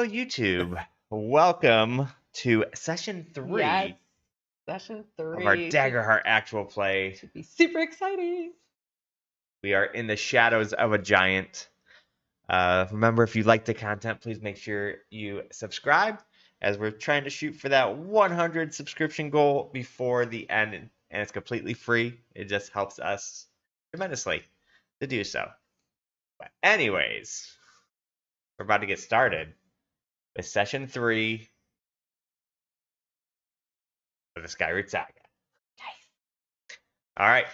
Hello, YouTube. Welcome to session 3 Yes, session 3 of our Daggerheart actual play. should be super exciting. We are in the shadows of a giant. Remember, if you like the content, please make sure you subscribe, as we're trying to shoot for that 100 subscription goal before the end, and it's completely free. It just helps us tremendously to do so. But anyways, we're about to get started with session 3 of the Skyroot Saga. Nice. All right.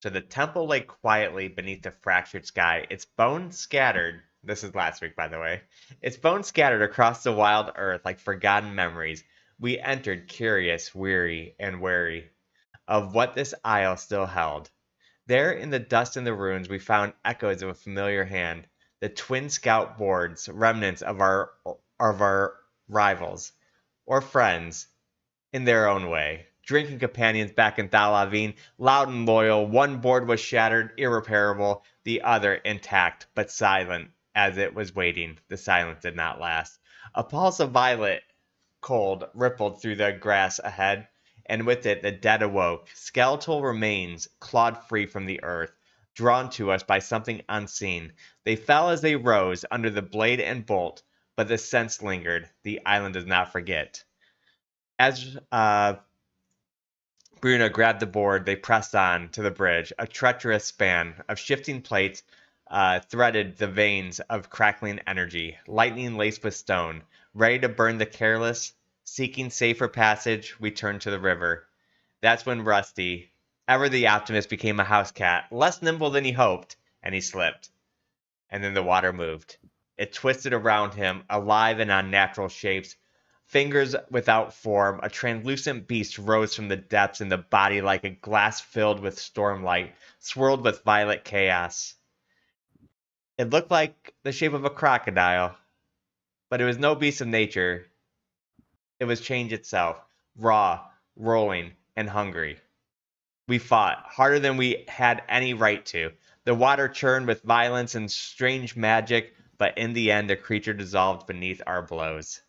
So the temple lay quietly beneath the fractured sky, its bones scattered. This is last week, by the way. Its bones scattered across the wild earth like forgotten memories. We entered curious, weary, and wary of what this isle still held. There, in the dust and the ruins, we found echoes of a familiar hand. The twin scout boards, remnants of our rivals or friends, in their own way. Drinking companions back in Thalavine, loud and loyal. One board was shattered, irreparable. The other intact, but silent, as it was waiting. The silence did not last. A pulse of violet cold rippled through the grass ahead, and with it the dead awoke. Skeletal remains clawed free from the earth, drawn to us by something unseen. They fell as they rose under the blade and bolt, but the sense lingered. The island does not forget. As Bruna grabbed the board, they pressed on to the bridge. A treacherous span of shifting plates threaded the veins of crackling energy, lightning laced with stone. Ready to burn the careless, seeking safer passage, we turned to the river. That's when Rusty, ever the optimist, became a house cat, less nimble than he hoped, and he slipped. And then the water moved. It twisted around him, alive and unnatural shapes. Fingers without form, a translucent beast rose from the depths in the body like a glass filled with stormlight, swirled with violet chaos. It looked like the shape of a crocodile, but it was no beast of nature. It was change itself, raw, rolling, and hungry. We fought, harder than we had any right to. The water churned with violence and strange magic, but in the end the creature dissolved beneath our blows.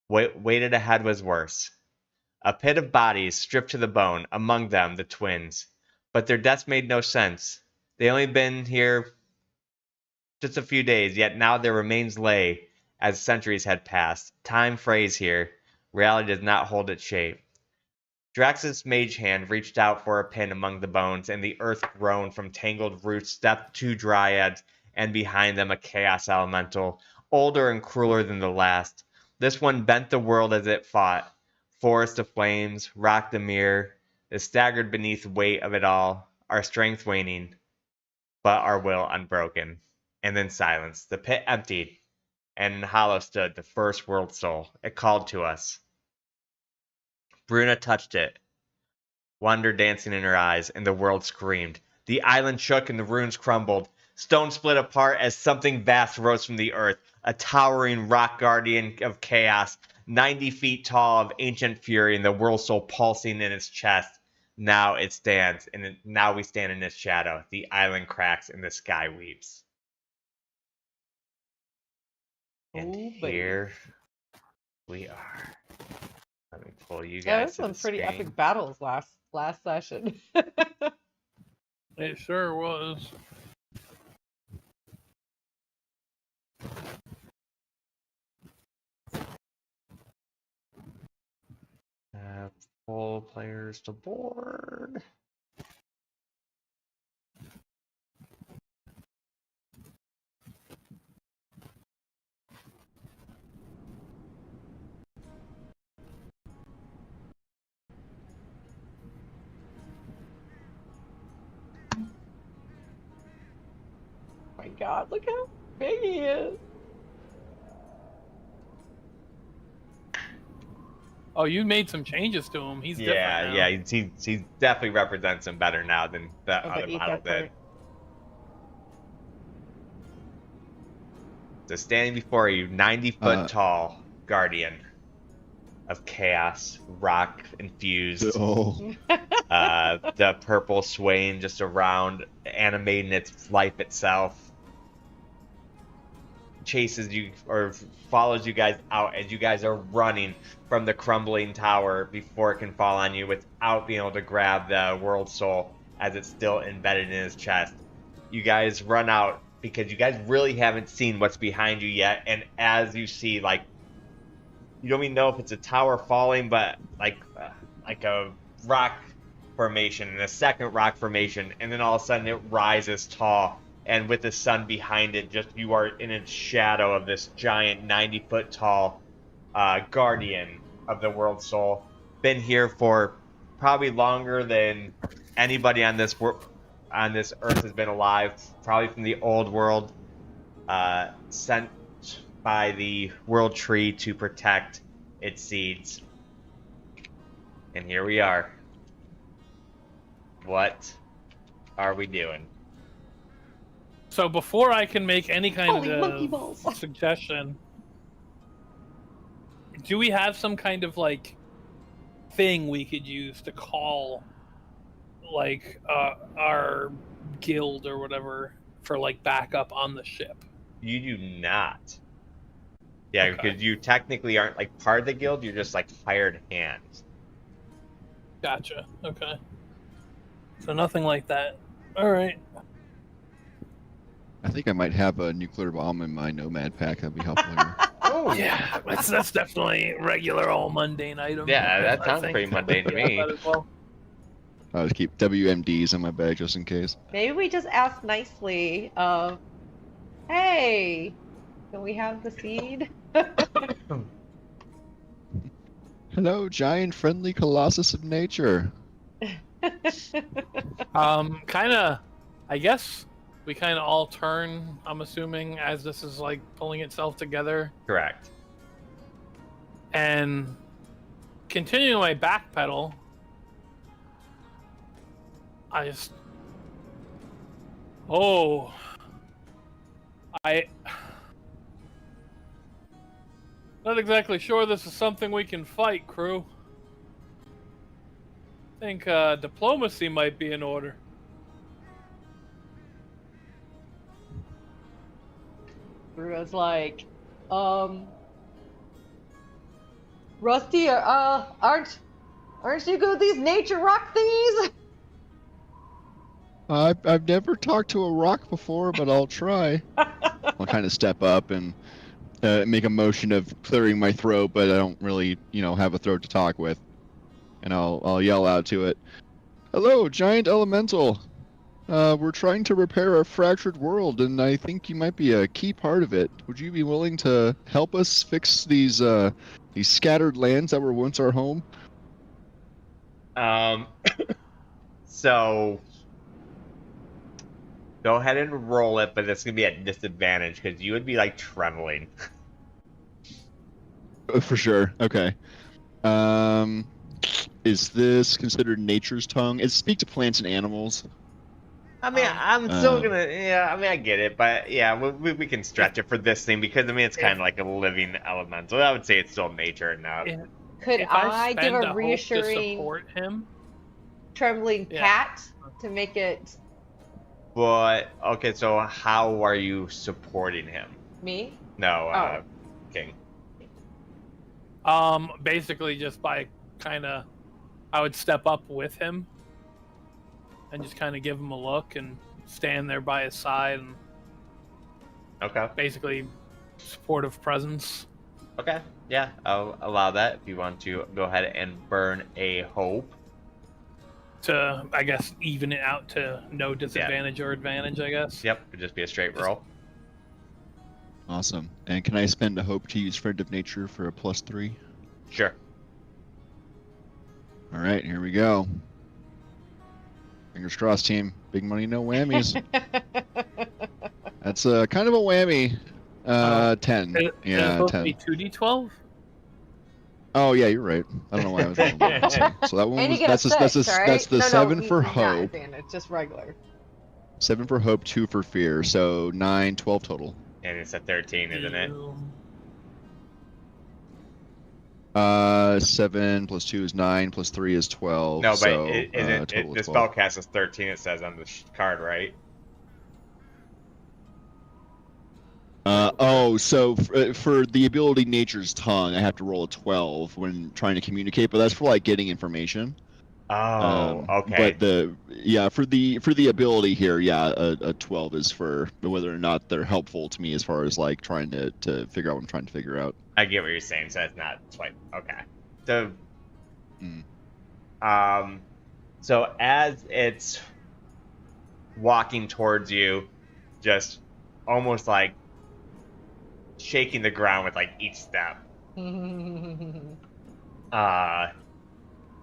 Waited ahead was worse. A pit of bodies stripped to the bone, among them the twins. But their deaths made no sense. They only been here just a few days, yet now their remains lay as centuries had passed. Time frays here. Reality does not hold its shape. Drax's mage hand reached out for a pin among the bones, and the earth groaned from tangled roots. Stepped two dryads, and behind them a chaos elemental, older and crueler than the last. This one bent the world as it fought. Forest of flames, rocked the mirror, it staggered beneath the weight of it all, our strength waning, but our will unbroken. And then silence. The pit emptied, and in hollow stood the first world soul. It called to us. Bruna touched it, wonder dancing in her eyes, and the world screamed. The island shook and the ruins crumbled. Stone split apart as something vast rose from the earth, a towering rock guardian of chaos, 90 feet tall, of ancient fury, and the world soul pulsing in its chest. Now it stands, and now we stand in its shadow. The island cracks and the sky weeps. And here we are. Let me pull you guys. Yeah, there's to some the pretty screen. epic battles last session. It sure was. Full players to board. Oh my god, look how big he is. Oh, you made some changes to him. He's different now. Yeah, he definitely represents him better now than the other model did. So standing before you, 90-foot tall guardian of chaos, rock infused. The purple swaying just around, animating its life itself. chases you or follows you guys out as you guys are running from the crumbling tower before it can fall on you without being able to grab the world soul as it's still embedded in his chest. You guys run out because you guys really haven't seen what's behind you yet, and as you see, like, you don't even know if it's a tower falling, but like a rock formation and a second rock formation, and then all of a sudden it rises tall, and with the sun behind it, just you are in a shadow of this giant 90-foot tall guardian of the world soul. Been here for probably longer than anybody on this earth has been alive, probably from the old world, sent by the world tree to protect its seeds. And here we are. What are we doing? So before I can make any kind Holy monkey of balls. suggestion, do we have some kind of like thing we could use to call like our guild or whatever for like backup on the ship? You do not. Yeah, Okay. because you technically aren't like part of the guild, you're just like hired hands. Gotcha. Okay. So nothing like that. All right. I think I might have a nuclear bomb in my nomad pack. That'd be helpful here. Oh, Yeah, that's definitely regular, all mundane item. Yeah, that I sounds think. pretty mundane to Yeah, me. that as well. I'll just keep WMDs in my bag just in case. Maybe we just ask nicely of, hey, can we have the seed? Hello, giant friendly colossus of nature. Kind of, I guess we kind of all turn, I'm assuming, as this is like pulling itself together, Correct. and continuing my backpedal, I just, not exactly sure this is something we can fight, crew. I think diplomacy might be in order. Rua's like, Rusty, aren't you good with these nature rock thingies? I've never talked to a rock before, but I'll try. I'll kind of step up and make a motion of clearing my throat, but I don't really, have a throat to talk with. And I'll yell out to it, "Hello, giant elemental. We're trying to repair a fractured world, and I think you might be a key part of it. Would you be willing to help us fix these scattered lands that were once our home?" So go ahead and roll it, but it's gonna be at disadvantage because you would be like trembling. For sure. Okay. Is this considered nature's tongue? It speak to plants and animals. I mean, I'm still gonna. Yeah, I mean, I get it, but yeah, we can stretch it for this thing because I mean, it's kind of like a living elemental. I would say it's still nature enough. Yeah. Could If I give spend a hope to reassuring, support him, trembling Yeah. pat to make it But okay, so how are you supporting him? me? No, King. basically just by kind of, I would step up with him and just kind of give him a look and stand there by his side and Okay. basically supportive presence. Okay. Yeah, I'll allow that if you want to go ahead and burn a hope. To, I guess, even it out to no disadvantage or advantage, I guess. Yep, it'd just be a straight roll. Awesome. And can I spend a hope to use Friend of Nature for a +3? Sure. All right, here we go. Fingers crossed, team. Big money, no whammies. That's kind of a whammy. 10. Is it Yeah, supposed 10. to be 2d12? Oh yeah, you're right. I don't know why I was wrong. So that one And you was get that's a the, six, right? that's the No, 7 for not hope. advantage, just regular. 7 for hope, 2 for fear. So 9, 12 total. And it's a 13, isn't it? 7 plus 2 is 9 plus 3 is 12. No, but so, the total is 12. spellcast is 13, it says on the card, right? Oh, so for the ability Nature's Tongue, I have to roll a 12 when trying to communicate, but that's for like getting information. Oh, okay. But for the ability here, yeah, a 12 is for whether or not they're helpful to me as far as like trying to figure out what I'm trying to figure out. I get what you're saying. So it's not swipe. Okay. So, so as it's walking towards you, just almost like shaking the ground with like each step.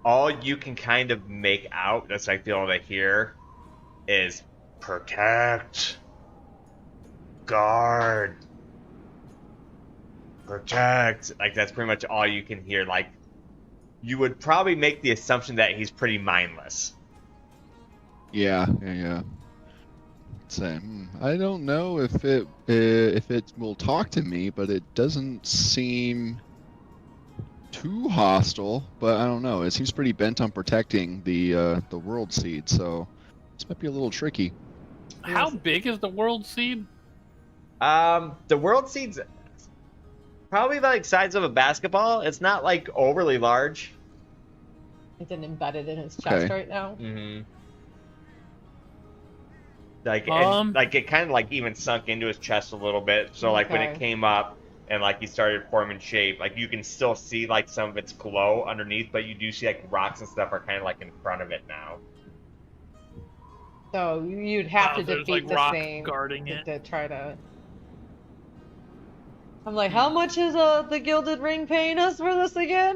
All you can kind of make out, that's I feel to hear, is protect, guard, protect. Like that's pretty much all you can hear. Like you would probably make the assumption that he's pretty mindless. Yeah. Say, I don't know if it will talk to me, but it doesn't seem too hostile. But I don't know. It seems pretty bent on protecting the world seed, so this might be a little tricky. How big is the world seed? The world seed's probably like size of a basketball. It's not like overly large. It's embedded in his chest right now. Mm-hmm. Like it kind of like even sunk into his chest a little bit. So like when it came up and like he started forming shape, like you can still see like some of its glow underneath, but you do see like rocks and stuff are kind of like in front of it now. So you'd have to defeat like the thing guarding it to try to. I'm like, how much is the Gilden Ring paying us for this again?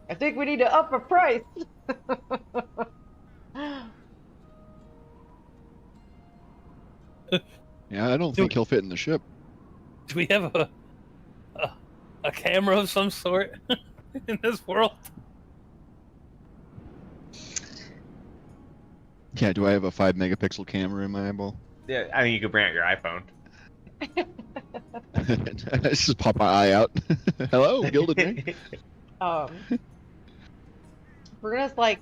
I think we need to up a price. Yeah, I don't think he'll fit in the ship. Do we have a camera of some sort in this world? Yeah, do I have a 5-megapixel camera in my eyeball? Yeah, I mean you could bring out your iPhone. Just pop my eye out. Hello, Gilden Ring. We're gonna like,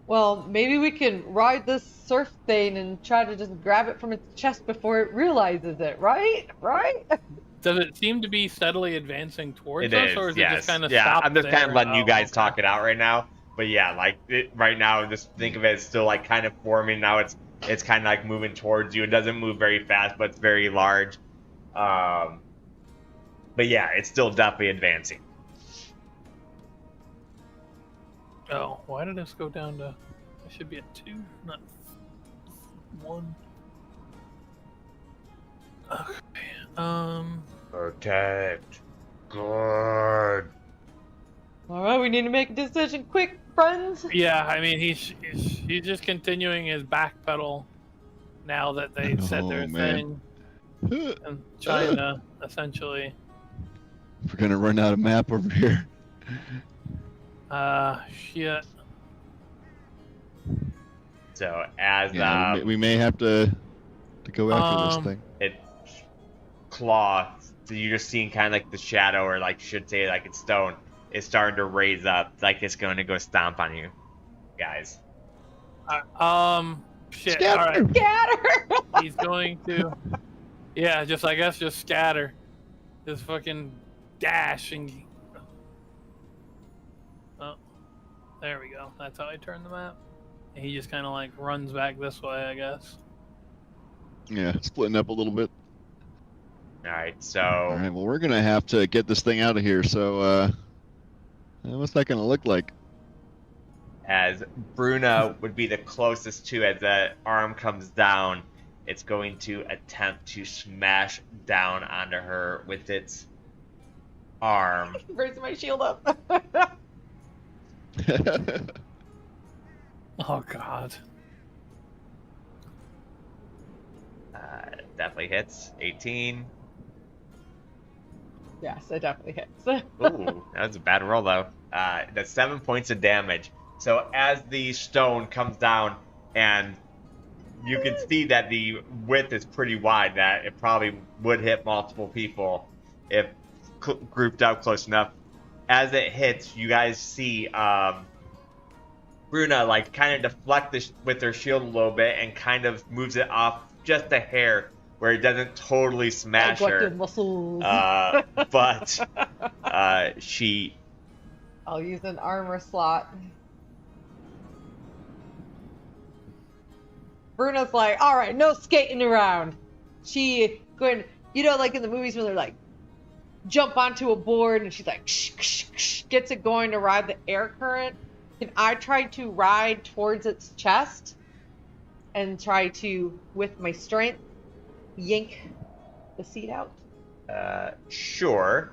well, maybe we can ride this surf thing and try to just grab it from its chest before it realizes it, right? Right? Does it seem to be steadily advancing towards us, or is it just kind of stopped? I'm just kind of letting you guys talk it out right now. But yeah, like right now, just think of it as still like kind of forming. Now it's kind of like moving towards you. It doesn't move very fast, but it's very large. But yeah, it's still definitely advancing. Oh, why did this go down to? It should be at 2, not 1. Okay. Protect. Guard. All right, we need to make a decision quick, friends. Yeah, I mean he's just continuing his backpedal now that they said their thing and trying to essentially. We're gonna run out of map over here. Shit. So as we may have to go after this thing. It claw. So you're just seeing kind of like the shadow, or like should say like it's stone, is starting to raise up, like it's going to go stomp on you, guys. Shit. Scatter. All right. Scatter. He's going to. Yeah, just I guess just scatter. Just fucking dash and. Oh, there we go. That's how I turn the map. And he just kind of like runs back this way, I guess. Yeah, splitting up a little bit. All right, so. All right, well, we're gonna have to get this thing out of here. So, what's that gonna look like? As Bruna would be the closest to, as that arm comes down, it's going to attempt to smash down onto her with its arm. Raise my shield up. Oh God. Definitely hits. 18. Yes, it definitely hits. Ooh, that was a bad roll though. That's 7 points of damage. So as the stone comes down, and you can see that the width is pretty wide, that it probably would hit multiple people if grouped up close enough. As it hits, you guys see Bruna like kind of deflect this with her shield a little bit and kind of moves it off just a hair where it doesn't totally smash her. Muscles. But she. I'll use an armor slot. Bruna's like, all right, no skating around. She going, like in the movies when they're like, jump onto a board and she's like, gets it going to ride the air current. Can I try to ride towards its chest and try to, with my strength, yank the seed out? Sure.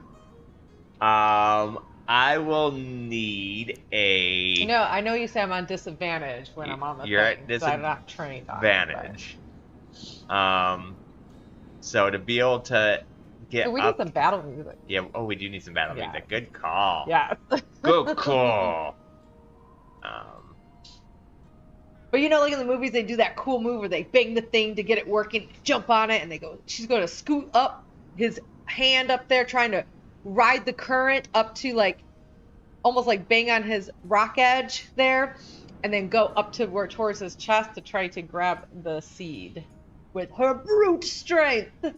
I will need a. No, I know you say I'm on disadvantage when I'm on the You're thing, at so I'm not trained on disadvantage. So to be able to get so we up. need some battle music. Yeah. Oh, we do need some battle Yeah. music. Good call. Yeah. Good call. But like in the movies, they do that cool move where they bang the thing to get it working, jump on it, and they go. She's going to scoot up his hand up there, trying to ride the current up to almost like bang on his rock edge there, and then go up to towards his chest to try to grab the seed with her brute strength. You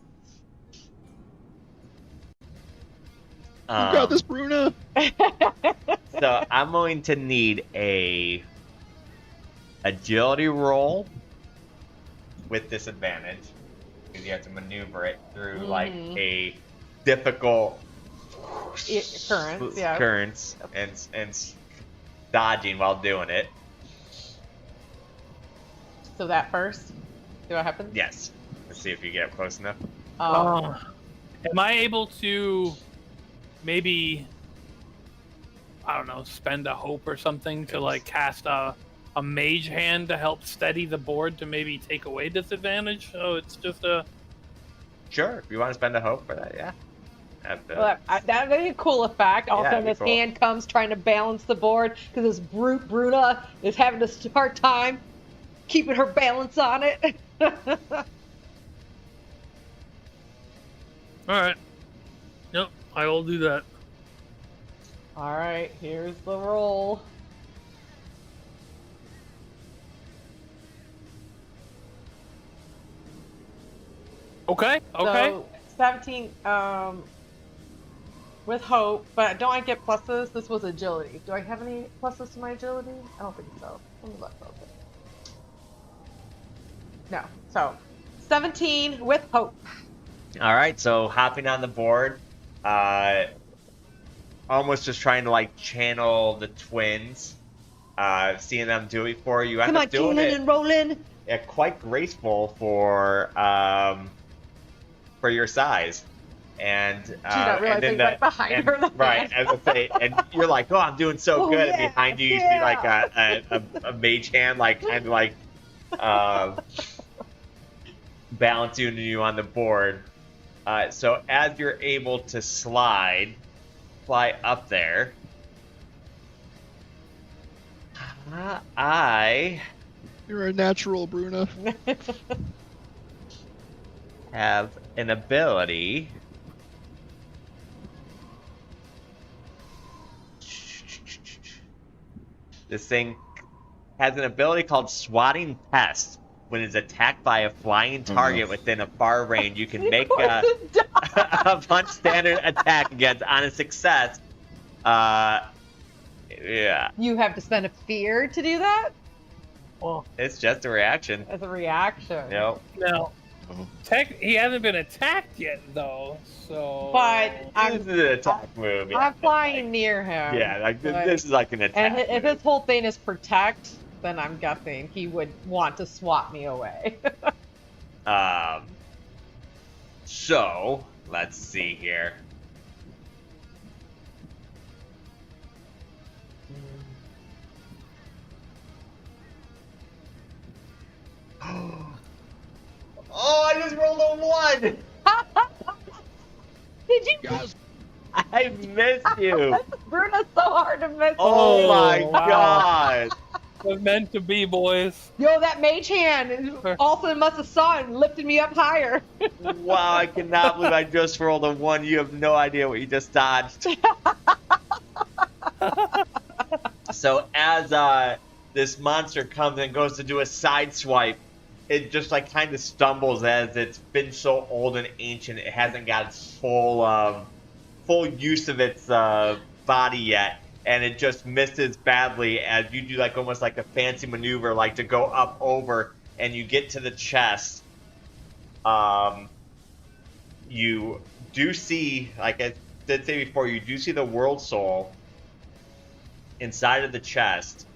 got this, Bruna. So I'm going to need a agility roll with disadvantage because you have to maneuver it through like a difficult currents and dodging while doing it. So that first, see what happens? Yes. Let's see if you get up close enough. Am I able to maybe, I don't know, spend a hope or something to cast a mage hand to help steady the board to maybe take away disadvantage? So it's just a... Sure, if you want to spend a hope for that, yeah. Well, that would be a cool effect. All of a sudden, his cool. hand comes trying to balance the board because this brute Bruna is having a hard time keeping her balance on it. Alright. Yep, I will do that. All right, here's the roll. Okay. So 17 with hope, but don't I get pluses? This was agility. Do I have any pluses to my agility? I don't think so. Let me look real quick. No. So 17 with hope. All right, so hopping on the board, almost just trying to channel the twins, seeing them do it for you. Come on, doing tuning it. and rolling. Yeah, quite graceful for your size, and She's not realizing right behind her. Right, as I say, and you're like, oh, I'm doing so good, and behind you, you see a mage hand, balancing you on the board. So as you're able to fly up there, You're a natural, Bruna. have an ability. This thing has an ability called Swatting Pest. When it's attacked by a flying target within a far range, you can make a punch standard attack against. On a success, yeah. You have to spend a fear to do that? Well, It's just a reaction. As a reaction. Nope. now, he hasn't been attacked yet, though, so... But This is an attack move. Yeah. I'm flying near him. Yeah, this is like an attack. And if move. his whole thing is protect, then I'm guessing he would want to swat me away. So let's see here. Oh, I just rolled a 1. Did you? Guys, I missed you. Bruno's so hard to miss. Oh my wow. god. It was meant to be, boys. Yo, that mage hand also must have saw it and lifted me up higher. Wow, I cannot believe I just rolled a 1. You have no idea what you just dodged. So as this monster comes and goes to do a side swipe, it just like kind of stumbles as it's been so old and ancient. It hasn't got its full use of its body yet, and it just misses badly as you do like almost like a fancy maneuver, like to go up over, and you get to the chest. You do see, like I did say before, you do see the world soul inside of the chest.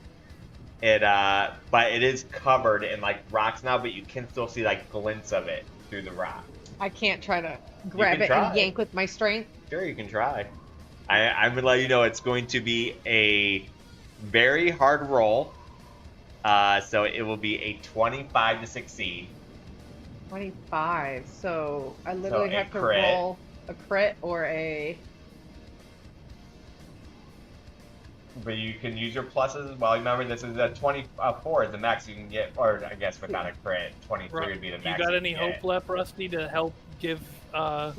But it is covered in like rocks now, but you can still see like glints of it through the rock. I can't try to grab it and yank with my strength. Sure, you can try. I'm gonna let you know it's going to be a very hard roll. So it will be a 25 to succeed. 25. So I literally have to crit. roll a crit or a. But you can use your pluses as well. Remember, this is a 24 is the max you can get, or I guess without a crit, 23 would be the max. You got any hope left, Rusty, to help give Well,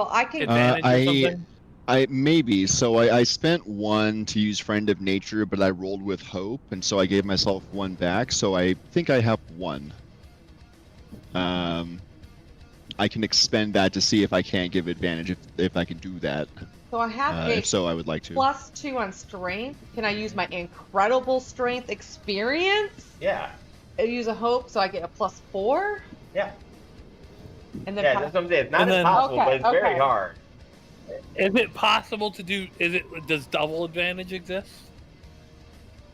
I can. advantage or something? I maybe. So I spent 1 to use Friend of Nature, but I rolled with Hope, and so I gave myself 1 back. So I think I have 1. I can expend that to see if I can't give advantage if I can do that. So I have If so, I would like to. +2 on strength. Can I use my incredible strength experience? Yeah. I use a hope, so I get a +4. Yeah. And then Yeah, that's what I'm saying. It's not impossible, but it's very hard. Is it possible to do? Does double advantage exist?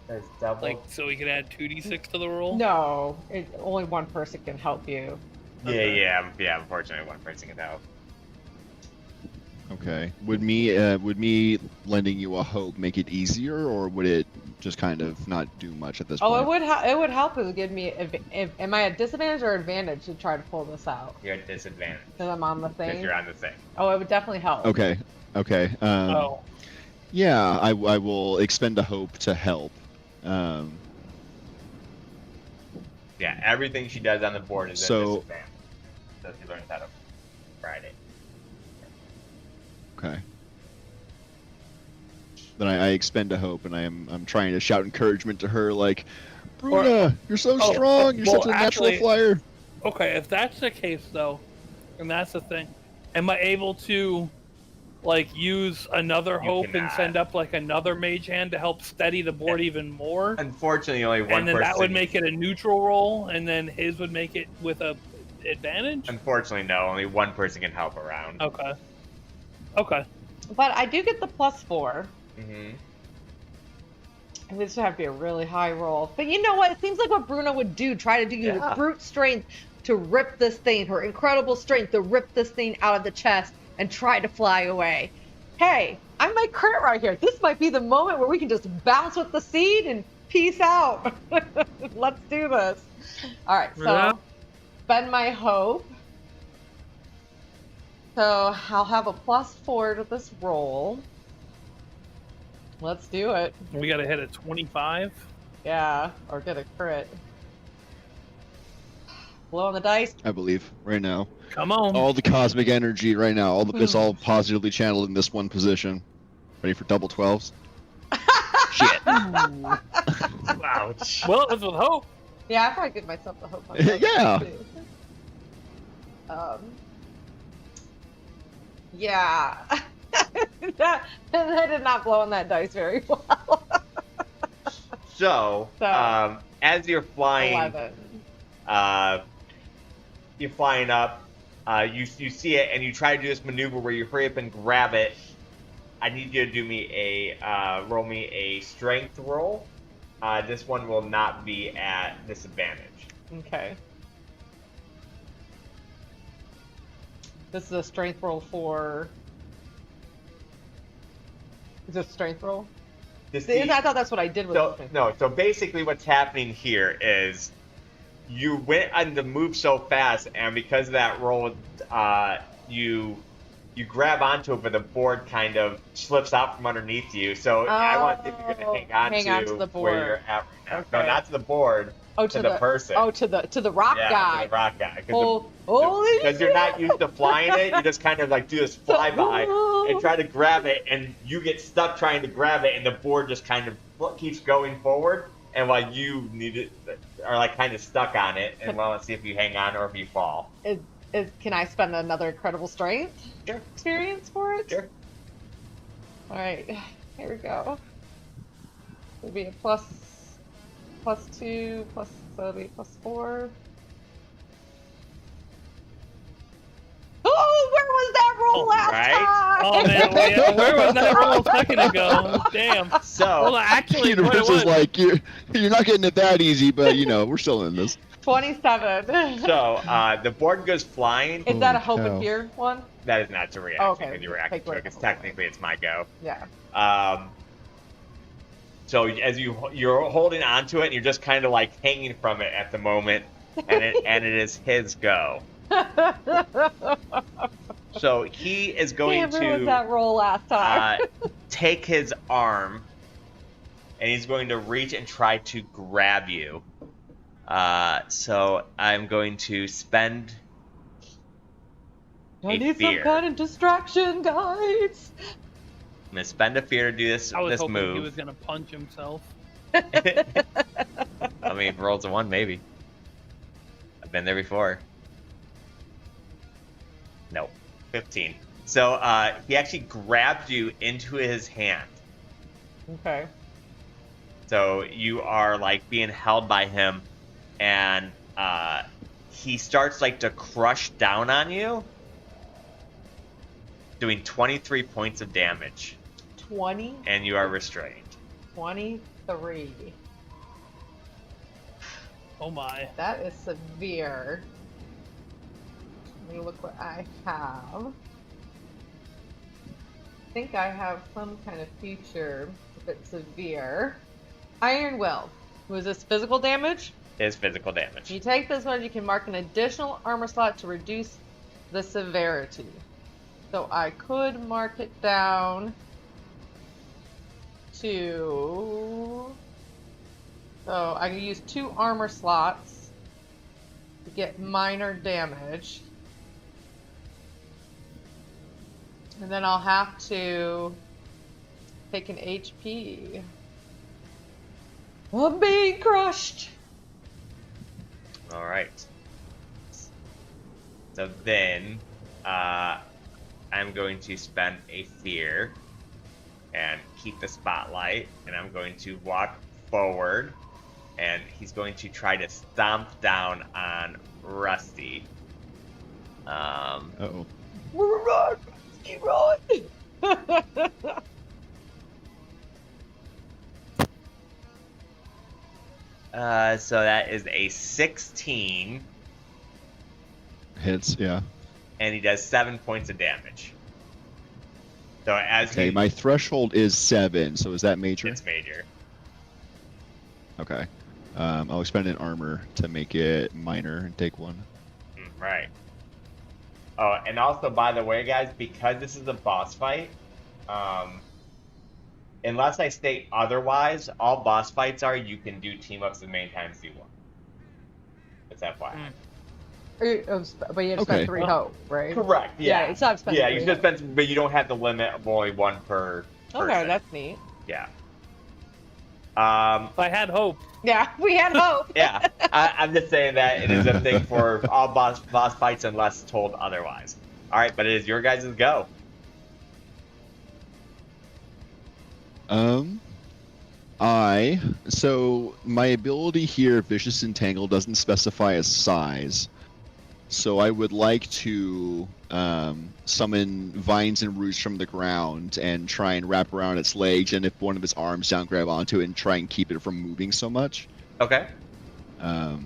There's double. Like, so we could add 2d6 to the roll? No, only one person can help you. Yeah. Unfortunately, one person can help. Okay. Would me lending you a hope make it easier, or would it just kind of not do much at this point? Oh, it would help. It would give me. Am I at disadvantage or advantage to try to pull this out? You're at disadvantage. Because I'm on the Because thing. you're on the thing. Oh, it would definitely help. Okay. Yeah, I will expend a hope to help. Yeah, everything she does on the board is at disadvantage. So she learns how to ride it. Okay. Then I expend a hope, and I'm trying to shout encouragement to her, like, Bruna, you're so strong. You're such a natural flyer. Okay, if that's the case, though, and that's the thing, am I able to, like, use another hope and send up, like, another mage hand to help steady the board even more? Unfortunately, only one person. And then that would make it a neutral roll, and then his would make it with a advantage? Unfortunately, no. Only one person can help around. Okay. But I do get the +4. Mm-hmm. And this would have to be a really high roll. But you know what? It seems like what Bruna would do. Try to do brute strength to rip this thing, her incredible strength to rip this thing out of the chest and try to fly away. Hey, I might crit right here. This might be the moment where we can just bounce with the seed and peace out. Let's do this. All right, so spend my hope. So I'll have a +4 to this roll. Let's do it. We gotta hit a 25. Yeah, or get a crit. Blow on the dice. I believe right now. Come on. All the cosmic energy right now. It's all positively channeled in this one position. Ready for double 12s? Shit. Ouch. Well, it was with hope. Yeah, I probably give myself the hope. Yeah. Yeah. I did not blow on that dice very well. So, as you're flying, 11. You're flying up. You see it, and you try to do this maneuver where you hurry up and grab it. I need you to do me roll me a strength roll. This one will not be at disadvantage. Okay. This is a strength roll for. Is it a strength roll? I thought that's what I did with So basically what's happening here is you went on the move so fast, and because of that roll, you grab onto it, but the board kind of slips out from underneath you. So I want to see if you're going to hang on to the board. where you're at right now. Okay. No, not to the board. To the person. Oh, to the rock guy. To the rock guy. Holy Because you're not used to flying it, you just kind of like do this flyby and try to grab it, and you get stuck trying to grab it, and the board just kind of keeps going forward. And while you need it, are like kind of stuck on it, and want to see if you hang on or if you fall. Can I spend another incredible strength Sure. experience for it? Sure. All right, here we go. It'll be a +2, so it'll be +4. Oh, where was that roll last right? time? Oh man, where was that roll a second ago? Damn. So Well, actually, what it Universe was, is like, you're not getting it that easy, but you know, we're still in this. 27. so the board goes flying. Is that a Holy hope and cow. fear one? That is not to react Okay, because you react take to it. what- Because technically it's my go. Yeah. So as you're holding onto it, and you're just kind of like hanging from it at the moment, and it is his go. So he is going Damn, where was to that roll last time? take his arm, and he's going to reach and try to grab you. So I'm going to spend I a need fear. some kind of distraction, guys. I'm gonna spend a fear to do this I was this hoping move. he was gonna punch himself. I mean, if it rolls a 1, maybe. I've been there before. Nope. 15. So he actually grabbed you into his hand. Okay. So you are like being held by him, and he starts like to crush down on you, doing 23 points of damage, 20, and you are restrained. 23. Oh my. That is severe. Let me look what I have. I think I have some kind of feature if it's severe. Iron Will. Was this physical damage? Is physical damage. If you take this one, you can mark an additional armor slot to reduce the severity. So I could mark it down to... So I can use 2 armor slots to get minor damage. And then I'll have to take an HP. I'm being crushed! All right. So then, I'm going to spend a fear and keep the spotlight, and I'm going to walk forward, and he's going to try to stomp down on Rusty. Uh-oh. Run! Run! So that is a 16, Hits, yeah. and he does 7 points of damage. So as Okay, he, my threshold is 7, so is that major? it's major. Okay. I'll expend an armor to make it minor and take 1. Right. Oh, and also, by the way, guys, because this is a boss fight, unless I state otherwise, all boss fights are you can do team-ups as many times as you want. It's FYI. But you have to Okay. spend 3 hope, right? Correct. Yeah, Yeah. it's not spending Yeah, 3 you hope. just spend, but you don't have the limit of only 1 per person. Okay, that's neat. Yeah. If I had hope. Yeah, we had hope. Yeah. I'm just saying that it is a thing for all boss fights unless told otherwise. All right, but it is your guys' go. So my ability here, Vicious Entangle, doesn't specify a size. So I would like to summon vines and roots from the ground and try and wrap around its legs, and if one of its arms down, grab onto it and try and keep it from moving so much. Okay. That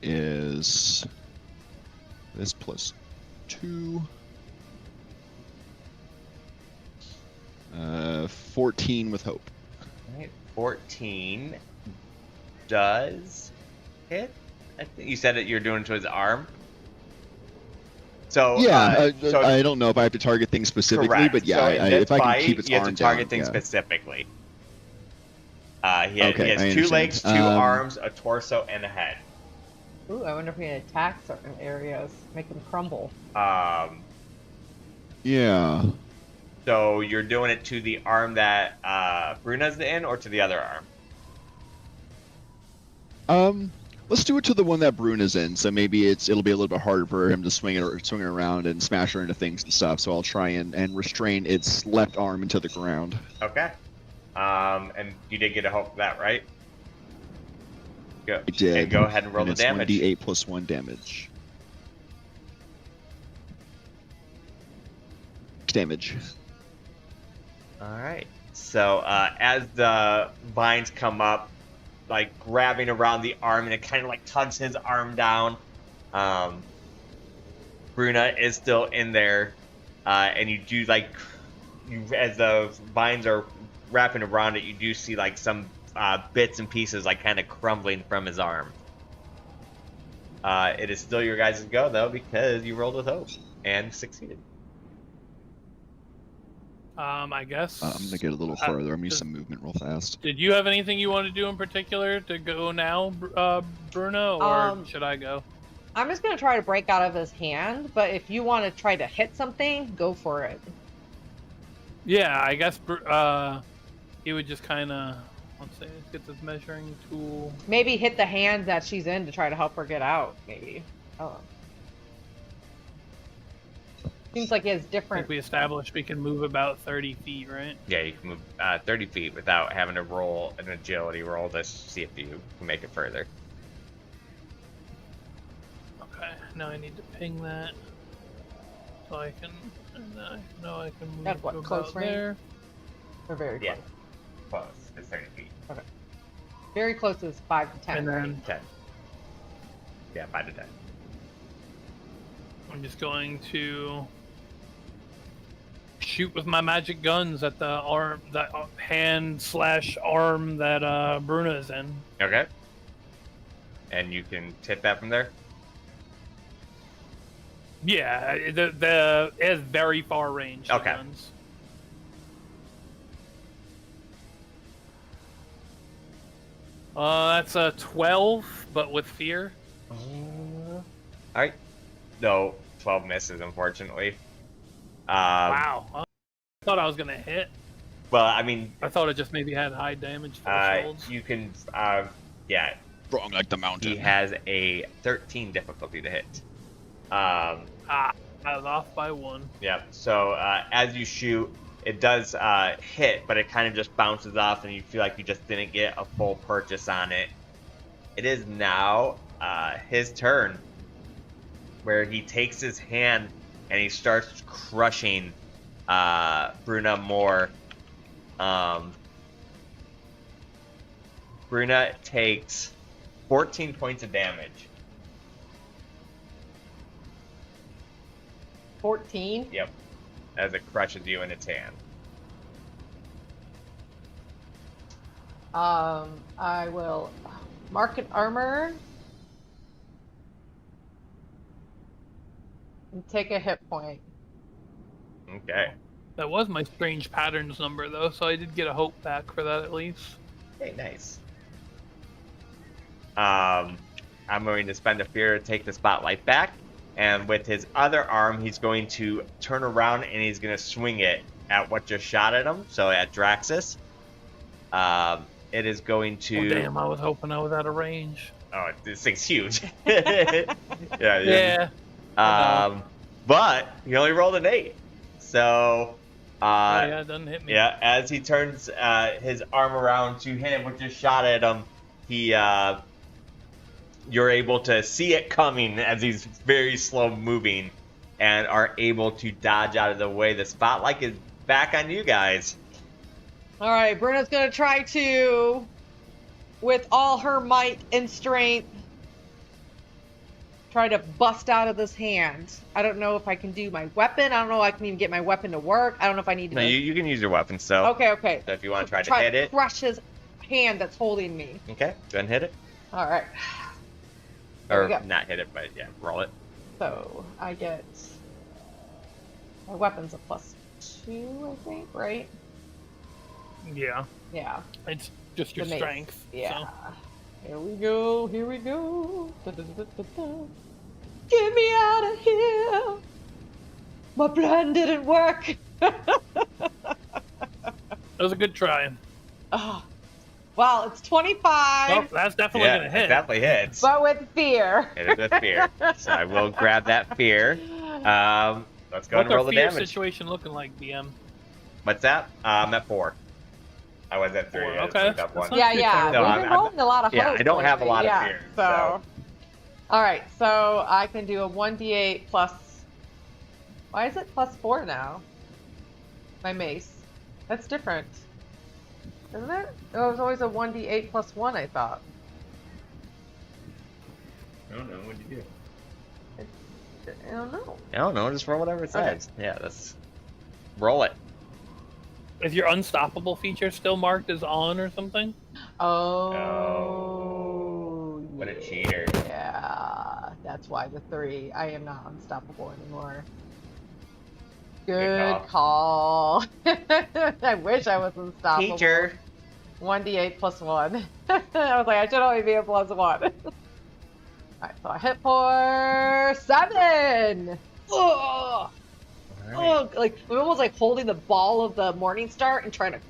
is this plus 2. 14 with hope. All right, 14 does hit. I think you said that you're doing to his arm. So Yeah, so I don't know if I have to target things specifically, correct. but yeah, So in this if I can fight, keep its you have arm to target down, things yeah. specifically. He has Okay, I 2 understand. legs, 2 arms, a torso, and a head. Ooh, I wonder if we can attack certain areas, make them crumble. Yeah. So you're doing it to the arm that Bruna's in, or to the other arm? Let's do it to the one that Bruna's in. So maybe it'll be a little bit harder for him to swing it around and smash her into things and stuff. So I'll try and restrain its left arm into the ground. Okay. And you did get a hope for that, right? Go. I did. And go ahead and roll the damage. 1d8 plus 1 damage. Damage. All right. So as the vines come up, like grabbing around the arm, and it kind of like tugs his arm down. Bruna is still in there, and you do as the vines are wrapping around it, you do see like some bits and pieces like kind of crumbling from his arm. It is still your guys' go though, because you rolled with hope and succeeded. I guess. I'm gonna get a little further. I'm gonna use some movement real fast. Did you have anything you want to do in particular to go now, Bruna, or should I go? I'm just gonna try to break out of his hand, but if you want to try to hit something, go for it. Yeah, I guess he would just kind of, let's see, let's get this measuring tool. Maybe hit the hand that she's in to try to help her get out. Maybe. Oh. Seems like he has I different. think we established we can move about 30 feet, right? Yeah, you can move 30 feet without having to roll an agility roll to see if you can make it further. Okay, now I need to ping that so I can. And I know I can move That's what, to close about range? there. Or very close. Yeah, close. It's 30 feet. Very close is 5 to 10. And then 10. Yeah, 5 to 10. I'm just going to shoot with my magic guns at the arm, that hand/arm that Bruna is in. Okay. And you can hit that from there? Yeah, it has very far range. The Okay. guns. That's a 12, but with fear. Alright. No, 12 misses, unfortunately. Wow. I thought I was going to hit. Well, I mean, I thought it just maybe had high damage thresholds. you can, yeah, Strong like the mountain. he has a 13 difficulty to hit. I was off by 1. Yeah, so as you shoot, it does hit, but it kind of just bounces off, and you feel like you just didn't get a full purchase on it. It is now his turn, where he takes his hand and he starts crushing Bruna more. Bruna takes 14 points of damage. 14? Yep. As it crushes you in its hand. I will mark an armor and take a hit point. Okay. That was my strange patterns number, though, so I did get a hope back for that at least. Hey, nice. I'm going to spend a fear to take the spotlight back, and with his other arm, he's going to turn around and he's going to swing it at what just shot at him, so at Draxus. It is going to... Oh, damn, I was hoping I was out of range. Oh, this thing's huge. Yeah. But he only rolled an 8. So... yeah, it doesn't hit me. Yeah, as he turns his arm around to hit what just shot at him, you're able to see it coming as he's very slow moving and are able to dodge out of the way. The spotlight is back on you guys. Alright, Bruna's gonna try to, with all her might and strength, try to bust out of this hand. I don't know if I can do my weapon. I don't know if I can even get my weapon to work. I don't know if I need to... No, you can use your weapon, so... Okay. So if you want to try to hit it... crush his hand that's holding me. Okay, go ahead and hit it. Alright. Or not hit it, but yeah, roll it. So, I get... My weapon's a +2, I think, right? Yeah. Yeah. It's just your The mace. strength. Yeah. So. Here we go. Get me out of here. My plan didn't work. That was a good try. Oh. Well, it's 25. Well, that's definitely Yeah, gonna it hit. definitely hits. But with fear. It is with fear. So I will grab that fear. Let's go What's and roll our the fear damage. situation looking like, BM? What's that? I'm at 4. I was at 3. Four, I just okay. moved up That's one. not- Yeah. No, We've been rolling a lot of yeah, hope I don't have a lately. lot of Yeah, fear, so. All right, so I can do a 1d8 plus. Why is it plus 4 now? My mace. That's different, isn't it? It was always a 1d8 plus 1, I thought. I don't know. What do you do? I don't know. I don't know. Just roll whatever it says. Yeah, let's roll it. Is your unstoppable feature still marked as on or something? Oh. What a cheater. Yeah, that's why the 3. I am not unstoppable anymore. Good Good call. I wish I was unstoppable. Teacher. 1d8 plus 1. I was like, I should only be a plus 1. Alright, so I hit for 7! Ugh! Oh, like I'm almost like holding the ball of the Morning Star and trying to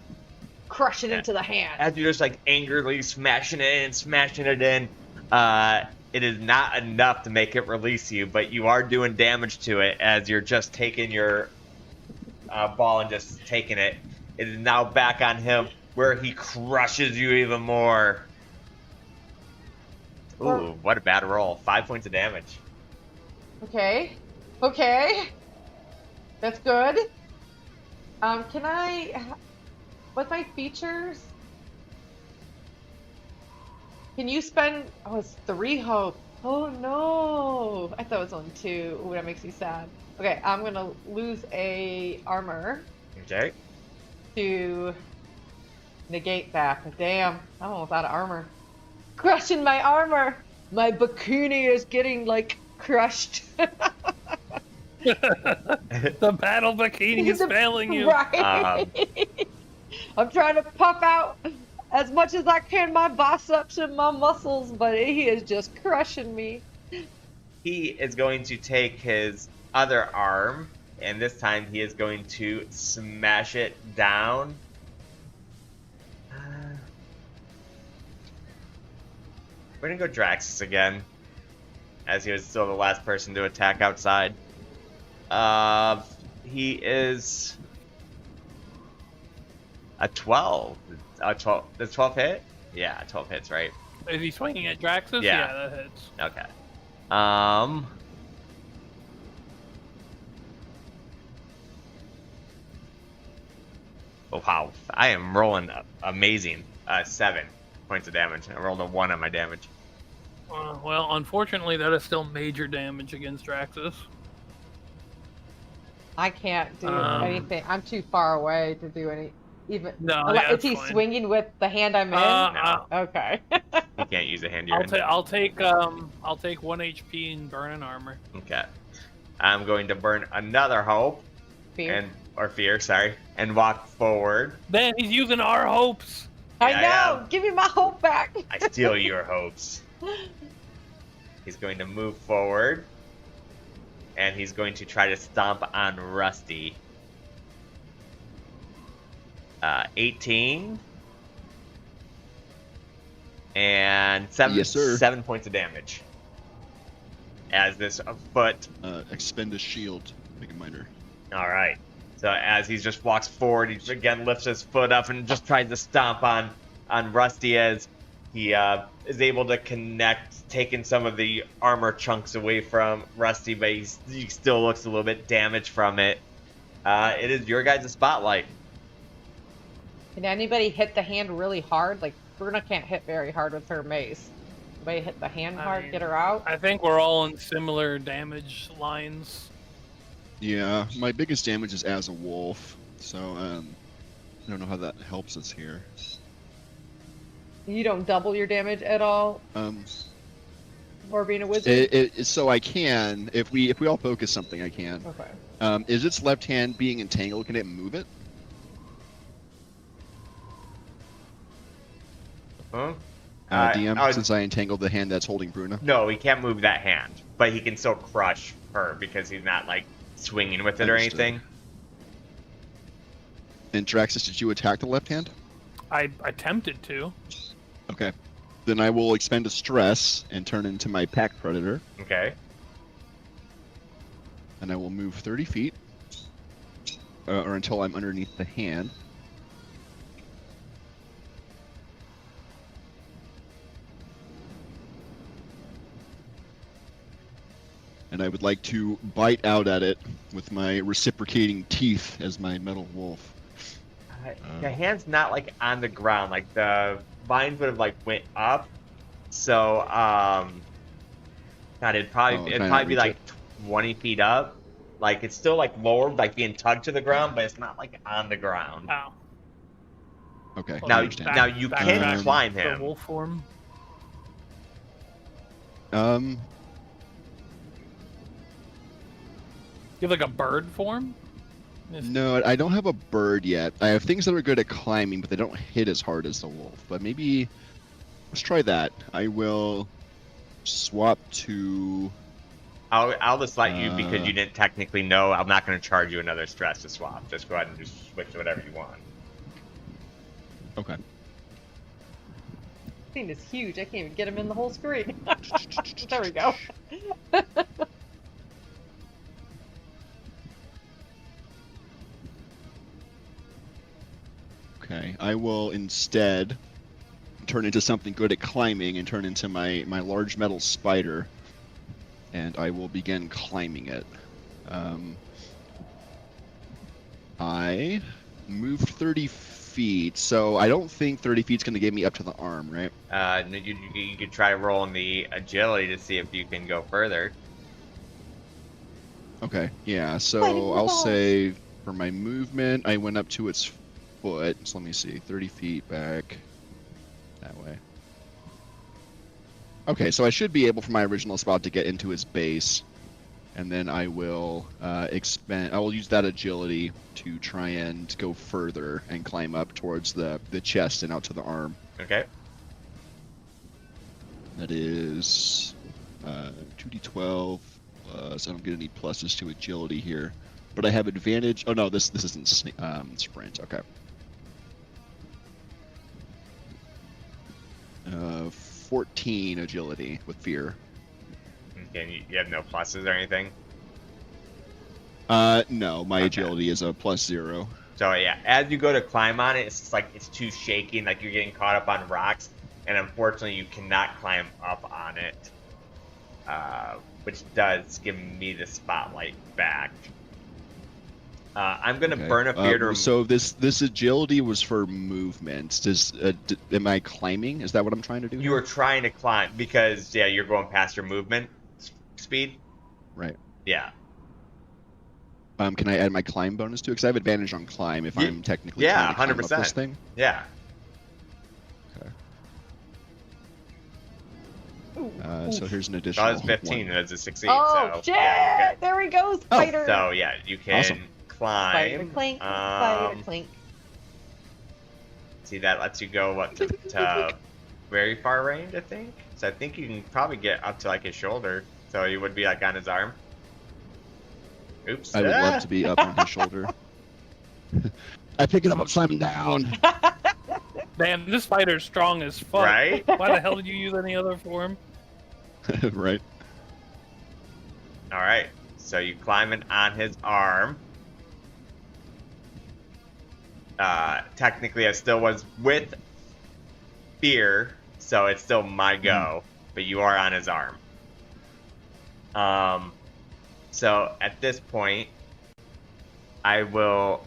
crush it into the hand. As you're just like angrily smashing it in, it is not enough to make it release you, but you are doing damage to it as you're just taking your ball and just taking it. It is now back on him where he crushes you even more. Ooh, what a bad roll. 5 points of damage. Okay. That's good. Can I... What's my features? Can you spend... Oh, it's 3 hope. Oh, no. I thought it was only 2. Ooh, that makes me sad. Okay, I'm going to lose a armor Okay. to negate that. But damn, I'm almost out of armor. Crushing my armor! My bikini is getting, like, crushed. The battle bikini is failing you. Right. I'm trying to puff out as much as I can my biceps and my muscles, but he is just crushing me. He is going to take his other arm, and this time he is going to smash it down. We're gonna go Draxus again, as he was still the last person to attack outside. He is a 12. Does 12 hit? Yeah, 12 hits, right? Is he swinging at Draxus? Yeah. That hits. Okay. Oh wow, I am rolling amazing. 7 points of damage. I rolled a 1 on my damage. Well, unfortunately, that is still major damage against Draxus. I can't do anything. I'm too far away to do any. Even No, yeah, is he fine. swinging with the hand I'm in? No. Okay. You can't use a hand you're in. I'll take 1 HP and burn an armor. Okay. I'm going to burn another hope Fear. or fear, sorry, and walk forward. Man, he's using our hopes. I Yeah, know. Give me my hope back. I steal your hopes. He's going to move forward, and he's going to try to stomp on Rusty. 18 and 7. Yes, sir. 7 points of damage. As this foot. Expend a shield. Make it minor. All right. So as he just walks forward, he again lifts his foot up and just tries to stomp on Rusty as he is able to connect, taking some of the armor chunks away from Rusty, but he still looks a little bit damaged from it. It is your guys' spotlight. Can anybody hit the hand really hard? Like Bruna can't hit very hard with her mace. Anybody hit the hand hard, get her out? I think we're all on similar damage lines. Yeah, my biggest damage is as a wolf, so I don't know how that helps us here. You don't double your damage at all, or being a wizard. So I can, if we all focus something, I can. Okay. Is its left hand being entangled? Can it move it? Huh? DM, since I entangled the hand that's holding Bruna. No, he can't move that hand, but he can still crush her because he's not like swinging with it or Understood. anything. And Draxus, did you attack the left hand? I attempted to. Okay. Then I will expend a stress and turn into my pack predator, Okay. and I will move 30 feet, or until I'm underneath the hand. And I would like to bite out at it with my reciprocating teeth as my metal wolf. The hand's not like on the ground. Like the vines would have like went up. So God, it'd probably be like 20 feet up. Like it's still like lower, like being tugged to the ground, but it's not like on the ground. Oh. Okay. Now, I understand. now you can climb The him. wolf form. Um. You have like a bird form? No, I don't have a bird yet. I have things that are good at climbing, but they don't hit as hard as the wolf. But maybe let's try that. I will swap to. I'll just let you because you didn't technically know. I'm not going to charge you another stress to swap. Just go ahead and just switch to whatever you want. Okay. This thing is huge. I can't even get him in the whole screen. There we go. Okay. I will instead turn into something good at climbing and turn into my large metal spider, and I will begin climbing it. I moved 30 feet, so I don't think 30 feet's going to get me up to the arm, right? You could try rolling the agility to see if you can go further. Okay, yeah, Fighting so I'll balls. say for my movement, I went up to its foot. So let me see, 30 feet back that way. Okay, so I should be able from my original spot to get into his base, and then I will I will use that agility to try and go further and climb up towards the chest and out to the arm. Okay. That is 2d12 plus. I don't get any pluses to agility here, but I have advantage. Oh no, this isn't sprint. Okay. 14 agility with fear. Okay, you have no pluses or anything? No, my agility is a +0. So yeah, as you go to climb on it, it's just like it's too shaky and like you're getting caught up on rocks, and unfortunately you cannot climb up on it, which does give me the spotlight back. I'm gonna burn a fear to. So this agility was for movement. Am I climbing? Is that what I'm trying to do? You were trying to climb because yeah, you're going past your movement speed. Right. Yeah. Can I add my climb bonus to it? Because I have advantage on climb if I'm technically trying to climb up 100%. this thing. Yeah. Okay. So here's an additional. That was 15. one. That's a succeed. Oh, so, shit! yeah, There we go, spider! So yeah, you can Awesome. climb. Spider clink, spider clink. See, that lets you go what to very far range, I think. So I think you can probably get up to like his shoulder. So you would be like on his arm. Oops. I would love to be up on his shoulder. I pick it up upside down. Damn, this spider's strong as fuck. Right? Why the hell did you use any other form? Right. All right. So you climb in on his arm. Technically, I still was with fear, so it's still my go. But you are on his arm. So at this point, I will.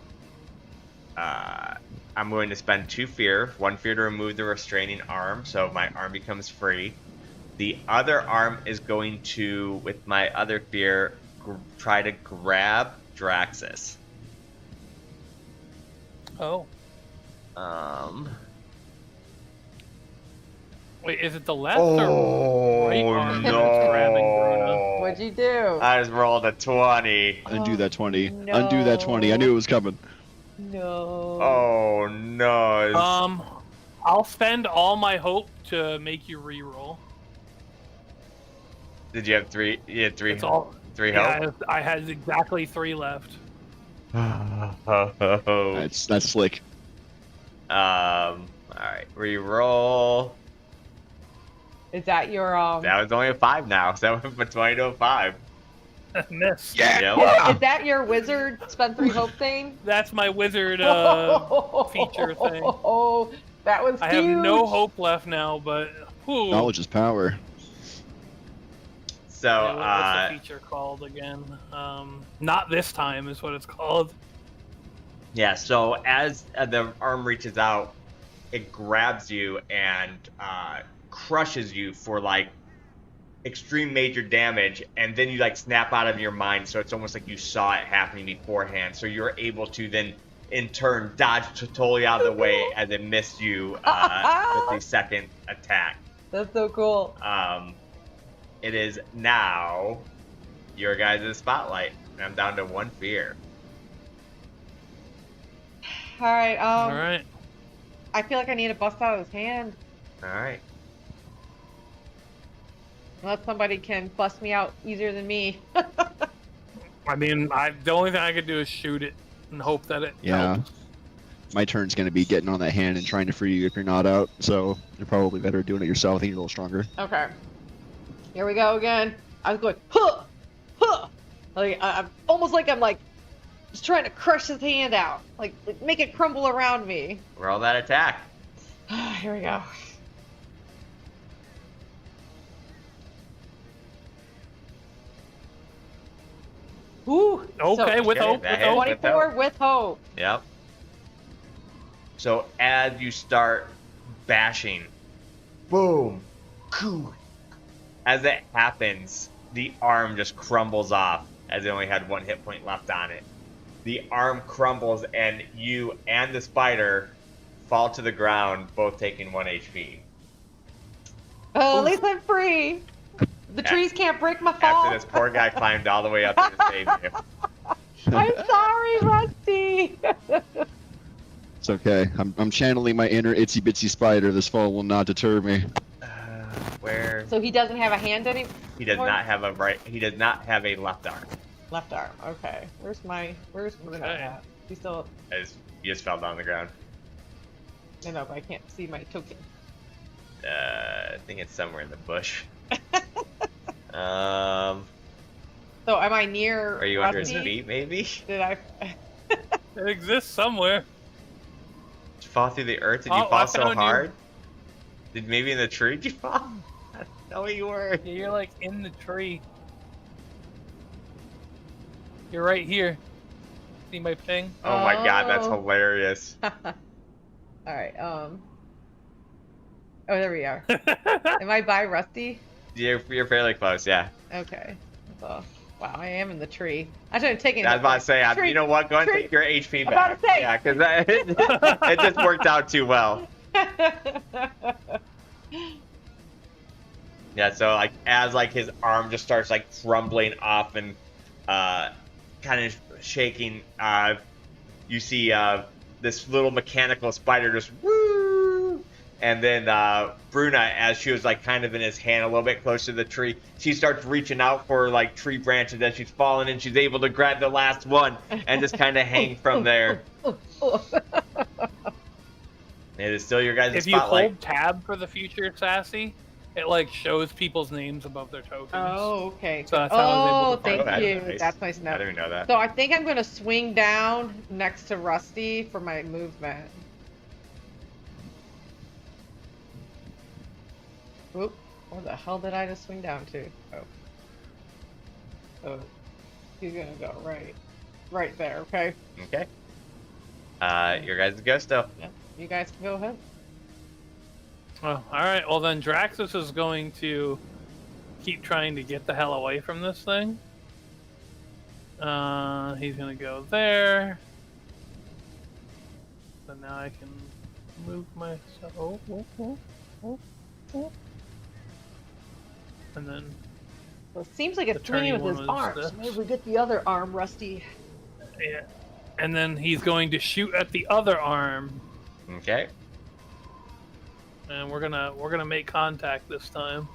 I'm going to spend 2 fear. 1 fear to remove the restraining arm, so my arm becomes free. The other arm is going to, with my other fear, try to grab Draxus. Oh. Wait, is it the left or right arm that's grabbing Bruna? What'd you do? I just rolled a 20. Undo that 20. no. Undo that 20. I knew it was coming. No. Oh no. I'll spend all my hope to make you re-roll. Did you have 3? You had 3. That's all. 3 Yeah, health. I had exactly 3 left. Oh. That's slick. Alright, reroll. Is that your That was only a 5 now, so that went from 20 to a 5. Miss. Yep. Is that your wizard spend 3 hope thing? That's my wizard feature thing. Oh, that was I huge. have no hope left now, but whew. Knowledge is power. So, Yeah, what's the feature called again? Not this time is what it's called. yeah, so as the arm reaches out, it grabs you and crushes you for like extreme major damage, and then you like snap out of your mind, so it's almost like you saw it happening beforehand, so you're able to then in turn dodge totally out of the way as it missed you with the second attack. That's so cool. It is now your guys' spotlight. I'm down to 1 fear. All right. All right. I feel like I need to bust out his hand. All right. Unless somebody can bust me out easier than me. I mean, the only thing I could do is shoot it and hope that it Yeah. helps. My turn's gonna be getting on that hand and trying to free you if you're not out. So you're probably better doing it yourself. I think you're a little stronger. Okay. Here we go again. I was going, huh, huh. Like I'm almost like I'm like just trying to crush his hand out, like make it crumble around me. Roll that attack. Here we go. Ooh. Okay, with Okay, hope. that With hits. hope. 24 with hope. Yep. So as you start bashing, boom, coo. As it happens, the arm just crumbles off as it only had 1 hit point left on it. The arm crumbles and you and the spider fall to the ground, both taking 1 HP. At least I'm free. The trees can't break my fall. After this poor guy climbed all the way up to save you. I'm sorry, Rusty. It's okay. I'm channeling my inner itsy bitsy spider. This fall will not deter me. Where So he doesn't have a hand anymore? he does not have a right. He does not have a left arm. Left arm. Okay. Where's Bruno Okay. at? He's still. He just fell down on the ground. No, but I can't see my token. I think it's somewhere in the bush. So am I near? Are you under his Rusty? feet, maybe? Did I? It exists somewhere. Did you fall through the earth? Did you Oh, fall I so found you. hard? Did maybe in the tree did you fall? No, you were. Yeah, you're like in the tree. You're right here. See my ping? Oh my god, that's Oh. hilarious. All right. Oh, there we are. Am I by Rusty? You're fairly close, yeah. Okay. So, wow, I am in the tree. I should have taken. I was about to say, Tree. you know what? Go ahead and Tree. take your HP I'm about back. to say. Yeah, because it just worked out too well. Yeah, so like as like his arm just starts like crumbling off and kind of shaking, you see this little mechanical spider just woo, and then Bruna, as she was like kind of in his hand a little bit closer to the tree, she starts reaching out for like tree branches as she's falling, and she's able to grab the last one and just kind of hang from there. It is still your guys' If you spotlight. hold tab for the future Sassy, it like shows people's names above their tokens. Oh, okay. So that's how I was able Oh, to thank find you. it. Nice. That's nice to I know. didn't even know that. So I think I'm gonna swing down next to Rusty for my movement. Oop, where the hell did I just swing down to? Oh. So he's gonna go right there, okay? Okay. Your guys' go still. Yeah. You guys can go ahead. Oh, all right. Well, then Draxus is going to keep trying to get the hell away from this thing. He's gonna go there. So now I can move myself. Oh. And then Well, it seems like it's The swinging turning with his one was arms. this. Maybe we get the other arm, Rusty. yeah, and then he's going to shoot at the other arm, Okay. and we're gonna make contact this time.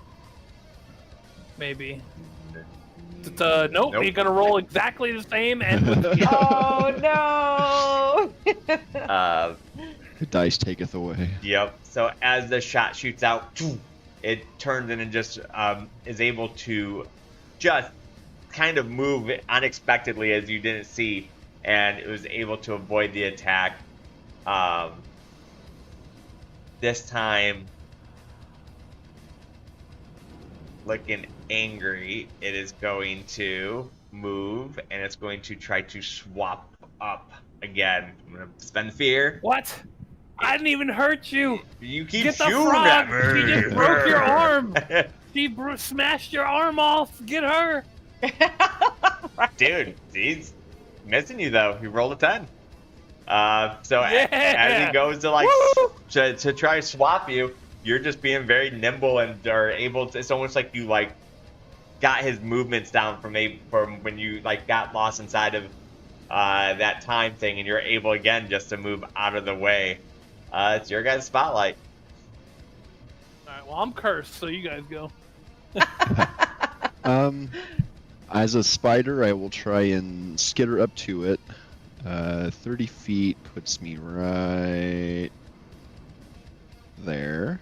Maybe. Nope, Nope. he's gonna roll exactly the same and with the Oh no! The dice taketh away. Yep. So as the shot shoots out, it turns in and just is able to just kind of move unexpectedly as you didn't see, and it was able to avoid the attack. This time, looking angry, it is going to move, and it's going to try to swap up again. I'm going to spend fear. What? I didn't even hurt you. You keep Get the shooting frog. at me. She just broke your arm. She smashed your arm off. Get her. Dude, he's missing you though. He rolled a 10. So Yeah. as he goes to to try to swap you, you're just being very nimble and are able to. It's almost like you got his movements down from when you got lost inside of that time thing, and you're able again just to move out of the way. It's your guys' spotlight. All right. Well, I'm cursed, so you guys go. As a spider, I will try and skitter up to it. 30 feet puts me right there.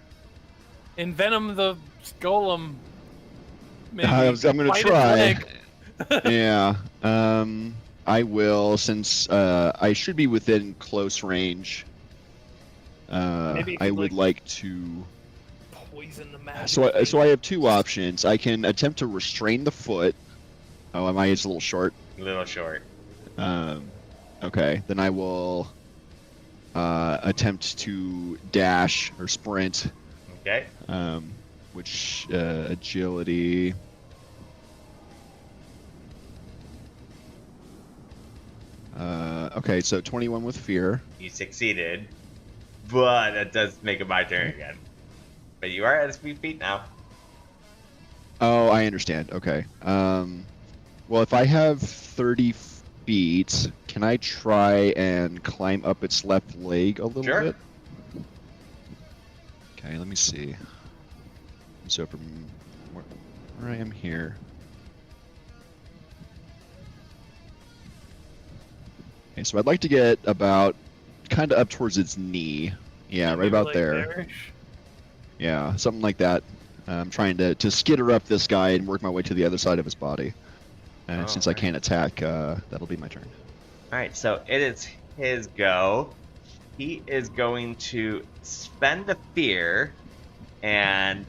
Envenom the golem. Maybe. I'm gonna Bite its try. leg. Yeah. I will, since I should be within close range. Maybe you I could, would like to. Poison the magic. So I have two options. I can attempt to restrain the foot. Oh, am I just a little short? A little short. Okay, then I will attempt to dash or sprint. Okay. Which agility. Okay, so 21 with fear. You succeeded, but that does make it my turn again. But you are at 3 feet now. Oh, I understand. Okay. Well, if I have 30 feet, can I try and climb up its left leg a little Sure. bit? Okay, let me see. So from where I am here. Okay, so I'd like to get about kind of up towards its knee. Yeah, right Maybe about like there. there-ish. Yeah, something like that. I'm trying to skitter up this guy and work my way to the other side of his body. And since I Alright. can't attack, that'll be my turn. Alright, so it is his go. He is going to spend the fear, and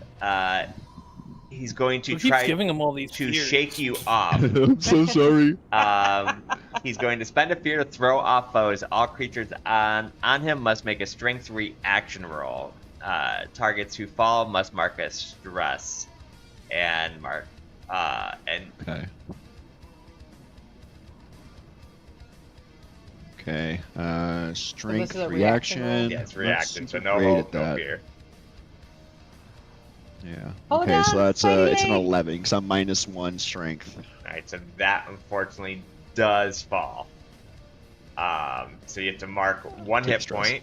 he's going to Who keeps try giving him all these to fears? shake you off. I'm so sorry. He's going to spend a fear to throw off foes. All creatures on him must make a strength reaction roll. Targets who fall must mark a stress, and Okay. Okay. Strength is a reaction roll? reaction. yeah, it's Not reaction, so super no great hope, at no that. fear. Yeah. Hold Okay, so on, that's Spidey it's an Day. 11 because I'm -1 strength. Alright, so that unfortunately does fall. So you have to mark one Take hit stress. point.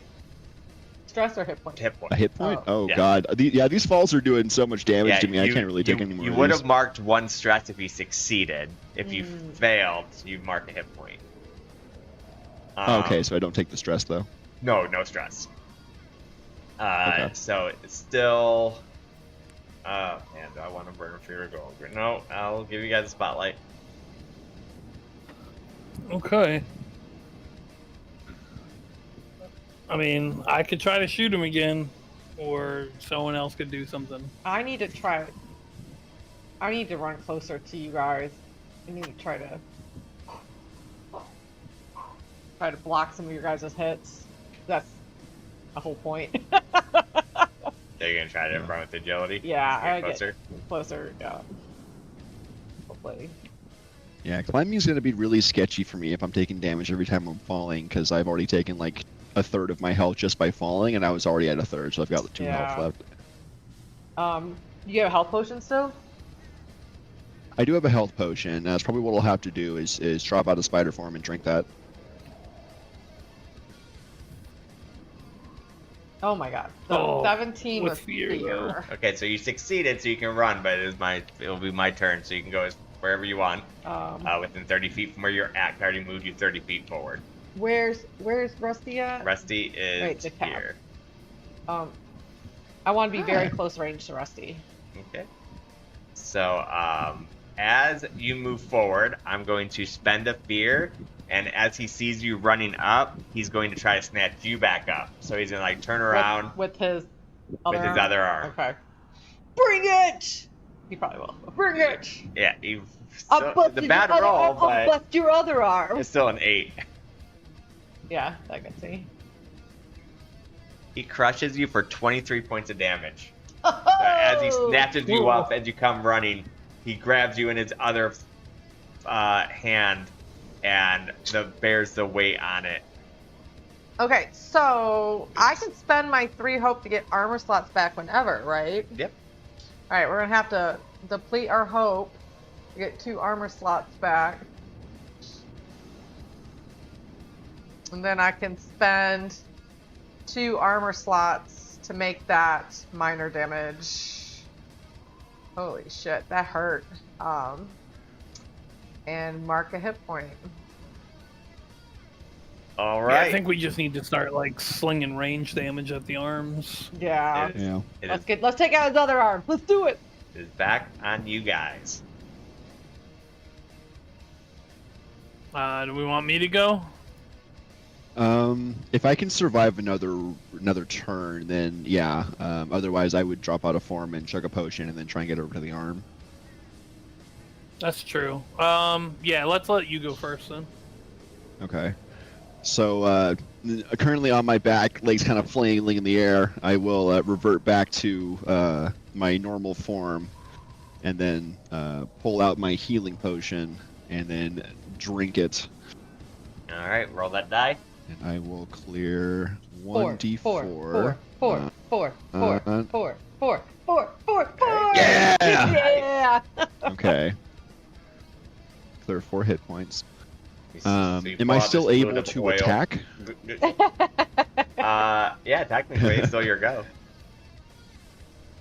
Stress or hit point? Hit point. A hit point? Oh. Oh, Yeah. God. These falls are doing so much damage to me. I can't really take any more. You of would these. have marked one stress if you succeeded. If you failed, you mark a hit point. Oh, okay, so I don't take the stress though. No stress. Okay. So it's still. Oh man, do I want to burn a fear of gold? No, I'll give you guys a spotlight. Okay. I mean, I could try to shoot him again, or someone else could do something. I need to try. I need to run closer to you guys. I need to try to block some of your guys' hits. That's the whole point. They're gonna try to run with agility. Yeah, Get I get closer. closer. Yeah. Hopefully. Yeah, climbing is going to be really sketchy for me if I'm taking damage every time I'm falling, because I've already taken like a third of my health just by falling, and I was already at a third, so I've got 2 health Yeah. left. You have a health potion still? I do have a health potion. That's probably what I'll have to do is drop out of spider form and drink that. Oh my god. So Oh, 17 with with fear, fear. Okay, so you succeeded, so you can run, but it'll be my turn, so you can go wherever you want. Within 30 feet from where you're at. I already moved you 30 feet forward. Where's Rusty at? Rusty Right, is the cab. here. I want to be very close range to Rusty. Okay. So, as you move forward, I'm going to spend a fear, and as he sees you running up, he's going to try to snatch you back up. So he's gonna like turn around with his other arm. other arm. Okay. Bring it! He probably will. Bring it! Yeah, The bad roll, I'll but bust your other arm. it's still an 8. Yeah, I can see. He crushes you for 23 points of damage. As he snatches you up, as you come running, he grabs you in his other hand and bears the weight on it. Okay, so I can spend my 3 hope to get armor slots back whenever, right? Yep. Alright, we're gonna have to deplete our hope to get 2 armor slots back. And then I can spend 2 armor slots to make that minor damage. Holy shit, that hurt. And mark a hit point. All Yeah, right. I think we just need to start like slinging range damage at the arms. Yeah. Yeah. Let's take out his other arm. Let's do it. It is back on you guys. Do we want me to go? If I can survive another turn, then yeah. Otherwise, I would drop out of form and chug a potion and then try and get over to the arm. That's true. Yeah, let's let you go first then. Okay. So currently on my back, legs kind of flailing in the air. I will revert back to my normal form, and then pull out my healing potion and then drink it. All right, roll that die. And I will clear 1d4. 4. 4. Yeah! Yeah! Okay. Clear 4 hit points. So you Am pull I out still this able fluid of to oil. attack? Yeah, technically, it's still your go.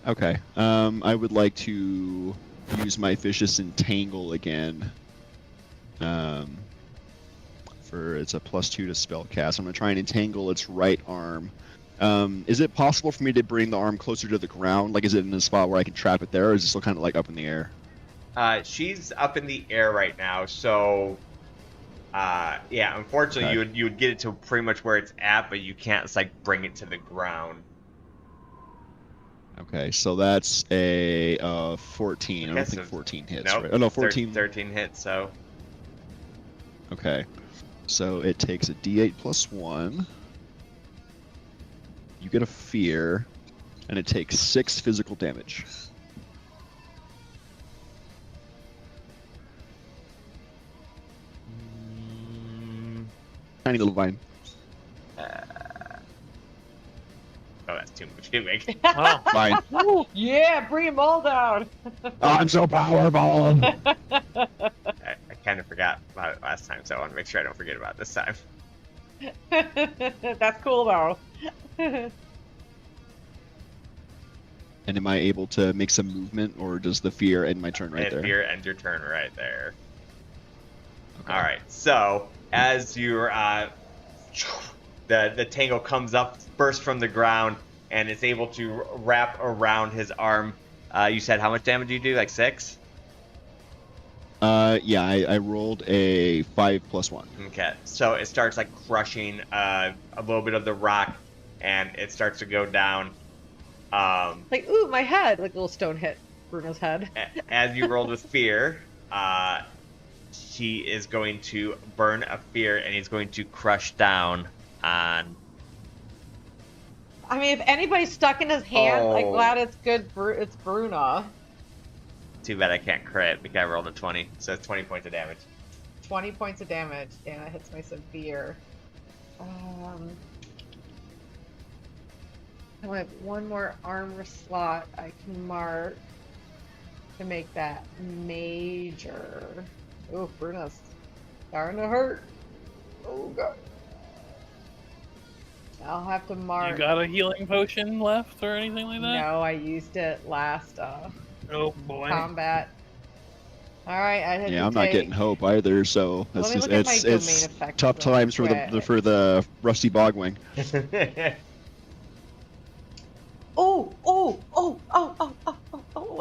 Okay. I would like to use my Vicious Entangle again. It's a +2 to spell cast. I'm gonna try and entangle its right arm. Is it possible for me to bring the arm closer to the ground? Like, is it in a spot where I can trap it there, or is it still kind of like up in the air? She's up in the air right now, so yeah. Unfortunately, Okay. you would get it to pretty much where it's at, but you can't like bring it to the ground. Okay, so that's a 14. I Okay, don't think so- 14 hits, Nope. right? Oh no, 14. 13 hits. So Okay, so it takes a D8 + 1. You get a fear, and it takes 6 physical damage. Tiny little vine. oh, that's too much healing. Wow. Fine. Yeah, bring them all down. I'm so powerful. I kind of forgot about it last time, so I want to make sure I don't forget about it this time. That's cool though. And am I able to make some movement, or does the fear end my turn right And there? fear ends your turn right there. Okay. All right. So as you're, the tangle comes up, bursts from the ground, and it's able to wrap around his arm. You said how much damage you do? Like 6? Yeah, I rolled a 5 + 1. Okay. So it starts like crushing a little bit of the rock, and it starts to go down. Like, ooh, my head. Like a little stone hit Bruno's head. As you rolled with fear, he is going to burn a fear, and he's going to crush down on. I mean, if anybody's stuck in his hand, I'm Oh. glad it's good. It's Bruno. Too bad I can't crit because I rolled a 20, so it's 20 points of damage. 20 points of damage, and it hits my severe. I have one more armor slot I can mark to make that major. Oh, Bruno's starting to hurt. Oh god. I'll have to mark. You got a healing potion left or anything like that? No, I used it last Oh boy. combat. All right, I had Yeah, to I'm not getting hope either. So Let that's me just look at my domain it's effects tough real times for quick. the rusty bogwing. I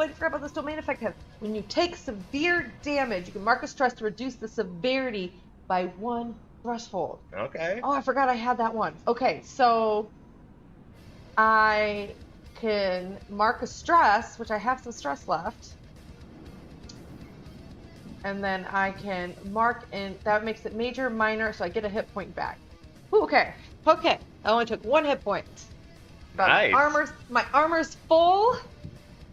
forgot about this domain effect tab. When you take severe damage, you can mark a stress to reduce the severity by 1 threshold. Okay. Oh, I forgot I had that one. Okay, so I can mark a stress, which I have some stress left. And then I can mark in, that makes it major, minor, so I get a hit point back. Ooh, okay. I only took 1 hit point. But Nice. my armor's full,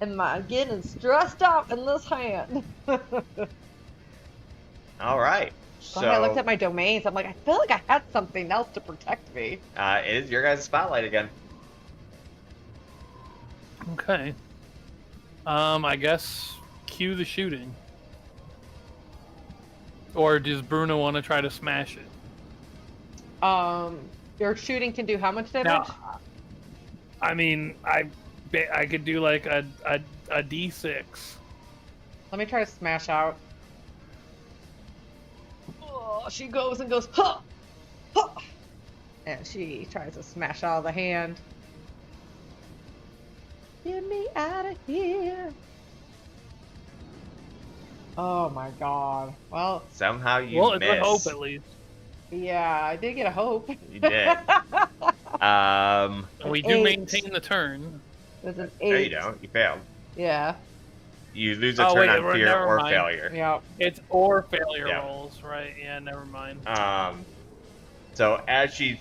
and I'm getting stressed out in this hand. All right. So I looked at my domains. I'm like, I feel like I had something else to protect me. It is your guys' spotlight again. Okay. I guess cue the shooting. Or does Bruno want to try to smash it? Your shooting can do how much damage? Now, I mean, I could do like a D6. Let me try to smash out. Oh, she goes and goes, huh! Huh! And she tries to smash out of the hand. Get me out of here. Oh my god. Well, Somehow you Well, it's missed. a hope at least. yeah, I did get a hope. You did. We An do 8. maintain the turn. There's an 8. No, you don't. You failed. Yeah. You lose a Oh, turn wait, on fear never or mind. failure. Yeah. It's or failure Yeah. rolls, right? Yeah, never mind. So as she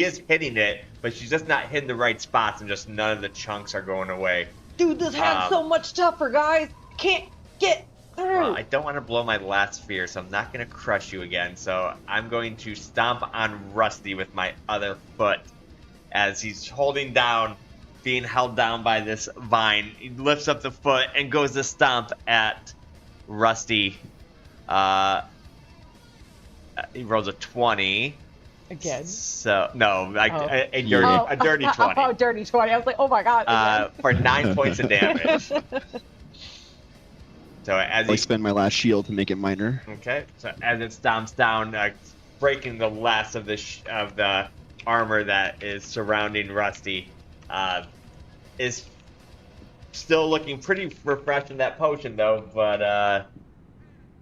is hitting it, but she's just not hitting the right spots, and just none of the chunks are going away. Dude, this hand's so much tougher, guys. Can't get through. Well, I don't want to blow my last fear, so I'm not going to crush you again. So I'm going to stomp on Rusty with my other foot as he's holding down, being held down by this vine. He lifts up the foot and goes to stomp at Rusty. He rolls a 20. Again. So, no, like a Oh. dirty 20. Oh, dirty 20. I was like, oh my god. For 9 points of damage. So as I spend my last shield to make it minor. Okay, so as it stomps down, breaking the last of the armor that is surrounding Rusty, is still looking pretty refreshed in that potion though, but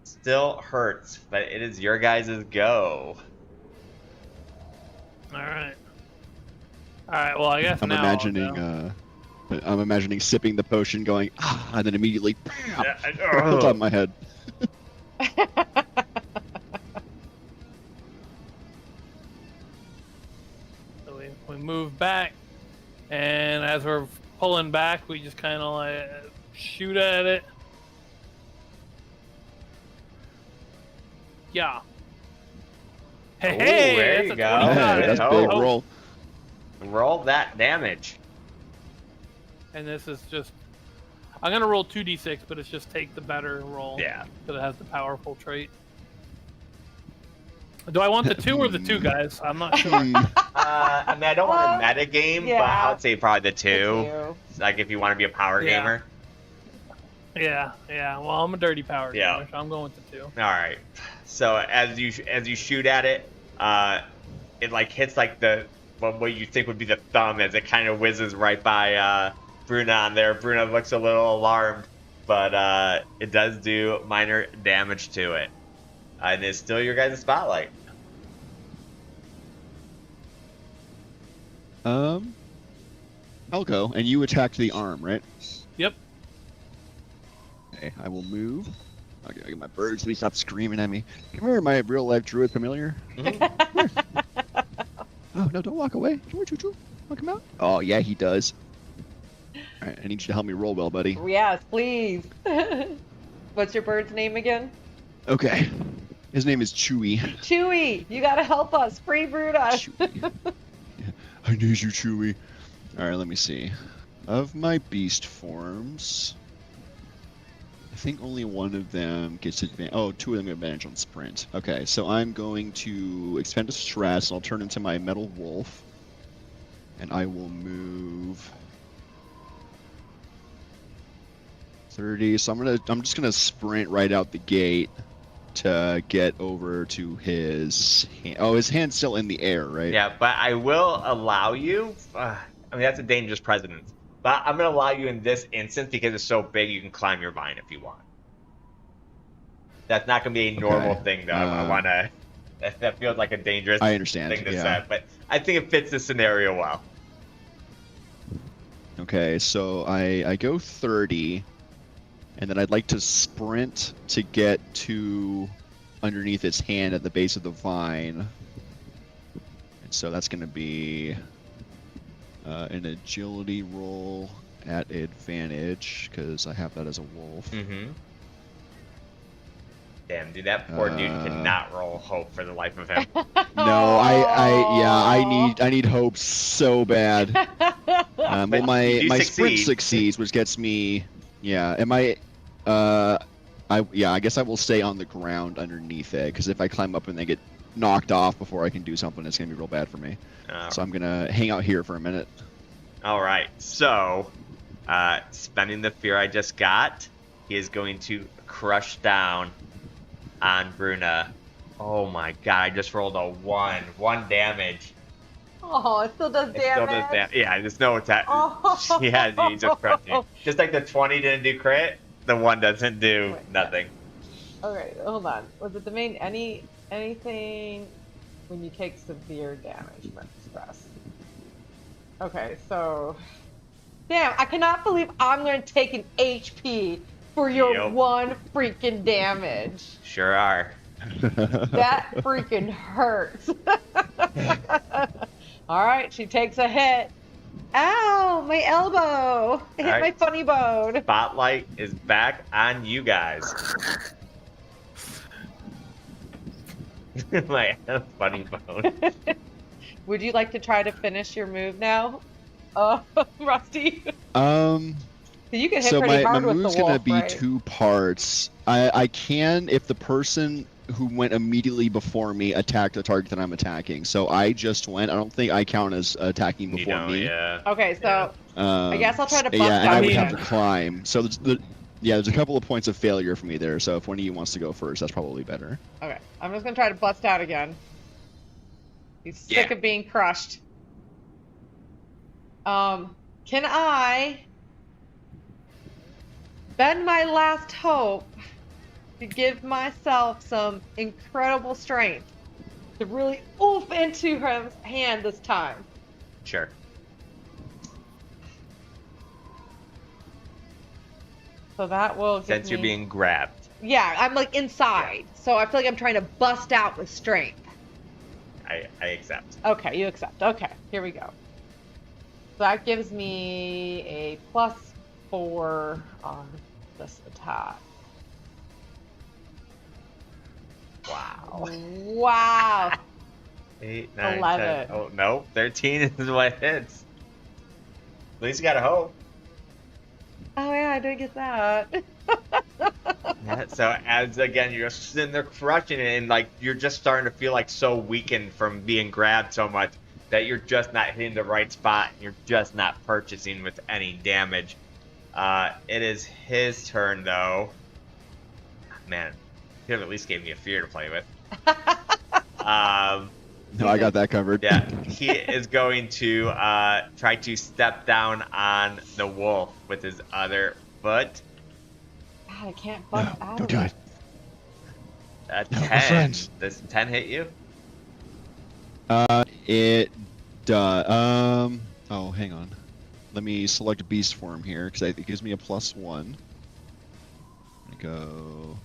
still hurts. But it is your guys' go. All right. Well, I guess I'm now imagining sipping the potion, going and then immediately bam, Yeah, on top of my head. So we move back, and as we're pulling back, we just kind of like shoot at it. Yeah. Hey, Ooh, hey, there that's you a go. 25. Hey, that's a big Oh. roll. Roll that damage. And this is just, I'm gonna roll 2d6, but it's just take the better roll. Yeah. Because it has the powerful trait. Do I want the 2 or the 2, guys? I'm not sure. I mean, I don't want to meta game, but yeah. I would say probably the 2. You. Like if you want to be a power Yeah. gamer. Yeah. Well, I'm a dirty power Yeah. gamer, so I'm going with the 2. All right. So as you shoot at it, it like hits like what you think would be the thumb as it kind of whizzes right by Bruna on there. Bruna looks a little alarmed, but it does do minor damage to it, and it's still your guys' spotlight. I'll go, and you attacked the arm, right? Yep. Okay, I will move. Okay, I get my birds. Please stop screaming at me. Come here, my real life druid familiar. Oh no! Don't walk away. Come here, Choo-Choo. Want to come out? Oh yeah, he does. All right, I need you to help me roll well, buddy. Yes, please. What's your bird's name again? Okay. His name is Chewy. Chewy, you gotta help us. Free brood us. Chewy. Yeah, I need you, Chewy. All right, let me see. Of my beast forms, I think only one of them gets advantage. Oh, 2 of them get advantage on sprint. Okay, so I'm going to expend a stress. I'll turn into my metal wolf, and I will move 30. So I'm just gonna sprint right out the gate to get over to his hand. Oh, his hand's still in the air, right? Yeah, but I will allow you. I mean, that's a dangerous precedent. But I'm going to allow you in this instance because it's so big you can climb your vine if you want. That's not going to be a normal thing, though. I want to. That feels like a dangerous I understand, thing to set. But I think it fits the scenario well. Okay, so I go 30, and then I'd like to sprint to get to underneath its hand at the base of the vine. And so that's going to be an agility roll at advantage, because I have that as a wolf. Mm-hmm. Damn, dude, that poor dude cannot roll hope for the life of him. No, I need hope so bad. Well, my sprint succeeds, which gets me. Yeah, I guess I will stay on the ground underneath it, because if I climb up and then get knocked off before I can do something, it's gonna be real bad for me. So I'm gonna hang out here for a minute. All right. So, spending the fear I just got, he is going to crush down on Bruna. Oh my god! I just rolled a 1. 1 damage. Oh, it still does damage. Yeah, there's no attack. Oh. Yeah, he just crushed me. Just like the 20 didn't do crit, the 1 doesn't do nothing. Okay, hold on. Was it the main anything when you take severe damage from stress? Okay, so damn, I cannot believe I'm gonna take an HP for your 1 freaking damage. Sure are. That freaking hurts. All right, she takes a hit. Ow, my elbow. It hit my funny bone. Spotlight is back on you guys. My funny bone. Would you like to try to finish your move now, Rusty? You can hit pretty hard with the wolf, right? So my move's gonna be 2 parts. I can, if the person who went immediately before me attacked the target that I'm attacking. So I just went. I don't think I count as attacking before me. Yeah. Okay, so I guess I'll try to bust and out. I would have to climb. So there's a couple of points of failure for me there. So if one of you wants to go first, that's probably better. Okay, I'm just gonna try to bust out again. He's sick of being crushed. Can I bend my last hope to give myself some incredible strength to really oof into her hand this time? Sure. So that will give Since you're being grabbed. Yeah, I'm like inside, so I feel like I'm trying to bust out with strength. I accept. Okay, you accept. Okay, here we go. So that gives me a +4 on this attack. Wow. Wow. 8, 9, 11. 10. Oh, no. 13 is what hits. At least you got a hope. Oh, yeah, I did get that. Yeah, so as again you're just sitting there crushing it, and like you're just starting to feel like so weakened from being grabbed so much that you're just not hitting the right spot. You're just not purchasing with any damage. It is his turn though. Man, he could have at least gave me a fear to play with. No, I got that covered. Yeah, he is going to try to step down on the wolf with his other foot. God, I can't bust out don't of do it. A No, we're 10. friends. Does 10 hit you? It does. Oh, hang on. Let me select beast form here, because it gives me a +1. Go.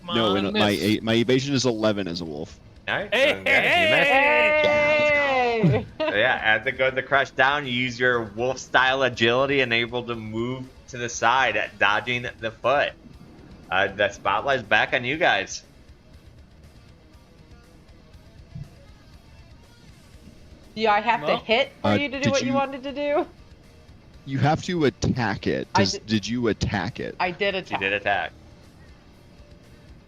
No, my evasion is 11 as a wolf. Alright. Hey! So yeah, as it goes to crush down, you use your wolf style agility and able to move to the side at dodging the foot. The spotlight's back on you guys. Do I have to hit for you to do what you wanted to do? You have to attack it. Did you attack it? I did attack. You did attack.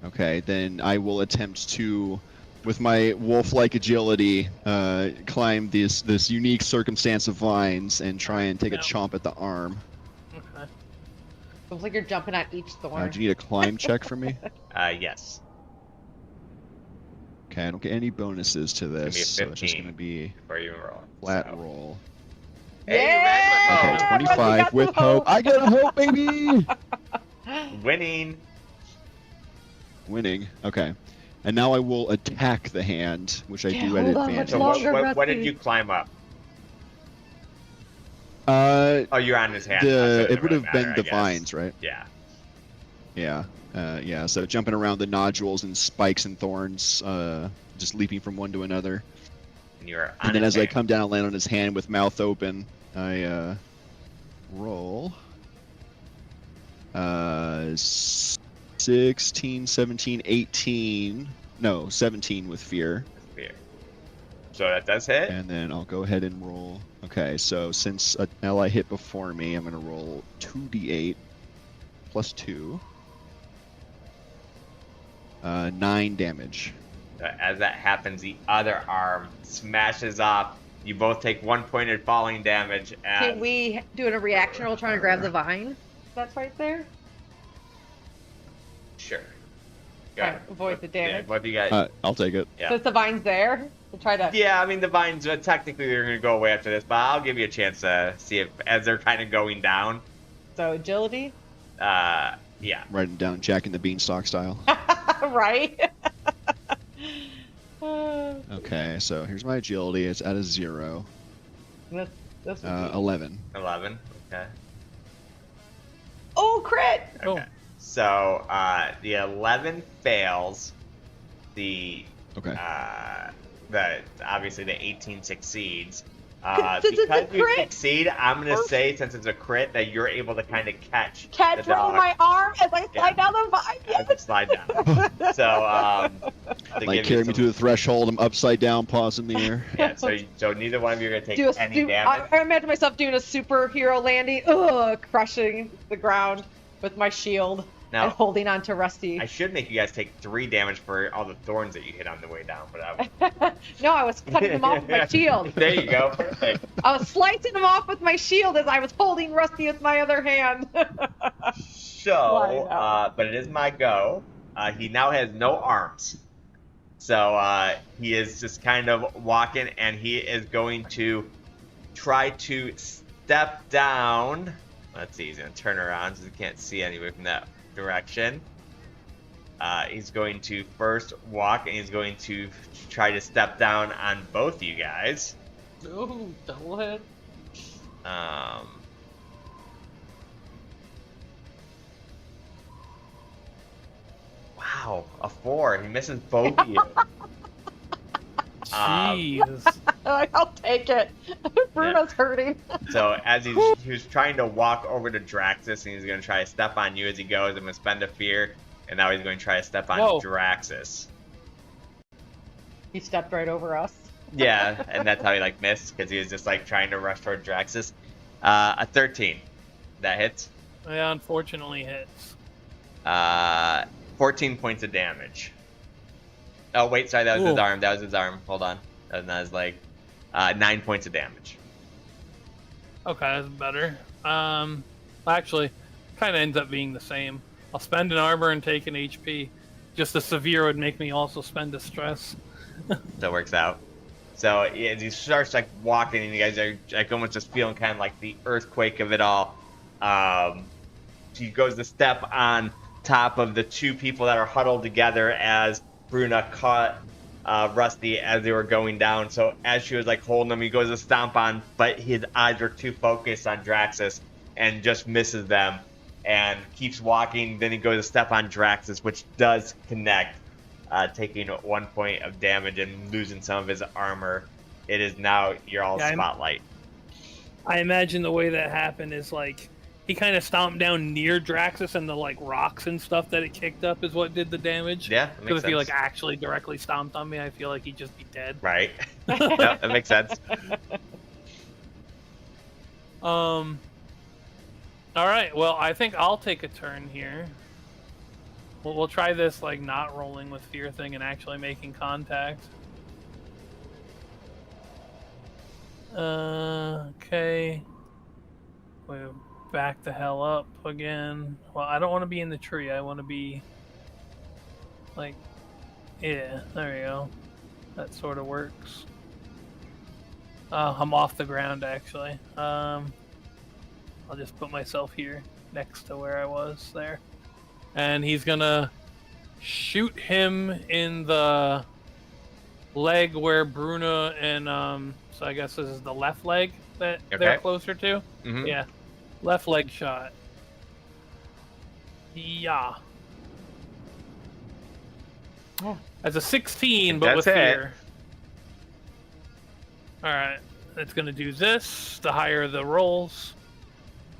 Okay, then I will attempt to, with my wolf-like agility, climb this unique circumstance of vines and try and take a chomp at the arm. Okay. Looks like you're jumping on each thorn. Do you need a climb check from me? Yes. Okay, I don't get any bonuses to gonna be a this, so it's just 15 gonna be before you roll. flat So. roll. Hey, Yeah! you Okay, ran with Rusty 25 got with some hope. I got a hope, baby! Winning. Winning. Okay. And now I will attack the hand, which I Yeah, do at hold on, advantage. So Longer, what did Rusty. you climb up? Uh, Oh, you're on his hand. so it doesn't would really have been matter, the I guess. vines, right? Yeah. Yeah. Yeah, so jumping around the nodules and spikes and thorns, just leaping from one to another. And you're on And then his as I hand. come down and land on his hand with mouth open, I roll 16, 17, 18. No, 17 with fear. Fear. So that does hit. And then I'll go ahead and roll. Okay, so since an ally hit before me, I'm going to roll 2d8 plus 2. 9 damage. As that happens, the other arm smashes off. You both take 1 point of falling damage. Can we do a reaction roll trying to grab the vine? That's right there. Sure. Right, avoid the Yeah, damage. what do you got? I'll take it. Yeah. Since the vine's there, to try to. Yeah, I mean the vines technically they're gonna go away after this, but I'll give you a chance to see if as they're kind of going down. So agility. Yeah. Writing down Jack and the Beanstalk style. Right. Okay, so here's my agility. It's at a 0. That's 11. 11. Okay. Oh, crit! Oh. Okay. So the 11 fails. The Okay. obviously the 18 succeeds. Since it's a Because you crit- succeed, I'm gonna say since it's a crit that you're able to kind of catch the roll dog my arm as I Yeah. slide down the vine. as it slide down. So to Like give carry you me some- to the threshold. I'm upside down, paws in the air. Yeah. So neither one of you are gonna take Do a any damage. I imagine myself doing a superhero landing, crushing the ground with my shield and Now holding on to Rusty. I should make you guys take 3 damage for all the thorns that you hit on the way down, but No, I was cutting them off with my shield. There you go. Perfect. I was slicing them off with my shield as I was holding Rusty with my other hand. So, Wow. but it is my go. He now has no arms. So he is just kind of walking, and he is going to try to step down. Let's see, he's going to turn around so he can't see anyway from that direction. He's going to first walk, and he's going to try to step down on both you guys. Ooh, double hit. Wow, a 4. He misses both of you. Jeez. I'll take it. Bruno's hurting. So as he was trying to walk over to Draxus, and he's going to try to step on you as he goes. I'm going to spend a fear, and now he's going to try to step on Whoa. Draxus. He stepped right over us. Yeah, and that's how he missed because he was just trying to rush toward Draxus. A 13, that hits. Yeah, unfortunately hits. 14 points of damage. Oh wait, sorry, that was his Ooh. arm. That was his arm. Hold on, that was not his leg. 9 points of damage. Okay, that's better. Actually, kind of ends up being the same. I'll spend an armor and take an HP. Just the severe would make me also spend a stress. So it works out. So as he starts walking, and you guys are almost just feeling kind of the earthquake of it all. He goes to step on top of the 2 people that are huddled together as Bruna caught Rusty as they were going down. So as she was holding him, he goes to stomp on, but his eyes are too focused on Draxus and just misses them and keeps walking. Then he goes to step on Draxus, which does connect, taking 1 point of damage and losing some of his armor. It is now your all spotlight. I imagine the way that happened is he kind of stomped down near Draxus, and the rocks and stuff that it kicked up is what did the damage. Yeah, that makes Because if sense. he actually directly stomped on me, I feel like he'd just be dead. Right. No, that makes sense. All right. Well, I think I'll take a turn here. We'll try this not rolling with fear thing and actually making contact. Okay. Wait, back the hell up again. Well, I don't want to be in the tree. I want to be like, yeah, there you go. That sort of works. I'm off the ground actually. I'll just put myself here next to where I was there. And he's gonna shoot him in the leg where Bruna and so I guess this is the left leg that they're closer to. Mm-hmm. Yeah. Left leg shot. Yeah. Oh. As a 16, but That's with it. fear. Alright. It's gonna do this, the higher the rolls.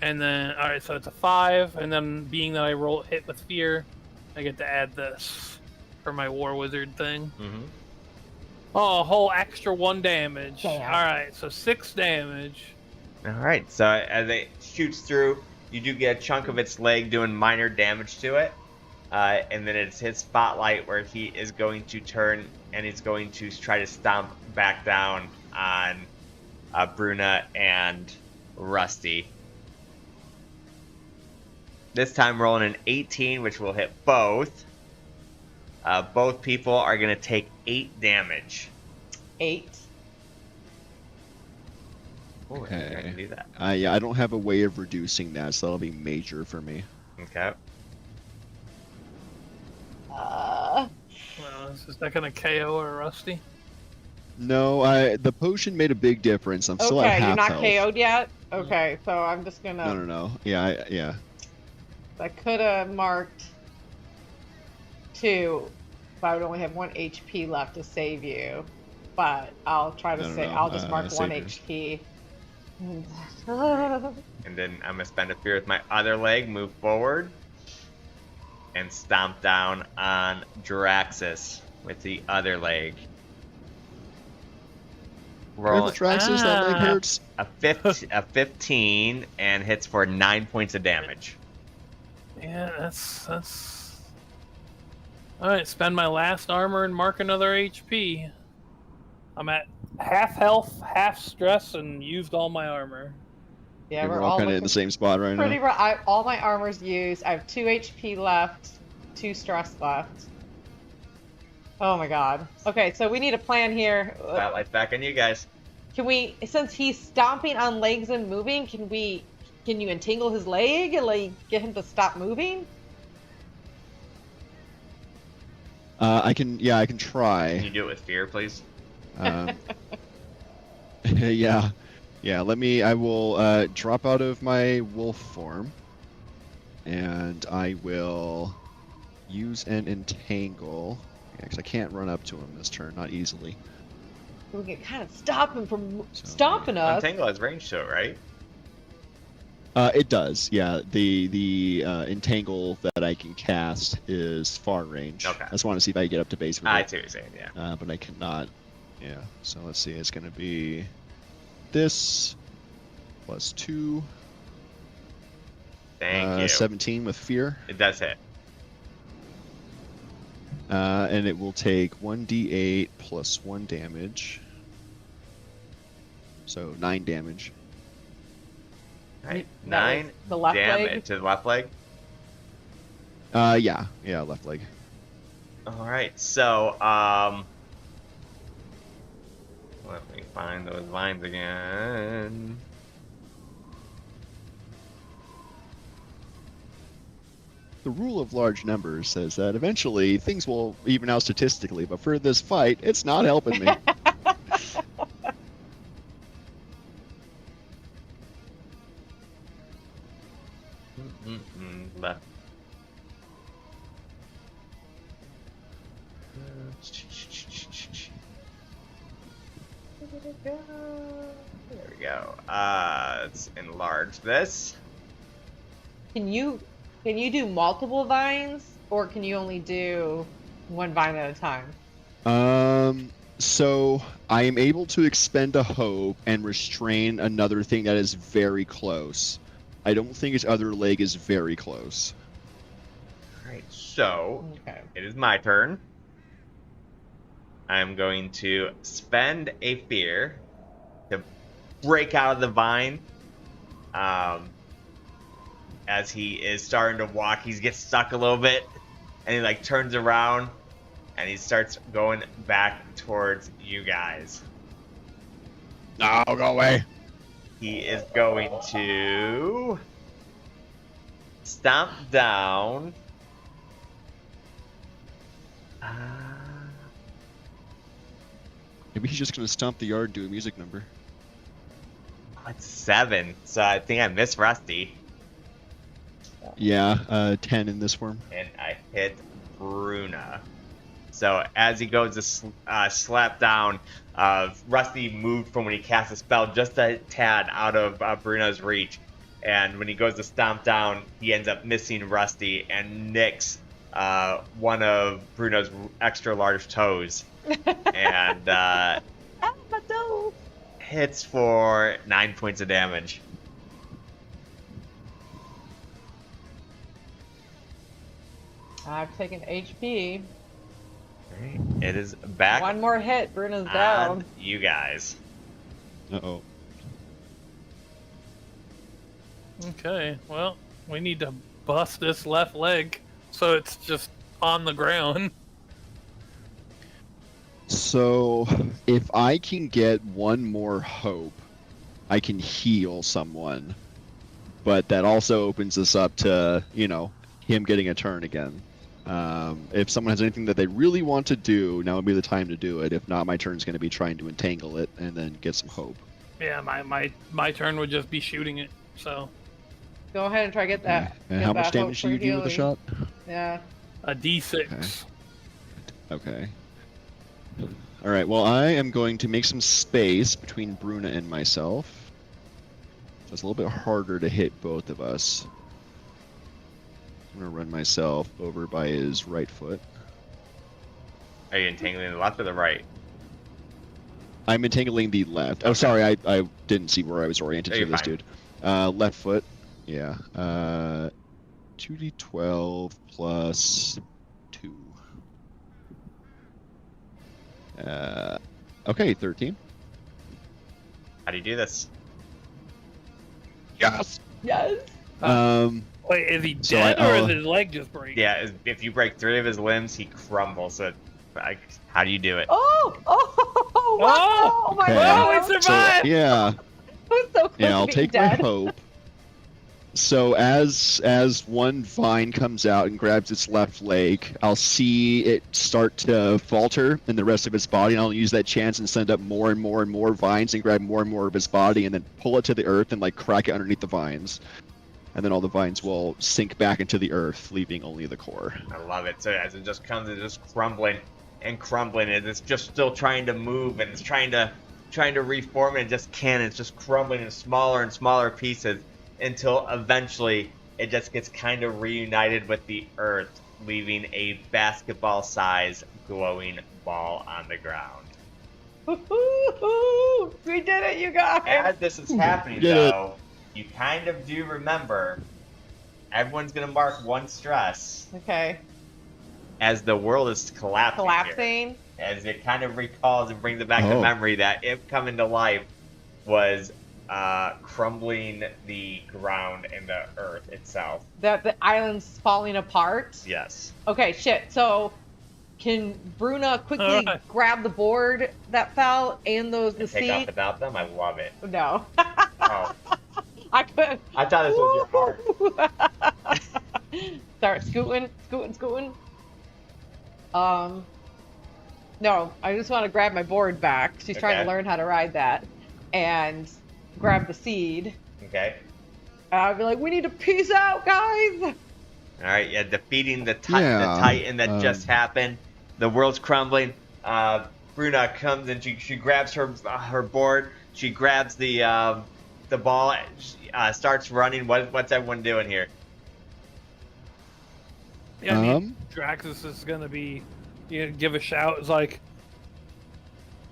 And then alright, so it's a 5, and then being that I hit with fear, I get to add this for my war wizard thing. Mm-hmm. Oh, a whole extra 1 damage. Damn. Alright, so 6 damage. All right. So as it shoots through, you do get a chunk of its leg doing minor damage to it, and then it's his spotlight where he is going to turn and he's going to try to stomp back down on Bruna and Rusty. This time rolling an 18, which will hit both. Both people are going to take 8 damage. 8. Ooh, I think I can do that. Yeah, I don't have a way of reducing that, so that'll be major for me. Okay. Well, is that gonna KO or Rusty? No, the potion made a big difference. I'm still at Okay, half you're not health. KO'd yet? Okay, so I'm just gonna... No. Yeah, yeah. I could have marked 2, but I would only have 1 HP left to save you. But I'll try to No. I'll just mark 1 save HP. And then I'm gonna spend a fear with my other leg, move forward, and stomp down on Draxus with the other leg. Roll Traxxas, that leg hurts. A 15 and hits for 9 points of damage. Yeah, that's. All right, spend my last armor and mark another HP. I'm at half health, half stress, and used all my armor. Yeah, We're all kind of in the same spot right pretty now. all my armor's used. I have 2 HP left, 2 stress left. Oh my god. Okay, so we need a plan here. Spotlight's back on you guys. Can we, since he's stomping on legs and moving, can you entangle his leg and like get him to stop moving? I can try. Can you do it with fear, please? Yeah. I will drop out of my wolf form, and I will use an entangle. Yeah, because I can't run up to him this turn, not easily. We can kind of stop him from So, stomping us. Untangle has range to it, right? It does, yeah. The entangle that I can cast is far range. Okay. I just want to see if I can get up to base with I it. see what you're saying, yeah. But I cannot. Yeah. So let's see. It's going to be this plus 2. Thank you. 17 with fear. It does hit. And it will take 1d8 plus 1 damage. So 9 damage. Right. That 9 was the left damage leg? to the left leg. Yeah, left leg. All right, so let me find those lines again. The rule of large numbers says that eventually things will even out statistically, but for this fight, it's not helping me. Left. There we go. Let's enlarge this. Can you do multiple vines, or can you only do 1 vine at a time? So I am able to expend a hope and restrain another thing that is very close. I don't think his other leg is very close. Alright, so Okay. it is my turn. I'm going to spend a fear to break out of the vine. as he is starting to walk. He gets stuck a little bit, and he like turns around, and he starts going back towards you guys. No, go away. He is going to stomp down. Maybe he's just gonna stomp the yard, do a music number. It's 7, so I think I missed Rusty. Yeah, 10 in this form. And I hit Bruna. So as he goes to slap down, Rusty moved from when he cast a spell just a tad out of Bruno's reach. And when he goes to stomp down, he ends up missing Rusty and nicks one of Bruno's extra large toes. And My toe. hits for 9 points of damage. I've taken HP. Alright, it is back One more hit, Bruno's on down. you guys. Uh-oh. Okay, well, we need to bust this left leg so it's just on the ground. So, if I can get one more hope, I can heal someone. But that also opens us up to, you know, him getting a turn again. If someone has anything that they really want to do, now would be the time to do it. If not, my turn's going to be trying to entangle it and then get some hope. Yeah, my turn would just be shooting it, so. Go ahead and try to get that. And get how that much damage hope do you for do with a healing. shot? Yeah. A D6. Okay. Alright, well, I am going to make some space between Bruna and myself. So it's a little bit harder to hit both of us. I'm going to run myself over by his right foot. Are you entangling the left or the right? I'm entangling the left. Oh, sorry, I didn't see where I was oriented No, to you're this fine. dude. Left foot. Yeah. 2d12 plus 2. Okay, 13. How do you do this? Yes! Yes. Wait, is he So dead I- or oh. is his leg just breaking? Yeah, if you break 3 of his limbs, he crumbles. So, how do you do it? Oh! Oh! Wow! Oh! Oh my Okay. god! Oh, I it's was a- survived! Yeah. so close Yeah, to I'll being take dead. my hope. So as one vine comes out and grabs its left leg, I'll see it start to falter in the rest of its body, and I'll use that chance and send up more and more and more vines and grab more and more of its body and then pull it to the earth and like crack it underneath the vines. And then all the vines will sink back into the earth, leaving only the core. I love it. So as it just comes, it's just crumbling and crumbling, and it's just still trying to move, and it's trying to reform, and it just can't. It's just crumbling in smaller and smaller pieces until eventually it just gets kind of reunited with the earth, leaving a basketball-sized glowing ball on the ground. Woo-hoo-hoo! We did it, you guys! As this is happening, Did it. though, you kind of do remember everyone's going to mark 1 stress Okay. as the world is collapsing. here. Collapsing. As it kind of recalls and brings it back to Oh. memory that it coming to life was crumbling the ground and the earth itself. That the island's falling apart. Yes. Okay, shit. So, can Bruna quickly Alright. grab the board that fell and the And take off seat? without them? I love it. No. Oh, I could. I thought this was your heart. Start scooting. No, I just want to grab my board back. She's trying Okay. to learn how to ride that. And grab the seed. Okay. And I'll be like, we need to peace out, guys! All right. Yeah, defeating the Yeah, Titan that just happened. The world's crumbling. Bruna comes and she grabs her board. She grabs the ball. Starts running. What's everyone doing here? Yeah, I mean, Draxus is gonna be, give a shout. It's like,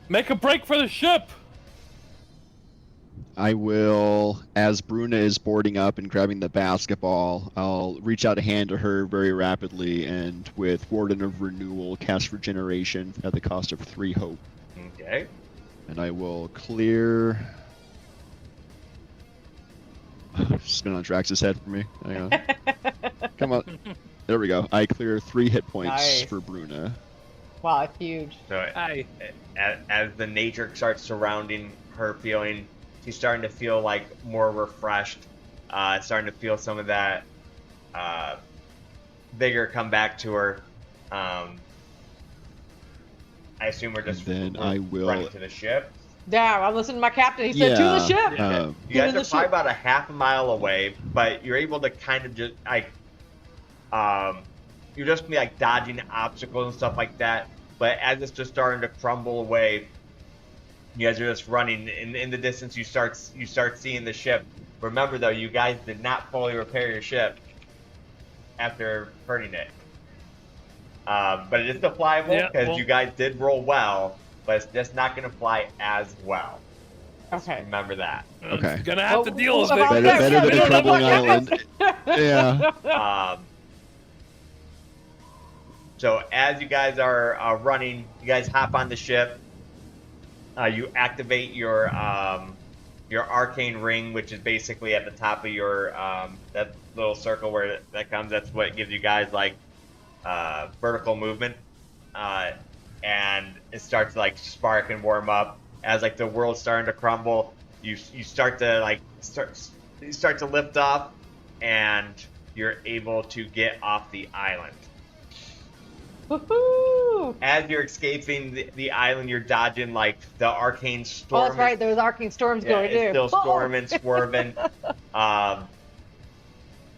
make a break for the ship. I will, as Bruna is boarding up and grabbing the basketball, I'll reach out a hand to her very rapidly and with Warden of Renewal cast Regeneration at the cost of 3 hope. Okay. And I will clear spin on Drax's head for me. Hang on. Come on. There we go. I clear 3 hit points Nice. for Bruna. Wow, that's huge. So Hi. as the nature starts surrounding her feeling, she's starting to feel like more refreshed, starting to feel some of that vigor come back to her. I assume we're just And then I will- running to the ship. Yeah, I'm listening to my captain. He said to the ship. You guys the are probably ship. about a half a mile away, but you're able to kind of just like, you're just gonna be like dodging obstacles and stuff like that. But as it's just starting to crumble away, you guys are just running. In the distance, you start seeing the ship. Remember though, you guys did not fully repair your ship after hurting it. But it is still flyable because you guys did roll well, but it's just not going to fly as well. Okay. Remember that. Okay. Gonna have to deal with about it. Better that? than a crumbling island. Yeah. So as you guys are running, you guys hop on the ship. You activate your arcane ring, which is basically at the top of your that little circle where that comes. That's what gives you guys like vertical movement, and it starts to like spark and warm up as like the world's starting to crumble. You start to start to lift off, and you're able to get off the island. Woohoo! As you're escaping the island, you're dodging like the arcane storm. Oh, that's right. There's arcane storms going It's too. still storming, swerving.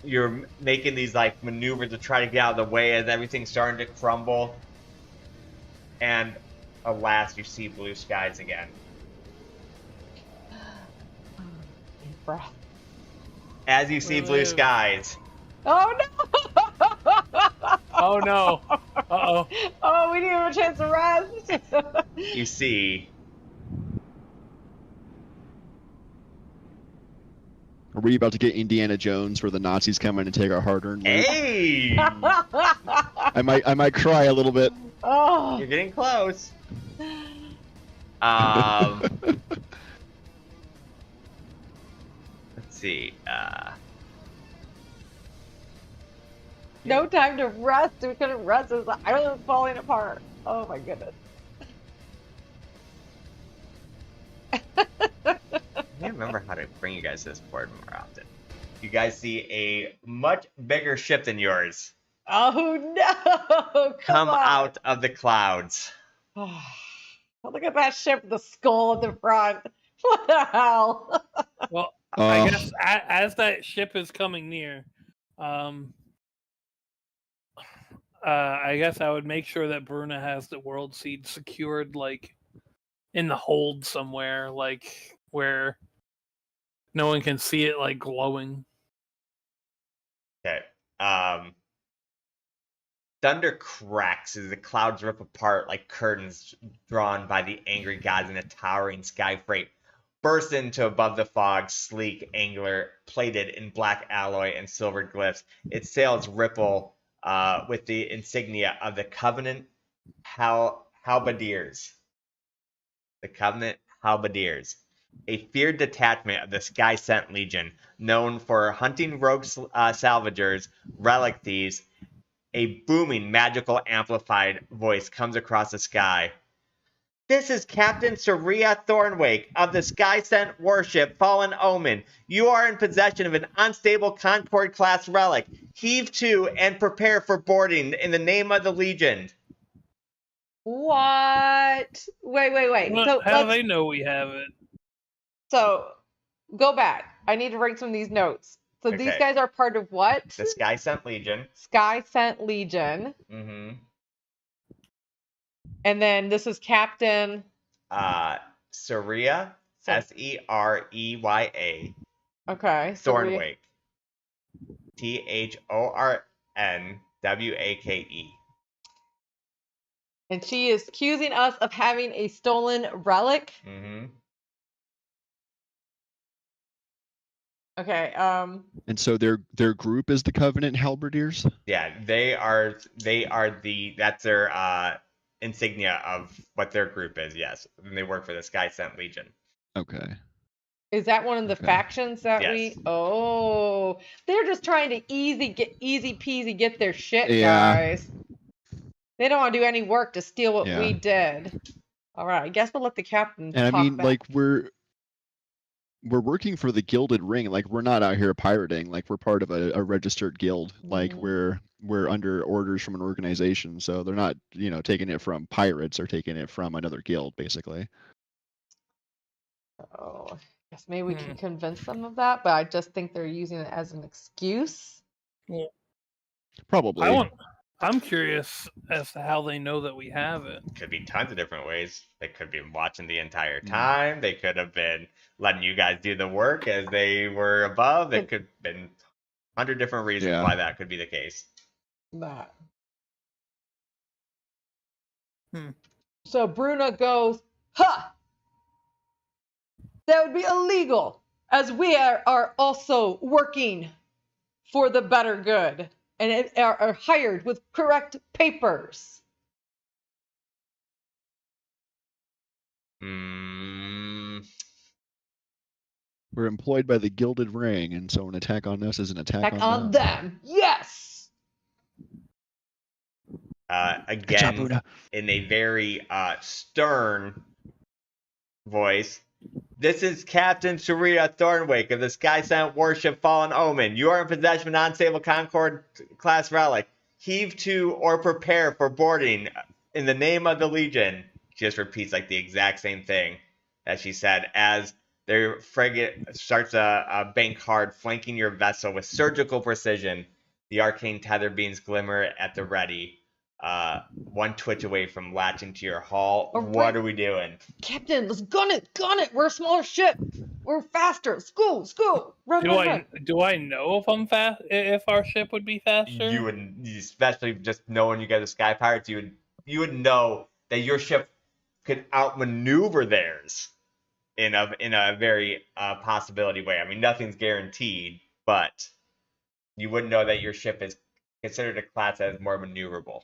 You're making these like maneuvers to try to get out of the way as everything's starting to crumble. And alas, you see blue skies again. Deep breath. As you see blue skies, Oh no! Oh no. Uh-oh. Oh, we didn't have a chance to rest. you see Are we about to get Indiana Jones where the Nazis come in and take our hard-earned loot? hey, I might cry a little bit. Oh. you're getting close. Let's see. No time to rest. We couldn't rest. It was the island falling apart. Oh my goodness. I can't remember how to bring you guys to this board more often. You guys see a much bigger ship than yours Oh no! come on. out of the clouds. Oh, look at that ship with the skull at the front. What the hell? Well, Oh. I guess as that ship is coming near, I guess I would make sure that Bruna has the world seed secured, like in the hold somewhere, like where no one can see it, like glowing. Okay. Thunder cracks as the clouds rip apart like curtains drawn by the angry gods in a towering sky freight. Burst into above the fog, sleek, angular, plated in black alloy and silver glyphs. Its sails ripple with the insignia of the Covenant Halberdiers. The Covenant Halberdiers. A feared detachment of the Sky Sent Legion, known for hunting rogue salvagers, relic thieves. A booming, magical, amplified voice comes across the sky. This is Captain Saria Thornwake of the Sky Sent warship Fallen Omen. You are in possession of an unstable Concord-class relic. Heave to and prepare for boarding in the name of the Legion. What? Wait. Well, how do they know we have it? So, go back. I need to write some of these notes. So these Okay. guys are part of what? The Sky Sent Legion. Sky Sent Legion. Mm-hmm. And then this is Captain. Saria, Sereya. Okay. Thornwake. Thornwake. And she is accusing us of having a stolen relic. Mm-hmm. Okay. And so their group is the Covenant Halberdiers? Yeah, that's their insignia of what their group is, yes. And they work for the Sky Sent Legion. Okay. Is that one of the Okay. factions that Yes. Oh, they're just trying to easy peasy get their shit, Yeah. guys. They don't want to do any work to steal what Yeah. we did. All right, I guess we'll let the captain And I talk mean, back. like, we're working for the Gilden Ring. Like, we're not out here pirating. Like, we're part of a registered guild. Like, Mhm. we're under orders from an organization. So they're not, taking it from pirates. They're taking it from another guild, basically. Oh, I guess maybe we can convince them of that, but I just think they're using it as an excuse. Probably. I'm curious as to how they know that we have it. Could be tons of different ways. They could be watching the entire time. They could have been letting you guys do the work as they were above. There could have been 100 different reasons Yeah. why that could be the case. That. Hmm. So Bruna goes, "Ha! That would be illegal, as we are also working for the better good and are hired with correct papers." We're employed by the Gilded Ring, and so an attack on us is an attack on them. Yes. Again, Bruna. in a very stern voice, "This is Captain Sharia Thornwake of the Sky Silent warship Fallen Omen. You are in possession of an unstable Concord class relic. Heave to or prepare for boarding in the name of the Legion." She just repeats like the exact same thing that she said as their frigate starts a bank hard, flanking your vessel with surgical precision. The arcane tether beams glimmer at the ready. One twitch away from latching to your hull. What are we doing? Captain, let's gun it. We're a smaller ship. We're faster. School. Run. Do I know if I'm fast? If our ship would be faster? You would, especially just knowing you guys are sky pirates, you would know that your ship could outmaneuver theirs in a very possibility way. I mean, nothing's guaranteed, but you would know that your ship is considered a class that is more maneuverable.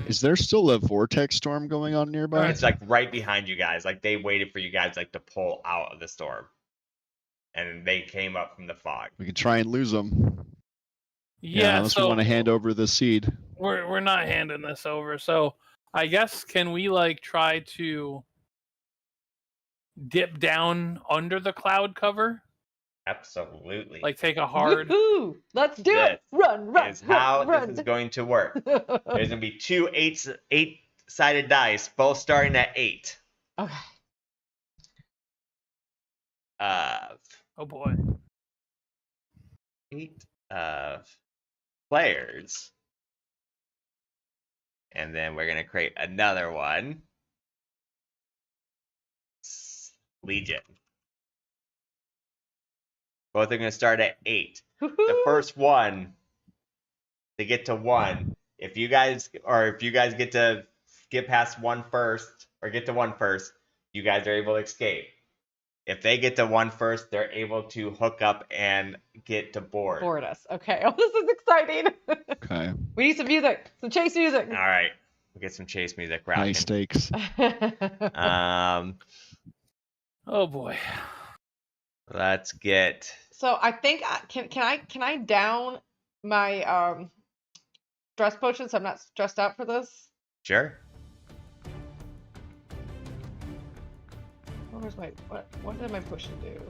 Is there still a vortex storm going on nearby? It's like right behind you guys. Like they waited for you guys like to pull out of the storm, and they came up from the fog. We can try and lose them. Yeah, unless so we want to hand over the seed. We're not handing this over. So I guess can we like try to dip down under the cloud cover? Absolutely. Like take a hard. Woohoo! Let's do it. Run. Is how this is going to work. There's gonna be two eight-sided dice, both starting at 8. Okay. Oh boy. 8 players. And then we're gonna create another one. Legion. Both are gonna start at 8. The first one to get to 1. If you guys get past 1 first, or get to 1 first, you guys are able to escape. If they get to 1 first, they're able to hook up and get to board. Board us. Okay. Oh, this is exciting. Okay. We need some music. Some chase music. All right. We'll get some chase music. Ralph. High stakes. Oh boy. Let's get. So I think can I down my stress potion so I'm not stressed out for this? Sure. Where's my what did my potion do?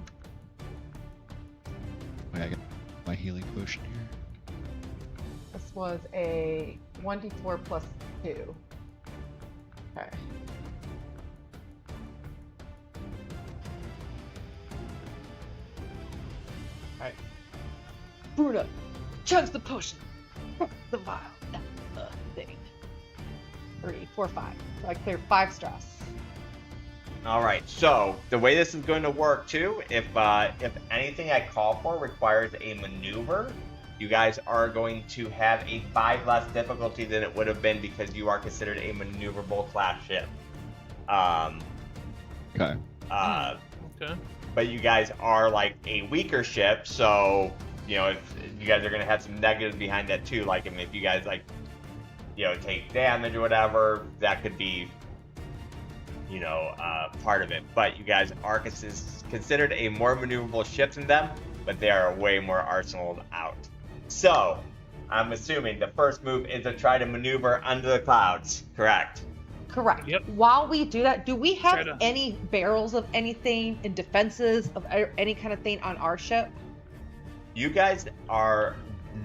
Wait, I got my healing potion here. This was a 1d4 plus 2. Okay. Alright. Bruna chugs the potion. The vial. The thing. 3, 4, 5. So I cleared 5 stress. All right. So the way this is going to work too, if anything I call for requires a maneuver, you guys are going to have a 5 less difficulty than it would have been because you are considered a maneuverable class ship. Okay. Okay. But you guys are like a weaker ship, so if you guys are going to have some negatives behind that too. Like if you guys take damage or whatever, that could be part of it. But you guys are considered a more maneuverable ship than them, but they are way more arsenaled out. So, I'm assuming the first move is to try to maneuver under the clouds, correct? Correct. Yep. While we do that, do we have Try to- any barrels of anything and defenses of any kind of thing on our ship? You guys are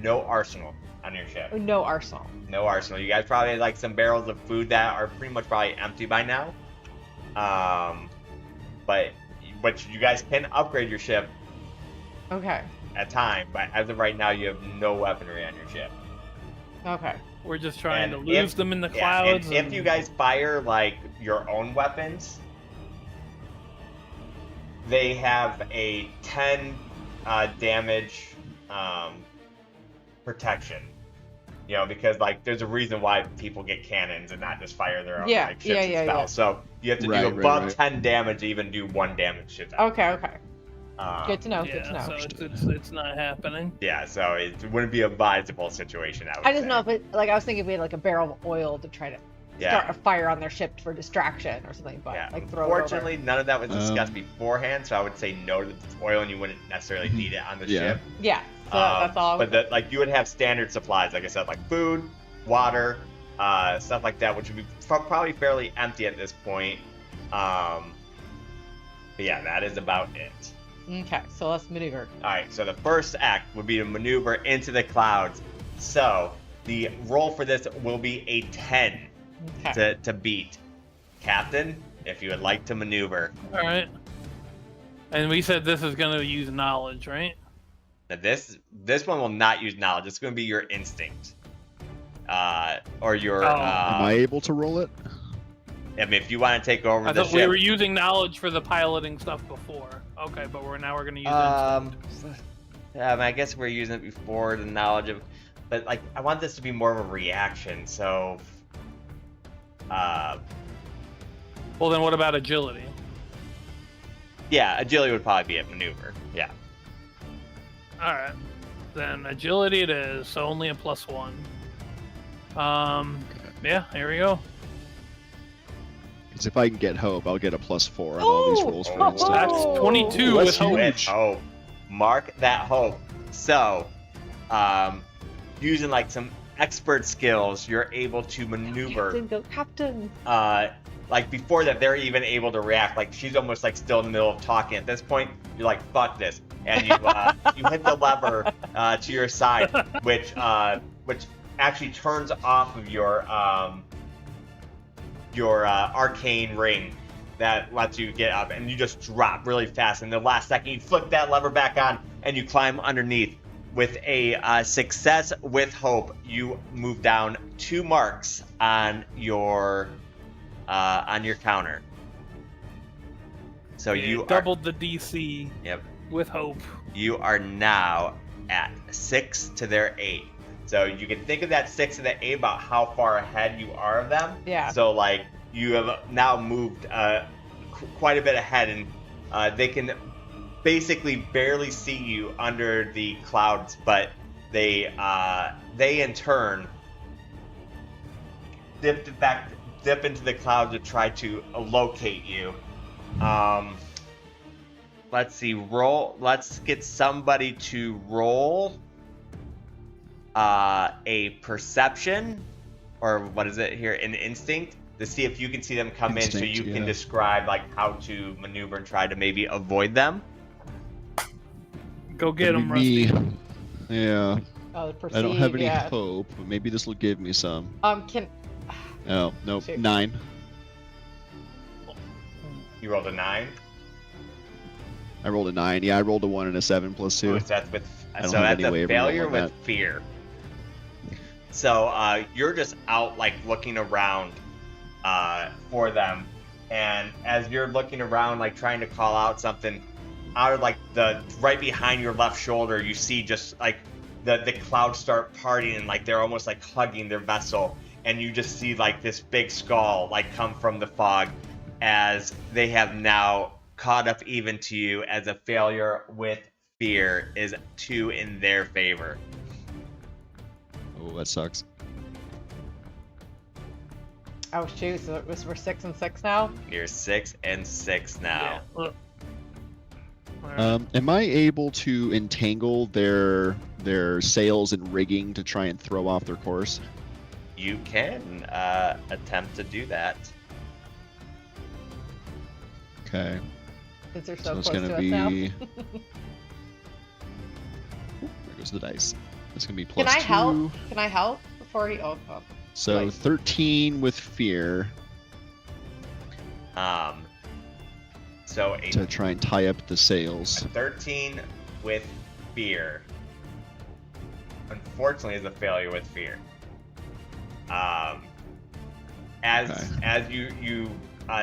no arsenal on your ship. No arsenal. No arsenal. You guys probably have like some barrels of food that are pretty much probably empty by now. But you guys can upgrade your ship Okay. at time, but as of right now, you have no weaponry on your ship. Okay. We're just trying And to lose if- them in the Yeah, clouds. and if you guys fire like your own weapons, they have a 10 damage protection. Because like there's a reason why people get cannons and not just fire their own ships and spells. So you have to do above 10 damage to even do 1 damage to them. Okay. Good to know. yeah, Good to know. so it's not happening. Yeah, so it wouldn't be a advisable situation. I just know if it, like, I was thinking if we had like a barrel of oil to try to start a fire on their ship for distraction or something, but like throw Fortunately, it over. none of that was discussed beforehand, so I would say no to the oil, and you wouldn't necessarily need it on the ship. Yeah, so that's all. But you would have standard supplies, like I said, like food, water, stuff like that, which would be probably fairly empty at this point. But yeah, that is about it. Okay, so let's maneuver. All right, so the first act would be to maneuver into the clouds. So the roll for this will be a 10 to beat. Captain, if you would like to maneuver. All right. And we said this is going to use knowledge, right? Now this one will not use knowledge. It's going to be your instinct, or your. Am I able to roll it? I mean, if you want to take over I the thought ship. we were using knowledge for the piloting stuff before. Okay, but now we're going to use instinct. I guess we're using it before the knowledge of, but like I want this to be more of a reaction. So. Well, then what about agility? Yeah, agility would probably be a maneuver. Yeah. All right. Then agility it is, so only a +1. Yeah, here we go. Because if I can get hope, I'll get a +4 on all these rolls for instance. That's 22 with hope. With hope. Mark that hope. So, using like some expert skills, you're able to maneuver. Captain. Like before that, they're even able to react. Like she's almost like still in the middle of talking. At this point, you're like, "Fuck this," and you you hit the lever to your side, which actually turns off of your arcane ring that lets you get up, and you just drop really fast. And the last second, you flip that lever back on, and you climb underneath. With a success with hope, you move down 2 marks on your counter. So you doubled the DC. Yep. With hope. You are now at 6 to their 8. So you can think of that 6 to the 8 about how far ahead you are of them. Yeah. So like you have now moved quite a bit ahead, and they can basically barely see you under the clouds, but they in turn dip into the clouds to try to locate you. Let's see. Let's get somebody to roll a perception, or what is it here? An instinct, to see if you can see them come in, so you can describe like how to maneuver and try to maybe avoid them. Go get them, Me. Rusty. Yeah. Oh, the I don't have any yeah. hope, but maybe this will give me some. Can. Oh, nope. Shoot. 9. You rolled a 9. I rolled a 9. Yeah, I rolled a 1 and a 7 plus 2. So that's with I don't so have that's any way a of failure rolling with that. fear. So you're just out like looking around for them, and as you're looking around like trying to call out something, out of like the right behind your left shoulder, you see just like the clouds start parting, and like they're almost like hugging their vessel, and you just see like this big skull like come from the fog, as they have now caught up even to you, as a failure with fear is 2 in their favor. Oh, that sucks. Oh shoot! So we're 6 and 6 now. You're 6 and 6 now. Yeah. Alright. Am I able to entangle their sails and rigging to try and throw off their course? You can attempt to do that. Okay. Since they're So so it's close gonna to us now. be. There goes the dice. It's gonna be plus Can I 2. help? Can I help before he? Oh. So Right. 13 with fear So a to try and tie up the sails. 13 with fear. Unfortunately, is a failure with fear. As you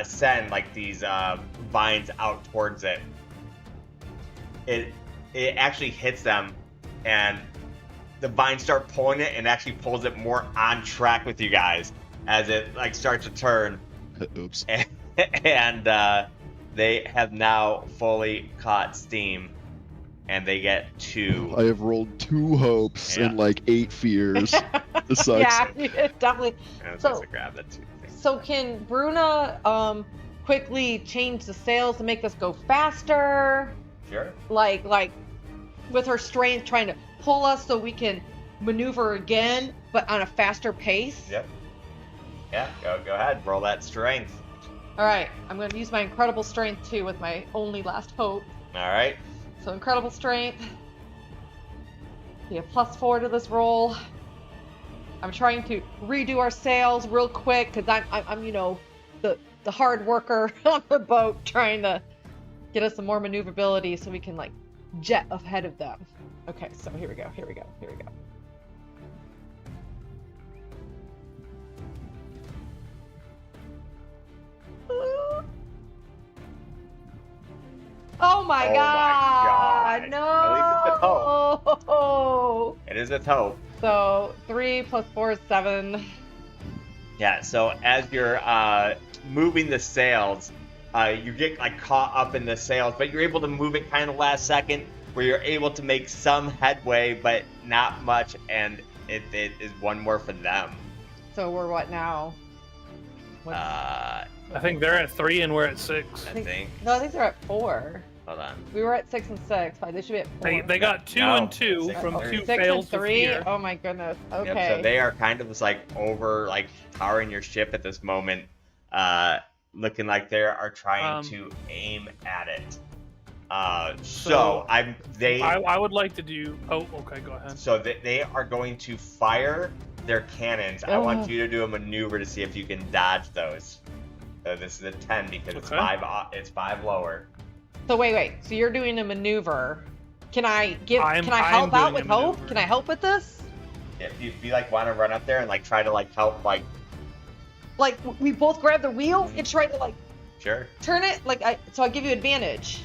send like these vines out towards it, it actually hits them, and the vines start pulling it, and actually pulls it more on track with you guys as it like starts to turn. Oops. And they have now fully caught steam, and they get 2. I have rolled 2 hopes Yeah. and like 8 fears. This sucks. Yeah, definitely. And I was So- supposed to grab that 2 thing. So can Bruna quickly change the sails to make this go faster? Sure. Like with her strength, trying to pull us so we can maneuver again, but on a faster pace. Yep. Yeah. Go ahead. Roll that strength. All right, I'm going to use my incredible strength too with my only last hope. All right. So incredible strength. Be a +4 to this roll. I'm trying to redo our sails real quick because I'm the hard worker on the boat, trying to get us some more maneuverability so we can like jet ahead of them. Okay, so here we go. Oh my Oh my god! God. No! At least it's It is with hope. So 3 + 4 is 7. Yeah. So as you're moving the sails, you get like caught up in the sails, but you're able to move it kind of last second, where you're able to make some headway, but not much, and it is one more for them. So we're what now? What's- I think they're at 3 and we're at 6. I think. No, I think they're at 4. Hold on. We were at 6 and 6, but they should be at 4. They got 2 No, and 2 6 from and 2 3. 6 and fails to 3. fear. Oh my goodness. Okay. Yep, so they are kind of just like over, like towering your ship at this moment, looking like they are trying to aim at it. I would like to do. Oh, okay, go ahead. So they are going to fire their cannons. I want Ugh. you to do a maneuver to see if you can dodge those. So this is a 10 because it's Okay. 5. It's 5 lower. So wait. So you're doing a maneuver. Can I I'm help out doing with a hope? maneuver. Can I help with this? If you like want to run up there and like try to like help, like Like we both grab the wheel and try to like sure. turn it. So I give you advantage.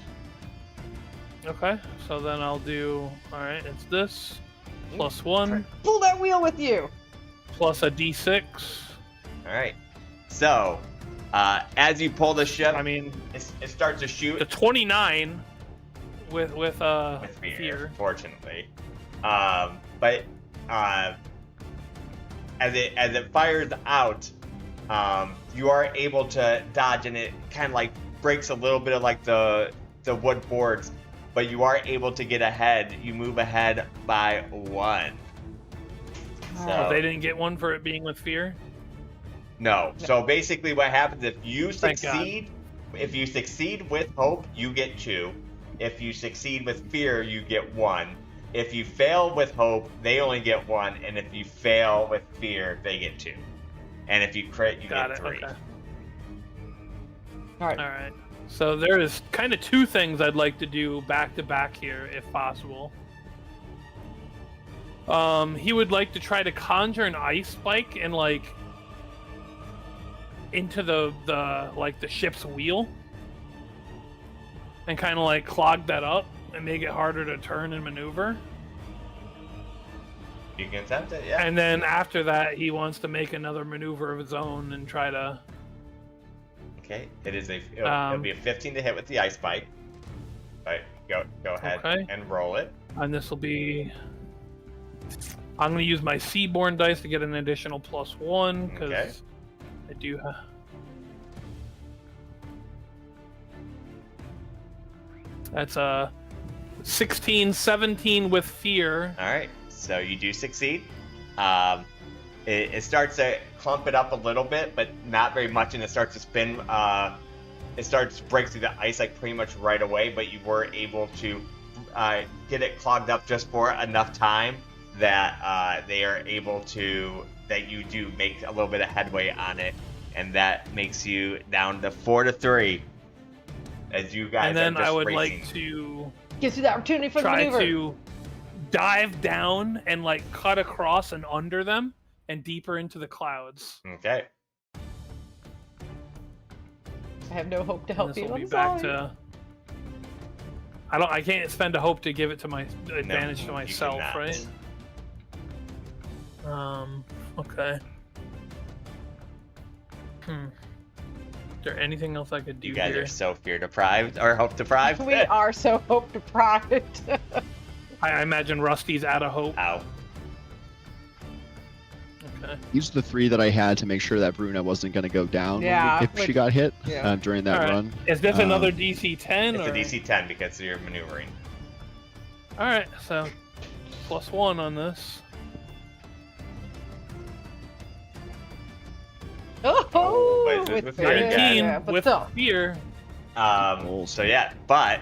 Okay, so then I'll do. All right, it's this +1 Pull that wheel with you. plus a D6. All right. So as you pull the ship, I mean, it starts to shoot. the 29 with With fear, fortunately. But as it fires out, you are able to dodge, and it kind of like breaks a little bit of like the wood boards, but you are able to get ahead. You move ahead by 1. Oh, they didn't get one for it being with fear. No. So basically, what happens if you Thank God. succeed? If you succeed with hope, you get 2. If you succeed with fear, you get 1. If you fail with hope, they only get 1, and if you fail with fear, they get 2. And if you crit, you get 3. Okay. All right. All right. So there is kind of 2 things I'd like to do back to back here, if possible. He would like to try to conjure an ice spike and like into the ship's wheel, and kind of like clog that up and make it harder to turn and maneuver. You can attempt it, yeah. And then after that, he wants to make another maneuver of his own and try to. Okay, it'll be a 15 to hit with the ice spike. But go ahead Okay. and roll it. And this will be. I'm going to use my Seaborn dice to get an additional +1 because Okay. I do. That's a 16, 17 with fear. All right, so you do succeed. It starts to clump it up a little bit, but not very much, and it starts to spin. It starts to break through the ice like pretty much right away, but you were able to get it clogged up just for enough time that they are able to, that you do make a little bit of headway on it, and that makes you down to 4-3 as you guys And then are just I would racing. like to Gives you the opportunity for the try maneuver. to dive down and like cut across and under them and deeper into the clouds. Okay. I have no hope to And help this you. will be I'm back sorry. to. I can't spend a hope to give it to my advantage you to myself, cannot. right? Okay. Is there anything else I could do You guys here? are so fear deprived or hope deprived. We are so hope deprived. I imagine Rusty's out of hope. Ow. Okay. These are the 3 that I had to make sure that Bruna wasn't going to go down Yeah, if she which- got hit yeah. during that All right. run. Is this another DC 10? It's or? a DC 10 because you're maneuvering. All right, so +1 on this. Oh, but it's with fear again. 19 yeah, but with still. fear. So yeah, but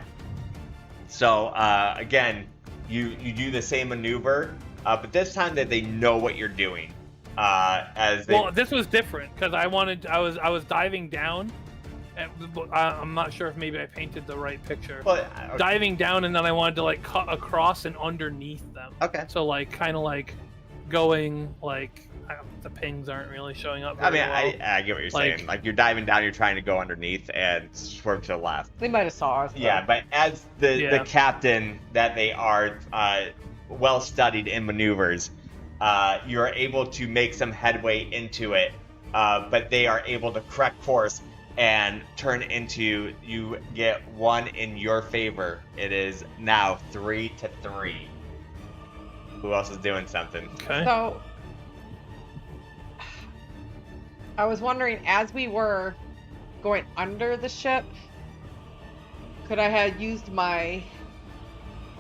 so again, you do the same maneuver, but this time that they know what you're doing. As they Well, this was different because I was diving down. And I'm not sure if maybe I painted the right picture. well, okay. Diving down and then I wanted to like cut across and underneath them. Okay. So like kind of like going like the pings aren't really showing up. I very mean, well. I get what you're Like- saying. Like you're diving down, you're trying to go underneath and swerve to the left. They might have saw us. though. Yeah, but as the Yeah. captain that they are, well studied in maneuvers, you're able to make some headway into it, but they are able to correct course and turn into, you get 1 in your favor. It is now 3-3. Who else is doing something? Okay. So, I was wondering, as we were going under the ship, could I have used my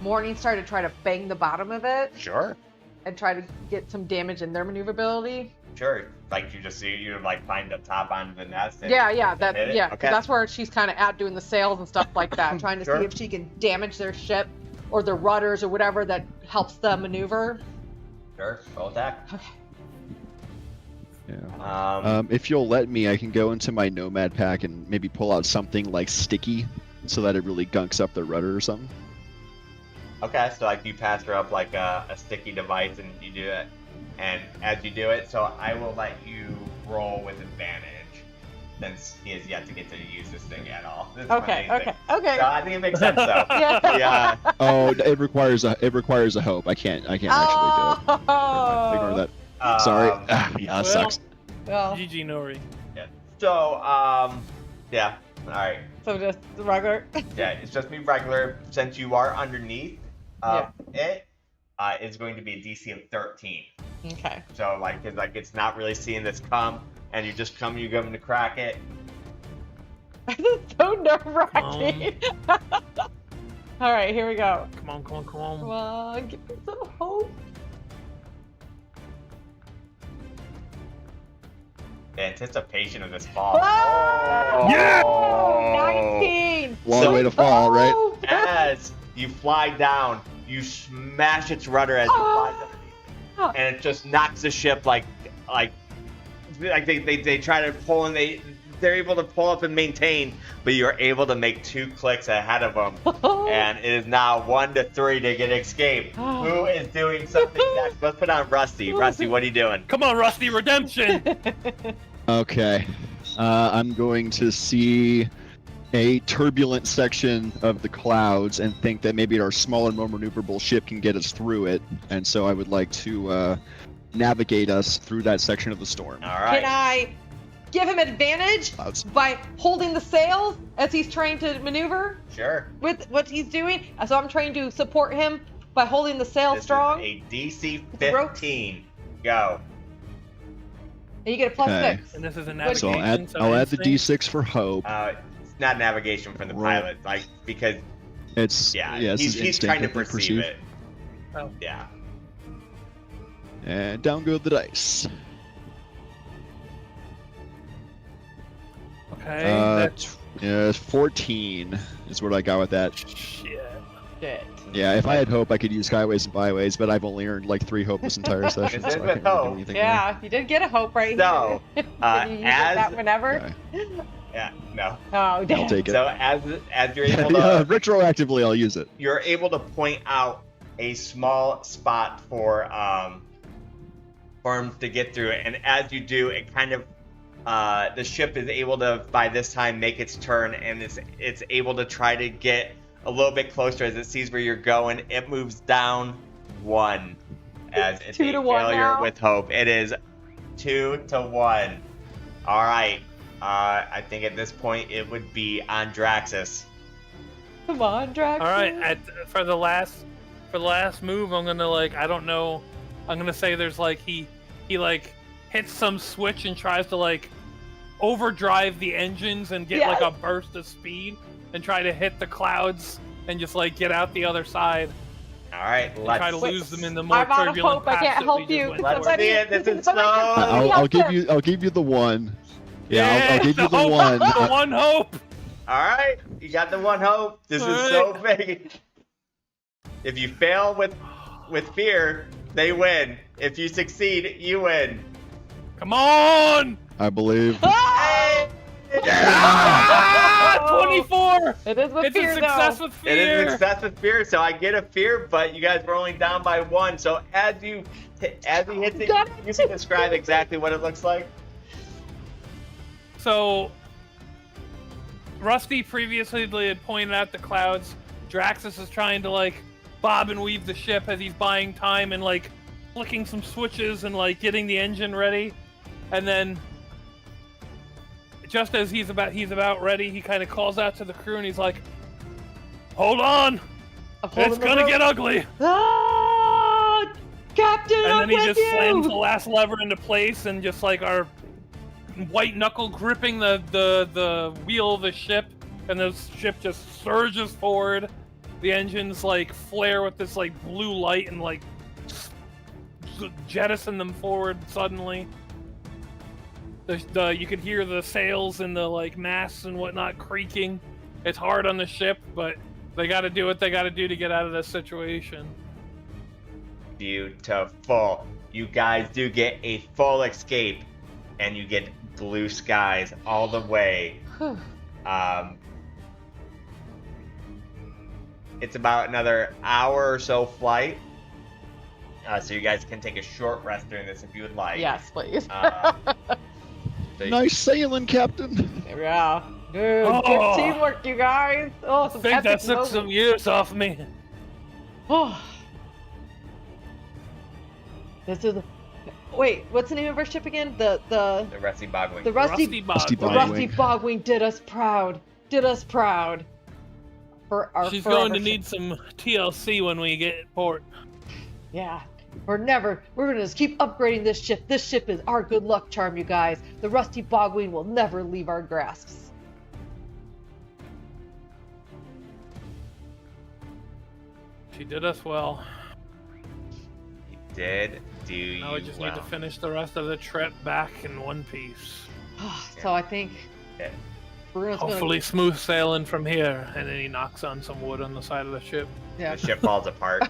Morning Star to try to bang the bottom of it Sure. and try to get some damage in their maneuverability? Sure. Like you like climb up top onto the nest. And Yeah, hit it? yeah. 'Cause Okay. that's where she's kind of at doing the sails and stuff like that, trying to Sure. see if she can damage their ship or their rudders or whatever that helps the maneuver. Sure. Roll attack. Okay. Yeah. If you'll let me, I can go into my Nomad pack and maybe pull out something like sticky so that it really gunks up the rudder or something. Okay, so like you pass her up like a sticky device and you do it. And as you do it, so I will let you roll with advantage since he has yet to get to use this thing at all. This is my Okay, main thing. okay. So I think it makes sense though. Yeah. Yeah. Oh, it requires a hope. I can't actually do it. Never mind. Ignore that. Sorry. Um, Yeah, that well, sucks. Well, GG Nori. So, yeah. All right. so just the regular. Yeah, it's just me regular. Since you are underneath it, is going to be a DC of 13. Okay. So like, it's not really seeing this come, and you just come, you go to crack it. This is so nerve-wracking. All right, here we go. Come on. Come on, give me some hope. The anticipation of this fall. Oh! Yeah! 19. Long So- way to fall, right? Oh! As you fly down, you smash its rudder as it flies underneath, and it just knocks the ship like they try to pull and they're able to pull up and maintain, but you're able to make 2 clicks ahead of them, and it is now 1-3 to get escape. Who is doing something next? Let's put on Rusty. Rusty, what are you doing? Come on, Rusty, redemption! Okay. I'm going to see a turbulent section of the clouds and think that maybe our smaller, more maneuverable ship can get us through it. And so I would like to navigate us through that section of the storm. All Can right. I give him advantage Clouds. by holding the sails as he's trying to maneuver Sure. with what he's doing? So I'm trying to support him by holding the sail This strong. is a DC With the ropes. 15. Go. And you get a plus Okay. 6. And this is a So navigation. I'll add the instinct. D6 for hope. It's not navigation from the Right. pilot, like because It's this is he's trying to instinctively perceive perceived. it. Oh. Yeah. And down go the dice. Okay. Yeah, 14 is what I got with that. Shit. Shit. Yeah, if I had hope, I could use Skyways and Byways, but I've only earned like 3 hope this entire session, Is so it I with can't really do hope? anything Yeah, you did get a hope right So, here. Can you use that whenever? there. Yeah. No. Oh, Okay, damn. I'll take it. So as you're able Yeah, to retroactively, I'll use it. you're able to point out a small spot for him to get through it, and as you do, it kind of the ship is able to by this time make its turn, and it's able to try to get a little bit closer as it sees where you're going. It moves down 1 as it's 2 a to 1 failure now? with hope. It is 2 to 1. All right. I think at this point it would be on Draxus. Come on, Drax. All right. For the last move, I'm gonna I don't know. I'm gonna say there's he hits some switch and tries to overdrive the engines and get a burst of speed and try to hit the clouds and just get out the other side. All right, And let's try to lose them in the more I'm out of turbulent hope. I paths can't that help we just you. went Let's through. see it. This is Somebody- slow. I'll give you the 1. Yeah, I'll give you the hope, 1. The 1 hope. All right, you got the 1 hope. This All is so big. If you fail with fear, they win. If you succeed, you win. Come on! I believe. Ah! Ah, 24! It is with It's fear, a success though. with fear. It is a success with fear, so I get a fear, but you guys were only down by 1. So as he hits it, you can describe exactly what it looks like. So, Rusty previously had pointed out the clouds. Draxus is trying to bob and weave the ship as he's buying time and flicking some switches and getting the engine ready. And then, just as he's about ready, he kind of calls out to the crew and he's like, "Hold on, it's gonna get ugly." Ah! Captain, And I'm then he with just you! slams the last lever into place and just our white knuckle gripping the wheel of the ship, and the ship just surges forward. The engines flare with this blue light and jettison them forward suddenly. You could hear the sails and the masts and whatnot creaking. It's hard on the ship, but they got to do what they got to do to get out of this situation. Beautiful. You guys do get a full escape, and you get blue skies all the way. It's about another hour or so flight. So you guys can take a short rest during this if you would like. Yes, please. So Nice sailing, Captain. Yeah. Dude, Oh. good teamwork, you guys. Oh, I some think that epic took some moments. years off me. Oh. This is. Wait, what's the name of our ship again? The Rusty Bogwing. the Rusty Rusty the Bogwing. Rusty Bogwing did us proud. Did us proud. For our She's forever going to ship. need some TLC when we get at port. Yeah. We're gonna just keep upgrading this ship. This ship is our good luck charm, you guys. The Rusty Bogwing will never leave our grasps. She did us well. You did do Now we just well. need to finish the rest of the trip back in one piece. So I think Yeah. we're just Hopefully smooth sailing from here. And then he knocks on some wood on the side of the ship. gonna. The ship falls apart.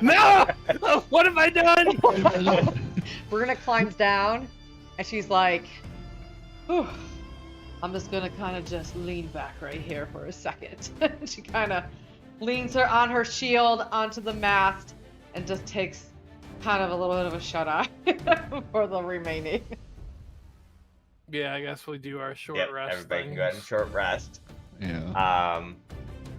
No! Oh, what have I done? We're gonna climb down, and she's like, "Whew, I'm just gonna kind of just lean back right here for a second." She kind of leans her on her shield onto the mast and just takes kind of a little bit of a shut eye for the remaining. Yeah, I guess we do our short Yep, rest. everybody thing. can go ahead and short rest. Yeah.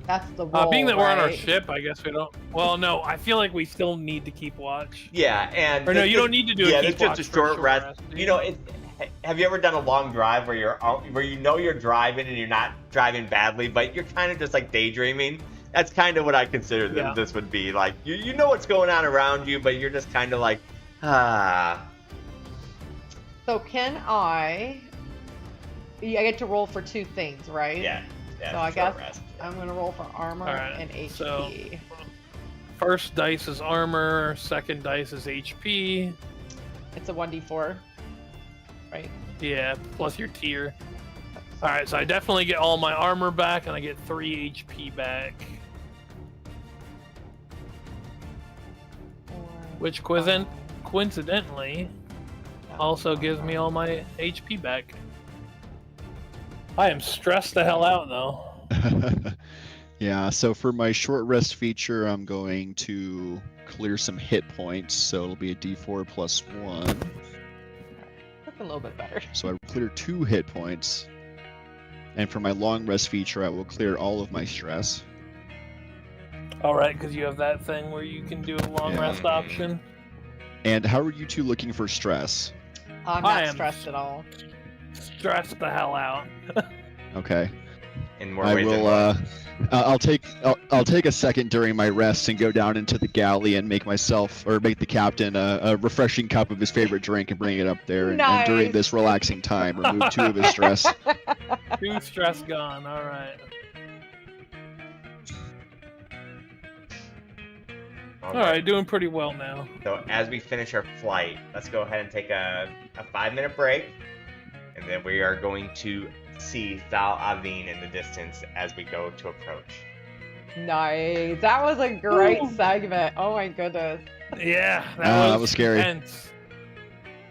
That's the rule, Being that we're on our right? ship, I guess we don't. Well, no, I feel like we still need to keep watch. Yeah, and Or no, this you is- don't need to do yeah, a keep it's just watch a for short rest. do You know, have you ever done a long drive where you know you're driving and you're not driving badly, but you're kind of just daydreaming? That's kind of what I consider Yeah. this would be. You know what's going on around you, but you're just kind of ah. So can I get to roll for 2 things, right? Yeah. So I guess rest. I'm gonna roll for armor and HP. So first dice is armor, second dice is HP. It's a 1d4, right? Yeah, plus your tier. Alright, so I definitely get all my armor back, and I get 3 HP back. Which coincidentally also gives me all my HP back. I am stressed the hell out, though. Yeah, so for my short rest feature, I'm going to clear some hit points, so it'll be a d4 plus 1. That's a little bit better. So I clear 2 hit points. And for my long rest feature, I will clear all of my stress. Alright, because you have that thing where you can do a long rest option. And how are you two looking for stress? I'm not stressed at all. Stressed the hell out. Okay. In more I ways than will. one. I'll take a second during my rest and go down into the galley and make the captain a refreshing cup of his favorite drink and bring it up there. And during this relaxing time, remove 2 of his stress. 2 stress gone. All right. All right, doing pretty well now. So as we finish our flight, let's go ahead and take a 5-minute break, and then we are going to see Thal Aveen in the distance as we go to approach. Nice. That was a great segment. Oh my goodness. Yeah, that was scary. Intense.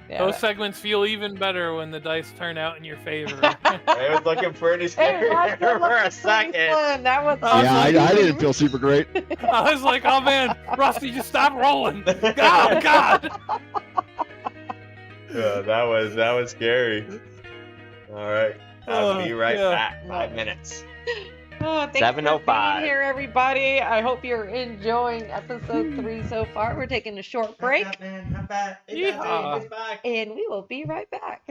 Yeah. Those segments feel even better when the dice turn out in your favor. I was looking pretty scary for a second. That was awesome. Yeah, I didn't feel super great. I was like, oh man, Rusty, just stop rolling. Oh God. Yeah, that was scary. All right. I'll be right back. 5 minutes. Thanks 7:05. for being here, everybody. I hope you're enjoying episode 3 so far. We're taking a short break. Not bad. Yeehaw. And we will be right back.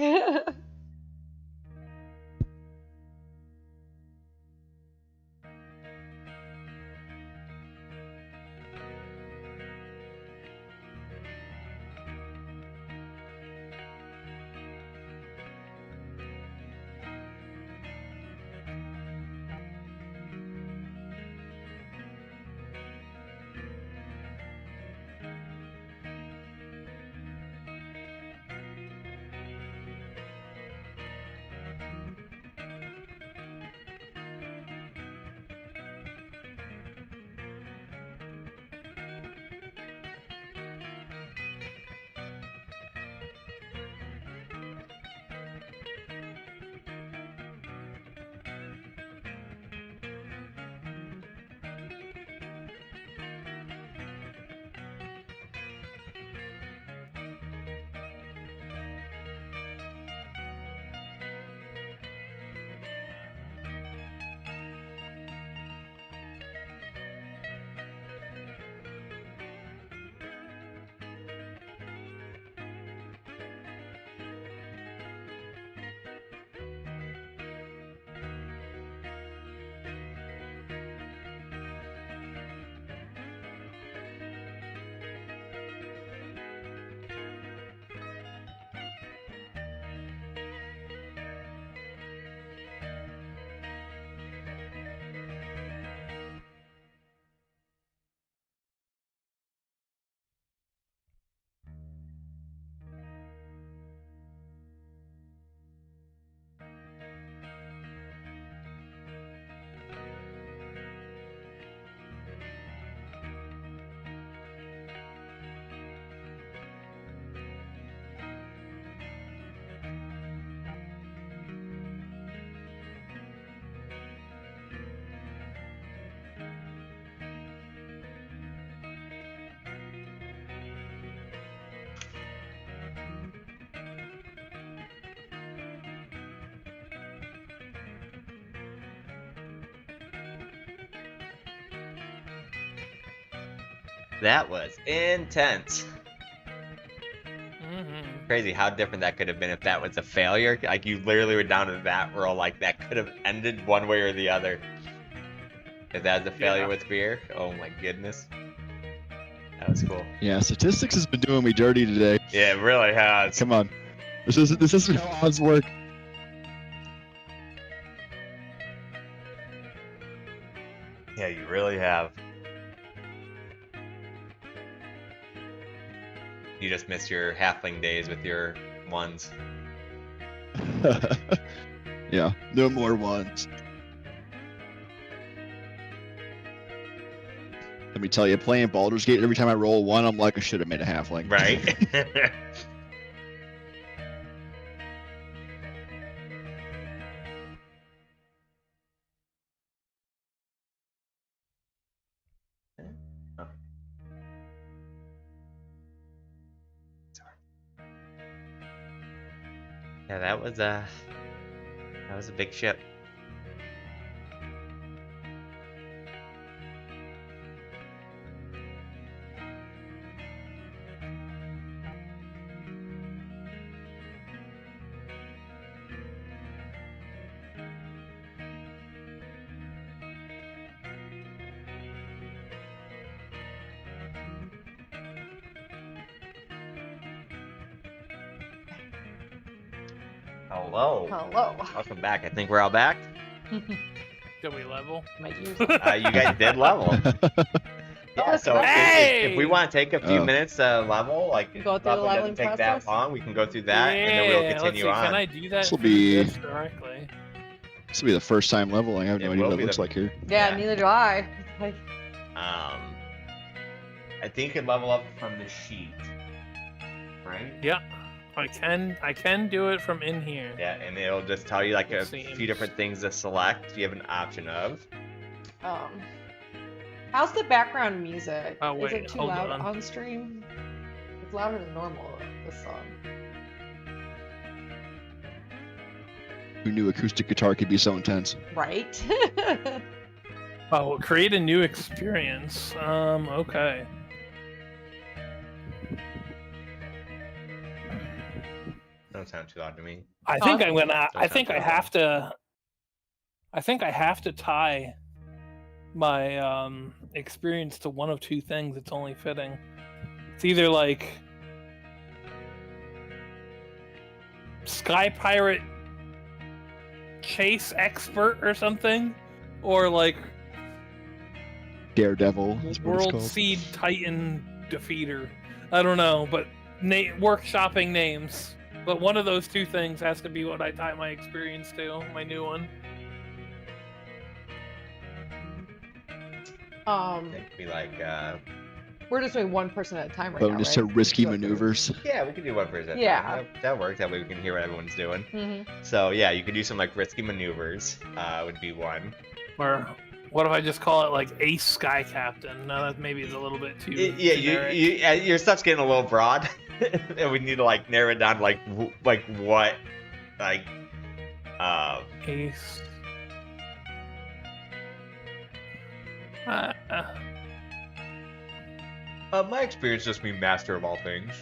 That was intense. Mm-hmm. Crazy how different that could have been if that was a failure. Like, you literally were down to that roll. Like, that could have ended one way or the other. If that was a failure with beer, oh my goodness. That was cool. Yeah, statistics has been doing me dirty today. Yeah, it really has. Come on. This isn't how odds work. Yeah, you really have. You just miss your halfling days with your ones. Yeah, no more ones. Let me tell you, playing Baldur's Gate, every time I roll a 1, I'm like, I should have made a halfling. Right? Oh. Sorry. Yeah, that was a big ship. Hello. Hello. Welcome back. I think we're all back. Did we level? My ears. You guys did level. Yeah, so if we want to take a few minutes to level, like Go through the leveling leveling doesn't take process? that long, we can go through that and then we'll let's continue see, on. Can I do that? This'll be- This directly? This will be the first time leveling. I have no It idea will what it be looks the- like here. Yeah, Yeah. neither do I. I think you can level up from the sheet, right? Yeah, I can do it from in here. Yeah, and it'll just tell you like a Seems- few different things to select. You have an option of. How's the background music? Oh, Is wait, it too hold loud on. stream? It's louder than normal, this song. Who knew acoustic guitar could be so intense? Right? Oh, create a new experience. Okay. Don't sound too loud to me. I think I'm gonna. Don't I think I sound have to. I think I have to tie my experience to one of two things. It's only fitting. It's either like Sky Pirate Chase Expert or something, or like Daredevil is what it's World called. Seed Titan Defeater. I don't know, but workshopping names. But one of those two things has to be what I tie my experience to, my new one. It could be like, We're just doing one person at a time right Bonus now, to right? risky Go through. maneuvers. yeah, we can do one person. at a Yeah. time. That works. That way we can hear what everyone's doing. Mhm. So yeah, you could do some like risky maneuvers. Would be one. Or what if I just call it like Ace Sky Captain? No, that maybe is a little bit too. Yeah, generic. your stuff's getting a little broad, and we need to like narrow it down to like what, like, Ace. my experience just means master of all things.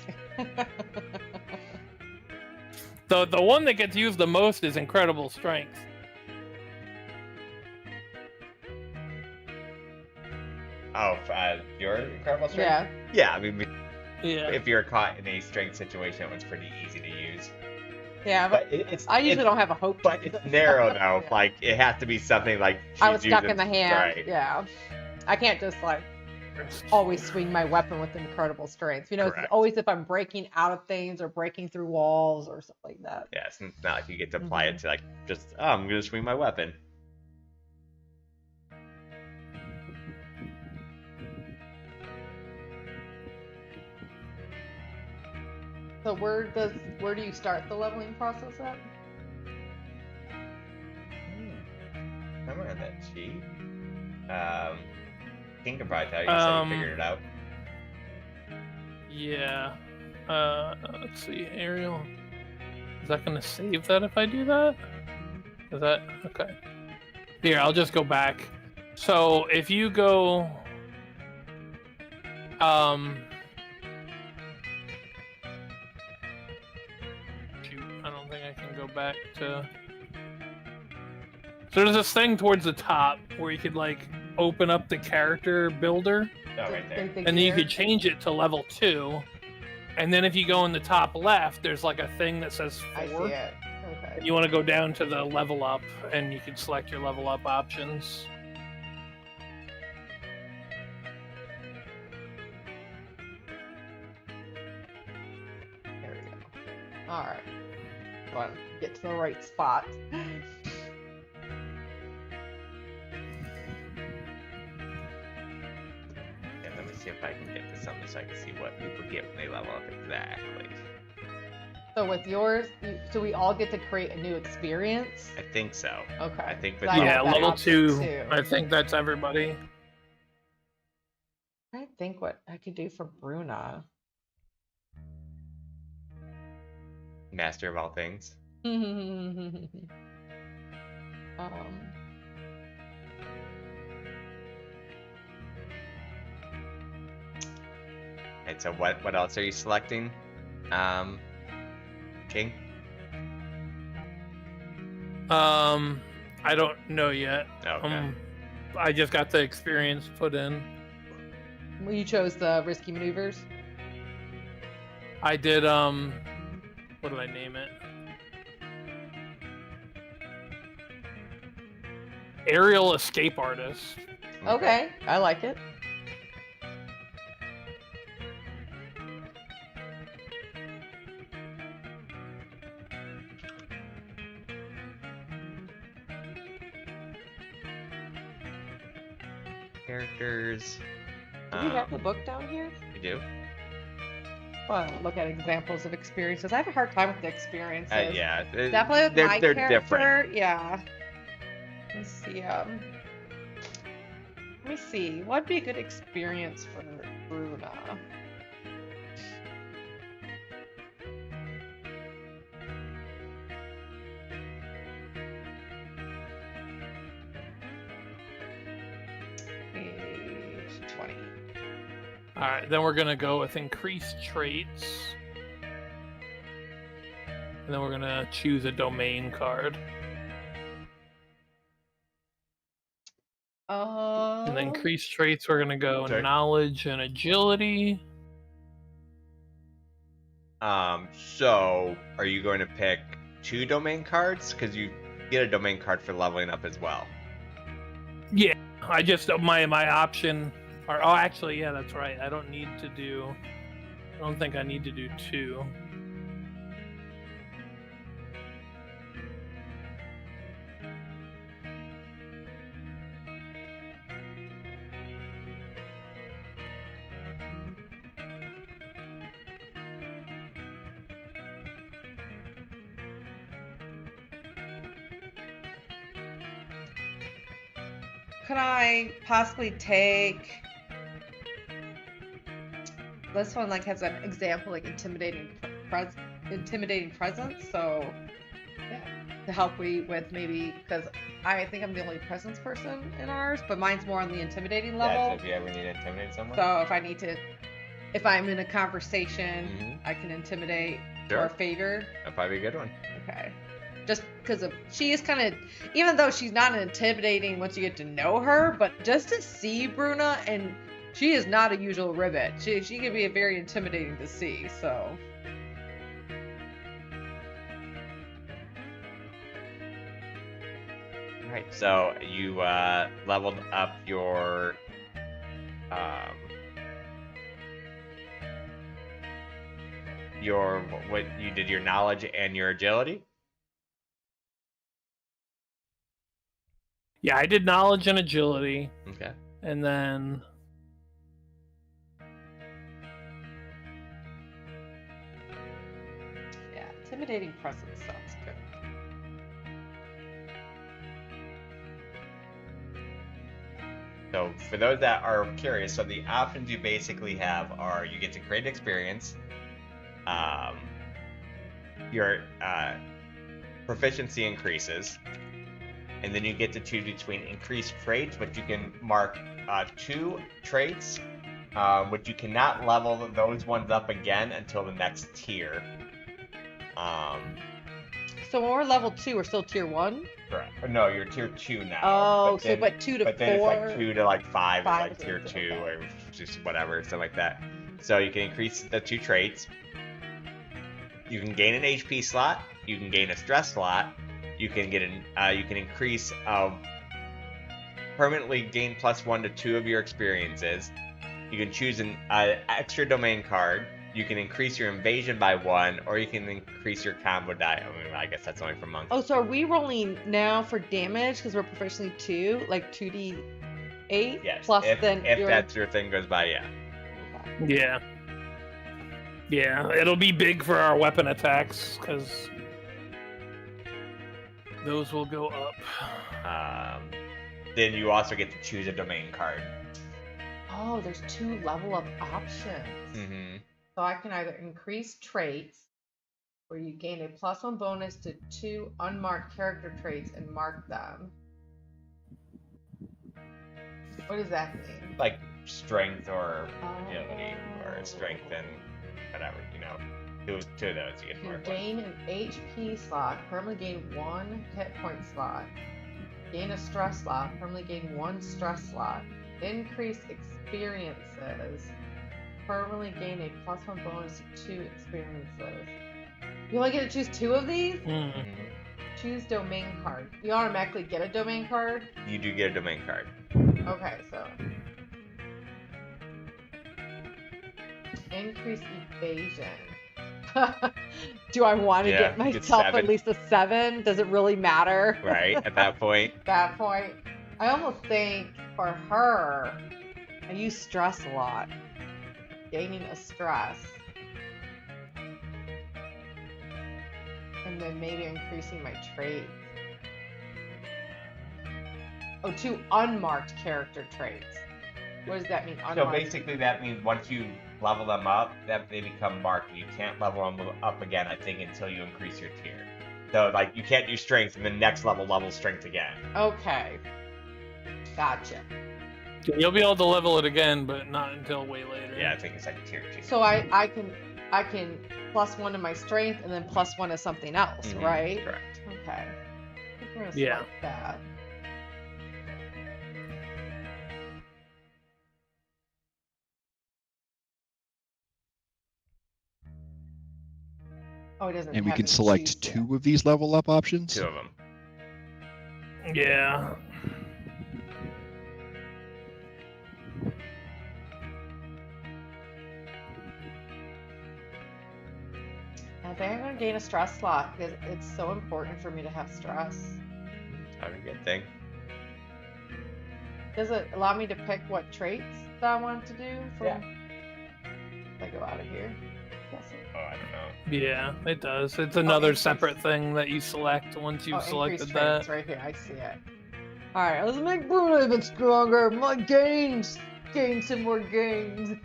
The one that gets used the most is Incredible Strength. Oh, your incredible strength. Yeah. Yeah, I mean, Yeah. if you're caught in a strength situation, it's pretty easy to use. Yeah, but But it's I usually don't have a hope. But it's narrow though. Yeah. Like it has to be something like I was she's stuck using- in the hand. Right. Yeah. I can't just like always swing my weapon with incredible strength. You know, it's Correct. always if I'm breaking out of things or breaking through walls or something like that. Yeah, it's not like you get to apply it to like just I'm gonna swing my weapon. So where do you start the leveling process at? I'm on that sheet. King can probably tell you, so you figured it out. Yeah. Let's see, Ariel. Is that gonna save that if I do that? Is that okay? Here, I'll just go back. So if you go, shoot, I don't think I can go back to. So there's this thing towards the top where you could like open up the character builder. Oh, right there. And then you could change it to level 2, And then if you go in the top left, there's like a thing that says 4. I see it. Okay. You want to go down to the level up, and you can select your level up options. There we go. All right. Want to get to the right spot. Yeah, let me see if I can get to something so I can see what people get when they level up exactly. So with yours, so we all get to create a new experience? I think so. Okay. I think with So I Yeah, got that level option 2. too. I think that's everybody. I think what I could do for Bruna. Master of all things. um, And so what else are you selecting? King? I don't know yet. Okay. I just got the experience put in. well, you chose the risky maneuvers. I did, what did I name it? Aerial Escape Artist. Okay, I like it. Characters. Do we have the book down here? You do? Well, look at examples of experiences. I have a hard time with the experiences. Yeah. Definitely with my they're character. different. Yeah. Let's see. Let me see. What'd be a good experience for Bruna? Page 20. Alright, then we're gonna go with increased traits. And then we're gonna choose a domain card. And then increased traits, we're gonna go Okay. knowledge and agility. So are you going to pick 2 domain cards? Because you get a domain card for leveling up as well. Yeah, I just my option are oh actually yeah that's right. I don't think I need to do 2. Could I possibly take this one? Like has an example, like intimidating presence. So yeah, to help me with maybe because I think I'm the only presence person in ours, but mine's more on the intimidating level. That's if you ever need to intimidate someone. So if I'm in a conversation, I can intimidate to our favor. That'd probably be a good one. Okay. Just because she is kind of, even though she's not intimidating once you get to know her, but just to see Bruna, and she is not a usual rivet. She can be very intimidating to see. So. All right. So you leveled up your what you did, your knowledge and your agility. Yeah, I did knowledge and agility. Okay. And then Yeah, intimidating presence sounds good. So for those that are curious, so the options you basically have are you get to create experience, your proficiency increases, and then you get to choose between increased traits, which you can mark 2 traits, which you cannot level those ones up again until the next tier. So when we're level 2, we're still tier 1? Correct. No, you're tier 2 now. Oh, but 2 to 4? But then it's like 2 to like 5 is Five like is tier like- 2 okay. or just whatever, something like that. So you can increase the 2 traits. You can gain an HP slot. You can gain a stress slot. You can get you can increase permanently gain +1 to 2 of your experiences. You can choose an extra domain card. You can increase your invasion by 1, or you can increase your combo die. I mean, I guess that's only for monks. Oh, so are we rolling now for damage because we're proficiently 2, like 2d8? Yes. Plus if your... that's your thing goes by, yeah. Okay. Yeah. Yeah, it'll be big for our weapon attacks, because those will go up. Then you also get to choose a domain card. Oh, there's 2 level up options. Mm-hmm. So I can either increase traits, where you gain a +1 bonus to 2 unmarked character traits and mark them. What does that mean? Like strength or agility or strength and whatever, you know. Two of those you get You mark. gain an HP slot, permanently gain 1 hit point slot. Gain a stress slot, permanently gain 1 stress slot. Increase experiences. Permanently gain a +1 bonus to 2 experiences. You only get to choose 2 of these? Mm-hmm. Choose domain card. You automatically get a domain card? You do get a domain card. Okay, so. Increase evasion. Do I want to get myself at least a 7? Does it really matter? Right, at that point. That point. I almost think for her, I use stress a lot. Gaining a stress. And then maybe increasing my traits. Oh, 2 unmarked character traits. What does that mean? Unmarked? So basically that means once you level them up, that they become marked. You can't level them up again, I think, until you increase your tier. So, like, you can't do strength and then next level strength again. Okay. Gotcha. You'll be able to level it again, but not until way later. Yeah, I think it's like tier 2. So I can +1 to my strength and then +1 to something else, right? Correct. Okay. I think we're gonna Yeah. select that. Oh, it doesn't. And we have can to select choose 2 of these level up options. 2 of them. Yeah. I think I'm gonna gain a stress slot because it's so important for me to have stress. That's a good thing. Does it allow me to pick what traits that I want to do? Yeah. If I go out of here. Yes. Oh, I don't know. Yeah, it does. It's another increase. separate thing that you select once you've selected increased that. traits right here. I see it. All right, let's make Bruno even stronger. My gains. Gain some more gains.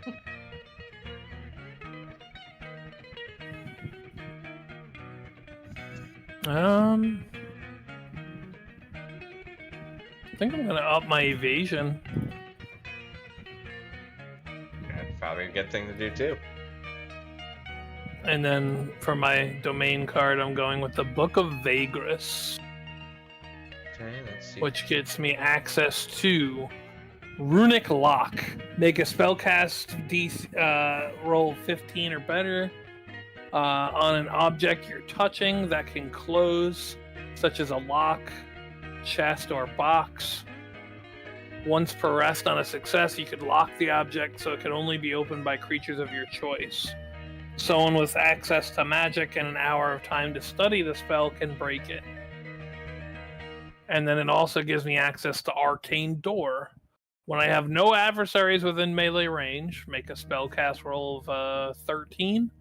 I think I'm gonna up my evasion. That's probably a good thing to do too. And then for my domain card, I'm going with the Book of Vagrus, Okay, let's see. which gets me access to Runic Lock. Make a spellcast roll 15 or better on an object you're touching that can close, such as a lock, chest, or box. Once per rest on a success, you could lock the object so it can only be opened by creatures of your choice. Someone with access to magic and an hour of time to study the spell can break it. And then it also gives me access to Arcane Door. When I have no adversaries within melee range, make a spellcast roll of 13.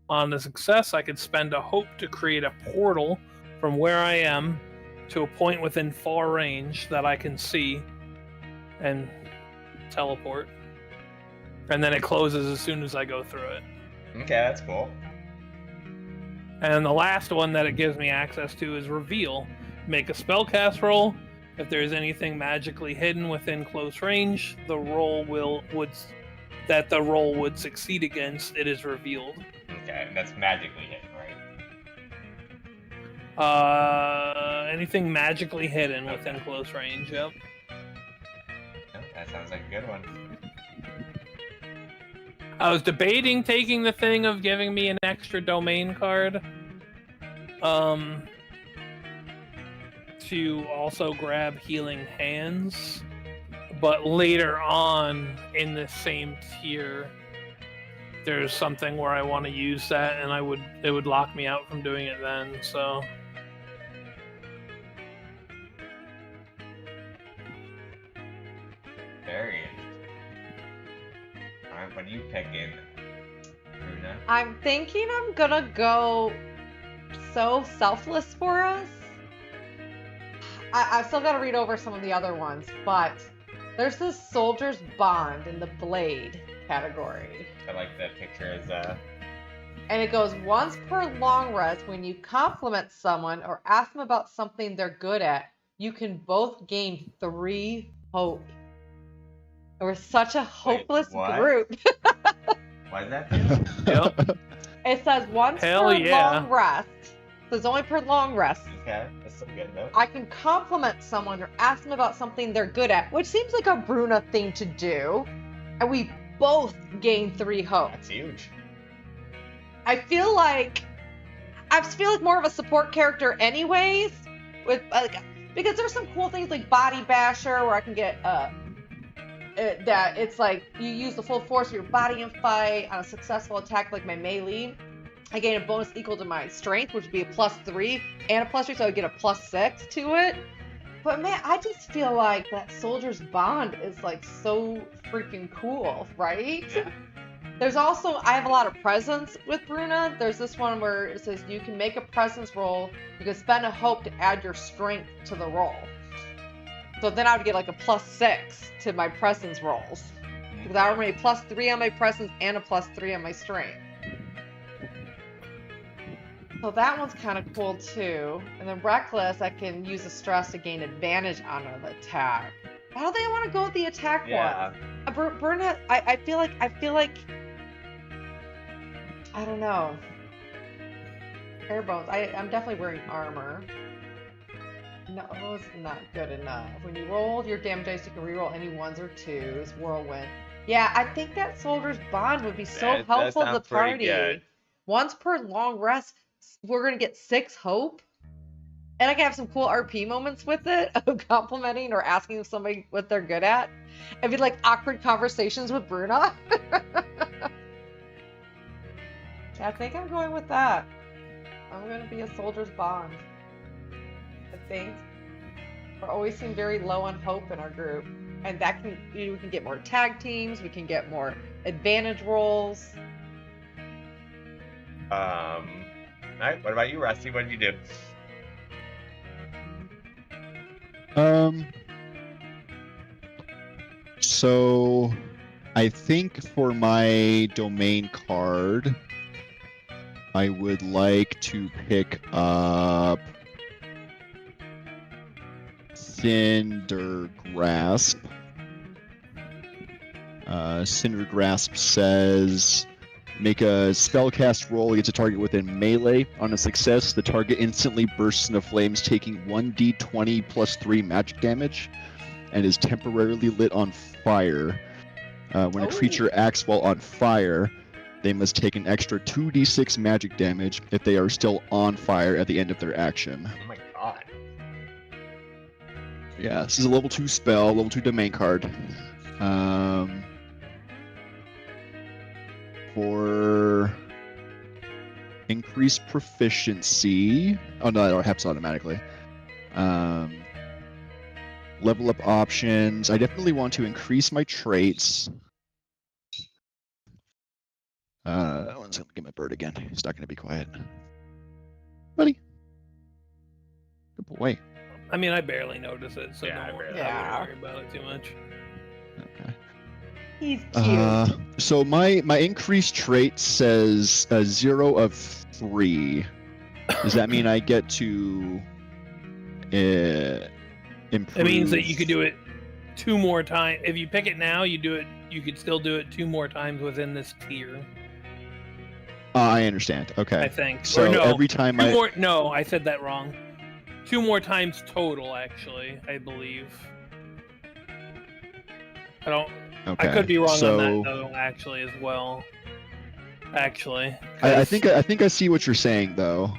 On the success, I could spend a hope to create a portal from where I am to a point within far range that I can see and teleport. And then it closes as soon as I go through it. Okay, that's cool. And the last one that it gives me access to is Reveal. Make a spellcast roll. If there is anything magically hidden within close range, the roll would succeed against, it is revealed. Okay, and that's magically hidden, right? Anything magically hidden within close range, yep. Oh, that sounds like a good one. I was debating taking the thing of giving me an extra domain card. To also grab Healing Hands. But later on in this same tier, there's something where I want to use that, and it would lock me out from doing it then, so... Very interesting. Alright, what are you picking, Bruna? I'm thinking I'm gonna go so selfless for us. I've still got to read over some of the other ones, but there's this Soldier's Bond in the Blade category. I like that picture as And it goes, once per long rest, when you compliment someone or ask them about something they're good at, you can both gain 3 hope. We're such a hopeless group. Why is that do? Yep. It says once per long rest. So it's only per long rest. Okay, that's some good though. I can compliment someone or ask them about something they're good at, which seems like a Bruna thing to do. And we both gain 3 hope. That's huge. I feel like more of a support character anyways, with because there's some cool things like Body Basher where I can get that it's like you use the full force of your body in fight on a successful attack like my melee. I gain a bonus equal to my strength, which would be a +3 and a +3, so I would get a +6 to it. But man, I just feel like that Soldier's Bond is like so freaking cool, right? Yeah. There's also, I have a lot of presence with Bruna. There's this one where it says you can make a presence roll. You can spend a hope to add your strength to the roll. So then I would get like a +6 to my presence rolls. Because I already +3 on my presence and a +3 on my strength. So that one's kind of cool too. And then Reckless, I can use a stress to gain advantage on an attack. Why do they want to go with the attack one? Bruna, I feel like, I don't know. Airborne, I'm definitely wearing armor. No, it's not good enough. When you roll your damage dice, you can reroll any 1s or 2s. Whirlwind. Yeah, I think that Soldier's Bond would be so helpful to the party. Good. Once per long rest, we're gonna get 6 hope. And I can have some cool RP moments with it of complimenting or asking somebody what they're good at. It'd be like awkward conversations with Bruna. Yeah, I think I'm going with that. I'm gonna be a Soldier's Bond. I think. We always seem very low on hope in our group. And that can, we can get more tag teams, we can get more advantage rolls. Alright, what about you, Rusty? What did you do? So I think for my domain card, I would like to pick up Cinder Grasp. Cinder Grasp says, make a spellcast roll against a target within melee. On a success, the target instantly bursts into flames, taking 1d20 plus 3 magic damage, and is temporarily lit on fire. When a creature acts while on fire, they must take an extra 2d6 magic damage if they are still on fire at the end of their action. Oh my god. Yeah, this is a level 2 spell, level 2 domain card. For increased proficiency. Oh no, that happens automatically. Level up options. I definitely want to increase my traits. One's gonna get my bird again. He's not gonna be quiet. Buddy. Good boy. I mean, I barely notice it, so Yeah, I don't worry, barely. I wouldn't worry about it too much. Okay. He's cute. So my increased trait says 0 of 3. Does that mean I get to improve? It means that you could do it 2 more times. If you pick it now, you could still do it 2 more times within this tier. I understand. Okay. I think. So or no, every time No, I said that wrong. 2 more times total, actually, I believe. Okay. I could be wrong so, on that though, actually, as well. Actually, I think I see what you're saying though.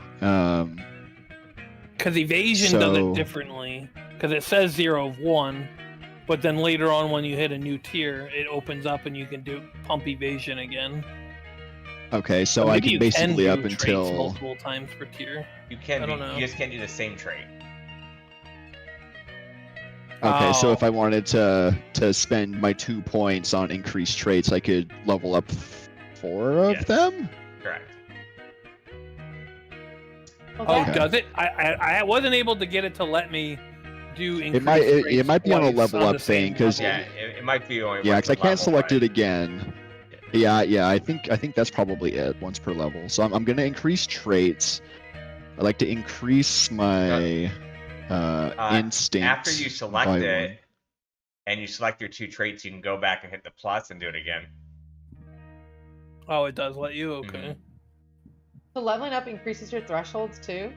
because evasion does so- it differently. Because it says 0 of 1, but then later on when you hit a new tier, it opens up and you can do pump evasion again. Okay, so But I maybe can you basically do up traits until. multiple times per tier. You can. I don't know. You just can't do the same trait. Okay, so if Oh. I wanted to spend my 2 points on increased traits, I could level up 4 of Yes. them. Correct. Oh, Okay. does it? I wasn't able to get it to let me do increased It traits might be on a twice level on up the same thing, 'cause- level. Yeah, it might be only. Yeah, once because I per can't level, select but- it again. Yeah, I think that's probably it, once per level. So I'm gonna increase traits. I like to increase my instinct. After you select by it, 1. and you select your 2 traits, you can go back and hit the plus and do it again. Oh, it does let you? Okay. Mhm. So leveling up increases your thresholds too?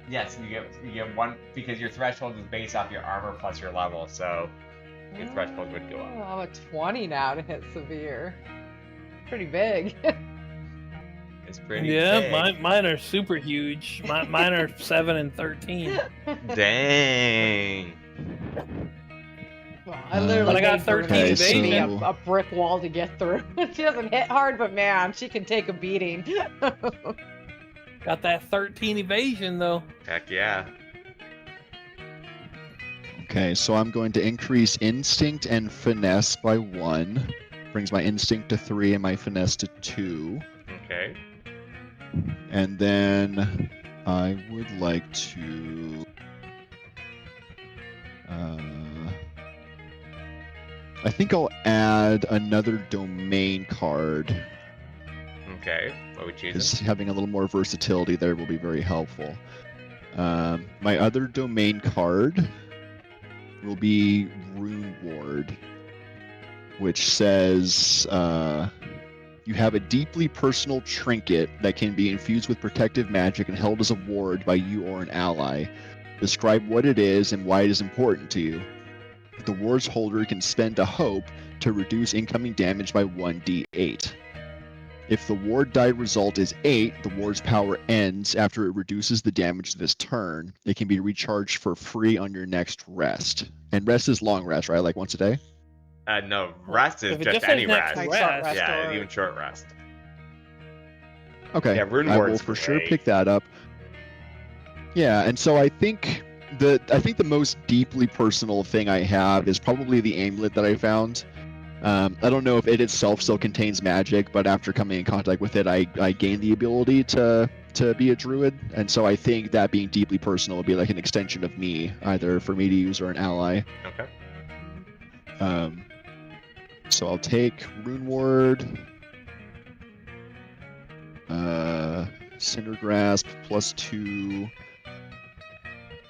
Yes, you get 1 because your threshold is based off your armor plus your level, so your threshold would go up. Oh, I'm at 20 now to hit severe. Pretty big. It's pretty Yeah, big. mine are super huge. Mine are 7 and 13. Dang. Well, I literally But I got made 13 Brunei evasion. be So- a brick wall to get through. She doesn't hit hard, but man, she can take a beating. Got that 13 evasion though. Heck yeah. Okay, so I'm going to increase instinct and finesse by 1. Brings my instinct to 3 and my finesse to 2. Okay. And then I would like to. I think I'll add another domain card, Okay. What we choose? because having a little more versatility there will be very helpful. My other domain card will be Rune Ward, which says you have a deeply personal trinket that can be infused with protective magic and held as a ward by you or an ally. Describe what it is and why it is important to you. The ward's holder can spend a hope to reduce incoming damage by 1d8. If the ward die result is 8, the ward's power ends after it reduces the damage this turn. It can be recharged for free on your next rest. And rest is long rest, right? Like once a day? No, rest is If it just just says any next rest. Like short rest, rest Yeah, or- even short rest. Okay. Yeah, Rune I will Ward's for sure great. pick that up. Yeah, and so I think the most deeply personal thing I have is probably the amulet that I found. I don't know if it itself still contains magic, but after coming in contact with it, I gained the ability to be a druid, and so I think that being deeply personal would be like an extension of me, either for me to use or an ally. Okay. So I'll take Rune Ward, Cinder Grasp +2,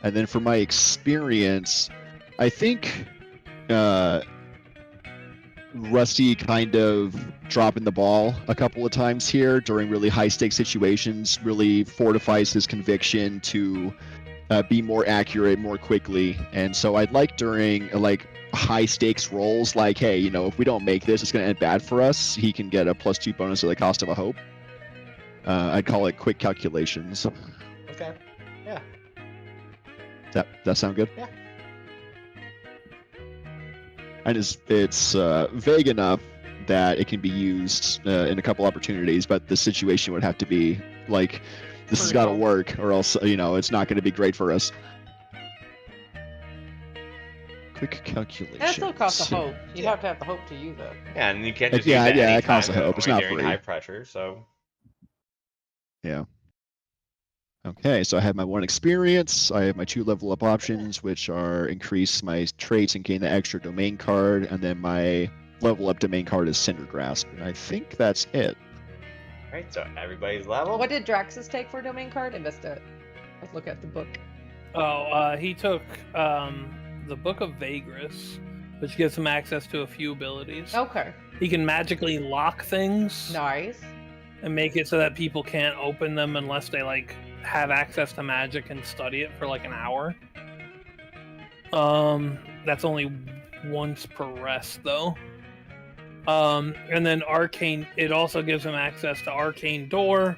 and then for my experience, I think Rusty kind of dropping the ball a couple of times here during really high stakes situations really fortifies his conviction to be more accurate more quickly. And so I'd like during like high stakes rolls, like, hey, you know, if we don't make this, it's going to end bad for us, he can get a +2 bonus at the cost of a hope. I'd call it quick calculations. Okay. Yeah. That sound good? Yeah. And it's vague enough that it can be used in a couple opportunities, but the situation would have to be like, this has got to work, or else, you know, it's not going to be great for us. Quick calculation. That still costs a hope. You'd have to have the hope to use it. Yeah, and you can't just Yeah, use it yeah, it anytime, costs a hope. It's only not during free. high pressure, so Yeah. Okay, so I have my 1 experience. I have my 2 level up options, which are increase my traits and gain the extra domain card, and then my level up domain card is Cinder Grasp. And I think that's it. right. So everybody's level. What did Draxus take for a domain card? I missed it. Let's look at the book. Oh, he took the Book of Vagrus, which gives him access to a few abilities. Okay. He can magically lock things Nice. and make it so that people can't open them unless they like have access to magic and study it for like an hour. That's only once per rest, though. And then Arcane, it also gives him access to Arcane Door,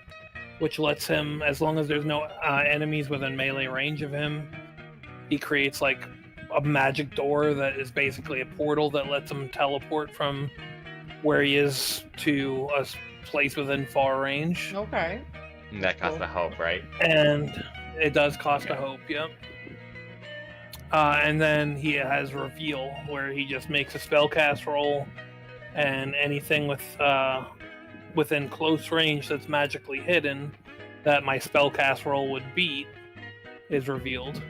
which lets him, as long as there's no enemies within melee range of him, he creates like a magic door that is basically a portal that lets him teleport from where he is to a place within far range. Okay. And that costs a hope, right? And it does cost a hope, yep. And then he has Reveal, where he just makes a spellcast roll, and anything with within close range that's magically hidden that my spellcast roll would beat is revealed.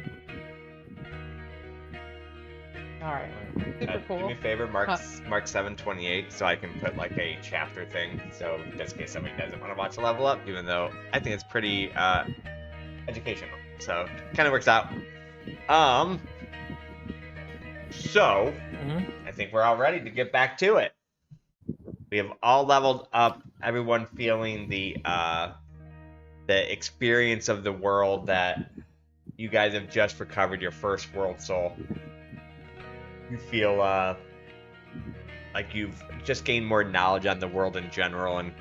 All right. Super cool. Do me a favor, mark 728, so I can put like a chapter thing, so just in case somebody doesn't want to watch a level up, even though I think it's pretty educational. So kind of works out. So I think we're all ready to get back to it. We have all leveled up. Everyone feeling the experience of the world that you guys have just recovered your first world soul. You feel like you've just gained more knowledge on the world in general, and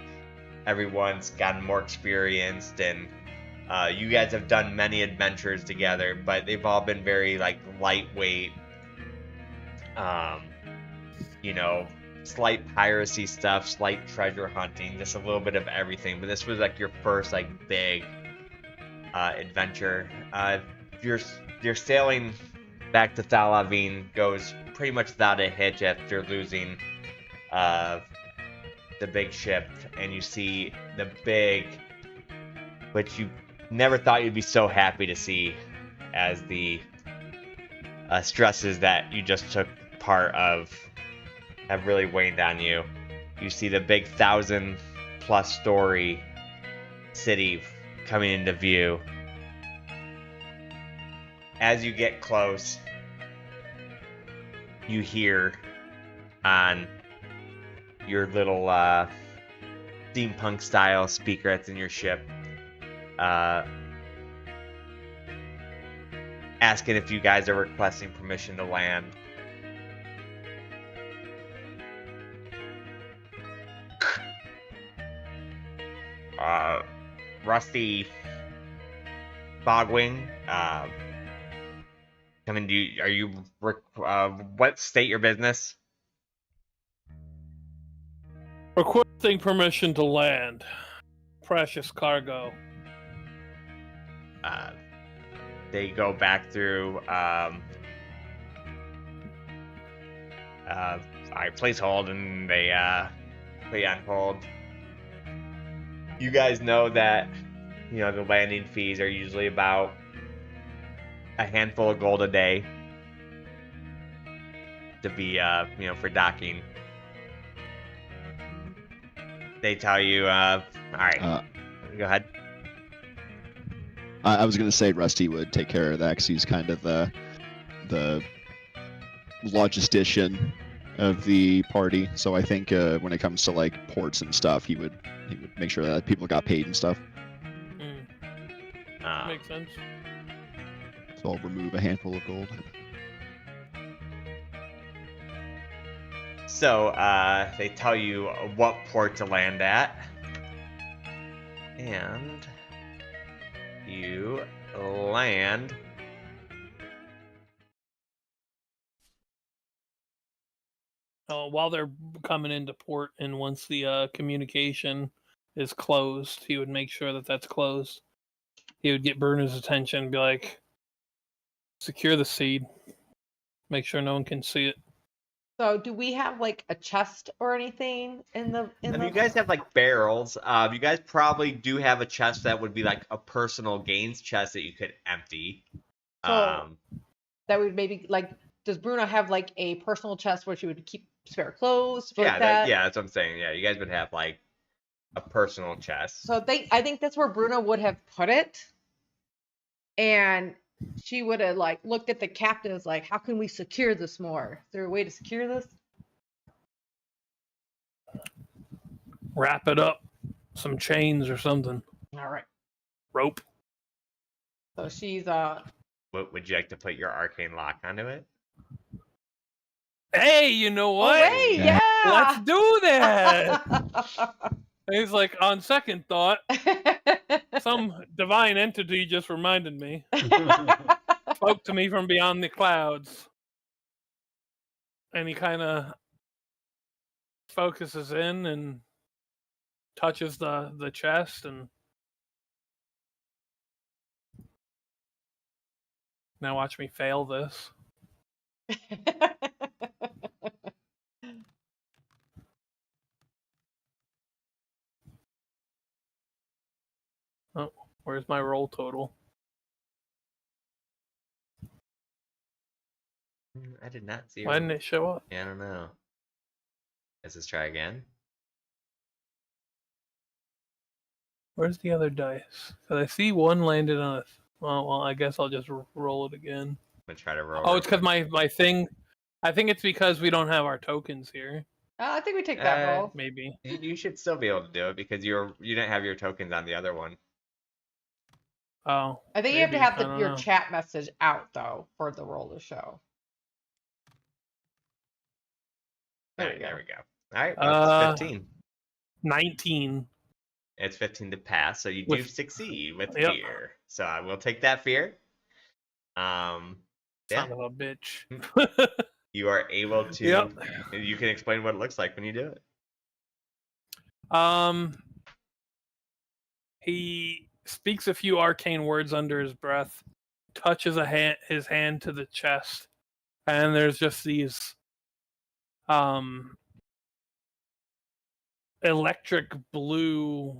everyone's gotten more experienced, and you guys have done many adventures together, but they've all been very like lightweight, slight piracy stuff, slight treasure hunting, just a little bit of everything. But this was like your first like big adventure. You're sailing back to Thalavine goes pretty much without a hitch after losing the big ship, and you see the big, which you never thought you'd be so happy to see, as the stresses that you just took part of have really waned on you. You see the big 1,000+ story city coming into view. As you get close, you hear on your little steampunk style speaker that's in your ship asking if you guys are requesting permission to land. Rusty Fogwing, coming to you. Are you what state your business? Requesting permission to land. Precious cargo. They go back through. I place hold, and they put you on hold. You guys know that the landing fees are usually about a handful of gold a day to be for docking. They tell you all right, go ahead. I was gonna say Rusty would take care of that because he's kind of the logistician of the party. So I think when it comes to like ports and stuff, he would make sure that people got paid and stuff. Makes sense. So I'll remove a handful of gold. So they tell you what port to land at, and you land. While they're coming into port, and once the communication is closed, he would make sure that that's closed. He would get Bruno's attention and be like, secure the seed. Make sure no one can see it. So do we have like a chest or anything in the You guys have like barrels. You guys probably do have a chest that would be like a personal gains chest that you could empty. So that would maybe like, does Bruno have like a personal chest where she would keep spare clothes? Yeah, like that? that's what I'm saying. Yeah, you guys would have like a personal chest. So I think that's where Bruno would have put it, and she would have like looked at the captains like, how can we secure this more? Is there a way to secure this? Wrap it up. Some chains or something. All right. Rope. So she's Would you like to put your arcane lock onto it? Hey, you know what? Hey, Yeah. yeah. Let's do that. He's like, on second thought, some divine entity just reminded me, spoke to me from beyond the clouds, and he kind of focuses in and touches the chest, and now watch me fail this. Oh, where's my roll total? I did not see. Why didn't it show up? Yeah, I don't know. Let's try again. Where's the other dice? Because I see one landed on a. Well, I guess I'll just roll it again. I'm gonna try to roll. Oh, it's because my thing. I think it's because we don't have our tokens here. I think we take that roll. Maybe. You should still be able to do it because you didn't have your tokens on the other one. Oh. I think you have to maybe. have I don't your know. chat message out though for the roll to show. There we go. All right, well, it's 15. 19. It's 15 to pass, so you do succeed with Yep. fear. So I will take that fear. Yeah, Son of a bitch. you are able to. Yep. You can explain what it looks like when you do it. He speaks a few arcane words under his breath, touches his hand to the chest, and there's just these electric blue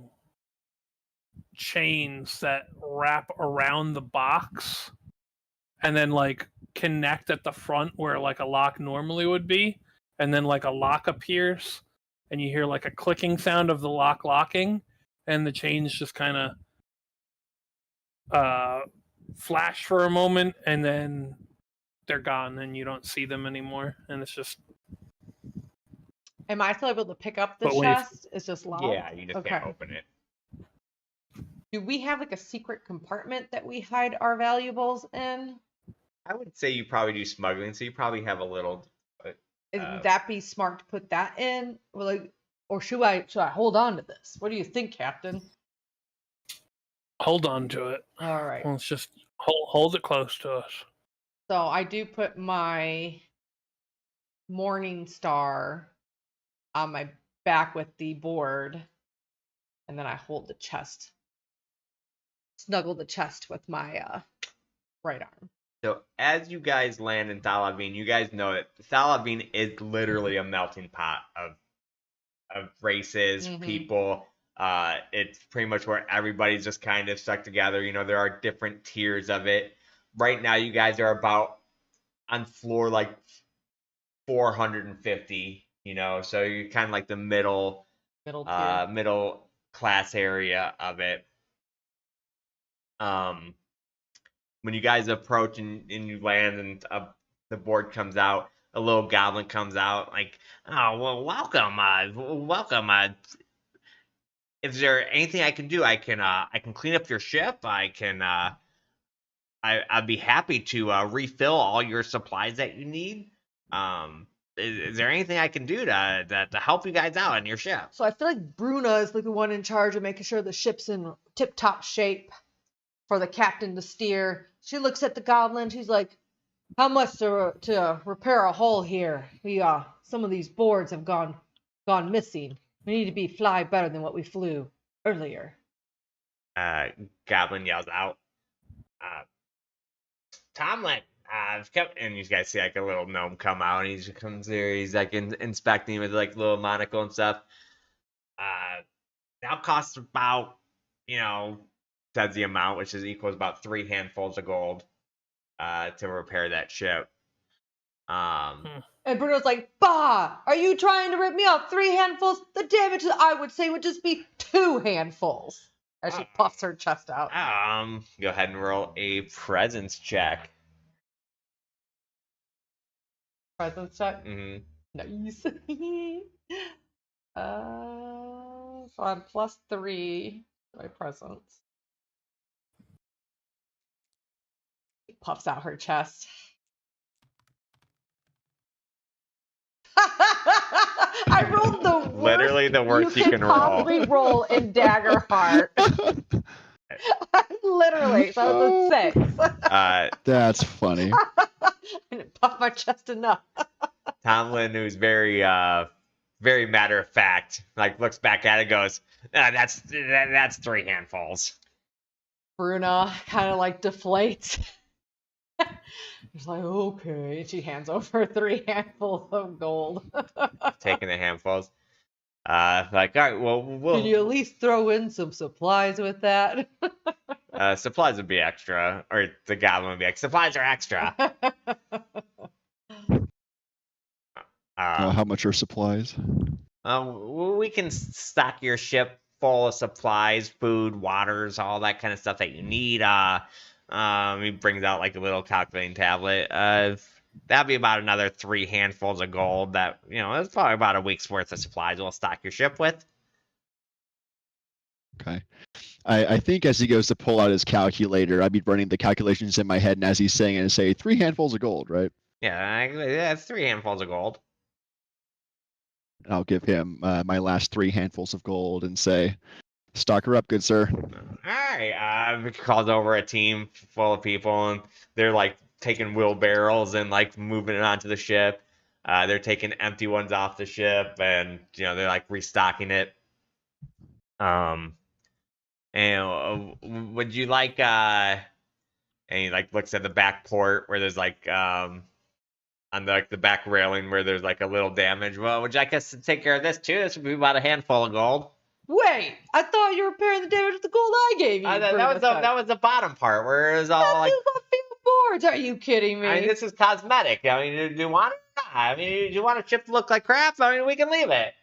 chains that wrap around the box and then like connect at the front where like a lock normally would be, and then like a lock appears and you hear like a clicking sound of the lock locking, and the chains just kind of flash for a moment and then they're gone and you don't see them anymore, and it's just. Am I still able to pick up the But when you- chest? It's just locked. Yeah, you just can't open it. Do we have like a secret compartment that we hide our valuables in? I would say you probably do smuggling, so you probably have a little. Would that be smart to put that in? Or should I hold on to this? What do you think, Captain? Hold on to it. All right. Let's just hold it close to us. So I do put my Morning Star on my back with the board, and then I hold the chest, snuggle the chest with my right arm. So as you guys land in Thalavine, you guys know that Thalavine is literally a melting pot of races, people. It's pretty much where everybody's just kind of stuck together. You know, there are different tiers of it. Right now, you guys are about on floor like 450. You know, so you're kind of like the middle tier. middle class area of it. When you guys approach and you land and the board comes out, a little goblin comes out like, oh, well, welcome, welcome. Is there anything I can do? I can clean up your ship. I'd be happy to refill all your supplies that you need. Is there anything I can do to help you guys out on your ship? So I feel like Bruna is like the one in charge of making sure the ship's in tip-top shape for the captain to steer. She looks at the goblin. She's like, "How much to repair a hull here? Some of these boards have gone missing. We need to fly better than what we flew earlier." Goblin yells out, Tomlin, and you guys see like a little gnome come out, and he just comes there. He's like inspecting with like little monocle and stuff. That costs about, says the amount, which equals about 3 handfuls of gold to repair that ship. And Bruno's like, "Bah! Are you trying to rip me off 3 handfuls? The damage that I would say would just be 2 handfuls." As she puffs her chest out. Go ahead and roll a presence check. Presence check? Mm-hmm. Nice. So I'm +3 my presence. She puffs out her chest. I rolled the worst Literally the worst you can roll. possibly roll in Daggerheart. Literally, so that was a 6. That's funny. I didn't puff my chest enough. Tomlin, who's very very matter of fact, like looks back at it and goes, that's 3 handfuls. Bruna kind of like deflates. She's like, okay. And she hands over 3 handfuls of gold. Taking the handfuls. Like, all right, well, Can you at least throw in some supplies with that? supplies would be extra, or the goblin would be like, supplies are extra. How much are supplies? We can stock your ship full of supplies, food, waters, all that kind of stuff that you need. He brings out like a little calculating tablet. That'd be about another 3 handfuls of gold. That, that's probably about a week's worth of supplies we'll stock your ship with. Okay. I think as he goes to pull out his calculator, I'd be running the calculations in my head, and as he's saying it, say 3 handfuls of gold, right? Yeah, it's 3 handfuls of gold. And I'll give him my last 3 handfuls of gold and say, stock her up, good sir. All right. Calls over a team full of people, and they're like taking wheelbarrows and like moving it onto the ship. They're taking empty ones off the ship, and they're like restocking it. And would you like? And he like looks at the back port where there's like on the back railing where there's like a little damage. Well, would you like us to take care of this too? This would be about a handful of gold. Wait, I thought you were repairing the damage with the gold I gave you. That was the bottom part where it was all like. Boards. Are you kidding me? I mean, this is cosmetic. I mean, do you want it? I mean, do you want a ship to look like crap? I mean, we can leave it.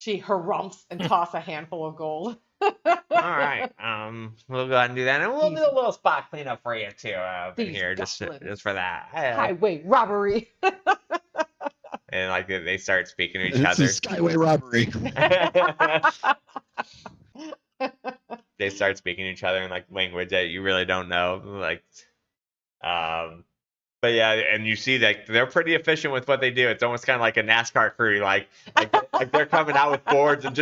She harumphs and toss a handful of gold. All right. We'll go ahead and do that, and we'll do a little spot cleanup for you too here, just for that. Highway robbery. And like they start speaking to each This other. is Skyway robbery. They start speaking to each other in like language that you really don't know, like, but yeah, and you see that they're pretty efficient with what they do. It's almost kind of like a NASCAR crew, like they're coming out with boards and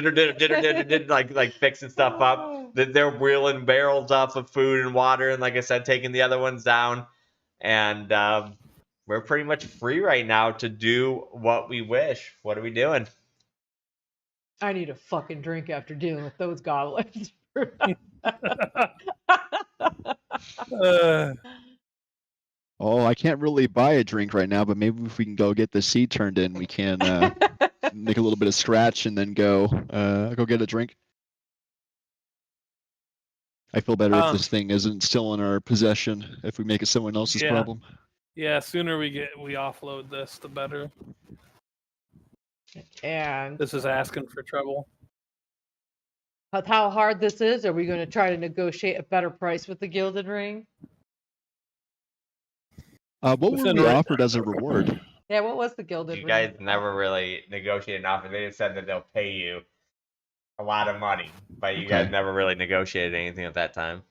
like fixing stuff up. They're wheeling barrels up of food and water, and like I said, taking the other ones down, and we're pretty much free right now to do what we wish. What are we doing? I need a fucking drink after dealing with those goblins. Oh, I can't really buy a drink right now, but maybe if we can go get the seed turned in, we can make a little bit of scratch and then go get a drink. I feel better if this thing isn't still in our possession. If we make it someone else's problem. Yeah, sooner we offload this, the better. And this is asking for trouble. How hard this is? Are we going to try to negotiate a better price with the Gilden Ring? What were we offered as a reward? Yeah, what was the Gilden Ring? You guys never really negotiated an offer. They just said that they'll pay you a lot of money, but you guys never really negotiated anything at that time.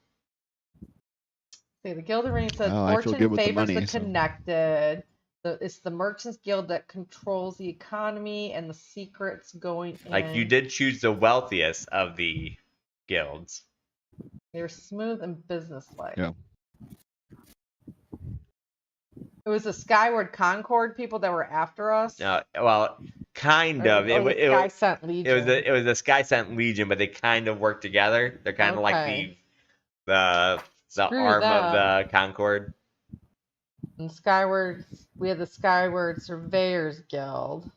See, the Gilden Ring says fortune favors the connected. It's the Merchants Guild that controls the economy and the secrets going in. Like, you did choose the wealthiest of the guilds. They're smooth and businesslike. Yeah. It was the Skyward Concord people that were after us. Well, kind of. It was Sky Sent Legion. It was the Sky Sent Legion, but they kind of work together. They're kind of like the arm of the Concord. And we had the Skyward Surveyors Guild.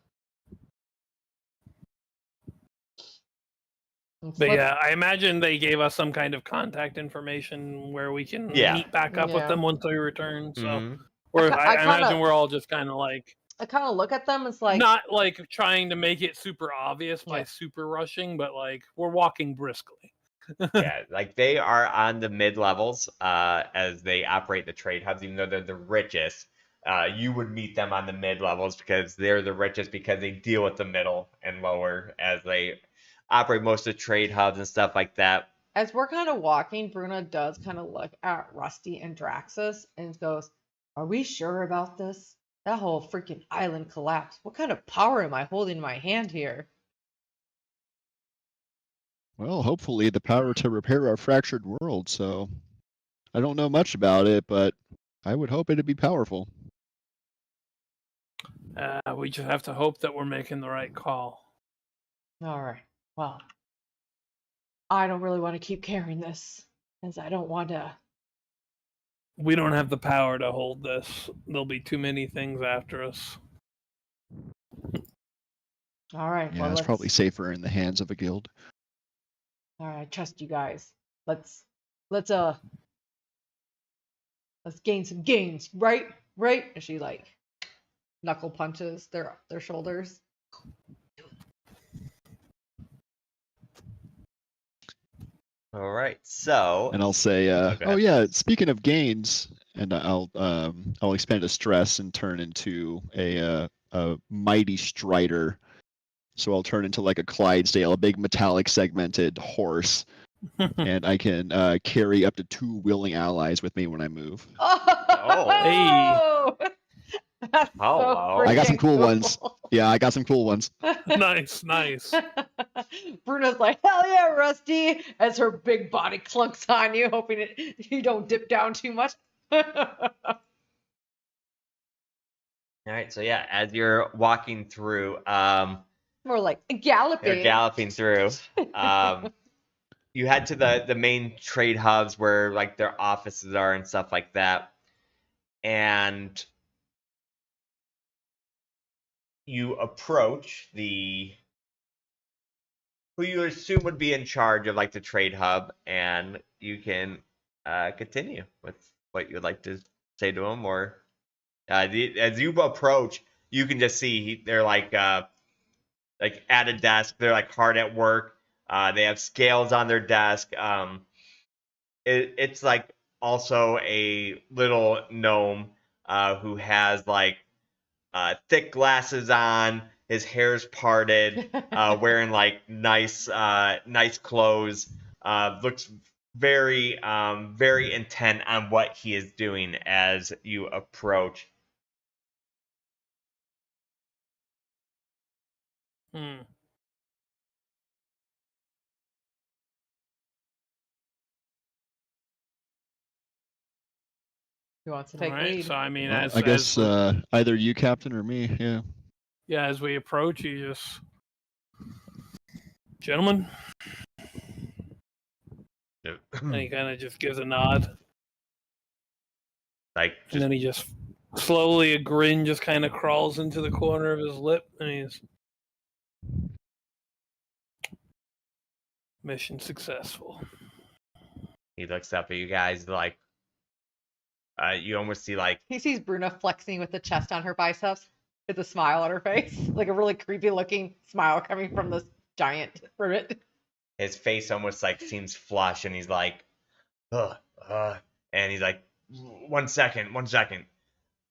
But yeah, I imagine they gave us some kind of contact information where we can meet back up with them once they return. So, I imagine we're all just kind of like. I kind of look at them. It's like not like trying to make it super obvious by super rushing, but like we're walking briskly. Yeah, like they are on the mid levels as they operate the trade hubs, even though they're the richest. You would meet them on the mid levels because they're the richest because they deal with the middle and lower as they operate most of the trade hubs and stuff like that. As we're kind of walking, Bruna does kind of look at Rusty and Draxus and goes, "Are we sure about this? That whole freaking island collapsed. What kind of power am I holding in my hand here? Well, hopefully the power to repair our fractured world, so I don't know much about it, but I would hope it'd be powerful. We just have to hope that we're making the right call. All right. Well, I don't really want to keep carrying this, as I don't want to. We don't have the power to hold this. There'll be too many things after us. All right. Yeah, Well, it's probably safer in the hands of a guild. All right. I trust you guys. Let's gain some gains, right? Right? And she like knuckle punches their shoulders. All right, so. And I'll say, oh yeah, speaking of gains, and I'll expend a stress and turn into a mighty strider. So I'll turn into like a Clydesdale, a big metallic segmented horse, and I can carry up to 2 willing allies with me when I move. Oh, Hey. That's Hello. I got some freaking cool ones. Yeah, I got some cool ones. Nice. Bruno's like, hell yeah, Rusty, as her big body clunks on you, hoping you don't dip down too much. All right, so yeah, as you're walking through, More like galloping. you're galloping through. You head to the main trade hubs where like their offices are and stuff like that, and you approach who you assume would be in charge of like the trade hub, and you can continue with what you'd like to say to him, or as you approach, you can just see they're like at a desk. They're like hard at work. They have scales on their desk. It's like also a little gnome who has like thick glasses on. His hair's parted, wearing like nice clothes. Looks very intent on what he is doing as you approach. Hmm. Who wants to All take right. lead? So I mean, Well, as I guess as either you, Captain, or me. Yeah. yeah, as we approach, you just, gentlemen, and he kind of just gives a nod, Like and just then he just slowly a grin just kind of crawls into the corner of his lip, and he's mission successful. he looks up at you guys like you almost see like He sees Bruna flexing with the chest on her biceps with a smile on her face, like a really creepy looking smile coming from this giant ribbit. his face almost like seems flush, and he's like, and he's like, 1 second,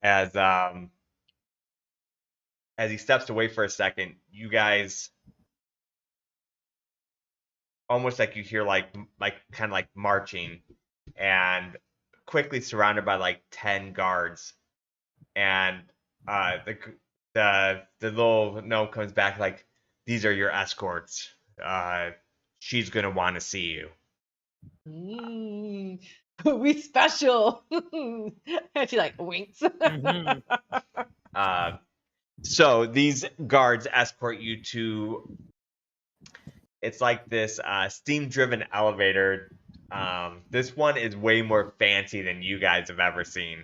as he steps away for a second, you guys almost like you hear like kind of like marching, and quickly surrounded by like 10 guards, and the little gnome comes back like, these are your escorts. She's gonna want to see you. We special. And she like winks. Mhm. So these guards escort you to. It's like this steam-driven elevator. This one is way more fancy than you guys have ever seen.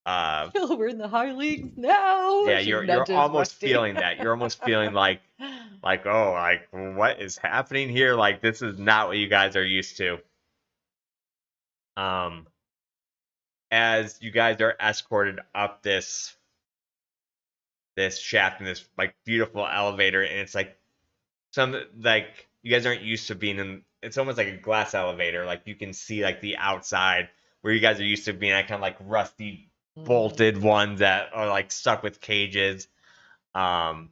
We're in the high leagues now. Yeah, She you're nudges almost Rusty. feeling that. You're almost feeling like what is happening here? Like this is not what you guys are used to. As you guys are escorted up this shaft in this like beautiful elevator, and it's like you guys aren't used to being in. It's almost like a glass elevator. Like you can see like the outside, where you guys are used to being at kind of like rusty bolted ones that are like stuck with cages. You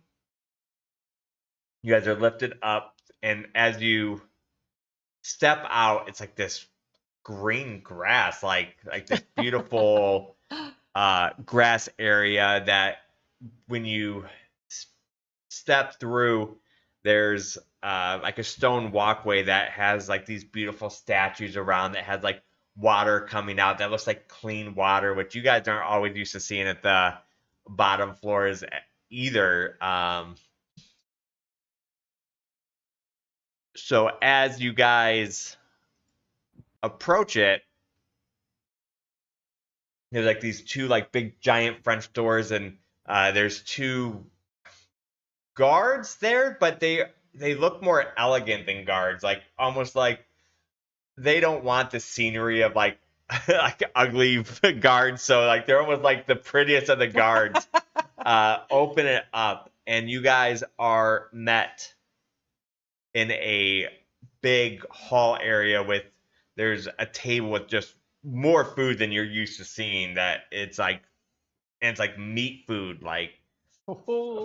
guys are lifted up, and as you step out, it's like this green grass, like this beautiful grass area that when you step through, there's like a stone walkway that has like these beautiful statues around that has like water coming out that looks like clean water, which you guys aren't always used to seeing at the bottom floors either. So as you guys approach it, there's like these two like big giant French doors, and there's two guards there, but they look more elegant than guards, like almost like they don't want the scenery of like like ugly guards, so like they're almost like the prettiest of the guards. Open it up, and you guys are met in a big hall area with there's a table with just more food than you're used to seeing. That it's like meat food, like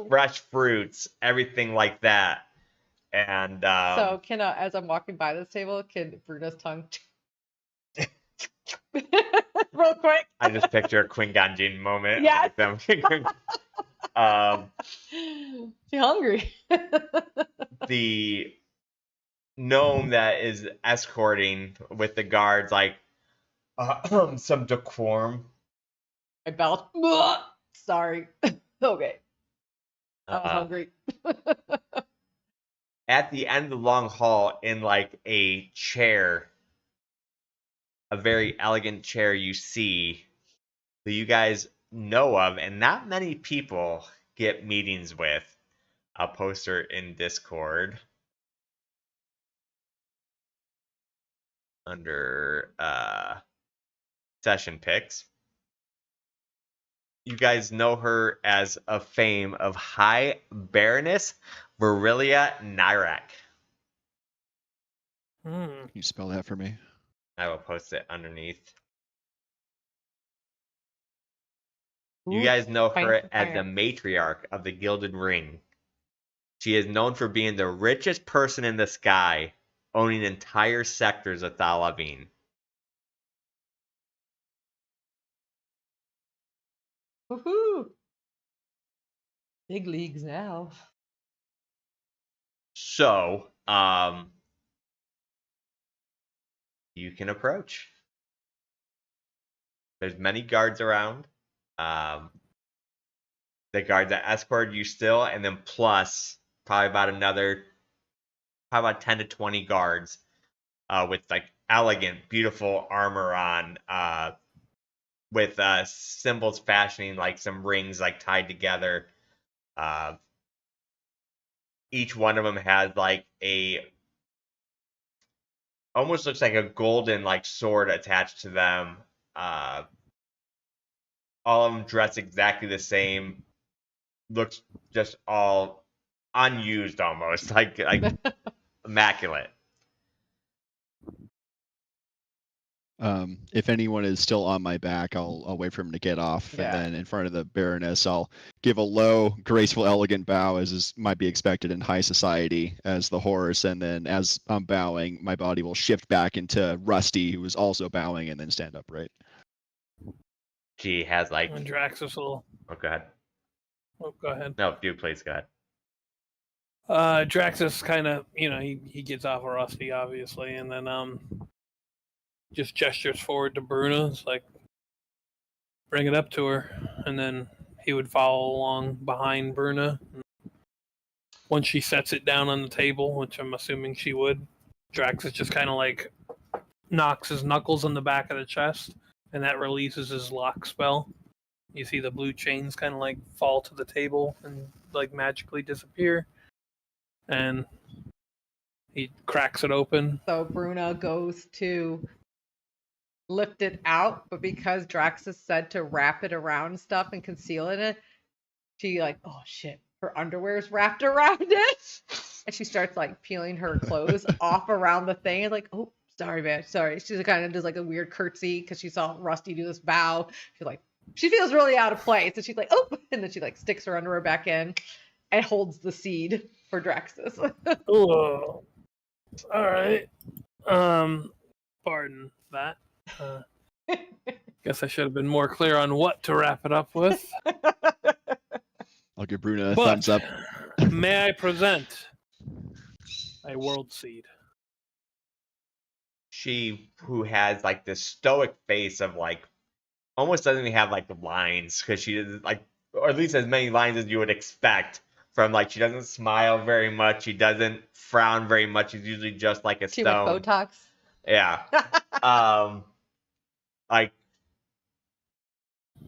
fresh fruits, everything like that. And so can as I'm walking by this table, can Bruna's tongue real quick? I just picture a Quinganjin moment. Yes. Like them. She hungry. The gnome that is escorting with the guards, like some decorum. I belch. Sorry. Okay. I was hungry. At the end of the long hall, in like a chair, a very elegant chair you see that you guys know of, and not many people get meetings with. I'll post her in Discord under session picks. You guys know her as a fame of High Baroness Virilia Nyrak. Can you spell that for me? I will post it underneath. Ooh, You guys know her fine, as fine. the matriarch of the Gilden Ring. She is known for being the richest person in the sky, owning entire sectors of Thalavine. Woohoo! Big leagues now. So, you can approach. There's many guards around. The guards that escort you still, and then plus probably about 10 to 20 guards with like elegant, beautiful armor on, with symbols fashioning like some rings like tied together. Each one of them has like almost looks like a golden like sword attached to them. All of them dressed exactly the same. Looks just all unused almost, like immaculate. If anyone is still on my back, I'll wait for him to get off, Yeah. and then in front of the Baroness, I'll give a low, graceful, elegant bow, as might be expected in high society, as the horse, and then as I'm bowing, my body will shift back into Rusty, who is also bowing, and then stand upright. She has like. And Draxus will. Oh, go ahead. Oh, go ahead. No, do please go ahead. Draxus kind of, he gets off of Rusty, obviously, and then just gestures forward to Bruna. It's like, bring it up to her, and then he would follow along behind Bruna. Once she sets it down on the table, which I'm assuming she would, Draxus just kind of like knocks his knuckles on the back of the chest, and that releases his lock spell. You see the blue chains kind of like fall to the table and like magically disappear. And he cracks it open. So Bruna goes to lift it out, but because Draxus said to wrap it around stuff and conceal it, she like, oh shit, her underwear's wrapped around it. And she starts like peeling her clothes off around the thing and like, oh, sorry, man, sorry. She's kind of does like a weird curtsy because she saw Rusty do this bow. She's like, she feels really out of place. And she's like, oh, and then she like sticks her underwear back in and holds the seed for Draxus. Oh, all right. Pardon that. Guess I should have been more clear on what to wrap it up with. I'll give Bruna a But thumbs up. may I present a world seed? She, who has like this stoic face of like, almost doesn't even have like lines, because she doesn't like, or at least as many lines as you would expect from like, she doesn't smile very much, she doesn't frown very much, she's usually just like a Too much stone. Botox. Yeah. Like,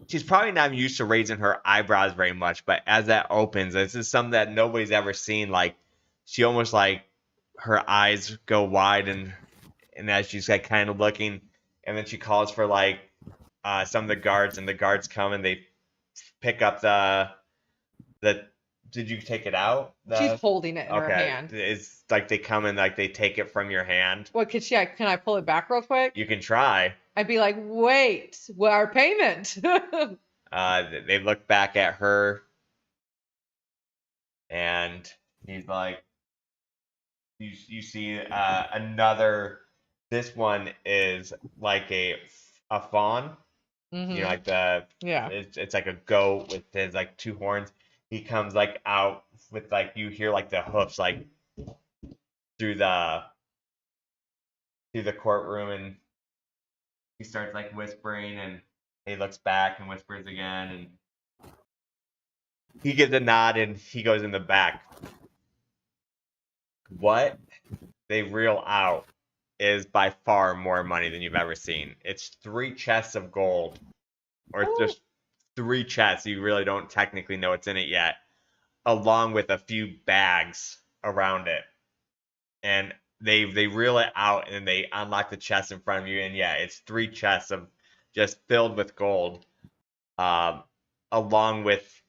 she's probably not used to raising her eyebrows very much, but as that opens, this is something that nobody's ever seen. Like, she almost like her eyes go wide, and as she's like kind of looking, and then she calls for like some of the guards, and the guards come and they pick up the. Did you take it out? She's holding it in her hand. It's like they come and like they take it from your hand. What can I pull it back real quick? You can try. I'd be like, wait, our payment. They look back at her, and he's like, you see another. This one is like a fawn. Mm-hmm. You know, like it's like a goat with his like two horns. He comes like out with like, you hear like the hoofs like through the courtroom, and he starts like whispering, and he looks back and whispers again, and he gives a nod, and he goes in the back. What they reel out is by far more money than you've ever seen. It's 3 chests of gold, or just 3 chests. You really don't technically know what's in it yet, along with a few bags around it. And they reel it out, and they unlock the chest in front of you, and yeah, it's 3 chests of just filled with gold, along with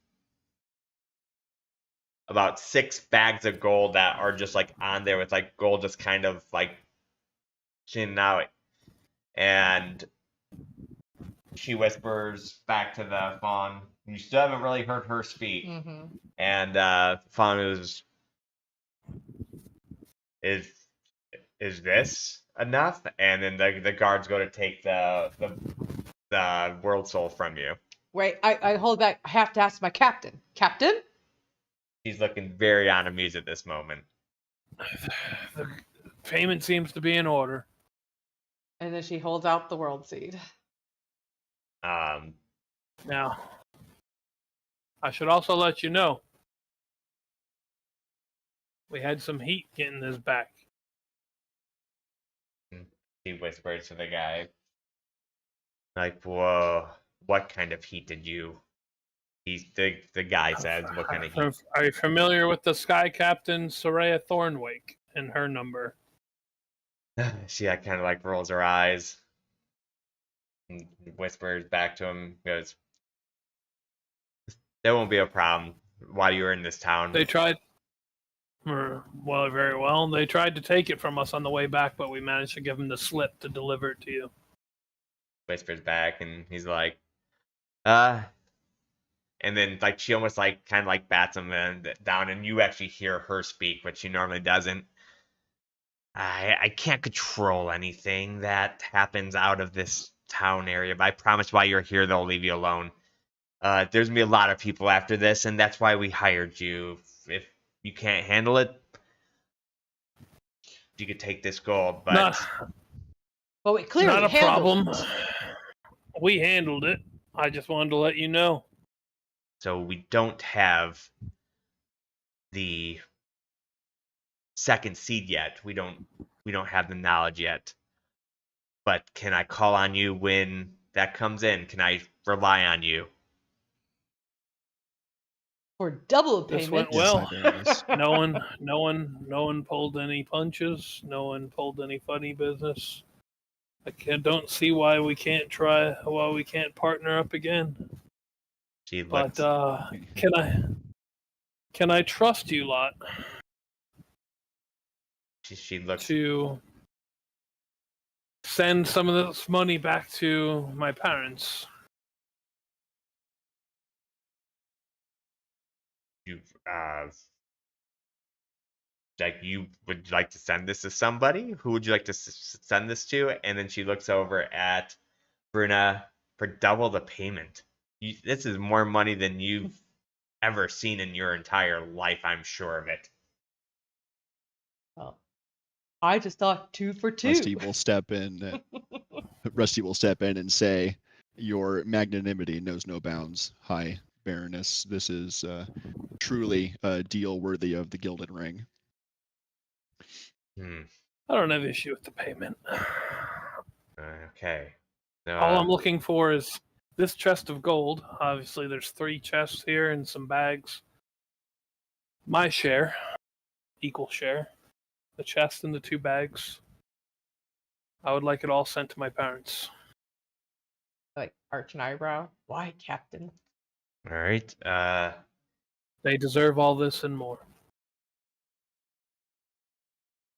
about 6 bags of gold that are just like on there with like gold just kind of like chinning out. And she whispers back to the fawn. You still haven't really heard her speak. Mm-hmm. And fawn is this enough? And then the guards go to take the world soul from you. Wait, I hold back. I have to ask my captain. Captain? He's looking very unamused at this moment. The payment seems to be in order. And then she holds out the world seed. Now, I should also let you know, we had some heat getting this back. He whispers to the guy, like, whoa, what kind of heat did you... The guy says, what kind of heat? Are you familiar with the Sky Captain Soraya Thornwake and her number? She kind of like rolls her eyes and whispers back to him, goes, there won't be a problem while you're in this town. They tried, well, very well. They tried to take it from us on the way back, but we managed to give them the slip to deliver it to you. Whispers back, and he's like, and then like she almost like kind of like bats him down, and you actually hear her speak, but she normally doesn't. I can't control anything that happens out of this town area, but I promise while you're here, they'll leave you alone. There's gonna be a lot of people after this, and that's why we hired you. If you can't handle it, you could take this gold, but... Well, we clearly not a problem. it. We handled it. I just wanted to let you know. So we don't have the second seed yet. We don't have the knowledge yet. But can I call on you when that comes in? Can I rely on you? For double This payment. went well. No one pulled any punches. No one pulled any funny business. Don't see why we can't partner up again. But can I trust you lot? She looks to send some of this money back to my parents. You would like to send this to somebody? Who would you like to send this to? And then she looks over at Bruna, for double the payment. This is more money than you've ever seen in your entire life, I'm sure of it. Well, I just thought 2 for 2. Rusty will step in. Rusty will step in and say, "Your magnanimity knows no bounds, High Baroness. This is truly a deal worthy of the Gilden Ring." I don't have issue with the payment. Okay. All I'm looking for is this chest of gold. Obviously, there's 3 chests here and some bags. My share, equal share, the chest and the 2 bags. I would like it all sent to my parents. Like, arch an eyebrow. Why, Captain? All right. They deserve all this and more.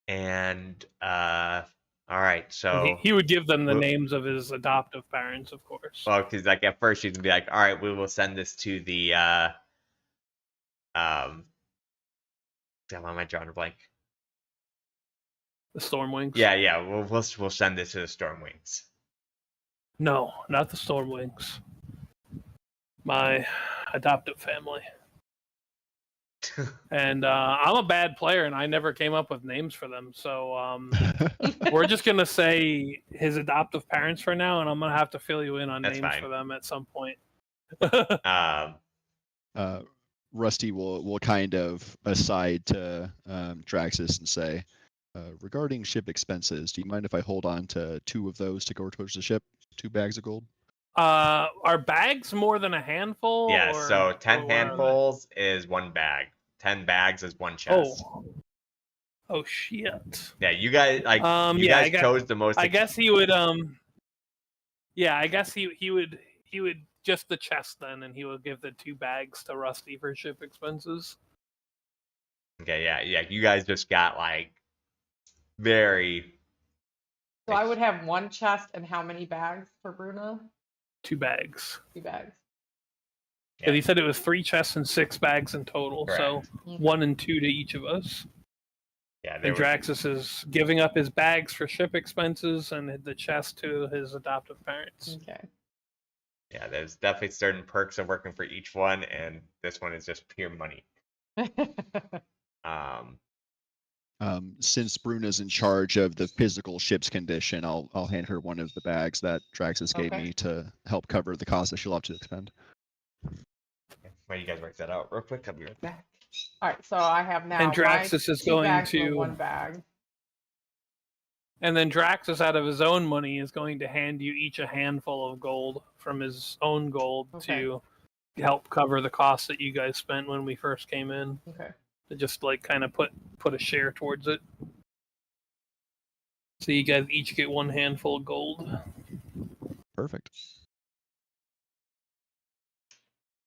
And all right. So And he would give them the names of his adoptive parents, of course. well, because like at first she's gonna be like, all right, we will send this to the damn, why am I drawing a blank? The Stormwings. Yeah. We'll send this to the Stormwings. No, not the Stormwings. My adoptive family. And I'm a bad player, and I never came up with names for them. So we're just going to say his adoptive parents for now, and I'm going to have to fill you in on That's names fine. for them at some point. Rusty will kind of aside to Draxus and say, regarding ship expenses, do you mind if I hold on to 2 of those to go towards the ship? 2 bags of gold? Are bags more than a handful? Yeah, or, so 10 or handfuls is 1 bag. 10 bags is 1 chest. Oh shit. Yeah, you guys like you yeah, guys chose the most. I guess he would yeah, I guess he would just the chest then, and he would give the 2 bags to Rusty for ship expenses. Okay, yeah. You guys just got like very. So I would have 1 chest and how many bags for Bruna? 2 bags. 2 bags. Yeah. He said it was 3 chests and 6 bags in total, Correct. so 1 and 2 to each of us. Yeah, And Draxus is giving up his bags for ship expenses and the chest to his adoptive parents. Okay. Yeah, there's definitely certain perks of working for each one, and this one is just pure money. Since Bruna's in charge of the physical ship's condition, I'll hand her 1 of the bags that Draxus gave me to help cover the cost that she'll have to expend. While you guys work that out real quick, I'll be right back. All right, so I have now. And Draxus is 2 going bags for to 1 bag. And then Draxus, out of his own money, is going to hand you each a handful of gold from his own gold to help cover the costs that you guys spent when we first came in. Okay. To just like kind of put a share towards it. So you guys each get 1 handful of gold. Perfect.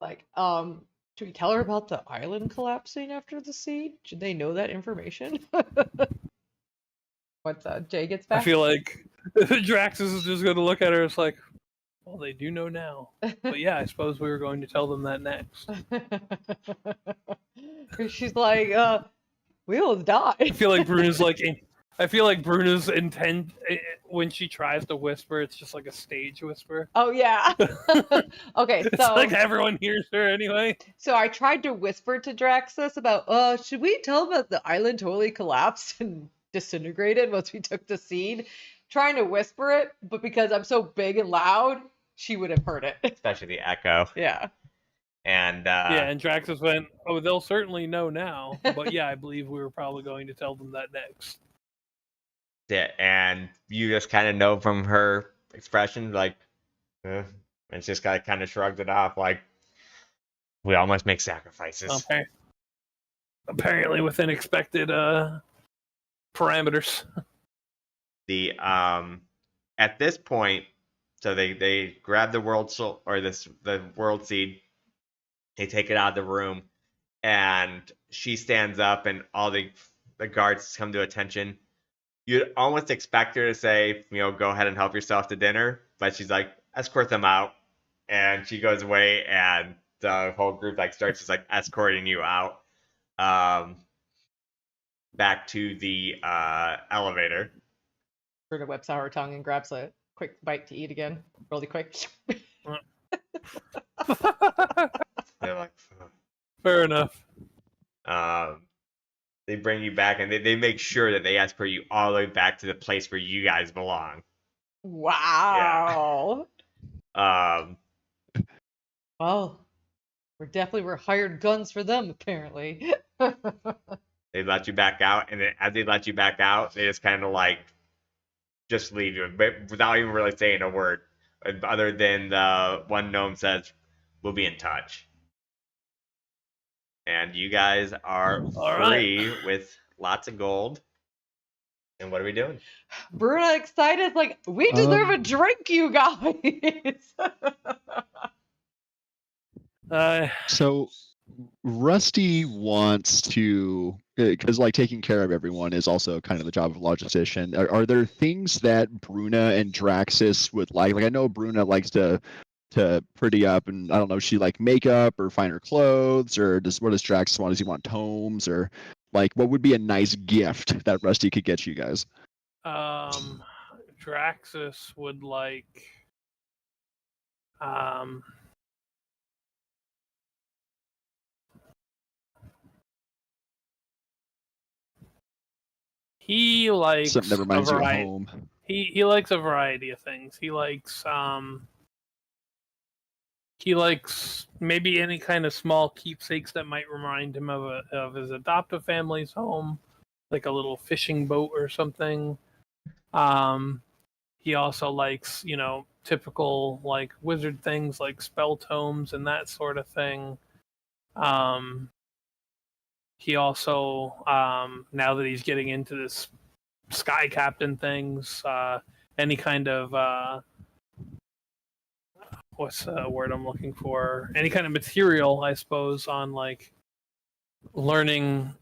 Like, should we tell her about the island collapsing after the siege? Should they know that information? Once Jay gets back? I feel like Draxus is just going to look at her. It's like, well, they do know now. But yeah, I suppose we were going to tell them that next. She's like, we almost died. I feel like Bruna's intent when she tries to whisper, it's just like a stage whisper. Oh yeah. Okay, so It's like everyone hears her anyway. So I tried to whisper to Draxus about, should we tell them that the island totally collapsed and disintegrated once we took the seed? Trying to whisper it, but because I'm so big and loud, she would have heard it. Especially the echo. Yeah. And and Draxus went, oh, they'll certainly know now. But yeah, I believe we were probably going to tell them that next. Yeah, and you just kind of know from her expression, like, and it's just kind of shrugged it off, like, we all must make sacrifices. Okay. Apparently within expected parameters. The at this point, so they grab the world soul or the world seed, they take it out of the room, and she stands up, and all the guards come to attention. You'd almost expect her to say, go ahead and help yourself to dinner, but she's like, escort them out, and she goes away, and the whole group starts just escorting you out, back to the elevator. Bruna whips out her tongue and grabs a quick bite to eat again, really quick. They're like, Fair enough. they bring you back, and they make sure that they escort you all the way back to the place where you guys belong. Wow. Um, Well, we're hired guns for them apparently. they let you back out, and then as they let you back out, they just kind of like just leave you without even really saying a word, other than the one gnome says, "We'll be in touch." And you guys are All free with lots of gold. And what are we doing? Bruna excited, like, we deserve a drink, you guys. So Rusty wants to, because like taking care of everyone is also kind of the job of a logistician. Are there things that Bruna and Draxus would like? Like I know Bruna likes to pretty up, and I don't know, she like makeup or finer clothes, or what does Draxus want? Does he want tomes, or like what would be a nice gift that Rusty could get you guys? Draxus would like he likes Something that reminds a you of variety. home. He likes a variety of things. He likes maybe any kind of small keepsakes that might remind him of his adoptive family's home, like a little fishing boat or something. He also likes, typical like wizard things like spell tomes and that sort of thing. He also, now that he's getting into this sky captain things, any kind of what's the word I'm looking for? Any kind of material, I suppose, on like learning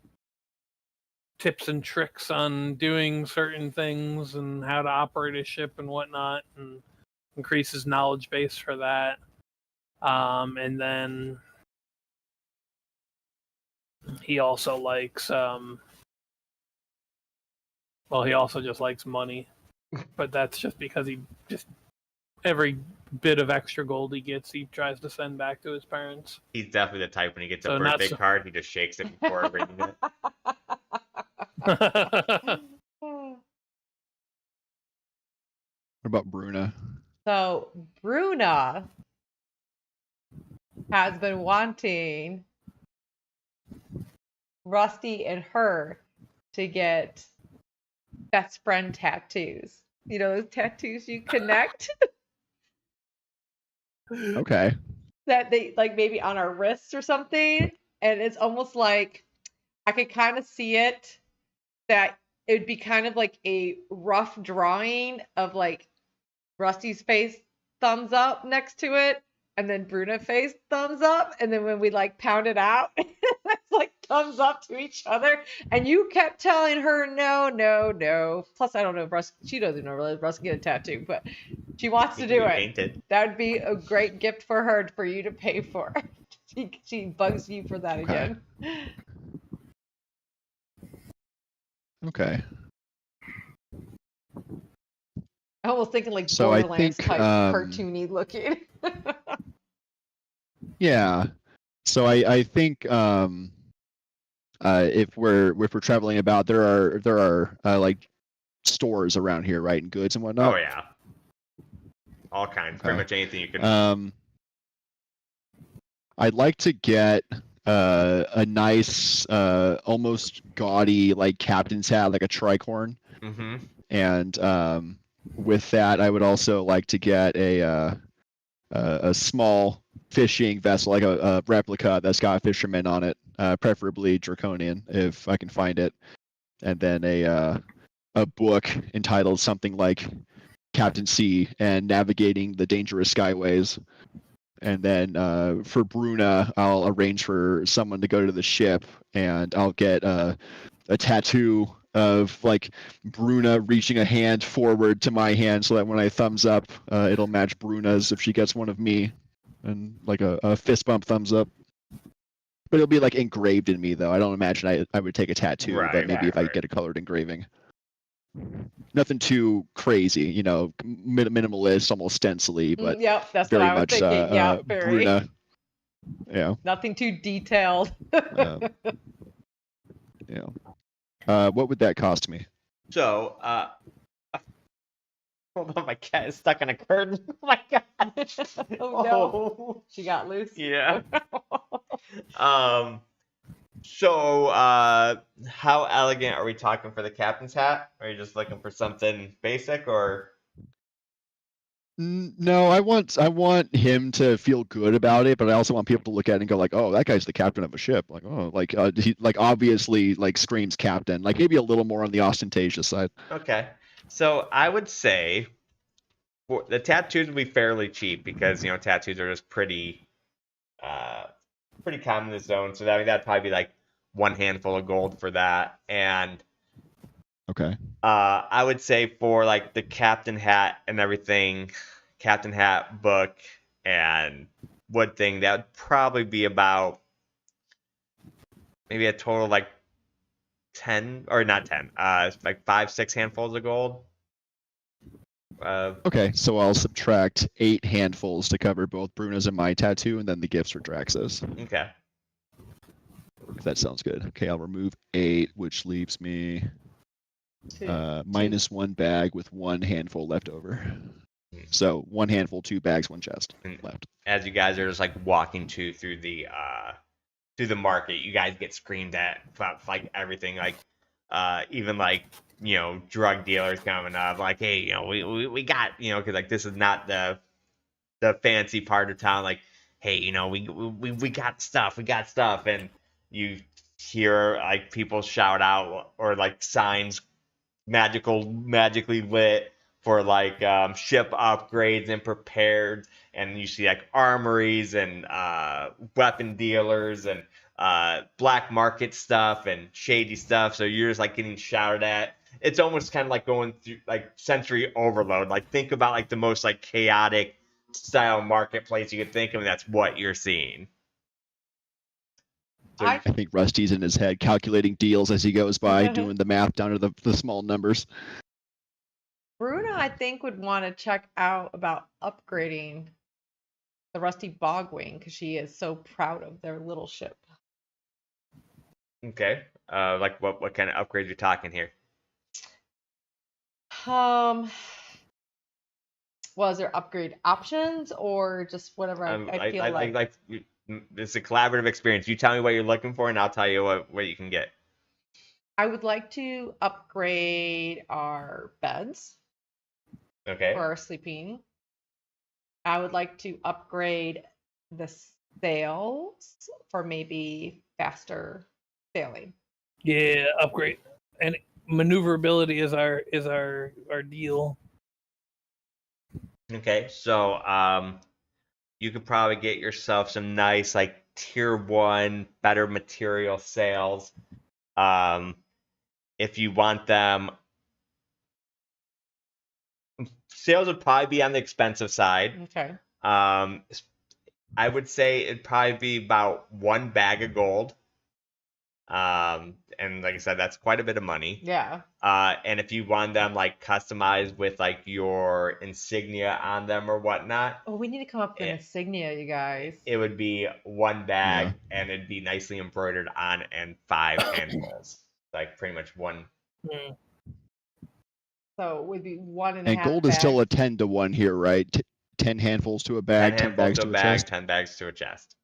tips and tricks on doing certain things and how to operate a ship and whatnot, and increase his knowledge base for that. And then he also likes, he also just likes money, but that's just because he just every bit of extra gold he gets, he tries to send back to his parents. He's definitely the type when he gets a So birthday card, he just shakes it before reading it. What about Bruna? So Bruna has been wanting Rusty and her to get best friend tattoos. You know those tattoos you connect? Okay. That they like maybe on our wrists or something. And it's almost like I could kind of see it that it would be kind of like a rough drawing of like Rusty's face thumbs up next to it, and then Bruna face thumbs up, and then when we like pound it out, it's like thumbs up to each other. And you kept telling her no, no, no. Plus, I don't know if Russ, she doesn't know really Russ can get a tattoo, but she wants to do it. Painted. That would be a great gift for her for you to pay for. She bugs you for that again. Okay. I was thinking like So I Borderlands think, type cartoony looking. Yeah. So I think if we're traveling about, there are like stores around here, right, and goods and whatnot. Oh yeah, all kinds. Okay. Pretty much anything you can. I'd like to get a nice, almost gaudy like captain's hat, like a tricorn. Mm-hmm. And with that, I would also like to get a small fishing vessel, like a replica that's got fishermen on it, preferably draconian if I can find it, and then a book entitled something like Captain Sea and Navigating the Dangerous Skyways. And then for Bruna, I'll arrange for someone to go to the ship, and I'll get a tattoo of like Bruna reaching a hand forward to my hand, so that when I thumbs up, it'll match Bruna's if she gets one of me, and like a fist bump thumbs up. But it'll be like engraved in me, though. I don't imagine I would take a tattoo, Right, but maybe if I right. get a colored engraving. Nothing too crazy, you know, minimalist, almost stencily, but Yep, that's very what I was much thinking. Yeah, very. Bruna. Yeah. Nothing too detailed. Yeah. What would that cost me? So, hold on, my cat is stuck in a curtain. Oh my god. Oh no. She got loose. Yeah. So, how elegant are we talking for the captain's hat? Are you just looking for something basic, or? No, I want him to feel good about it, but I also want people to look at it and go like, "Oh, that guy's the captain of a ship." Like, "Oh, like he like obviously like screams captain." Like maybe a little more on the ostentatious side. Okay. So I would say the tattoos would be fairly cheap because tattoos are just pretty common in the zone. So that'd probably be like one handful of gold for that. And Okay. I would say for like the captain hat and everything, captain hat, book, and wood thing, that would probably be about maybe a total of like 10, or not 10, like 5-6 handfuls of gold. Okay, so I'll subtract 8 handfuls to cover both Bruna's and my tattoo, and then the gifts for Drax's. Okay. If that sounds good. Okay, I'll remove 8, which leaves me minus 1 bag with 1 handful left over. So 1 handful, 2 bags, 1 chest left. As you guys are just like walking through the market, you guys get screamed at about like everything, like even like drug dealers coming up, like, hey, we got, because like this is not the fancy part of town, like, hey, we got stuff, and you hear like people shout out, or like signs magically lit for like ship upgrades and prepared, and you see like armories and weapon dealers and black market stuff and shady stuff. So you're just like getting shouted at. It's almost kind of like going through like sensory overload. Like think about like the most like chaotic style marketplace you could think of, and that's what you're seeing. So, I think Rusty's in his head calculating deals as he goes by, doing the math down to the small numbers. Bruna, I think, would want to check out about upgrading the Rusty Bogwing because she is so proud of their little ship. Okay. Like what kind of upgrades are you talking here? Was there upgrade options or just whatever I feel like? It's a collaborative experience. You tell me what you're looking for, and I'll tell you what you can get. I would like to upgrade our beds. Okay. For our sleeping. I would like to upgrade the sails for maybe faster sailing. Yeah, upgrade. And maneuverability is our deal. Okay, so you could probably get yourself some nice like tier 1 better material sails. If you want them, sails would probably be on the expensive side. Okay. I would say it'd probably be about 1 bag of gold. And like I said, that's quite a bit of money. Yeah. And if you want them like customized with like your insignia on them or whatnot. Oh, we need to come up with an insignia, you guys. It would be 1 bag, and it'd be nicely embroidered on, and 5 handfuls. Like pretty much 1. So it would be 1.5. And gold is still a 10 to 1 here, right? 10 handfuls to a bag, 10 bags to a chest. 10 bags to a chest.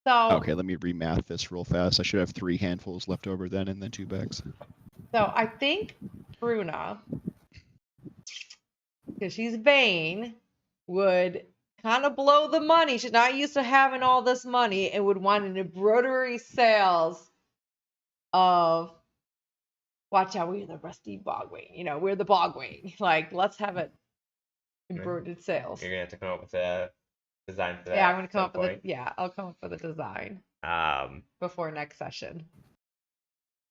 So okay, let me remath this real fast. I should have 3 handfuls left over then, and then 2 bags. So I think Bruna, because she's vain, would kind of blow the money. She's not used to having all this money and would want an embroidery sales of, watch out, we're the Rusty Bogwing. We're the Bogwing. Like, let's have it embroidered sales. You're going to have to come up with a design for that. Yeah, I'm going to come up with it. Yeah, I'll come up with a design before next session.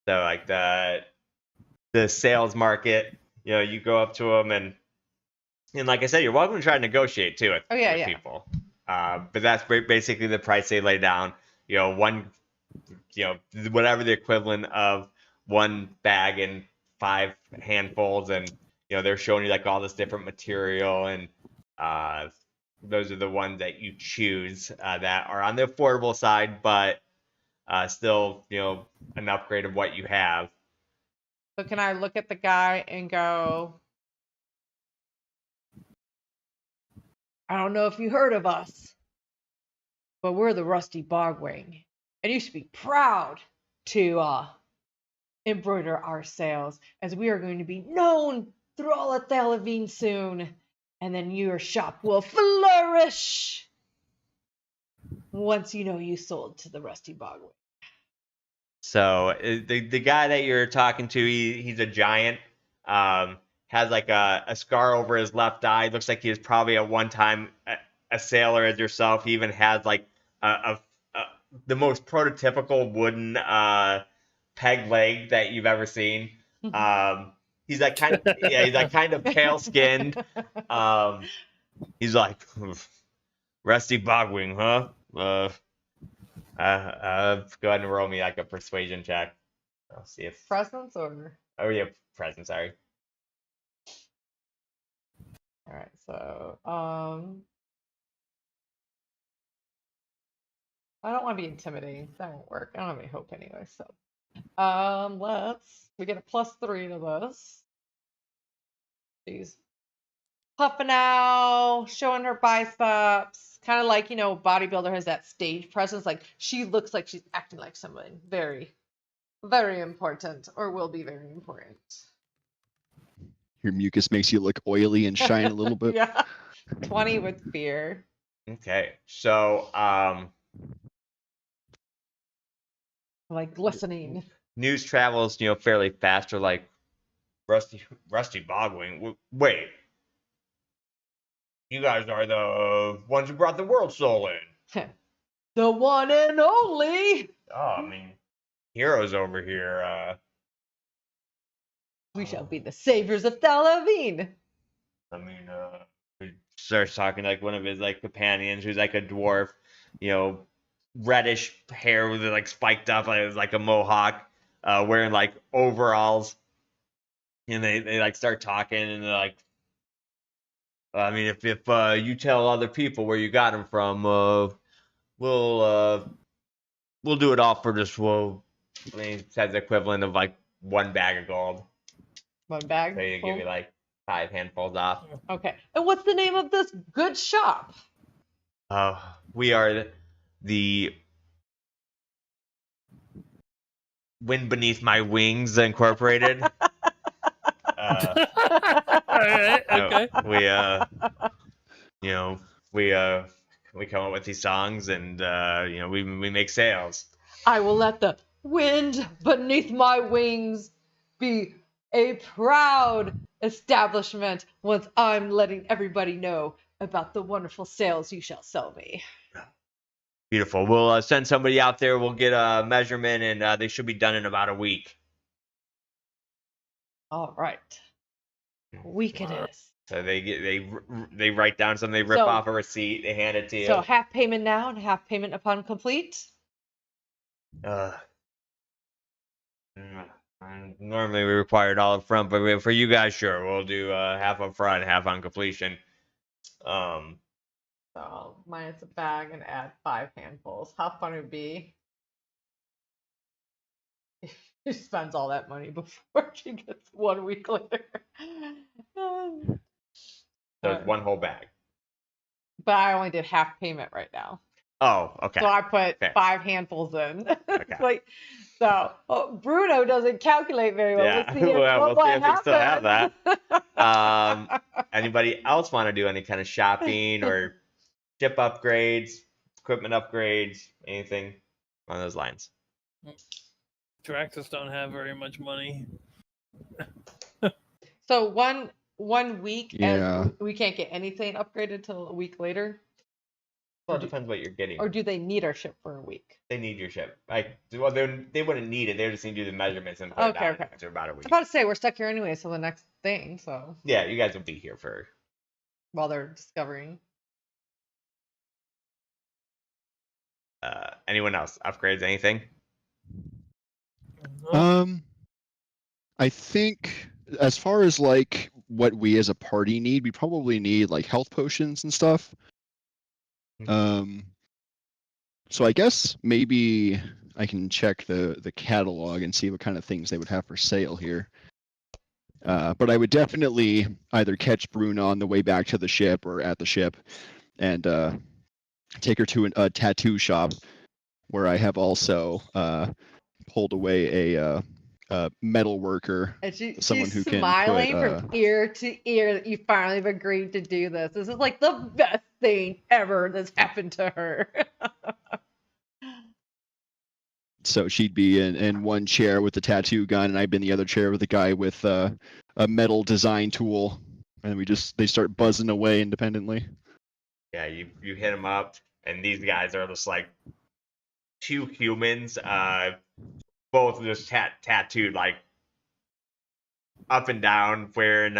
So, like, the sales market, you go up to them, and like I said, you're welcome to try to negotiate, too, with people. But that's basically the price they lay down. Whatever the equivalent of 1 bag and 5 handfuls, and they're showing you like all this different material, and those are the ones that you choose that are on the affordable side, but still an upgrade of what you have. So can I look at the guy and go, I don't know if you heard of us, but we're the Rusty Bogwing, and you should be proud to embroider our sails, as we are going to be known through all of Thalavine soon, and then your shop will flourish once you sold to the Rusty Bogwing. So the guy that you're talking to, he's a giant. Has like a scar over his left eye. Looks like he was probably at one time a sailor as yourself. He even has like the most prototypical wooden peg leg that you've ever seen. He's like kind of pale skinned. He's like, Rusty Bogwing, huh? Go ahead and roll me like a persuasion check. I'll see if Presence or presence. Sorry. All right, so I don't want to be intimidating. That won't work. I don't have any hope anyway. So we get a +3 to this. She's puffing out, showing her biceps, kind of like bodybuilder has that stage presence. Like she looks like she's acting like someone very, very important, or will be very important. Your mucus makes you look oily and shine a little bit. Yeah. 20 with fear. Okay, so like glistening. News travels, fairly fast. Or like Rusty Bogwing. Wait, you guys are the ones who brought the world soul in. The one and only. Oh, I mean, heroes over here. We shall be the saviors of Thalavine. I mean, he starts talking like one of his like companions, who's like a dwarf, reddish hair with it like spiked up, like a mohawk, wearing like overalls, and they like start talking, and they're like, I mean, if you tell other people where you got them from, we'll do it all for just I mean, it says the equivalent of like 1 bag of gold. 1 bag. So you give me like 5 handfuls off. Okay. And what's the name of this good shop? We are the Wind Beneath My Wings Incorporated. All right, okay. We come up with these songs, and we make sales. I will let the wind beneath my wings be a proud establishment once I'm letting everybody know about the wonderful sales you shall sell me. Beautiful. We'll send somebody out there. We'll get a measurement, and they should be done in about a week. All right. A week it is. So they write down something. They rip off a receipt. They hand it to you. So half payment now and half payment upon complete. Normally we require it all up front, but for you guys, sure, we'll do half up front, half on completion. So I'll minus a bag and add 5 handfuls. How fun it would be if she spends all that money before she gets 1 week later. So it's 1 whole bag. But I only did half payment right now. Oh, okay. So I put Fair. 5 handfuls in. Okay. Bruno doesn't calculate very well. Yeah. We'll see if, we'll see if we still have that. Anybody else want to do any kind of shopping or ship upgrades, equipment upgrades, anything on those lines? Traxxas don't have very much money. So one week, Yeah. and we can't get anything upgraded till a week later. Well, it depends what you're getting. Or do they need our ship for a week? They need your ship. Well, they wouldn't need it. They just need to do the measurements and put it down after about a week. I'm about to say we're stuck here anyway, so the next thing. So Yeah, you guys will be here for. while they're discovering. Anyone else upgrades anything? I I think as far as like what we as a party need, we probably need like health potions and stuff. So I guess maybe I can check the catalog and see what kind of things they would have for sale here. But I would definitely either catch Bruna on the way back to the ship or at the ship and take her to a tattoo shop where I have also pulled away a metal worker. And Someone she's who can smiling put, from ear to ear that you finally have agreed to do this. This is like the best thing ever that's happened to her. So she'd be in one chair with the tattoo gun, and I'd be in the other chair with the guy with a metal design tool, and they start buzzing away independently. Yeah, you hit them up, and these guys are just like two humans, both just tattooed like up and down, wearing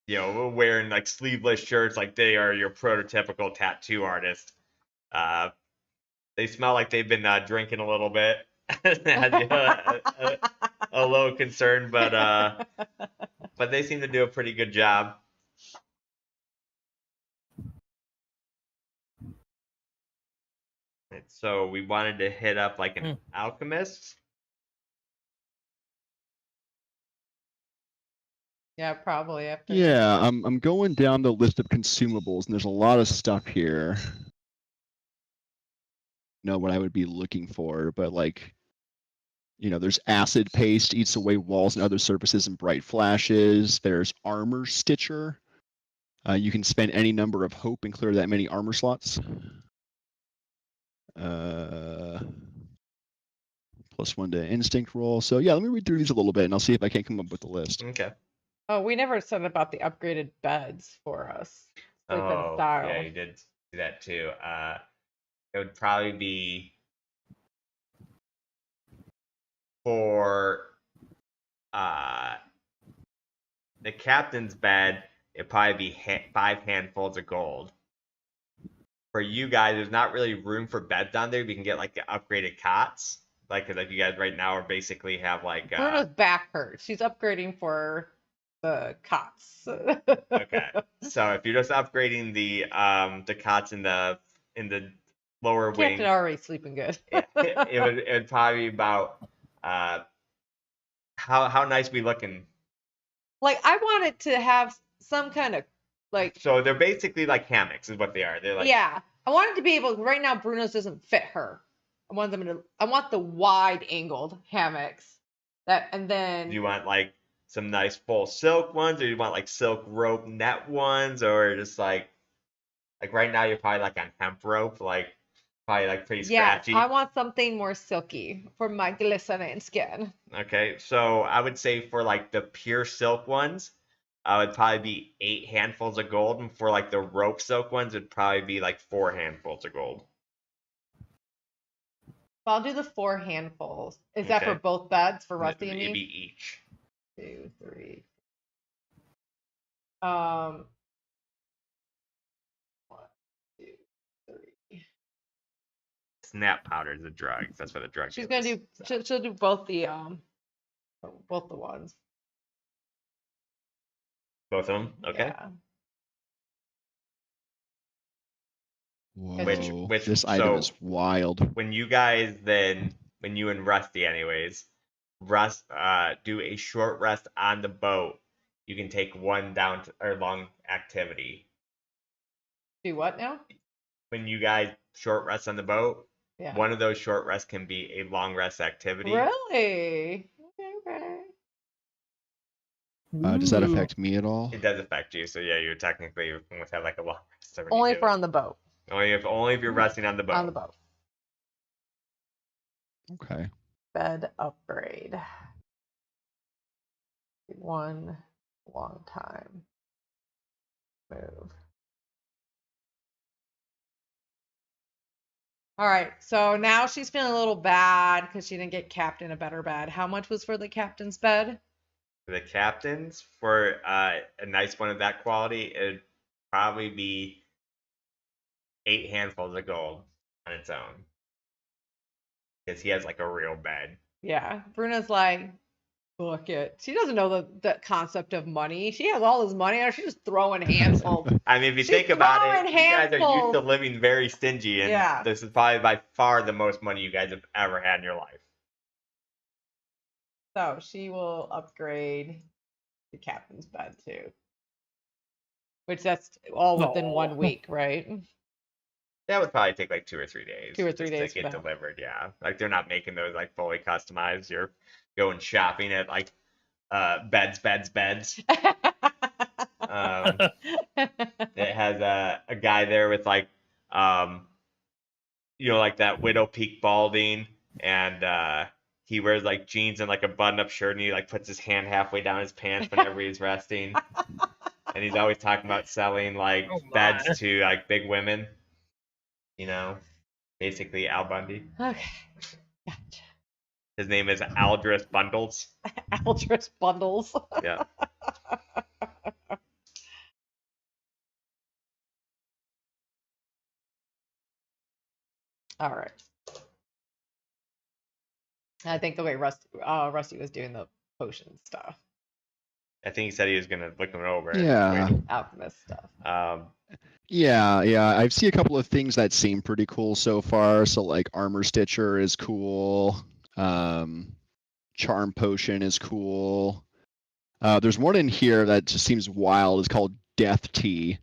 wearing like sleeveless shirts, like they are your prototypical tattoo artist. They smell like they've been drinking a little bit. a little concerned, but they seem to do a pretty good job. So we wanted to hit up like an alchemist. Yeah, probably after. Yeah, I'm going down the list of consumables, and there's a lot of stuff here. Know what I would be looking for, but like, there's acid paste, eats away walls and other surfaces and bright flashes. There's armor stitcher. You can spend any number of hope and clear that many armor slots. +1 to instinct roll. So yeah, let me read through these a little bit, and I'll see if I can't come up with a list. Okay. Oh, we never said about the upgraded beds for us. Oh, style. yeah, you did do that too. It would probably be for the captain's bed. It'd probably be 5 handfuls of gold. For you guys, there's not really room for beds down there. We can get like the upgraded cots, like you guys right now are basically have like. Bruno's back hurts. She's upgrading for the cots. Okay, so if you're just upgrading the cots in the lower wing, Captain already sleeping good. it would probably be about how nice we looking. Like I wanted to have some kind of like. So they're basically like hammocks, is what they are. They're like. Yeah, I wanted to be able. Right now, Bruno's doesn't fit her. I want the wide angled hammocks. And then. Do you want like some nice full silk ones, or you want like silk rope net ones, or just like right now you're probably like on hemp rope, like probably like pretty scratchy. Yeah, I want something more silky for my glistening skin. Okay, so I would say for like the pure silk ones, would probably be 8 handfuls of gold, and for like the rope silk ones, it'd probably be like 4 handfuls of gold. I'll do the 4 handfuls. Is that for both beds for Rusty and me? Maybe each. 2, 3. 1, 2, 3. Snap powder is a drug. That's what the drug is. She's gonna do. She'll do both the ones. Both of them. Okay. Yeah. Whoa, Which this item is wild. When you and Rusty anyways, do a short rest on the boat, you can take one down or long activity. Do what now? When you guys short rest on the boat, Yeah. One of those short rests can be a long rest activity. Really? Okay. Does that affect me at all? It does affect you, so yeah, you technically almost have like a long rest. Only for on the boat. Only if you're resting on the boat. On the boat. Okay. Bed upgrade. 1 long time. Move. All right, so now she's feeling a little bad because she didn't get Captain a better bed. How much was for the captain's bed? For the captains, for a nice one of that quality, it'd probably be 8 handfuls of gold on its own. Because he has like a real bed. Yeah, Bruna's like, look it. She doesn't know the concept of money. She has all this money, and she's just throwing handfuls. I mean, if you She's think about throwing it, you guys are used to handfuls. living very stingy, and Yeah. this is probably by far the most money you guys have ever had in your life. So she will upgrade the captain's bed too. Which that's all within Aw. 1 week, right? That would probably take like 2 or 3 days. 2 or 3 just days to for get that. delivered. Yeah, like they're not making those like fully customized. You're going shopping at like beds. It has a guy there with like like that widow peak balding, and he wears like jeans and like a button-up shirt, and he like puts his hand halfway down his pants whenever he's resting. And he's always talking about selling like Oh my. beds to like big women. Basically Al Bundy. Okay. Gotcha. His name is Aldris Bundles. Aldris Bundles. Yeah. All right. I think the way Rusty was doing the potion stuff, I think he said he was gonna look him over. Yeah. alchemist stuff. Yeah. I see a couple of things that seem pretty cool so far. So like armor stitcher is cool. Charm potion is cool. There's one in here that just seems wild. It's called Death Tea.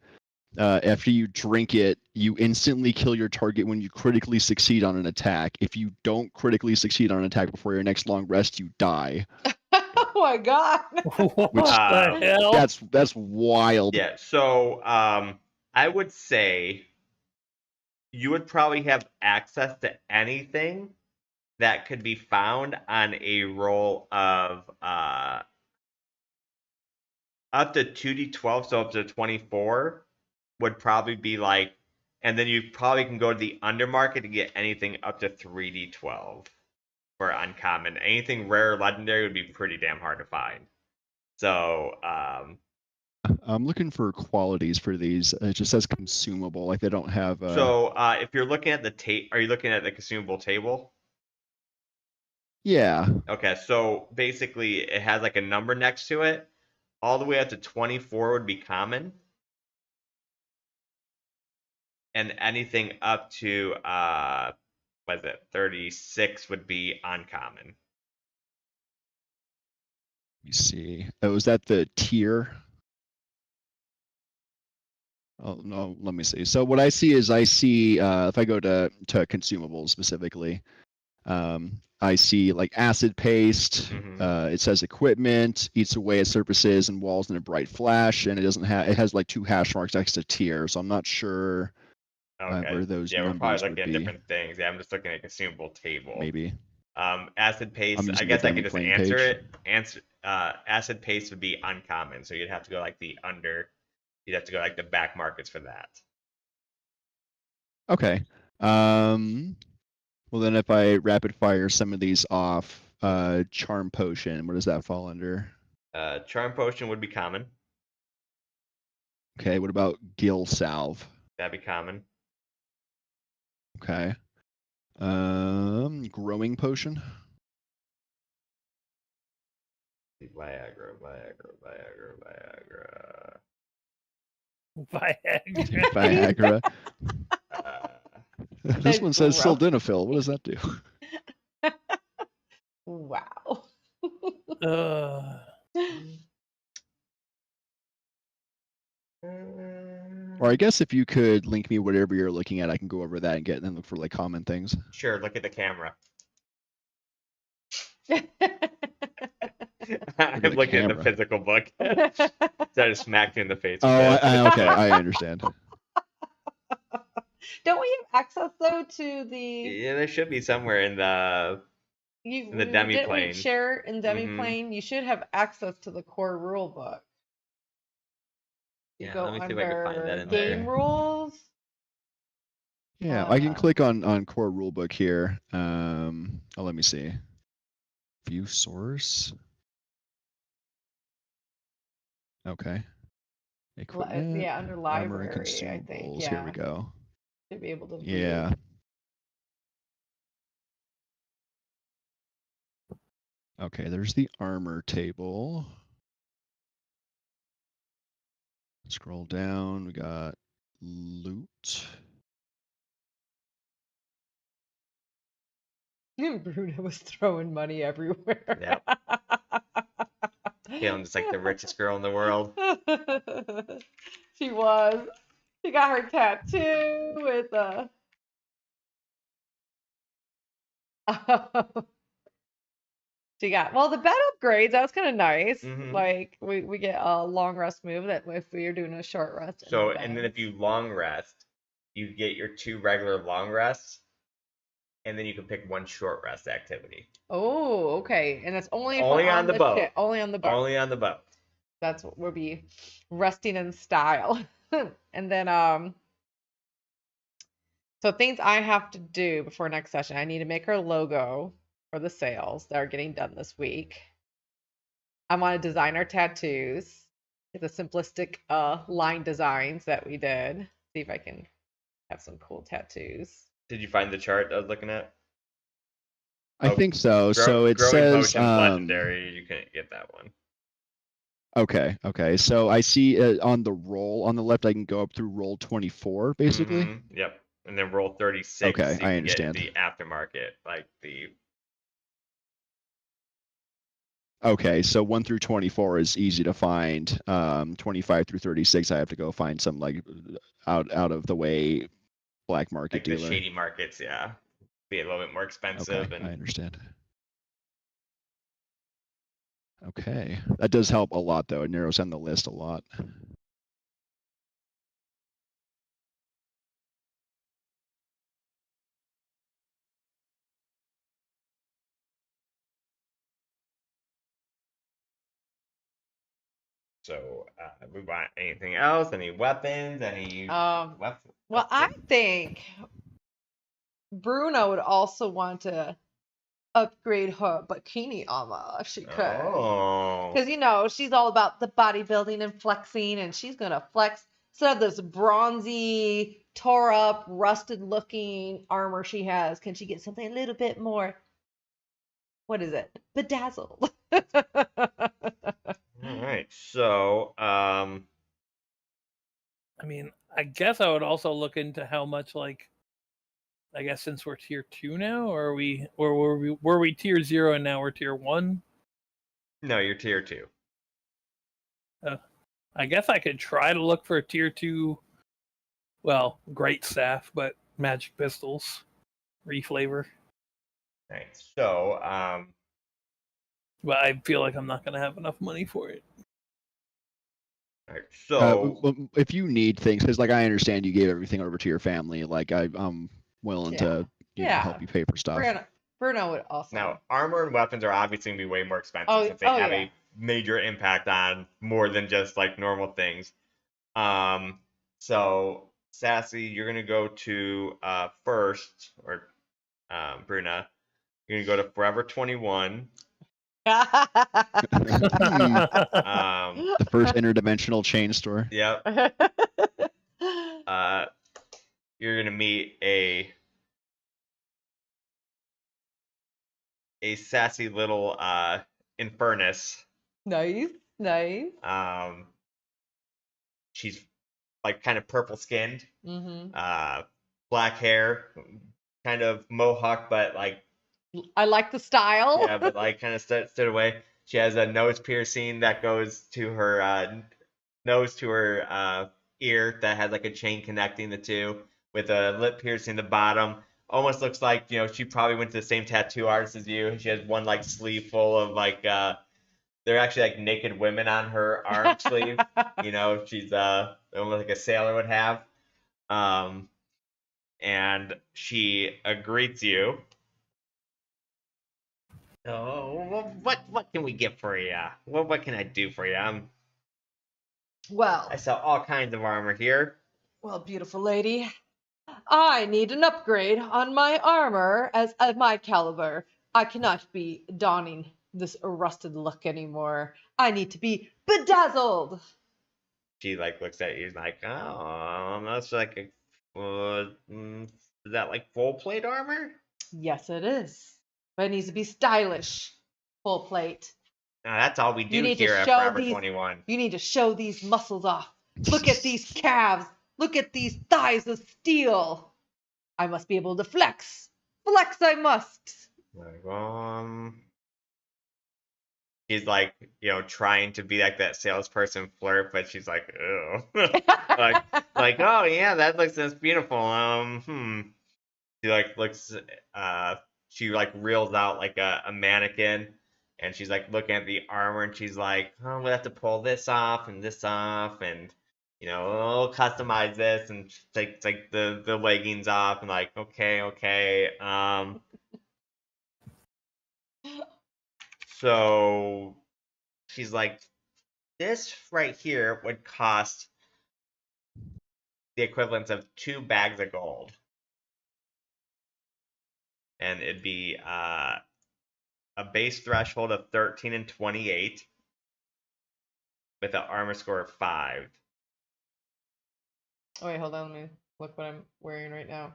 After you drink it, you instantly kill your target when you critically succeed on an attack. If you don't critically succeed on an attack before your next long rest, you die. Oh my god. What Which- the hell? That's wild. Yeah. So I would say you would probably have access to anything that could be found on a roll of up to 2d12, so up to 24 would probably be like, and then you probably can go to the undermarket to get anything up to 3d12 for uncommon. Anything rare or legendary would be pretty damn hard to find. So I'm looking for qualities for these. It just says consumable, like they don't have. if you're looking at the are you looking at the consumable table? Yeah. Okay, so basically it has like a number next to it. All the way up to 24 would be common. And anything up to 36 would be uncommon. Let me see. Oh, is that the tier? Oh no, let me see. So what I see is if I go to consumables specifically, I see like acid paste. Mhm. It says equipment, eats away at surfaces and walls in a bright flash, and it has like 2 hash marks next to tier. So I'm not sure Okay. where those Yeah, we're numbers probably would looking at be. different things. Yeah, I'm just looking at consumable table. Maybe. Acid paste. I'm I using guess the I can just demi-plane answer page. it. Acid paste would be uncommon, so you'd have to go like the under. You'd have to go like the back markets for that. Okay. Well then, if I rapid fire some of these off, charm potion, what does that fall under? Charm potion would be common. Okay. What about Gil salve? That'd be common. Okay. Growing potion. Viagra. Viagra. This That's one says gross. sildenafil. What does that do? Wow. Or I guess if you could link me whatever you're looking at, I can go over that and then look for like common things. Sure, look at the camera. I'm the looking at the camera. physical book. So I just smacked you in the face. Oh, with it. okay. I understand. Don't we have access though to the Yeah, there should be somewhere in the didn't we demi-plane. share in demi-plane? You should have access to the core rule book. You Yeah, go let me see if I can find that under in game there. rules. Yeah, I can click on core rulebook here. Let me see. View source. Okay. Equipment, Yeah, under armor and library, I consumables. think. Here Yeah, we go. should be able to view. Yeah. Okay, there's the armor table. Scroll down, we got loot. Bruna was throwing money everywhere. Feeling just like the richest girl in the world. She was. She got her tattoo with she got the bed upgrades. That was kind of nice. Mhm. Like we get a long rest move that if we are doing a short rest. So and then if you long rest, you get your 2 regular long rests, and then you can pick 1 short rest activity. Oh, okay, and that's only on the boat. Only on the boat. Only on the boat. That's what we'll be resting in style. And then so things I have to do before next session. I need to make our logo for the sales that are getting done this week. I want to design our tattoos. The simplistic line designs that we did. See if I can have some cool tattoos. Did you find the chart I was looking at? I think so. So it Growing says Potions legendary. You couldn't get that one. Okay. So I see on the roll on the left, I can go up through roll 24, basically. Mm-hmm. Yep. And then roll 36. Okay, so you I can understand. Get the aftermarket, like the. Okay, so 1 through 24 is easy to find. 25 through 36, I have to go find some like out of the way black market Like dealer. the shady markets, yeah. Be a little bit more expensive. Okay, and I understand. Okay, that does help a lot, though. It narrows down the list a lot. So, we want anything else? Any weapons? Any weapons? Well, I think Bruno would also want to upgrade her bikini armor if she could. Oh. Because, she's all about the bodybuilding and flexing, and she's going to flex. Instead of this bronzy, tore up, rusted looking armor she has, can she get something a little bit more, what is it? Bedazzled. All right. So, I mean, I guess I would also look into how much, like, I guess since we're tier 2 now, or were we tier 0 and now we're tier 1? No, you're tier 2. I guess I could try to look for a tier 2, well, great staff, but magic pistols, reflavor. All right. So, but I feel like I'm not going to have enough money for it. all right. So, if you need things, because like I understand you gave everything over to your family, like I'm willing to help you pay for stuff. Bruno would also. Now, armor and weapons are obviously going to be way more expensive since they have a major impact on more than just like normal things. So, Sassy, you're going to go to first, or Bruna, you're going to go to Forever 21. The first interdimensional chain store. Yep. You're going to meet a sassy little Infernus. Nice. She's like kind of purple skinned, Mm-hmm. black hair, kind of mohawk, but like I like the style. yeah, but like kind of stood away. She has a nose piercing that goes to her nose to her ear that has like a chain connecting the two, with a lip piercing the bottom. Almost looks like she probably went to the same tattoo artist as you. She has one like sleeve full of like they're actually like naked women on her arm sleeve. She's almost like a sailor would have. And she greets you. Oh, what can we get for you? What can I do for you? I sell all kinds of armor here. Well, beautiful lady, I need an upgrade on my armor as of my caliber. I cannot be donning this rusted look anymore. I need to be bedazzled. She like looks at you like, oh, that's like is that like full plate armor? Yes, it is. But it needs to be stylish. full plate. Now, that's all we do You need to here at show Forever these- 21. You need to show these muscles off. Look at these calves. Look at these thighs of steel. I must be able to flex. Flex I must. Like, she's like, trying to be like that salesperson flirt, but she's like, ew. like, oh yeah, that looks that's beautiful. She like looks, she like reels out like a mannequin, and she's like looking at the armor, and she's like, oh, we have to pull this off, and we'll customize this, and she takes like the leggings off, and like, okay. So she's like, this right here would cost the equivalent of 2 bags of gold. And it'd be a base threshold of 13 and 28 with an armor score of 5. Oh wait, hold on, let me look what I'm wearing right now.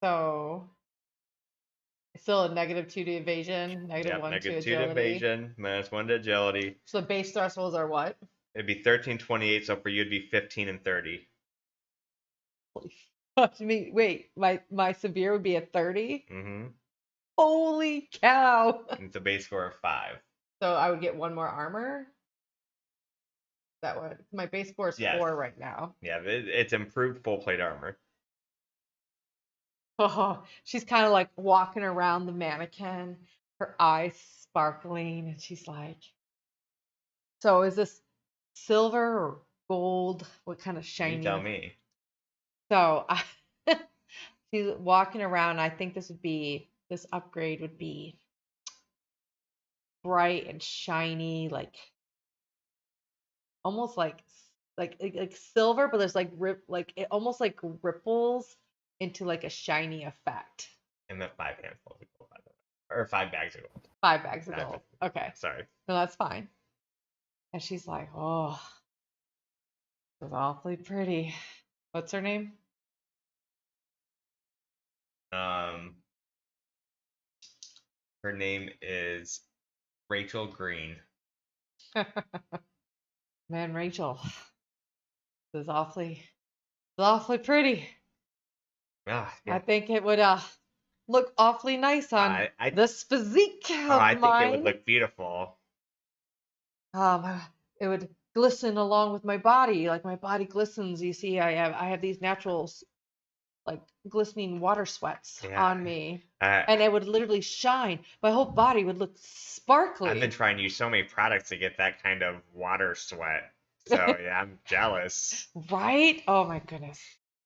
So it's still a -2 to evasion, -1 to negative 2 agility. to evasion, -1 to agility. So the base thresholds are what? It'd be 13, 28, so for you it'd be 15 and 30. Wait, my severe would be a 30? Mm-hmm. Holy cow! And it's a base score of 5. So I would get 1 more armor? That would. My base score is 4 right now. Yeah, it's improved full plate armor. Oh, she's kind of like walking around the mannequin, her eyes sparkling, and she's like, so is this silver or gold? What kind of shiny? You tell me. So she's walking around. I think this upgrade would be bright and shiny, like almost like silver, but there's it almost like ripples into like a shiny effect. And then 5 handfuls of gold, or 5 bags of gold. 5 bags of gold. Okay. Sorry. No, that's fine. And she's like, oh, this is awfully pretty. What's her name? Her name is Rachel Green. Man, Rachel, this is awfully pretty. Yeah. I think it would look awfully nice on this physique of I mine. think it would look beautiful. It would glisten along with my body, like my body glistens. You see, I have these natural, like glistening water sweats on me, and it would literally shine. My whole body would look sparkly. I've been trying to use so many products to get that kind of water sweat. So yeah, I'm jealous. Right? Oh my goodness.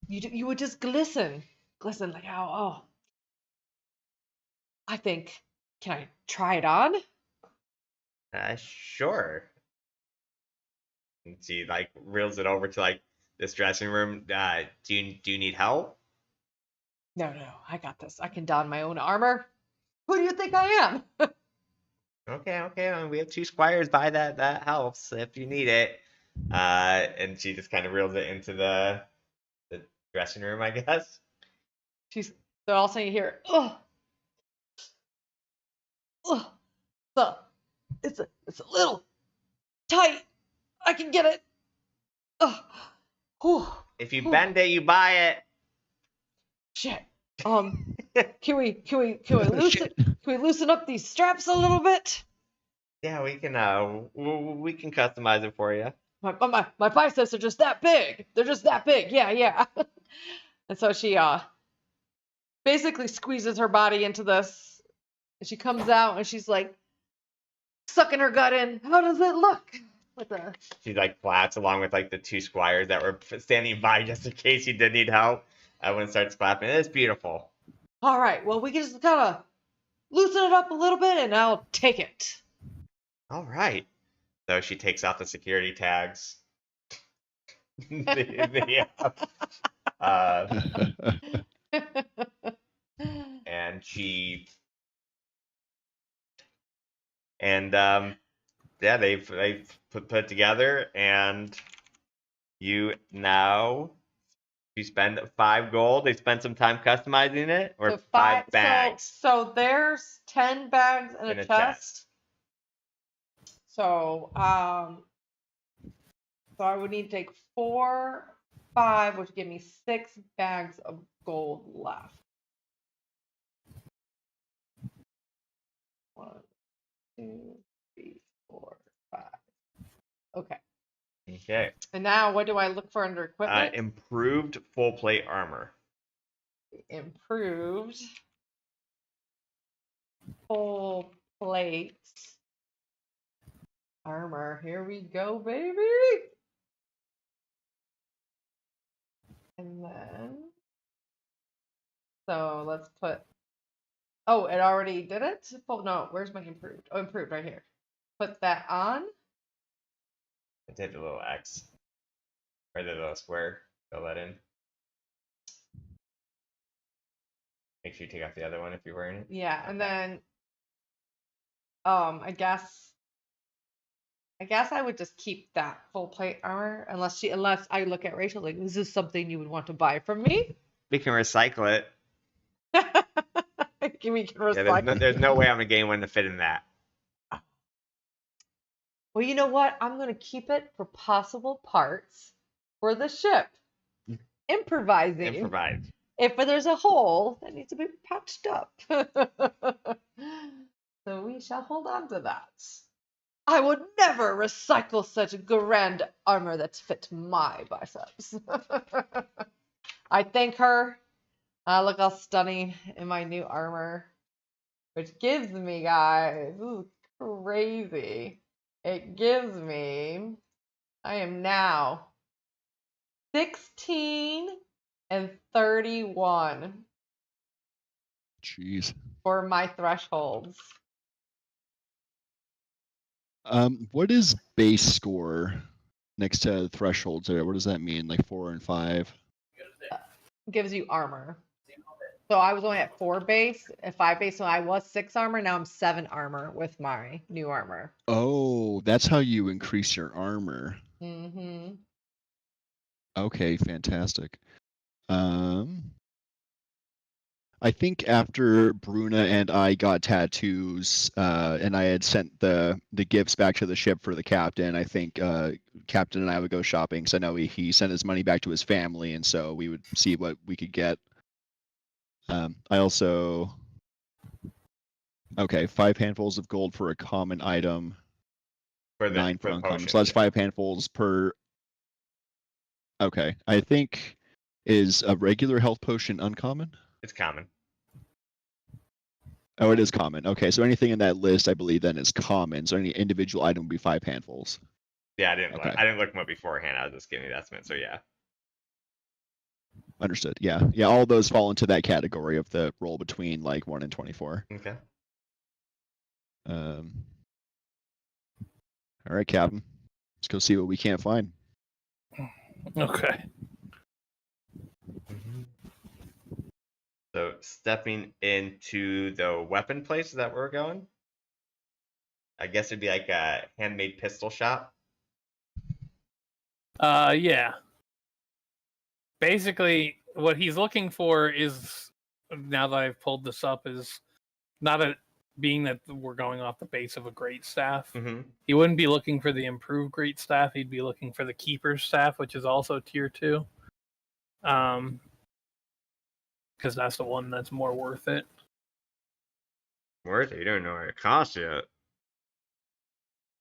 You would just glisten like oh. I think. Can I try it on? Sure. And she like reels it over to like this dressing room. Do you need help? No, I got this. I can don my own armor. Who do you think I am? Okay. We have 2 squires by that helps if you need it. And she just kind of reels it into the dressing room, I guess. So all of a sudden you hear, it's a little tight. I can get it. If you bend it, you buy it. Shit. Can we loosen up these straps a little bit? Yeah, we can customize it for you. My biceps are just that big. They're just that big. Yeah. And so she basically squeezes her body into this. And she comes out and she's like sucking her gut in. How does it look? She like claps along with like the 2 squires that were standing by just in case you did need help. Everyone starts clapping. It's beautiful. All right. Well, we can just kind of loosen it up a little bit, and I'll take it. All right. So she takes off the security tags. And she they've put together, and you now You spend 5 gold. They spend some time customizing it, or So 5 bags So there's 10 bags in in a a chest. chest. So so I would need to take 4, 5, which would give me 6 bags of gold left. 1, 2, 3, 4, 5. Okay. Okay. And now what do I look for under equipment? Improved full plate armor. Improved full plate armor. Here we go, baby. And then, so let's put, oh, it already did it? Oh, no, where's my improved? Oh, improved right here. Put that on. I did a little X. Or the little square. Fill that in. Make sure you take off the other one if you're wearing it. Yeah, and then, I guess I would just keep that full plate armor unless I look at Rachel like, is this something you would want to buy from me? We can recycle it. We can recycle. Yeah, there's no way I'm gonna gain one to fit in that. Well, you know what? I'm gonna keep it for possible parts for the ship. Improvising. Improvise. If there's a hole that needs to be patched up. So we shall hold on to that. I would never recycle such grand armor that fit my biceps. I thank her. Look how stunning in my new armor. Which gives me, guys, this is crazy. It gives me, I am now 16 and 31 Jeez. for my thresholds. What is base score next to the thresholds there? What does that mean? Like 4 and 5? Gives you armor. So I was only at 4 base, at 5 base, so I was 6 armor. Now I'm 7 armor with my new armor. Oh, that's how you increase your armor. Mm-hmm. Okay, fantastic. I think after Bruna and I got tattoos, and I had sent the gifts back to the ship for the captain, I think Captain and I would go shopping. So I know he sent his money back to his family, and so we would see what we could get. I also, okay, 5 handfuls of gold for a common item. For 9 for the uncommon. potion, So that's yeah. 5 handfuls per. Okay, I think is a regular health potion uncommon. It's common. Oh, it is common. Okay, so anything in that list, I believe, then is common. So any individual item would be 5 handfuls. Yeah, I didn't Okay. I didn't look them up beforehand. I was just giving you the estimate. So yeah. Understood. Yeah, yeah. All those fall into that category of the roll between like 1 and 24. Okay. All right, Captain. Let's go see what we can't find. Okay. So stepping into the weapon place, is that where we're going? I guess it'd be like a handmade pistol shop. Yeah. Basically, what he's looking for is, now that I've pulled this up, is not being that we're going off the base of a great staff. Mm-hmm. He wouldn't be looking for the improved great staff. He'd be looking for the keeper's staff, which is also tier 2. Because that's the one that's more worth it. Worth it? You don't know what it costs yet.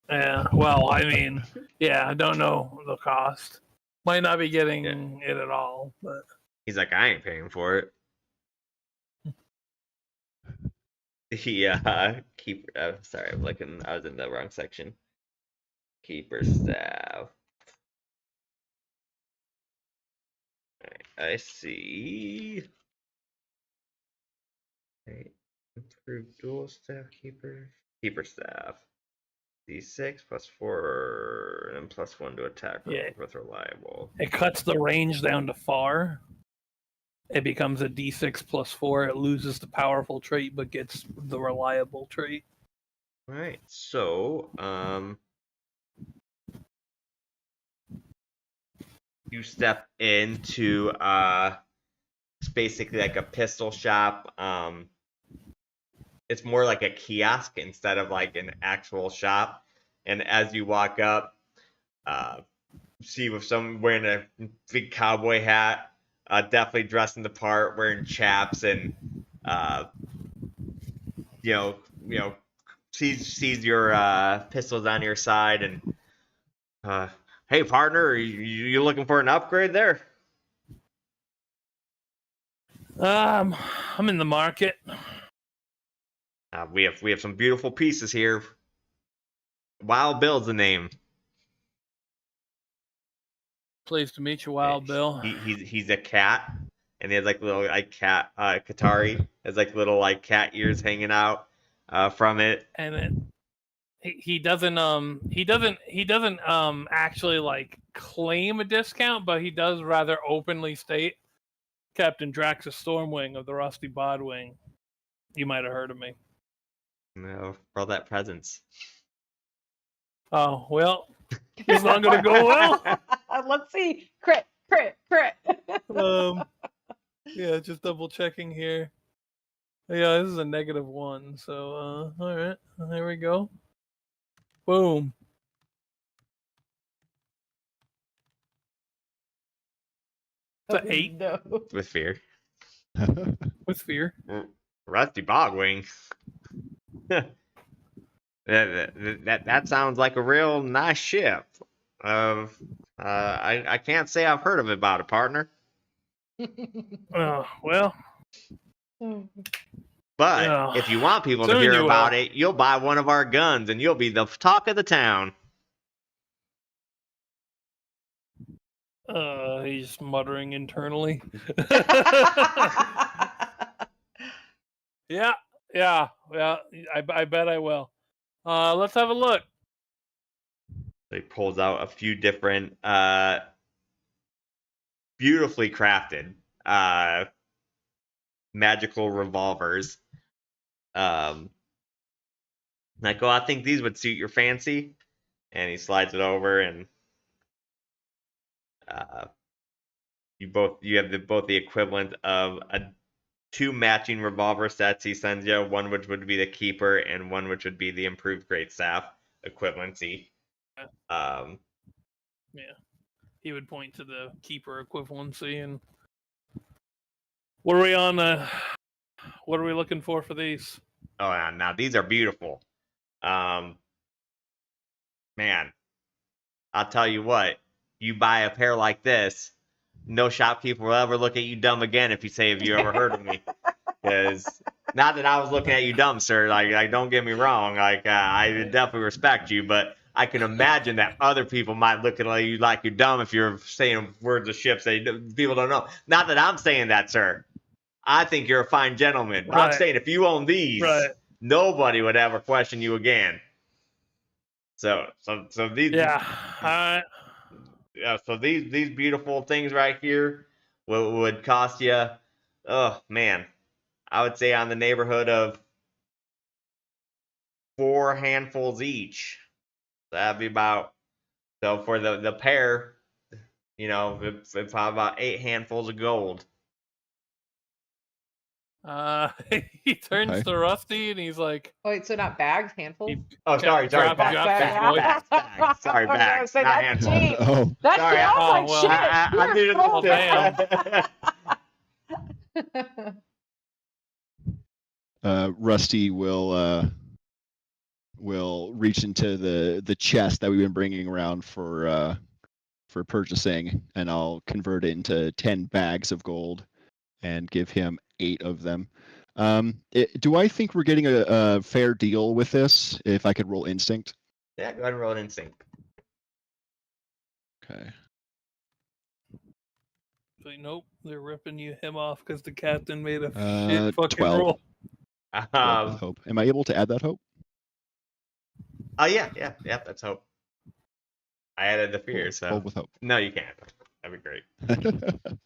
Yeah, well, I mean, yeah, I don't know the cost. Might not be getting it at all, but He's like, I ain't paying for it. Keep. Sorry, I'm looking. I was in the wrong section. Keeper staff. Alright, I see. Right. Improved dual staff keeper. Keeper staff. D6 plus 4 and plus 1 to attack Yeah. with reliable. it cuts the range down to far. It becomes a D6 plus 4. It loses the powerful trait, but gets the reliable trait. Alright, so you step into it's basically like a pistol shop. It's more like a kiosk instead of like an actual shop. And as you walk up, see with someone wearing a big cowboy hat, definitely dressing the part, wearing chaps, and you know, sees your pistols on your side, and hey partner, you looking for an upgrade there? I'm in the market. We have some beautiful pieces here. Wild Bill's the name. Pleased to meet you, Wild Bill. He's a cat, and he has like little like cat Katari has like little like cat ears hanging out from it. And he doesn't actually like claim a discount, but he does rather openly state, Captain Draxus Stormwing of the Rusty Bodwing. You might have heard of me. No, for all that presence. Oh well, it's not gonna go well. Let's see. Crit. Yeah, just double checking here. Yeah, this is a -1. So, all right, there we go. Boom. It's an 8 No. With fear. with fear. Rusty Bogwing. that sounds like a real nice ship. I can't say I've heard of it about it, partner. Well. But if you want people to Soon hear you about will. it, you'll buy one of our guns and you'll be the talk of the town. He's muttering internally. Yeah. I bet I will. Let's have a look. He pulls out a few different, beautifully crafted, magical revolvers. Like, oh, I think these would suit your fancy. And he slides it over, and you have both the equivalent of two matching revolver sets he sends you, one which would be the keeper and one which would be the improved greatstaff equivalency. Yeah, he would point to the keeper equivalency. And what are we on? What are we looking for these? Oh, yeah, now these are beautiful. Man, I'll tell you what, you buy a pair like this, no shopkeeper will ever look at you dumb again if you say, have you ever heard of me? Because not that I was looking at you dumb, sir. Like don't get me wrong. Like I definitely respect you, but I can imagine that other people might look at you like you're dumb if you're saying words of ships that people don't know. Not that I'm saying that, sir. I think you're a fine gentleman. But I'm saying if you own these, nobody would ever question you again. So these. Yeah. Yeah. So these beautiful things right here would cost you. Oh man, I would say on the neighborhood of 4 handfuls each. That'd be about, so for the pair, it's probably about 8 handfuls of gold. He turns to Rusty and he's like, Wait, so not bags, handfuls? Sorry, drops bags. Sorry, bags, not handfuls. Cheap. Oh, That Sorry, sounds like shit. I needed Oh, damn. Rusty will reach into the chest that we've been bringing around for purchasing, and I'll convert it into 10 bags of gold and give him 8 of them. Do I think we're getting a fair deal with this? If I could roll instinct. Yeah, go ahead and roll an instinct. Okay. Like, nope, they're ripping him off because the captain made a shit 12. fucking roll. With hope. Am I able to add that hope? Oh yeah, that's hope. I added the fear, so Hope with hope. No, you can't. That'd be great.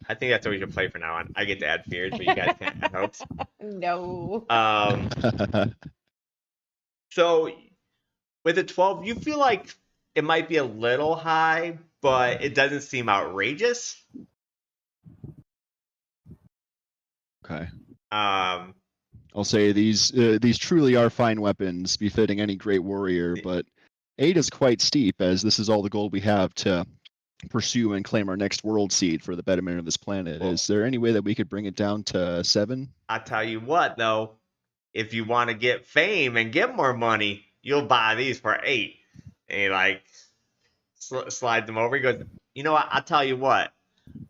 I think that's what we should play for now on. I get to add fears, but you guys can't add hopes. No. So with a 12, you feel like it might be a little high, but it doesn't seem outrageous. Okay. I'll say these truly are fine weapons, befitting any great warrior, but 8 is quite steep, as this is all the gold we have to pursue and claim our next world seed for the betterment of this planet. Is there any way that we could bring it down to 7? I tell you what, though, if you want to get fame and get more money, you'll buy these for 8. And he like slides them over. He goes, you know what? I'll tell you what.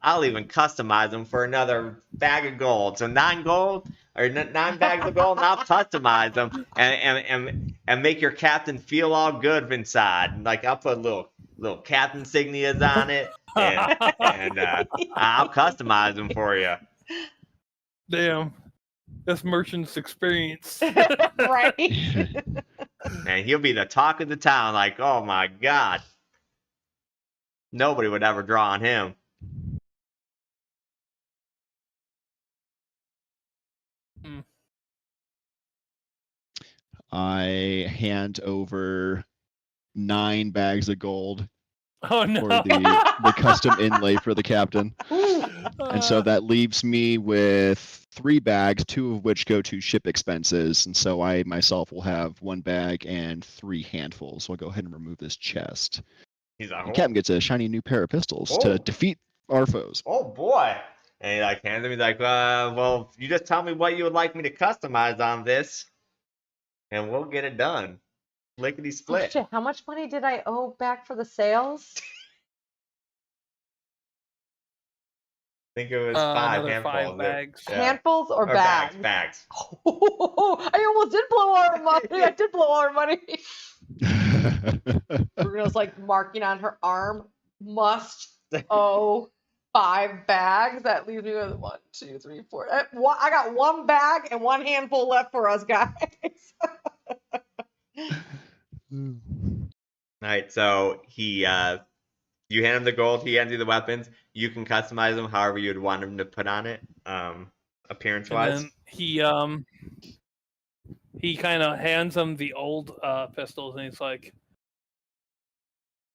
I'll even customize them for another bag of gold. So 9 gold or 9 bags of gold, and I'll customize them and make your captain feel all good inside. Like I'll put little captain insignias on it, and I'll customize them for you. Damn, this merchant's experience. Right. Man, he'll be the talk of the town. Like, oh my god, nobody would ever draw on him. I hand over 9 bags of gold Oh no! for the custom inlay for the captain. And so that leaves me with 3 bags, 2 of which go to ship expenses. And so I myself will have 1 bag and 3 handfuls. So I'll go ahead and remove this chest. He's like, The captain gets a shiny new pair of pistols to defeat our foes. Oh boy! And he like hands him. He's like, well, you just tell me what you would like me to customize on this, and we'll get it done. Lickety split. Oh, shit. How much money did I owe back for the sales? I think it was 5 another handfuls. 5 bags. Yeah. Handfuls or bags? Bags. Oh, I almost did blow our money. I did blow our money. Bruno's like marking on her arm. Must owe 5 bags. That leaves me with 1, 2, 3, 4. I got 1 bag and 1 handful left for us guys. All right, so he, you hand him the gold, he hands you the weapons. You can customize them however you'd want him to put on it, appearance-wise. And then he kind of hands him the old pistols, and he's like,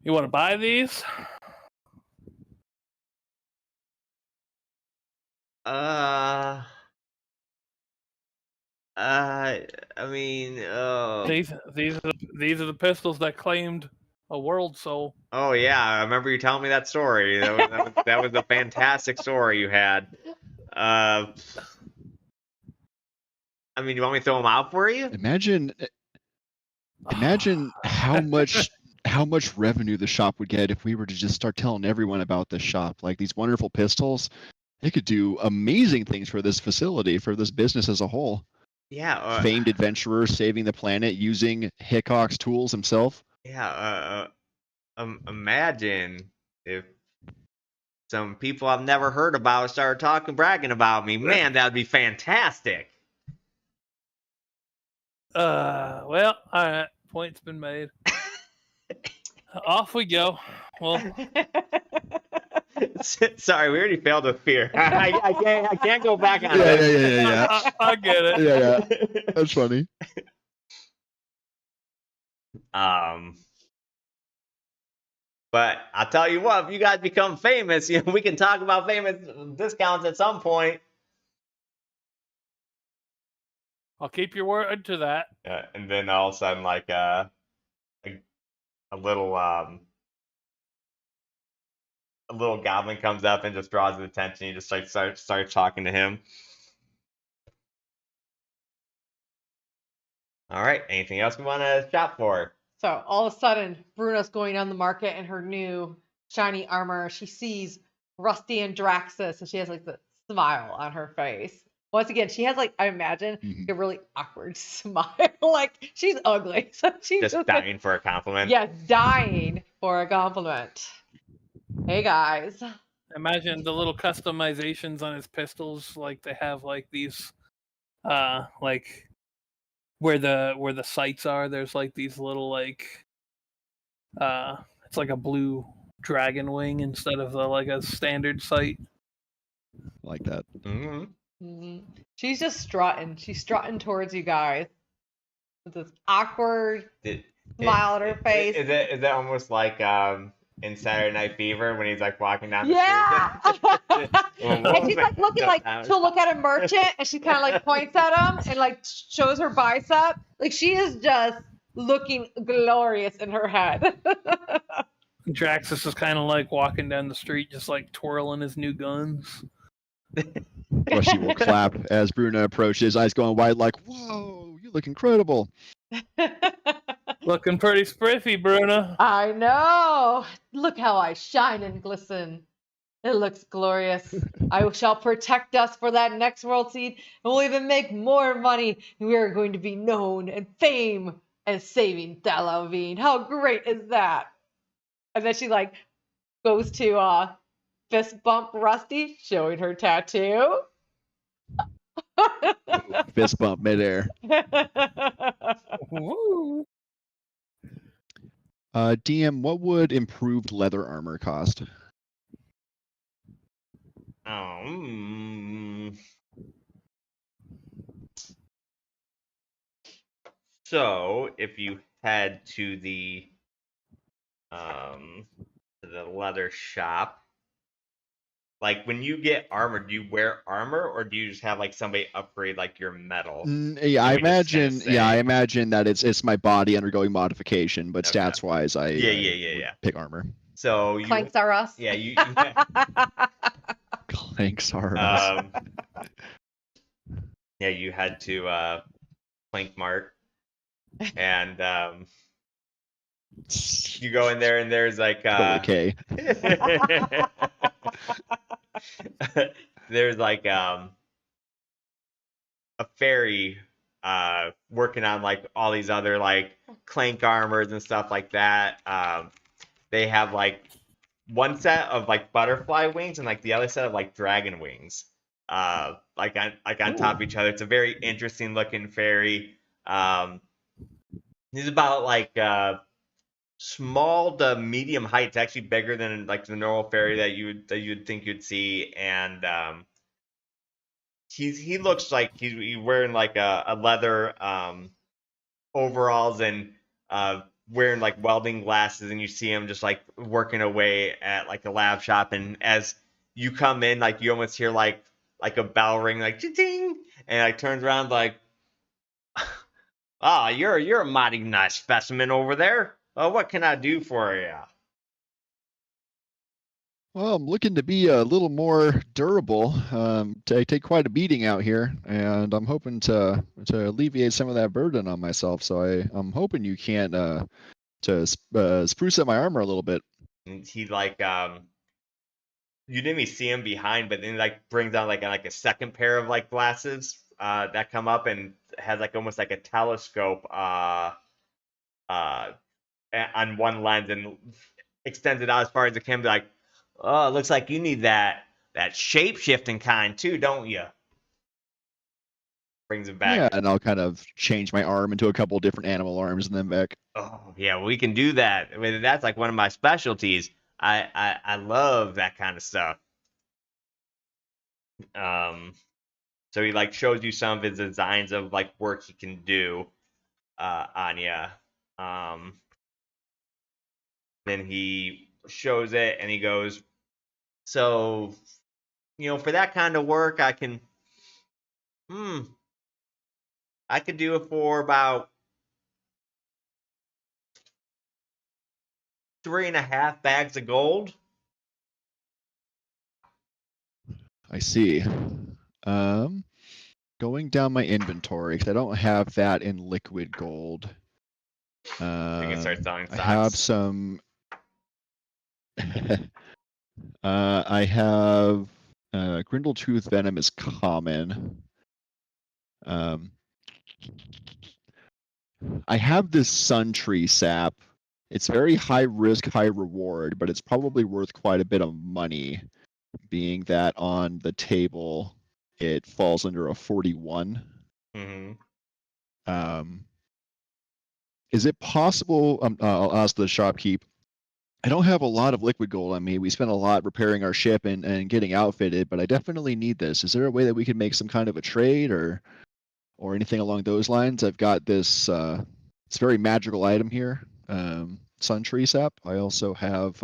"You want to buy these?" I mean, These are the pistols that claimed a world soul. Oh yeah, I remember you telling me that story. That was a fantastic story you had. I mean, you want me to throw them out for you? Imagine how much revenue the shop would get if we were to just start telling everyone about this shop. Like these wonderful pistols, they could do amazing things for this facility, for this business as a whole. Yeah. Famed adventurer saving the planet using Hickok's tools himself. Yeah. Imagine if some people I've never heard about started bragging about me. Man, that would be fantastic. Well, all right. Point's been made. Off we go. Well, sorry, we already failed with fear. I can't go back on Yeah. I get it. Yeah. That's funny. But I'll tell you what, if you guys become famous, we can talk about famous discounts at some point. I'll keep your word to that. And then all of a sudden, like a little goblin comes up and just draws his attention. He just like starts talking to him. All right. Anything else we want to shop for? So all of a sudden, Bruno's going on the market in her new shiny armor. She sees Rusty and Draxus, and she has like the smile on her face. Once again, she has like, I imagine, a really awkward smile. Like she's ugly, so she's just dying for a compliment. Yeah, dying for a compliment. Hey guys. Imagine the little customizations on his pistols, like they have like these, like where the sights are. There's like these little like, it's like a blue dragon wing instead of like a standard sight. Like that. Mm-hmm. Mm-hmm. She's just strutting. She's strutting towards you guys with this awkward smile on her face. Is that almost like in Saturday Night Fever when he's like walking down the Yeah. street. And she's like looking like she'll look at a merchant and she kind of like points at him and like shows her bicep. Like she is just looking glorious in her head. Draxus is kind of like walking down the street, just like twirling his new guns. Well, she will clap as Bruna approaches, eyes going wide like, whoa, you look incredible. Looking pretty spiffy, Bruna. I know. Look how I shine and glisten. It looks glorious. I shall protect us for that next world seed, and we'll even make more money. We are going to be known and fame as saving Dalavine. How great is that? And then she like goes to fist bump Rusty, showing her tattoo. Fist bump midair. Woo. DM, what would improved leather armor cost? So if you head to the leather shop, like when you get armor, do you wear armor or do you just have like somebody upgrade like your metal? Yeah, I Maybe just kinda imagine. say- Yeah, I imagine that it's my body undergoing modification, but Okay. stats wise, I Yeah. would pick armor. So you, Clanks are us. yeah, you Clanks are us. yeah, you head to Plank Mart, and you go in there, and there's like Okay. there's like a fairy working on like all these other like clank armors and stuff like that. They have like one set of like butterfly wings and like the other set of like dragon wings, like on top of each other. It's a very interesting looking fairy. He's about like small to medium height. It's actually bigger than like the normal fairy that you'd think you'd see, and he looks like he's wearing like a leather overalls and wearing like welding glasses, and you see him just like working away at like a lab shop, and as you come in, like you almost hear like a bell ring, like ding, and like turns around like, ah, you're a mighty nice specimen over there. What can I do for you? Well, I'm looking to be a little more durable. I take quite a beating out here, and I'm hoping to alleviate some of that burden on myself. So I'm hoping you can to spruce up my armor a little bit. And he like you didn't even see him behind, but then he like brings out like a second pair of like glasses that come up and has like almost like a telescope on one lens and extends it out as far as it can. Be like, oh, it looks like you need that shape shifting kind too, don't you? Brings it back. Yeah, and I'll kind of change my arm into a couple different animal arms and then back. Oh yeah, we can do that. I mean, that's like one of my specialties. I love that kind of stuff. So he like shows you some of his designs of like work he can do on you. Then he shows it and he goes, so for that kind of work I could do it for about 3.5 bags of gold. I see. Going down my inventory because I don't have that in liquid gold. We can start selling I have stocks. some. I have Grindletooth Venom is common. I have this Sun Tree Sap. It's very high risk, high reward, but it's probably worth quite a bit of money, being that on the table it falls under a 41. Mm-hmm. Is it possible? I'll ask the shopkeep. I don't have a lot of liquid gold on me. We spent a lot repairing our ship and getting outfitted, but I definitely need this. Is there a way that we could make some kind of a trade or anything along those lines? I've got this very magical item here. Sun Tree Sap. I also have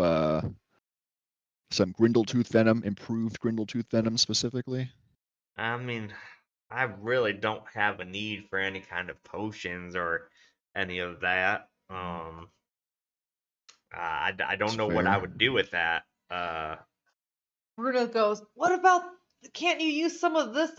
some Grindletooth Venom, improved Grindletooth Venom specifically. I mean, I really don't have a need for any kind of potions or any of that. I don't That's know what I fair. would do with that. Bruno goes, what about, can't you use some of this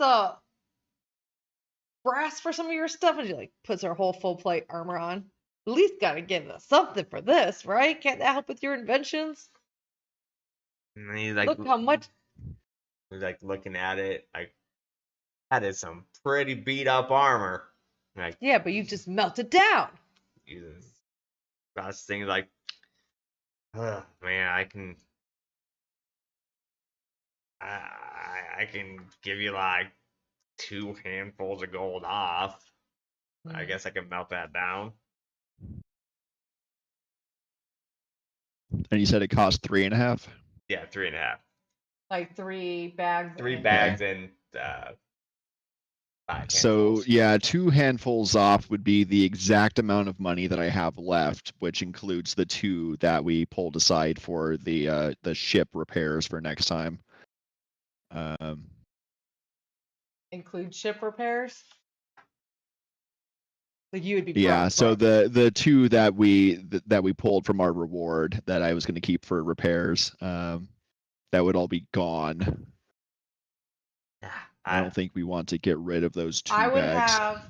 brass for some of your stuff? And she like puts her whole full plate armor on. At least gotta give us something for this, right? Can't that help with your inventions? And he's like, Look how much. he's like looking at it, like that is some pretty beat up armor. Like, Yeah, but you just melted down. Jesus. Last thing like, oh, man, I can give you like 2 handfuls of gold off. I guess I can melt that down. And you said it cost 3.5? Yeah, 3.5. Like 3 bags. 3 and- bags and 5 So handfuls. yeah, 2 handfuls off would be the exact amount of money that I have left, which includes the 2 that we pulled aside for the ship repairs for next time. Include ship repairs. Like you would be. Yeah, broke, so broke. the 2 that we pulled from our reward that I was going to keep for repairs, that would all be gone. I don't think we want to get rid of those 2 I would bags. have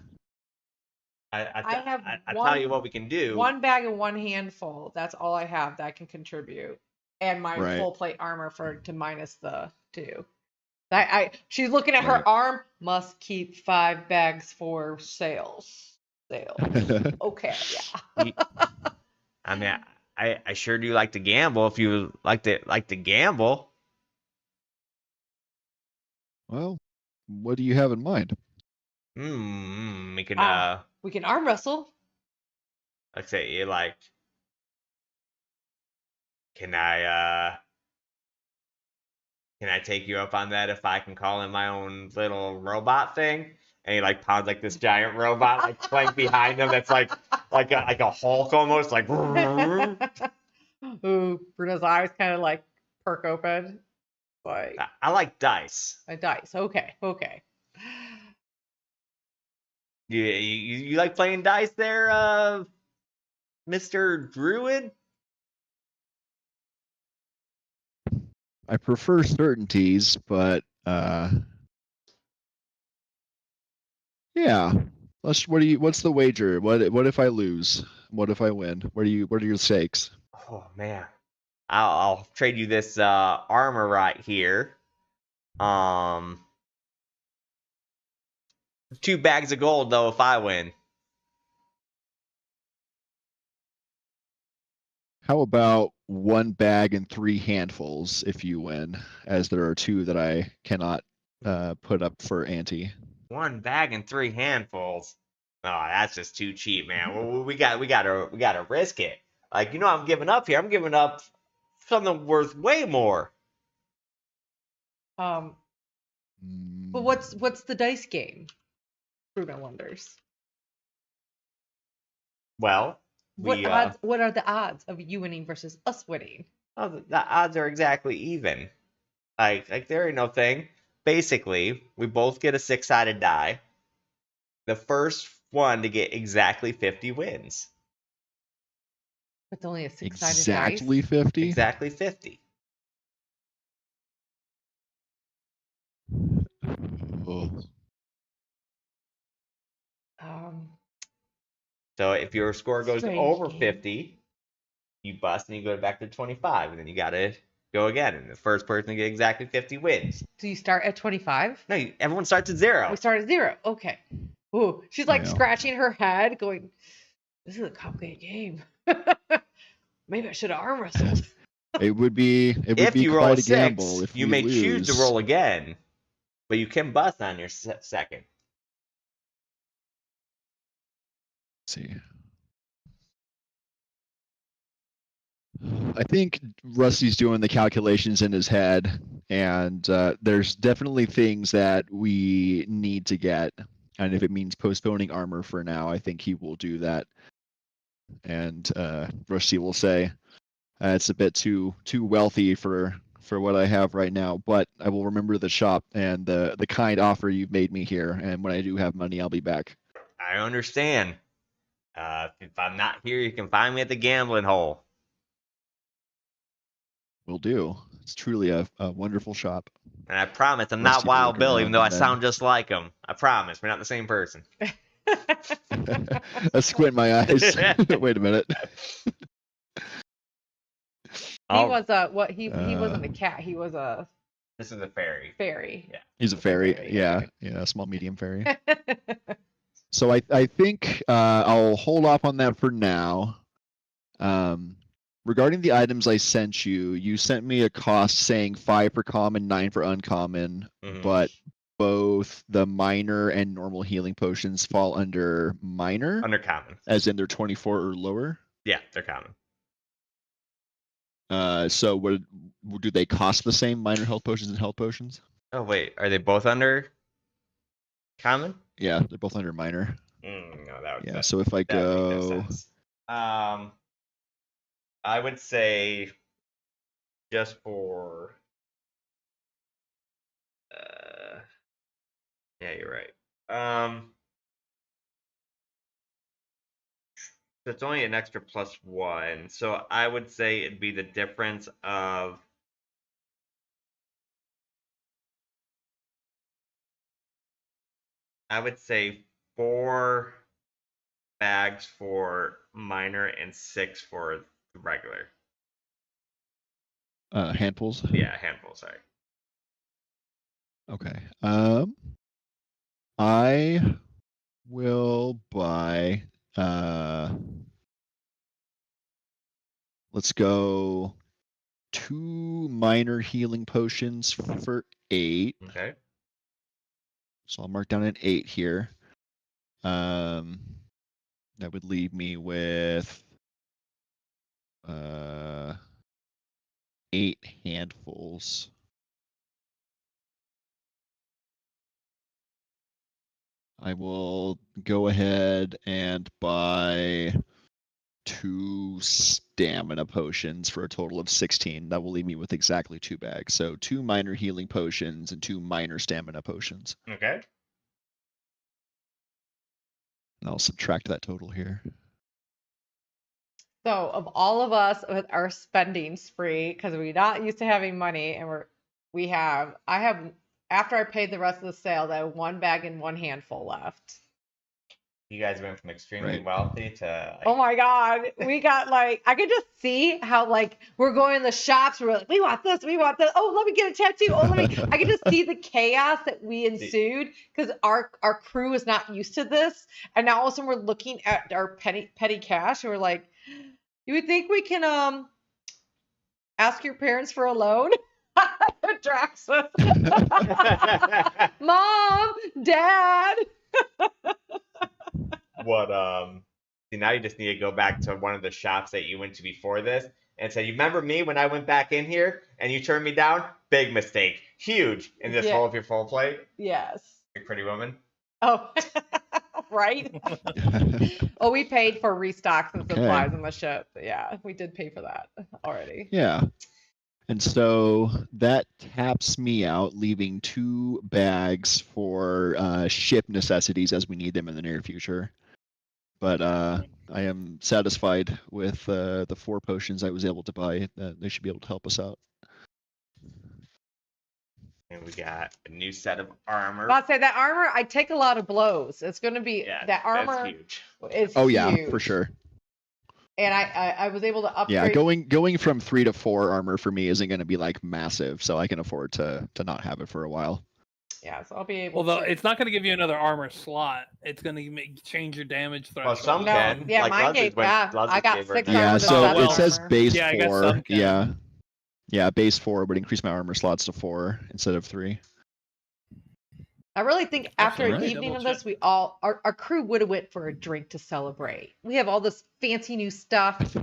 I tell one- you what we can do. 1 bag and 1 handful. That's all I have that I can contribute, and my Right. full plate armor to minus the 2. She's looking at Right. her arm. Must keep 5 bags for sales. Okay, yeah. I mean, I sure do like to gamble. If you like to gamble, Well, what do you have in mind? we can We can arm wrestle. let's say like, can I take you up on that if I can call in my own little robot thing? And he like pounds like this giant robot like plank behind him that's like a Hulk almost like. Ooh, Bruno's eyes kind of like perk open. Like I like dice. a dice. Okay. You like playing dice there, Mr. Druid? I prefer certainties, but yeah. What's the wager? What if I lose? What if I win? What are your stakes? Oh man, I'll trade you this armor right here. 2 bags of gold though if I win. How about 1 bag and 3 handfuls if you win, as there are 2 that I cannot put up for ante. 1 bag and 3 handfuls. Oh, that's just too cheap, man. Well, we gotta risk it. Like, I'm giving up here. I'm giving up something worth way more. But what's the dice game? Bruno wonders. Well, What are the odds of you winning versus us winning? oh, the odds are exactly even. Like there ain't no thing. Basically, we both get a 6-sided die. The first one to get exactly 50 wins. It's only a 6-sided Exactly dice. 50? Exactly 50. Oh. So if your score goes Strange over game. 50, you bust and you go back to 25, and then you gotta go again. And the first person to get exactly 50 wins. Do you start at 25? No, everyone starts at 0. We start at 0. Okay. Ooh, she's like Yeah. scratching her head, going, "This is a complicated game. Maybe I should have arm wrestled." It would be If you roll quite a a 6, gamble if you we may choose to lose. roll again, but you can bust on your second. Let's see. I think Rusty's doing the calculations in his head, and there's definitely things that we need to get. And if it means postponing armor for now, I think he will do that. And Rusty will say, it's a bit too wealthy for what I have right now, but I will remember the shop and the kind offer you've made me here, and when I do have money, I'll be back. I understand. If I'm not here, you can find me at the gambling hole. Will do. It's truly a wonderful shop. And I promise I'm Rusty not will Wild look Bill, around even though I and then- sound just like him. I promise, we're not the same person. I squint my eyes. Wait a minute. He was he wasn't a cat. He was a This is a fairy. fairy. Yeah. He's a fairy. Fairy, Yeah, okay. yeah, a small medium fairy. So I think I'll hold off on that for now. Regarding the items I sent you, you sent me a cost saying 5 for common, 9 for uncommon, but both the minor and normal healing potions fall under minor, Under common. as in they're 24 or lower. Yeah, they're common. So do they cost the same, minor health potions and health potions? Oh wait, are they both under common? Yeah, they're both under minor. No, that would. Yeah, so if I that would make no go... sense. I would say just for. Yeah, you're right. So it's only an extra +1, so I would say it'd be the difference of. I would say 4 bags for minor and 6 for regular. Handfuls? Yeah, handful, sorry. Okay. I will buy let's go 2 minor healing potions for 8. Okay. So I'll mark down an 8 here. That would leave me with 8 handfuls. I will go ahead and buy 2 stamina potions for a total of 16. That will leave me with exactly 2 bags. So 2 minor healing potions and 2 minor stamina potions. Okay. And I'll subtract that total here. So of all of us with our spending spree, because we're not used to having money, and I have after I paid the rest of the sales, I have 1 bag and 1 handful left. You guys went from extremely Right. wealthy to. Oh my God, we got I could just see how we're going in the shops. We're like, we want this, we want this. Oh, let me get a tattoo. Oh, I could just see the chaos that we ensued because our crew is not used to this, and now all of a sudden we're looking at our petty cash, and we're like, you would think we can ask your parents for a loan. Draxus. Mom, Dad. What see, now you just need to go back to one of the shops that you went to before this and say, you remember me when I went back in here and you turned me down? Big mistake. Huge. In this Yeah. hole of your full plate. Yes. Big pretty woman. Oh, right. Oh, we paid for restocks and Okay. supplies on the ship. Yeah, we did pay for that already. Yeah. And so that taps me out, leaving 2 bags for ship necessities as we need them in the near future. But I am satisfied with the 4 potions I was able to buy. They should be able to help us out. And we got a new set of armor. I'll say that armor, I take a lot of blows. It's going to be, Yeah, that armor that's huge. is Oh yeah, huge. for sure. And I was able to upgrade. Yeah, going from 3 to 4 armor for me isn't going to be massive, so I can afford to not have it for a while. Yeah, so I'll be able Although to. it's not going to give you another armor slot. It's going to change your damage threshold. Well, some No, can. yeah, Like mine Leslie gave, went- yeah, Leslie I got gave her 6 an armor. Yeah, to so seven it says armor. base Yeah, I guess 4. some can. Yeah, base 4 would increase my armor slots to 4 instead of 3. I really think after an alright. evening of Double this, our crew would have went for a drink to celebrate. We have all this fancy new stuff.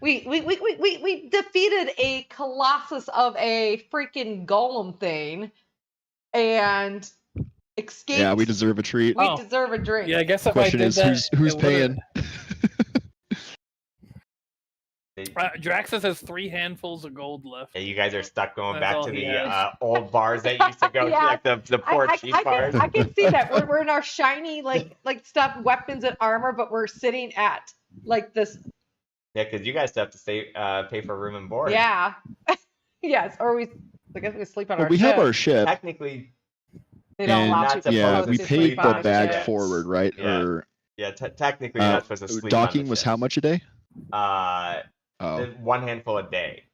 We defeated a colossus of a freaking golem thing, and escaped. Yeah, we deserve a treat. We Oh. deserve a drink. Yeah, I guess if Question I did is, that, who's it paying? Draxus has 3 handfuls of gold left. Yeah, you guys are stuck going That's back all to he the has. old bars that you used to go to, Yeah. like the poor cheap bars. I can see that we're in our shiny like stuff, weapons and armor, but we're sitting at like this. Yeah, because you guys still have to pay for room and board. Yeah. Yes, or I guess we sleep on Well, our we ship. have our ship. Technically, They don't allow not you supposed Yeah, to we to paid sleep the on bags ships. forward, right? Yeah. Or technically, you're not supposed to sleep. docking on the was ships. how much a day? The 1 handful a day.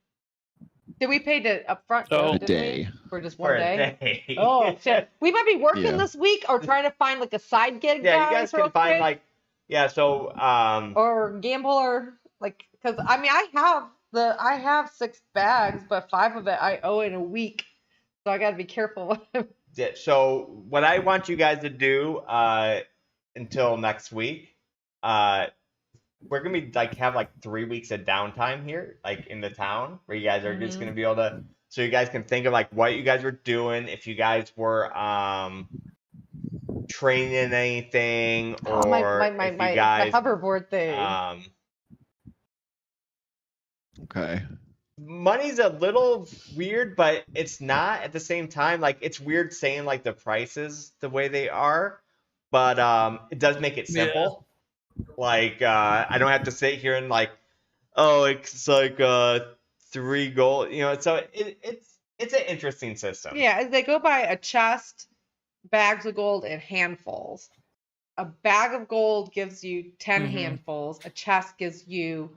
Did we pay to upfront? Oh. A didn't day. we? For just For one a day? day. Oh shit. We might be working Yeah. this week or trying to find like a side gig. Yeah, you guys real can find quick, like so or gamble or like because I mean I have 6 bags, but 5 of it I owe in a week, so I got to be careful. yeah, so what I want you guys to do until next week, we're gonna be have 3 weeks of downtime here, like in the town, where you guys are just gonna be able to, so you guys can think of like what you guys were doing, if you guys were training anything, or if you guys my hoverboard thing. Okay. Money's a little weird, but it's not at the same time. Like, it's weird saying like the prices the way they are, but it does make it simple. Like, I don't have to sit here and like, oh, it's like 3 gold, So it's an interesting system. Yeah, they go by a chest, bags of gold, and handfuls. A bag of gold gives you 10 handfuls. A chest gives you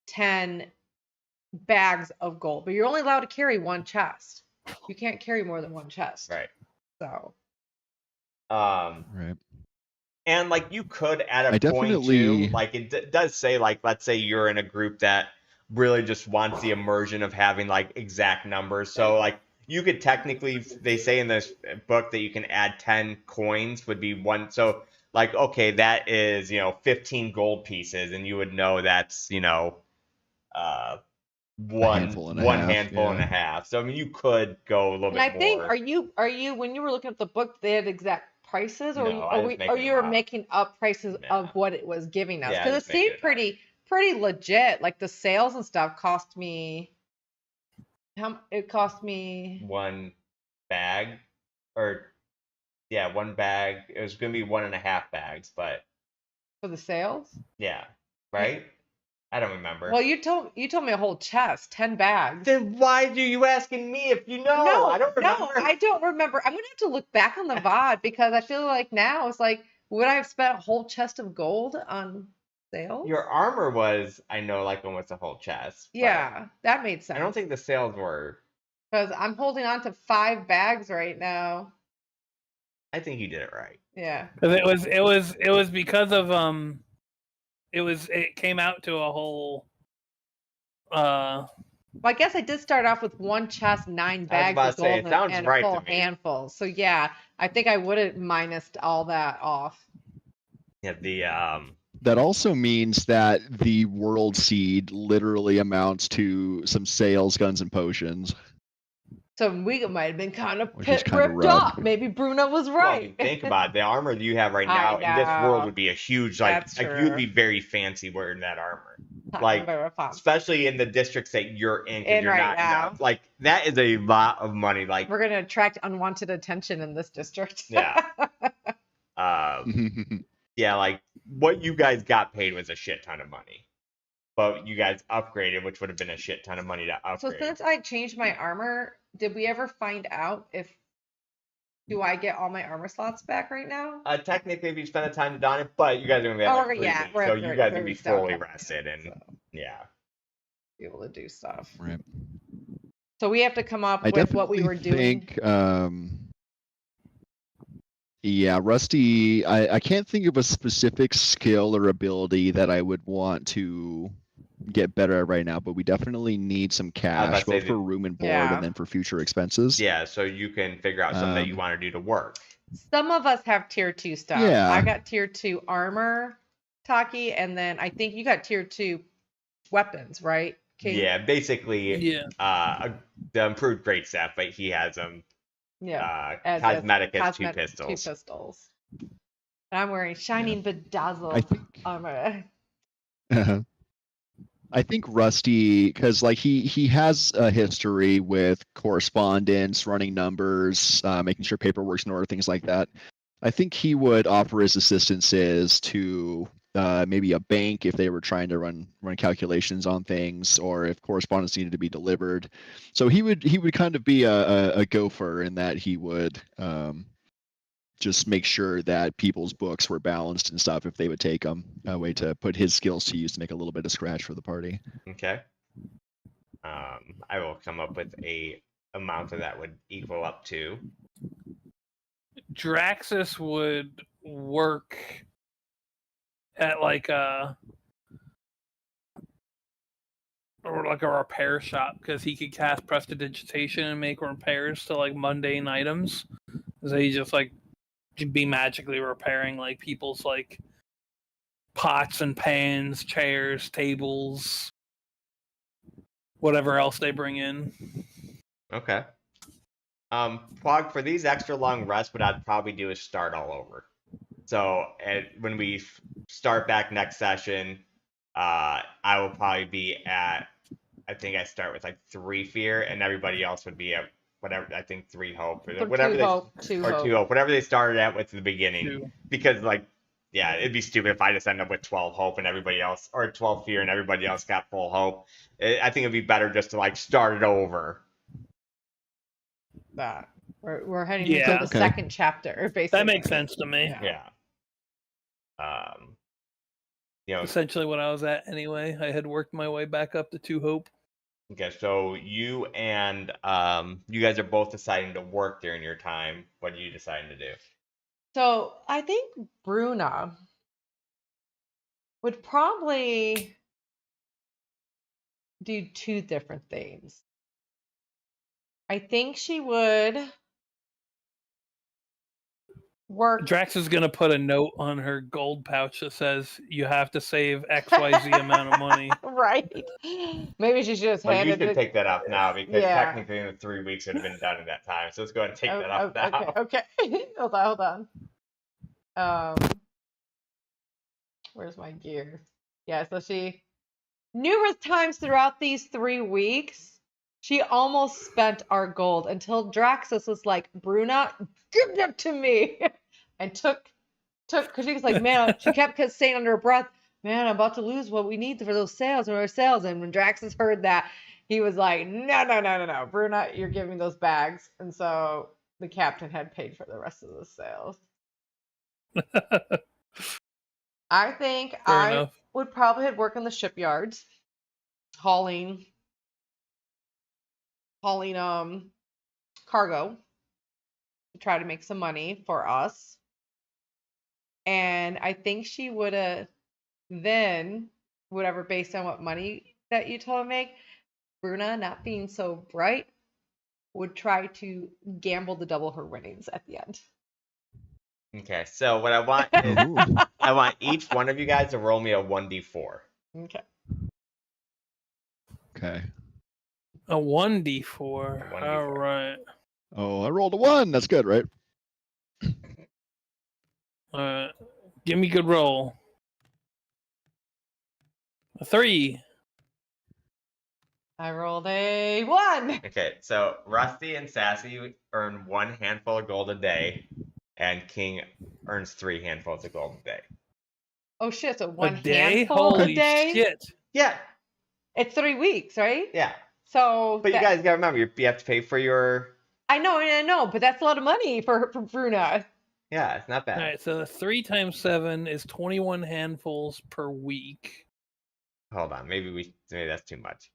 10 bags of gold, but you're only allowed to carry 1 chest. You can't carry more than 1 chest. Right. So. Right. And like you could at a I point definitely- too, like it does say like, let's say you're in a group that really just wants the immersion of having like exact numbers. So like you could technically, they say in this book that you can add 10 coins would be 1. So like, okay, that is, 15 gold pieces, and you would know that's, one handful and a one half, handful yeah. and a half. So I mean, you could go a little And bit I think, more. are you when you were looking at the book, they had exact prices, or No, I was or making you were them up. making up prices Nah. of what it was giving us? Yeah, I Because was it making seemed it up. pretty legit. Like the sales and stuff cost me. It cost me 1 bag, or 1 bag. It was gonna be 1.5 bags, but for the sales. yeah, right. I don't remember. Well, you told me a whole chest, 10 bags. Then why are you asking me if you know? No, I don't remember. No, I don't remember. I'm gonna have to look back on the VOD because I feel like now it's like, would I have spent a whole chest of gold on sales? Your armor was, I know, like almost a whole chest. but Yeah, that made sense. I don't think the sales were. Because I'm holding on to 5 bags right now. I think you did it right. Yeah. Because it was because of it came out to a whole Well, I guess I did start off with 1 chest, 9 bags about of to say, gold, it sounds and right a to full me. handful. So yeah, I think I would have minused all that off. Yeah, the That also means that the world seed literally amounts to some sales, guns, and potions. So we might have been kind of Which is kinda ripped rough. off. Maybe Bruno was well, if right. you think about it, the armor that you have right I now in this world know. would be a huge like That's you would be true. very fancy wearing that armor. Not like, very fun. Especially in the districts that you're in, 'cause In you're right not now. like that is a lot of money. Like We're gonna attract unwanted attention in this district. Yeah. Yeah, like what you guys got paid was a shit ton of money, but you guys upgraded, which would have been a shit ton of money to So upgrade. since I changed my armor, did we ever find out if do I get all my armor slots back right now? Technically, if you spend the time to don it, but you guys are gonna be Oh, at we're- 3 yeah, weeks, we're so at you three- guys three will be weeks down, fully yeah, rested and so yeah. be able to do stuff. Right. So we have to come up I with what we were doing. think, yeah, Rusty, I can't think of a specific skill or ability that I would want to get better at right now, but we definitely need some cash, about to say both for room and board Yeah. and then for future expenses. Yeah, so you can figure out something that you Um, want to do to work. Some of us have tier 2 stuff. Yeah. I got tier 2 armor, Taki, and then I think you got tier 2 weapons, right? King? Yeah, basically, Yeah. the improved great staff, but he has them. Yeah. Cosmetic has 2 cosmetic, pistols. 2 pistols. And I'm wearing shining bedazzled I think. armor. I think Rusty, because like he has a history with correspondence, running numbers, making sure paperwork's in order, things like that. I think he would offer his assistances to maybe a bank if they were trying to run calculations on things, or if correspondence needed to be delivered. So he would kind of be a gopher in that he would just make sure that people's books were balanced and stuff if they would take them. A way to put his skills to use to make a little bit of scratch for the party. Okay. I will come up with a amount of that would equal up to. Draxus would work at like a repair shop because he could cast prestidigitation and make repairs to like mundane items. So he just like be magically repairing like people's like pots and pans, chairs, tables, whatever else they bring in. Okay. Pog, for these extra long rests, what I'd probably do is start all over. So when we start back next session, I will probably be at, I think I start with like 3 fear, and everybody else would be at whatever, I think 3 hope, or whatever two 2 hope, whatever they started at with the beginning. 2. Because like, yeah, it'd be stupid if I just end up with 12 hope and everybody else, or 12 fear and everybody else got full hope. I think it'd be better just to like start it over. That we're heading Yeah. into the second chapter, basically. That makes sense to me. Yeah. You know, Essentially what I was at anyway. I had worked my way back up to 2 hope. okay, so you and you guys are both deciding to work during your time. What are you deciding to do? So I think Bruna would probably do 2 different things. I think she would work. Drax is going to put a note on her gold pouch that says, you have to save XYZ amount of money. Right. Maybe she should just Well, you hand should it. take that off now because Yeah. technically in the 3 weeks it would have been done in that time. So let's go ahead and take that off now. Okay. Hold on. Where's my gear? Yeah, so she numerous times throughout these 3 weeks, she almost spent our gold until Draxus was like, Bruna, give that to me. And took, because she was like, man, she kept saying under her breath, man, I'm about to lose what we need for those sales or our sales. And when Draxus heard that, he was like, no, Bruna, you're giving me those bags. And so the captain had paid for the rest of the sales. I think Fair enough. would probably work in the shipyards, hauling cargo to try to make some money for us. And I think she would have then, whatever, based on what money that you told her to make, Bruna, not being so bright, would try to gamble to double her winnings at the end. Okay, so what I want is I want each one of you guys to roll me a 1d4. Okay. Okay. A 1d4. 1d4. All right. Oh, I rolled a 1. That's good, right? Give me a good roll. A 3. I rolled a 1. Okay, so Rusty and Sassy earn 1 handful of gold a day, and King earns 3 handfuls of gold a day. Oh shit! So A one day? handful Holy a day. shit. Yeah, It's 3 weeks, right? yeah. So. But you guys gotta remember, you have to pay for your. I know, but that's a lot of money for Bruna. Yeah, it's not bad. All right, so 3 times 7 is 21 handfuls per week. Hold on, maybe that's too much.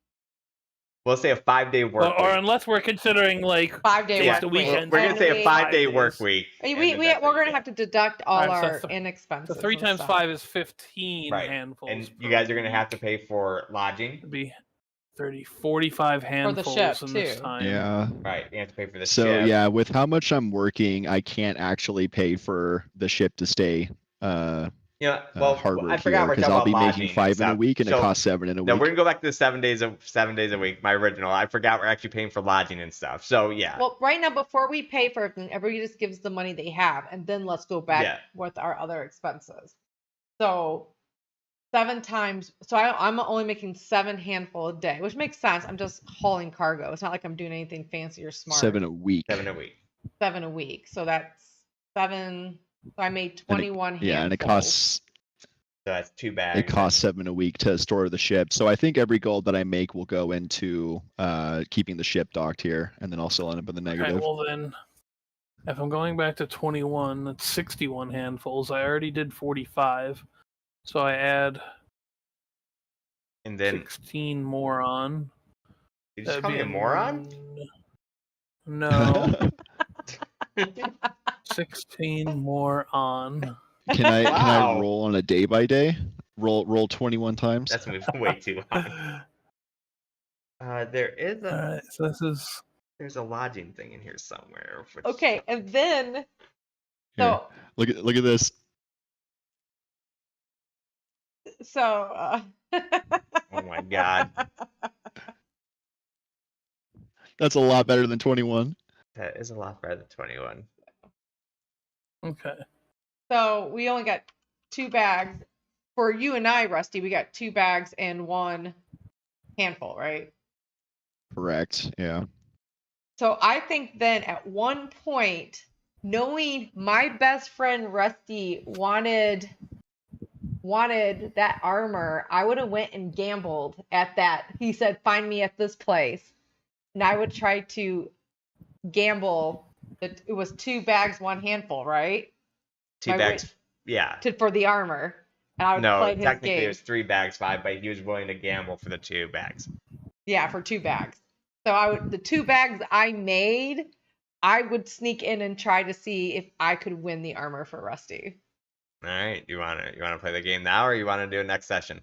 We'll say a 5-day work Or week. unless we're considering like 5-day Yeah, work the week. weekend. We're gonna say a 5-day 5 work days. week. We're going to have to deduct all Alright, so our inexpenses. so 3 and times stuff. 5 is 15 Right. handfuls. And you per guys are gonna have to week. pay for lodging. It'd be 30, 45 handfuls ship, in this too. time. Yeah. Right, you have to pay for the So ship. yeah, with how much I'm working, I can't actually pay for the ship to stay You know, well, harbored I forgot here we're because talking I'll be about making lodging 5 in a stuff. week and So- it costs 7 in a No, week. we're gonna go back to the 7 days a week, my original. I forgot we're actually paying for lodging and stuff. So yeah. Well, right now, before we pay for everything, everybody just gives the money they have, and then let's go back Yeah. with our other expenses. So 7 times. So I'm only making 7 handful a day, which makes sense. I'm just hauling cargo. It's not like I'm doing anything fancy or smart. 7 a week. 7 a week. 7 a week. So that's 7. So I made 21 handfuls. Yeah, and it costs. So that's 2 bags. It costs 7 a week to store the ship. So I think every gold that I make will go into keeping the ship docked here, and then I'll still end up in the negative. Okay, well then, if I'm going back to 21, that's 61 handfuls. I already did 45, so I add And then 16 more on. you just call me a moron? No. 16 more on. Can I Wow. roll on a day by day? Roll 21 times. That's moving way too high. There is a Alright, so this is... there's a lodging thing in here somewhere. Which... Okay, and then Here, look at this. so Oh my god, That's a lot better than 21. that is a lot better than 21. Okay. so we only got 2 bags for you and I, Rusty. We got 2 bags and 1 handful, right? Correct. Yeah. So I think then at one point, knowing my best friend Rusty wanted that armor, I would have went and gambled at that. He said, "Find me at this place," and I would try to gamble. That it was 2 bags, 1 handful, right? 2 My bags, yeah. For the armor. And I would No, play his technically game. it was 3 bags, 5, but he was willing to gamble for the 2 bags. Yeah, for 2 bags. So the 2 bags I made, I would sneak in and try to see if I could win the armor for Rusty. All right, you wanna play the game now, or you wanna do it next session?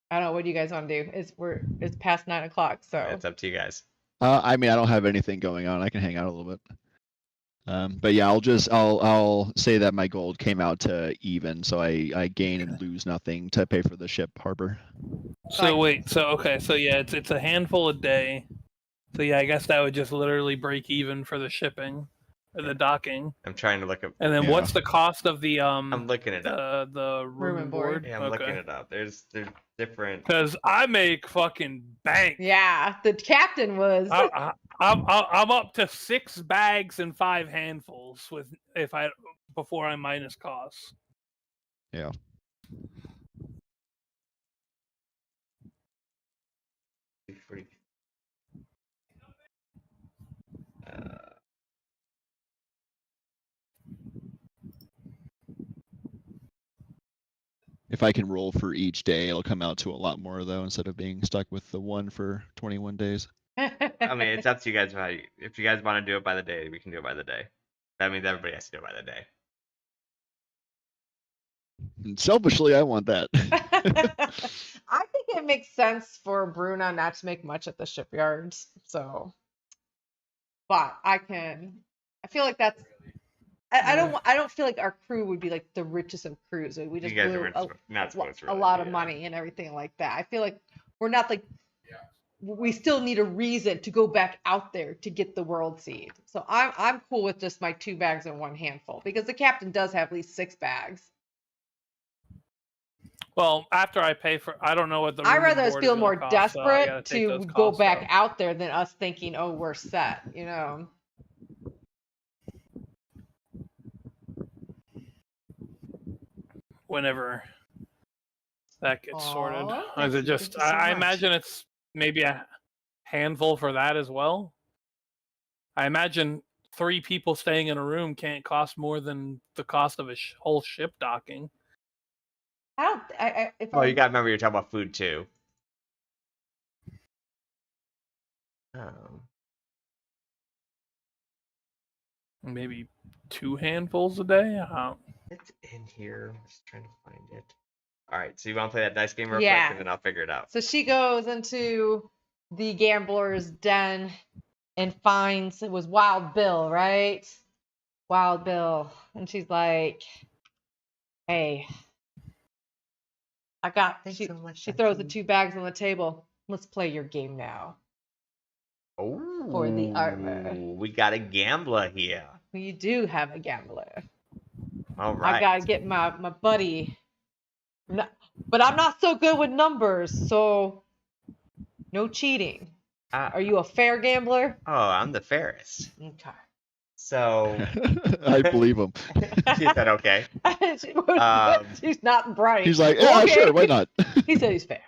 I don't know. What do you guys want to do? It's past 9 o'clock, so It's up to you guys. I mean, I don't have anything going on. I can hang out a little bit. But yeah, I'll say that my gold came out to even, so I gain and lose nothing to pay for the ship harbor. So wait, so yeah, it's a handful a day. So yeah, I guess that would just literally break even for the shipping, or the docking. I'm trying to look up. And then Yeah. what's the cost of the I'm looking it up. the room and board? Yeah, I'm looking it up. There's different. Because I make fucking bank. yeah, the captain was. I'm up to 6 bags and 5 handfuls before I minus costs. Yeah. If I can roll for each day, it'll come out to a lot more though, instead of being stuck with the 1 for 21 days. I mean, it's up to you guys. If you guys want to do it by the day, we can do it by the day. That means everybody has to do it by the day. And selfishly, I want that. I think it makes sense for Bruna not to make much at the shipyards. So, but I feel like that's. I don't feel like our crew would be like the richest of crews. We just You guys blew are not supposed to a really lot do of that. money and everything like that. I feel like we're not like. We still need a reason to go back out there to get the world seed. So I'm cool with just my 2 bags and 1 handful, because the captain does have at least 6 bags. Well, after I pay for, I don't know what the. I'd room and rather us board feel is more gonna cost, so I gotta desperate take to those go costs back out. out there than us thinking, oh, we're set, you know. Whenever that gets sorted. Aw, Is it thank just? you so I much. imagine it's maybe a handful for that as well. I imagine 3 people staying in a room can't cost more than the cost of a whole ship docking. If Oh, I'm- you got to remember you're talking about food too. Maybe 2 handfuls a day. It's in here. I'm just trying to find it. All right, so you want to play that dice game real Yeah. quick, and then I'll figure it out. So she goes into the gambler's den and finds, it was Wild Bill, right? Wild Bill. And she's like, hey, she throws the 2 bags on the table. Let's play your game now. Oh, For the armor. We got a gambler here. You do have a gambler. All right. I gotta get my buddy. But I'm not so good with numbers, so no cheating. Are you a fair gambler? Oh, I'm the fairest. Okay. So I believe him. she said okay. She's not bright. He's like, yeah, Okay. sure, why not? He said he's fair.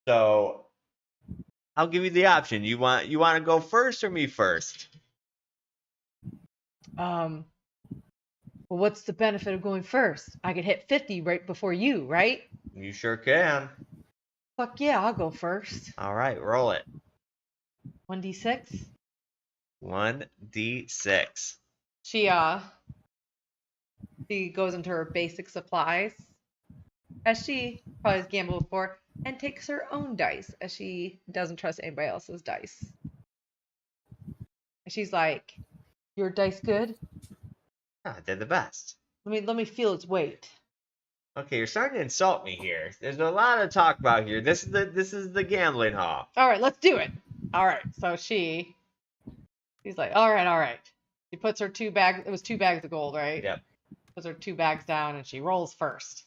So I'll give you the option. You want to go first or me first? Well, what's the benefit of going first? I could hit 50 right before you, right? You sure can. Fuck yeah, I'll go first. All right, roll it. 1d6. 1d6. She goes into her basic supplies, as she probably has gambled before, and takes her own dice, as she doesn't trust anybody else's dice. And she's like, "Your dice good? Ah, they're the best. Let me feel its weight." Okay, you're starting to insult me here. There's a lot to talk about here. This is the gambling hall. All right, let's do it. All right, so she's like, all right. She puts her 2 bags. It was 2 bags of gold, right? Yep. Puts her 2 bags down, and she rolls first.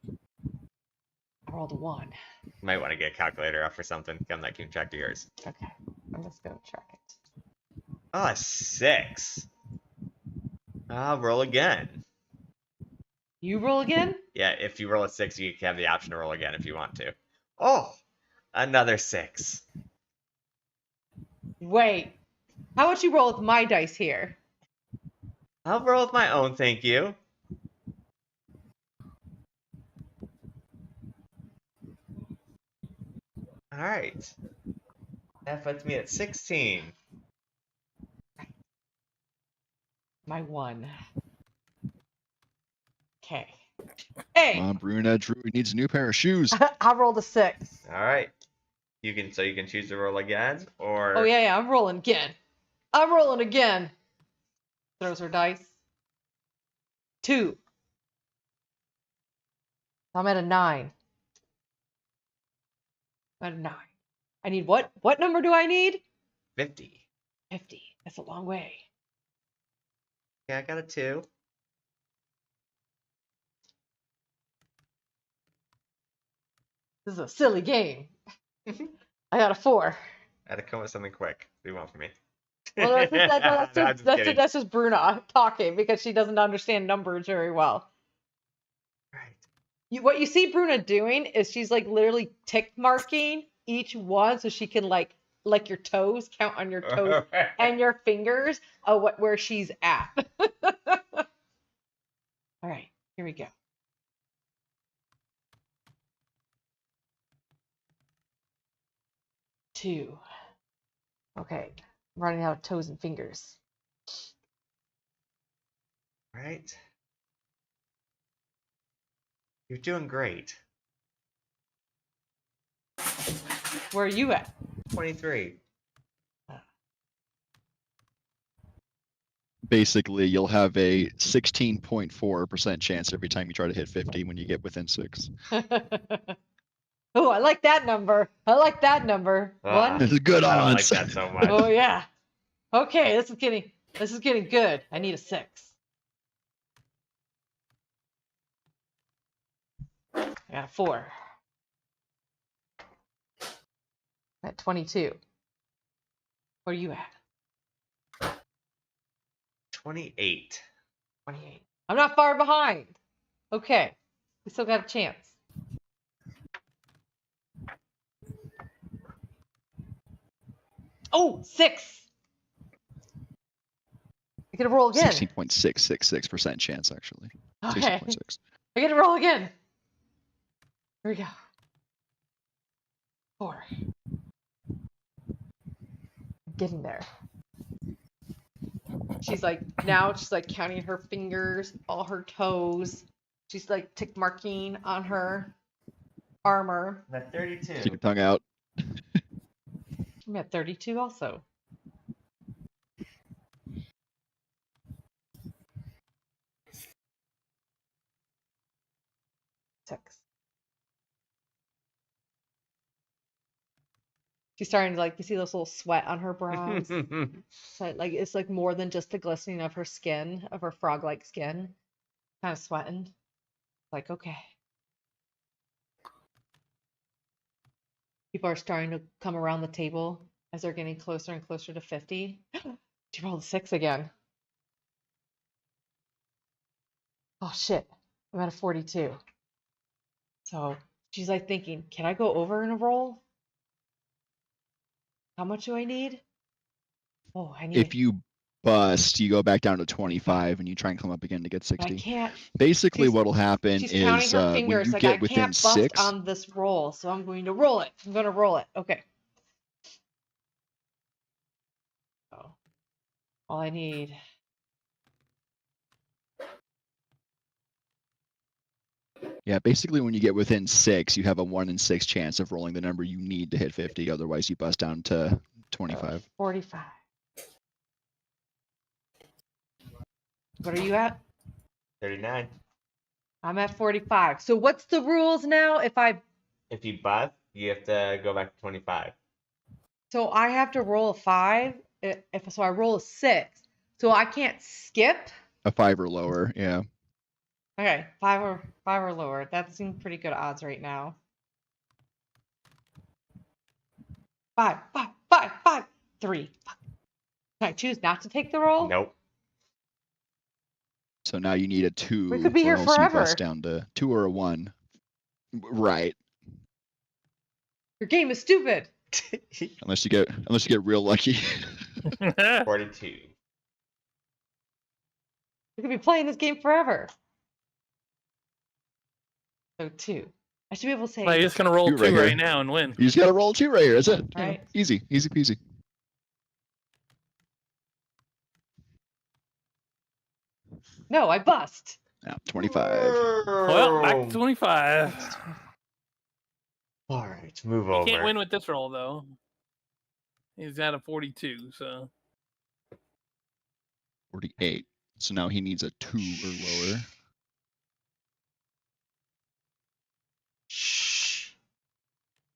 I rolled a 1. You might want to get a calculator up or something. Come that keep track of yours. Okay, I'm just gonna track it. Oh, a 6. I'll roll again. You roll again? Yeah, if you roll a 6, you have the option to roll again if you want to. Oh, another 6. Wait. How about you roll with my dice here? I'll roll with my own, thank you. All right. That puts me at 16. My 1. Okay. Hey! Come on, Bruna, Druid needs a new pair of shoes. I rolled a 6. All right. You can choose to roll again, or Oh, yeah, I'm rolling again. I'm rolling again. Throws her dice. 2. I'm at a 9. I'm at a 9. I need what? What number do I need? 50. 50. That's a long way. Yeah, I got a 2. This is a silly game. I got a 4. I had to come up with something quick. What do you want from me? Well, Kidding. that's just Bruna talking because she doesn't understand numbers very well. Right. What you see Bruna doing is she's like literally tick marking each one so she can like your toes, count on your toes and your fingers where she's at. All right, here we go. Two. Okay, I'm running out of toes and fingers. Right. You're doing great. Where are you at? 23. Basically, you'll have a 16.4% chance every time you try to hit 50 when you get within 6. Oh, I like that number. I like that number. Ah. 1. This is good I don't like odds. that so much. Oh yeah. Okay, this is getting good. I need a 6. I got a 4. At 22. Where are you at? 28. 28. I'm not far behind. Okay. We still got a chance. Oh, 6. I get to roll again. 16.666% chance, actually. Okay. 16.6. I get to roll again. Here we go. 4. I'm getting there. She's like counting her fingers, all her toes. She's like tick marking on her armor. I'm at 32. Keep your tongue out. I'm at 32 also. Six. She's starting to like, you see those little sweat on her brows. So like it's like more than just the glistening of her skin, of her frog-like skin. Kind of sweating. Like, okay. People are starting to come around the table as they're getting closer and closer to 50. She rolled a 6 again. Oh shit, I'm at a 42. So she's like thinking, can I go over in a roll? How much do I need? Oh, I need. If you bust, you go back down to 25 and you try and come up again to get I 60. can't. Basically, She's- what'll happen She's counting is her when fingers. you Like, I get within can't bust 6, on this roll, so I'm going to roll it. I'm going to roll it. Okay. Oh, all I need. yeah, basically when you get within 6, you have a 1 in 6 chance of rolling the number you need to hit 50. Otherwise, you bust down to 25. 45. What are you at? 39. I'm at 45. So what's the rules now? If you bust, you have to go back to 25. So I have to roll a 5. If so, I roll a 6. So I can't skip. A 5 or lower, yeah. Okay, 5 or lower. That seems pretty good odds right now. 5, 5, 5, 5, 3. Can I choose not to take the roll? Nope. So now you need a 2. We could be here or else you forever. bust down to 2 or a 1. Right. Your game is stupid. Unless you get real lucky. 42. We could be playing this game forever. So 2. I should be able to say. Well, you're just gonna roll 2 2 right here. right now and win. You just gotta roll 2 right here. That's it. Right. Easy peasy. No, I bust. Now 25. Well, back to 25. All right, move You over. can't win with this roll though. He's at a 42, so 48. So now he needs a 2 or lower. Shh.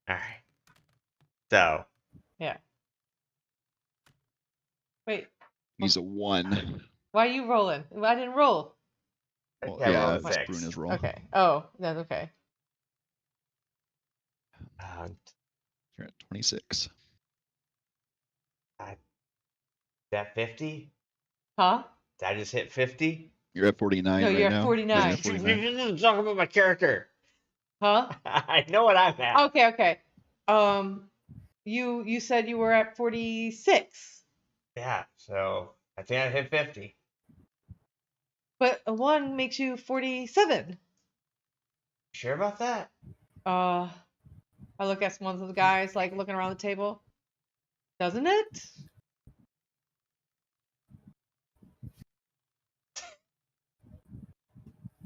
All right. So, Yeah. Wait, He's a 1. why are you rolling? I didn't roll. Well, yeah, yeah, roll a that's 6. Bruno's roll. Okay. Oh, that's okay. You're at 26. That 50? Huh? Did I just hit 50? You're at 49 No, right you're at now. 49. Yeah, 49. You didn't talk about my character. Huh? I know what I'm at. Okay. You said you were at 46, Yeah, so I think I hit 50. but a 1 makes you 47. Sure about that? I look at one of the guys like looking around the table. Doesn't it?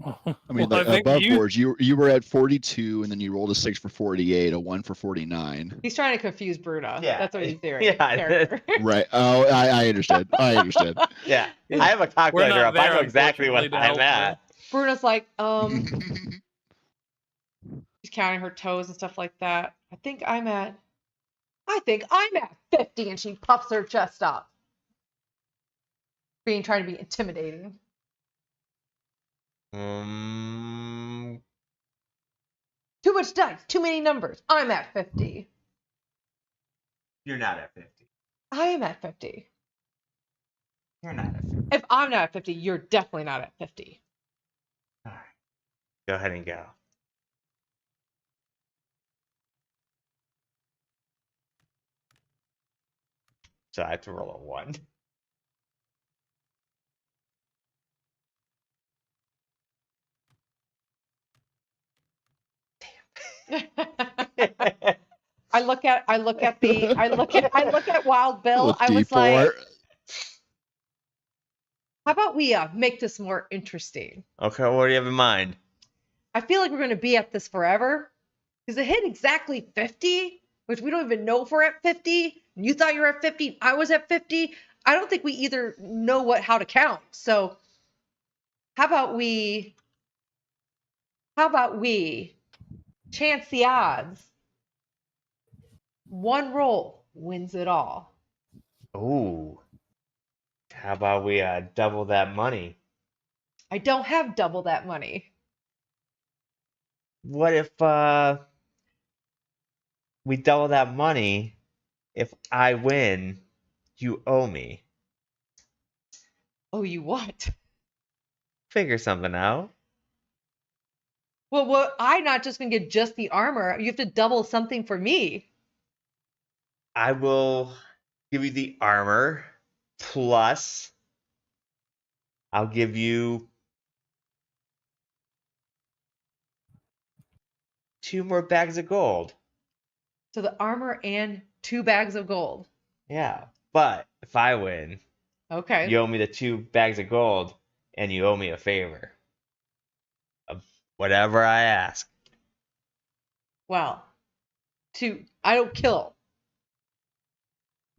I mean, Well, I like, think above you- boards, you were at 42, and then you rolled a 6 for 48, a 1 for 49. He's trying to confuse Bruno. Yeah. That's what he's doing. Yeah. Character. Right. Oh, I understored. I understood. Yeah, Yeah. I have a calculator not up. I there, know exactly what unfortunately, to I'm help at. Bruno's like, she's counting her toes and stuff like that. I think I'm at 50, and she puffs her chest up. Trying to be intimidating. Too much dice, too many numbers. I'm at 50. You're not at 50. I am at 50. You're not at 50. If I'm not at 50, you're definitely not at 50. All right. Go ahead and go. So I have to roll a 1. I look at Wild Bill. Little I was D4. like, how about we make this more interesting? Okay, what do you have in mind? I feel like we're going to be at this forever because it hit exactly 50, which we don't even know if we're at 50. You thought you were at 50. I was at 50. I don't think we either know how to count. So how about we chance the odds? One roll wins it all. Ooh. How about we double that money? I don't have double that money. What if we double that money. If I win, you owe me. Oh, you what? Figure something out. Well, what? I'm not just gonna get just the armor. You have to double something for me. I will give you the armor, plus I'll give you 2 more bags of gold. So the armor and 2 bags of gold. Yeah, but if I win, Okay. you owe me the 2 bags of gold, and you owe me a favor. Of whatever I ask. Well, I don't kill.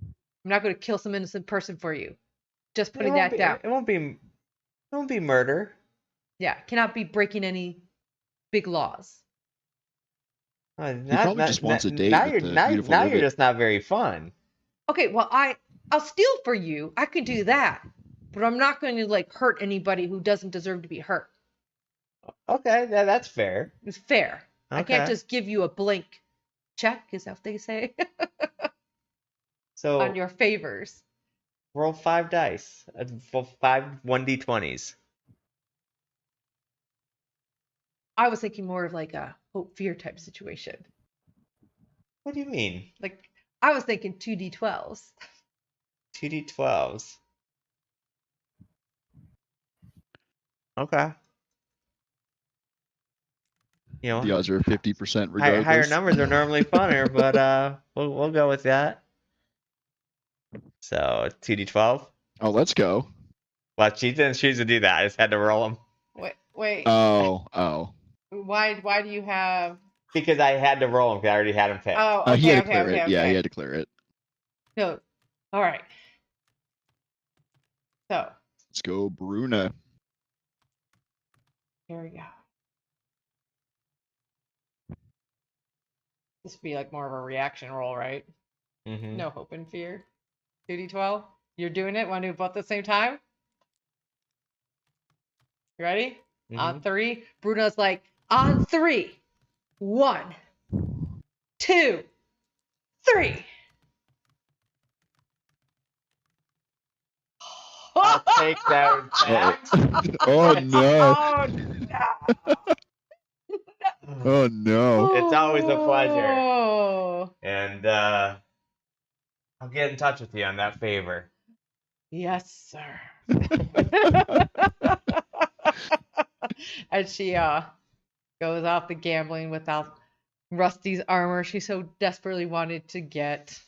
I'm not going to kill some innocent person for you. Just putting that down. It won't be murder. Yeah, cannot be breaking any big laws. He probably just wants a date Now with you're the now, beautiful now Rivet. you're just not very fun. Okay, well I'll steal for you. I could do that, but I'm not going to like hurt anybody who doesn't deserve to be hurt. Okay, that's fair. It's fair. I can't Okay. just give you a blank check. Is that what they say? So On your favors. roll 5 dice. 5 1d20s. I was thinking more of like a hope fear type situation. What do you mean? Like I was thinking 2d12s. 2d12s. Okay. You know, The odds are 50% regardless. higher numbers are normally funner, but we'll go with that. So 2d12. Oh, let's go. Well, she didn't choose to do that. I just had to roll them Wait. Oh. Why do you have? because I had to roll them because I already had them picked. Oh, okay, He had to okay, clear okay, it. okay. Yeah, he had to clear it. No. All right. So Let's go, Bruna. here we go. This would be like more of a reaction roll, right? Mm-hmm. No hope and fear. 2d12. You're doing it. Want to do both at the same time? You ready? Mm-hmm. On 3. Bruno's like, on 3. 1, 2, 3. I'll take that back. Oh no. Oh, no. Oh no. It's always a pleasure. Oh. And I'll get in touch with you on that favor. Yes, sir. And she goes out the gambling without Rusty's armor she so desperately wanted to get.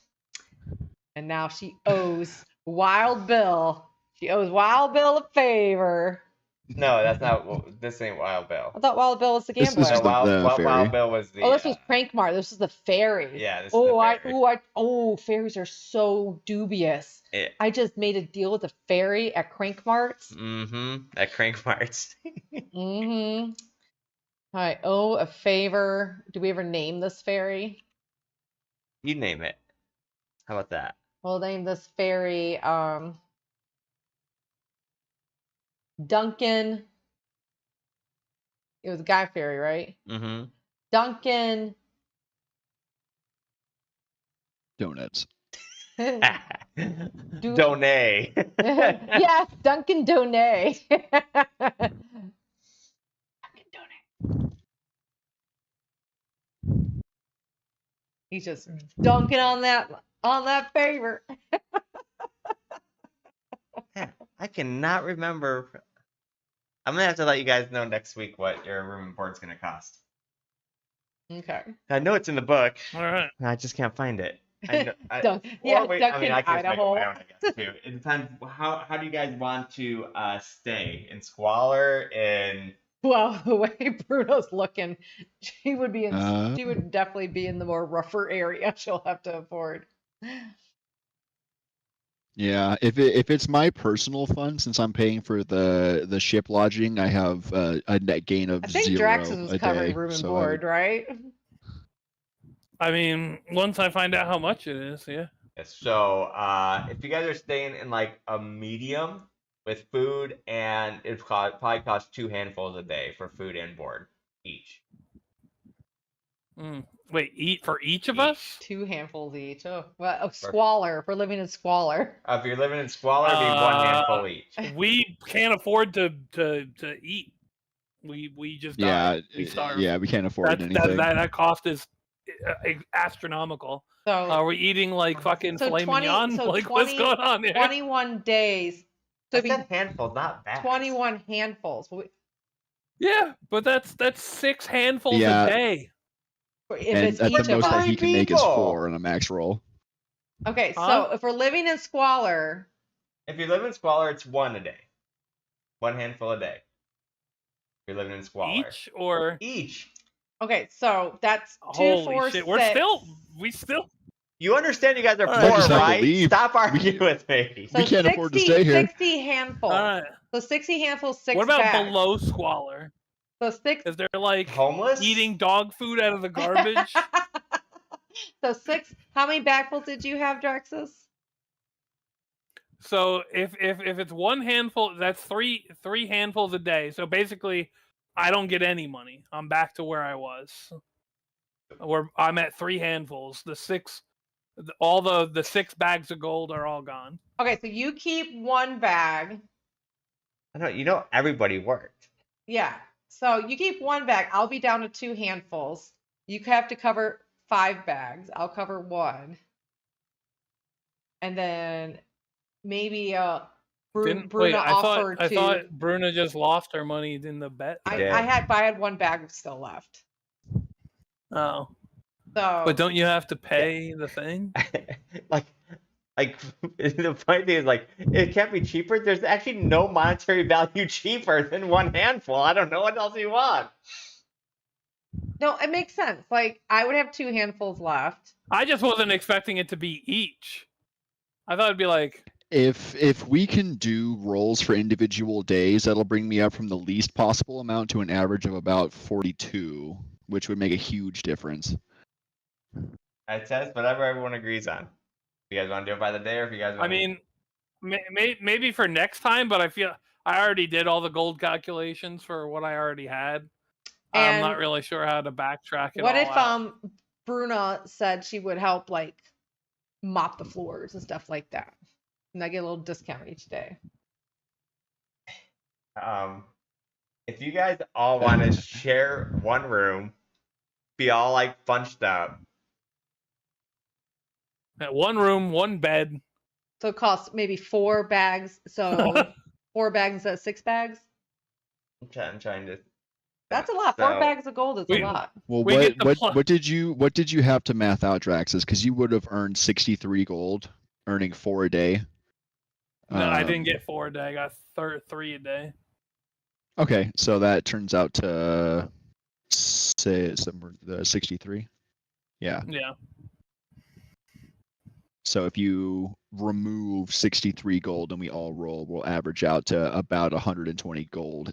And now she owes Wild Bill. She owes Wild Bill a favor. No, that's not. This ain't Wild Bill. I thought Wild Bill was the This gambler. is No, the fairy. Wild Bill was the. Oh, this was Prankmar. This is the fairy. Yeah, this is the fairy. Fairies are so dubious. I just made a deal with a fairy at Crankmarts. Mm-hmm. At Crankmarts. Mm-hmm. I owe a favor. Do we ever name this fairy? You name it. How about that? We'll name this fairy Duncan. It was a guy fairy, right? Mm-hmm. Duncan. Donuts. Donay. Yes, Duncan Donay. Duncan Donay. He's just dunking on that favor. I cannot remember. I'm gonna have to let you guys know next week what your room and board's gonna cost. Okay. I know it's in the book. All right. I just can't find it. Duncan, I Duncan, can just make up Idaho. my own, I guess, too. It depends. How do you guys want to stay in squalor? In Well, the way Bruno's looking, she would be Uh. she would definitely be in the more rougher area she'll have to afford. Yeah, if it's my personal fund, since I'm paying for the ship lodging, I have a net gain of I think 0 Drax's was a covering day. room and so board, right? I mean, once I find out how much it is, yeah. so if you guys are staying in like a medium with food, and it probably costs 2 handfuls a day for food and board each. Wait, eat for each of us? 2 handfuls each. Oh, well, squalor. If we're living in squalor. If you're living in squalor, it'd be 1 handful each. We can't afford to eat. We just die. We starve. Yeah, we can't afford anything. That cost is astronomical. So are we eating like fucking filet 20, mignon? so like 20, what's going on here? 21 days. So I said handfuls, not bags. 21 handfuls. Yeah, but that's 6 handfuls Yeah. a day. If And it's at each the of most that us. he can make is people. 4 on a max roll. Okay, Huh? so if we're living in squalor, If you live in squalor, it's 1 a day. 1 handful a day. If you're living in squalor. Each or Each. okay, so that's 2, holy 4, shit? 6. We still. You understand you guys are All poor, right. Just have to right? leave. Stop arguing with me. So We can't afford to stay here. 60 handfuls. All right. So 60 handfuls, 6 What about bags. below squalor? So 6. Is there like Homeless? eating dog food out of the garbage? So 6. How many bagfuls did you have, Draxus? So if it's 1 handful, that's three handfuls a day. So basically, I don't get any money. I'm back to where I was. I'm at 3 handfuls. All the 6 bags of gold are all gone. Okay, so you keep 1 bag. I know, you know everybody worked. Yeah. So you keep 1 bag. I'll be down to 2 handfuls. You have to cover 5 bags. I'll cover 1. And then maybe Bruna offered I to. thought Bruna just lost her money in the bet. I Yeah. had 1 bag still left. Oh, So. but don't you have to pay the thing? like the funny thing is, like, it can't be cheaper. There's actually no monetary value cheaper than 1 handful. I don't know what else you want. No, it makes sense. Like I would have 2 handfuls left. I just wasn't expecting it to be each. I thought it'd be like. If we can do rolls for individual days, that'll bring me up from the least possible amount to an average of about 42, which would make a huge difference. It says whatever everyone agrees on. If you guys want to do it by the day, or if you guys want I mean, maybe for next time, but I feel I already did all the gold calculations for what I already had. I'm not really sure how to backtrack it. What all if out. Bruna said she would help like mop the floors and stuff like that, and I get a little discount each day? if you guys all want to share 1 room, be all like bunched up. At 1 room, 1 bed. So it costs maybe 4 bags. So 4 bags instead of 6 bags. I'm trying to. That's a lot. 4 So- bags of gold is a lot. Well, We get the what did you have to math out, Draxus? Because you would have earned 63 gold, earning 4 a day. No, I didn't get 4 a day. I got 3 a day. Okay, so that turns out to say somewhere 63. Yeah. Yeah. So if you remove 63 gold and we all roll, we'll average out to about 120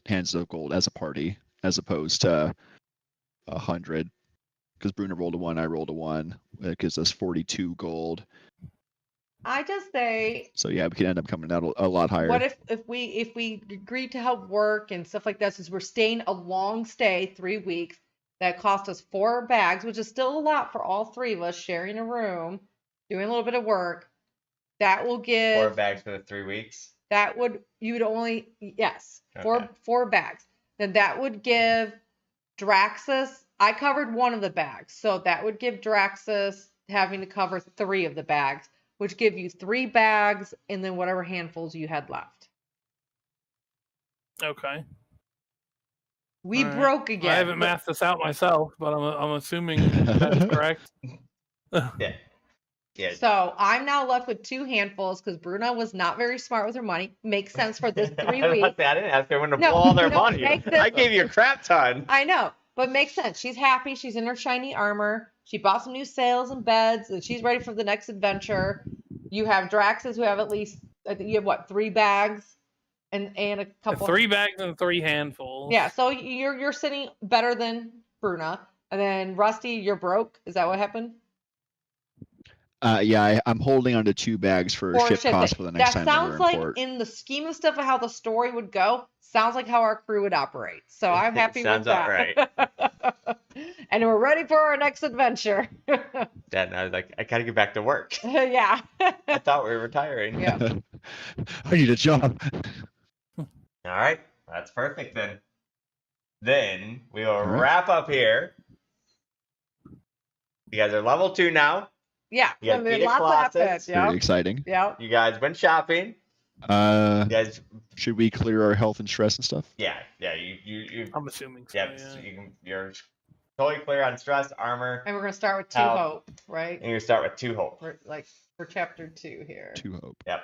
hands of gold as a party, as opposed to 100. Because Bruna rolled a 1, I rolled a 1. That gives us 42 gold. I just say, So yeah, we could end up coming out a lot higher. what if we agreed to help work and stuff like that, since we're staying a long stay, 3 weeks, that cost us 4 bags, which is still a lot for all 3 of us sharing a room, doing a little bit of work. That will 4 give. bags for the 3 weeks. That would you would only yes Okay. 4 bags. Then that would give Draxus. I covered 1 of the bags, so that would give Draxus having to cover 3 of the bags, which give you 3 bags and then whatever handfuls you had left. Okay. We All right. broke again. I haven't mathed this out myself, but I'm assuming that's correct. Yeah. Yeah. So I'm now left with 2 handfuls because Bruna was not very smart with her money. Makes sense for this 3 I weeks. didn't ask everyone to No, blow all their no, money. make this- I gave you a crap ton. I know, but makes sense. She's happy. She's in her shiny armor. She bought some new sails and beds, and she's ready for the next adventure. You have Draxus, who have at least, I think you have what, 3 bags, and a couple. 3 bags and 3 handfuls. Yeah, so you're sitting better than Bruna, and then Rusty, you're broke. Is that what happened? Yeah, I'm holding on to 2 bags for Or ship ship costs it. for the next That time sounds we're in like, port. in the scheme of stuff of how the story would go, sounds like how our crew would operate. So I'm happy with Sounds about that. And we're ready for our next adventure. Then I was like, I gotta get back to work. Yeah. I thought we were retiring. Yeah. I need a job. All right, that's perfect then. Then we will right. wrap up here. You guys are level 2 now. Yeah. You got Peter lots Colossus. happened. Very Yeah. exciting. Yeah. You guys went shopping. You guys, Should we clear our health and stress and stuff? yeah. You I'm assuming so. yeah. Yeah. You're totally clear on stress, armor, And we're gonna start with 2 Health. hope, right? and you start with 2 hope. For chapter 2 here. 2 hope. Yep.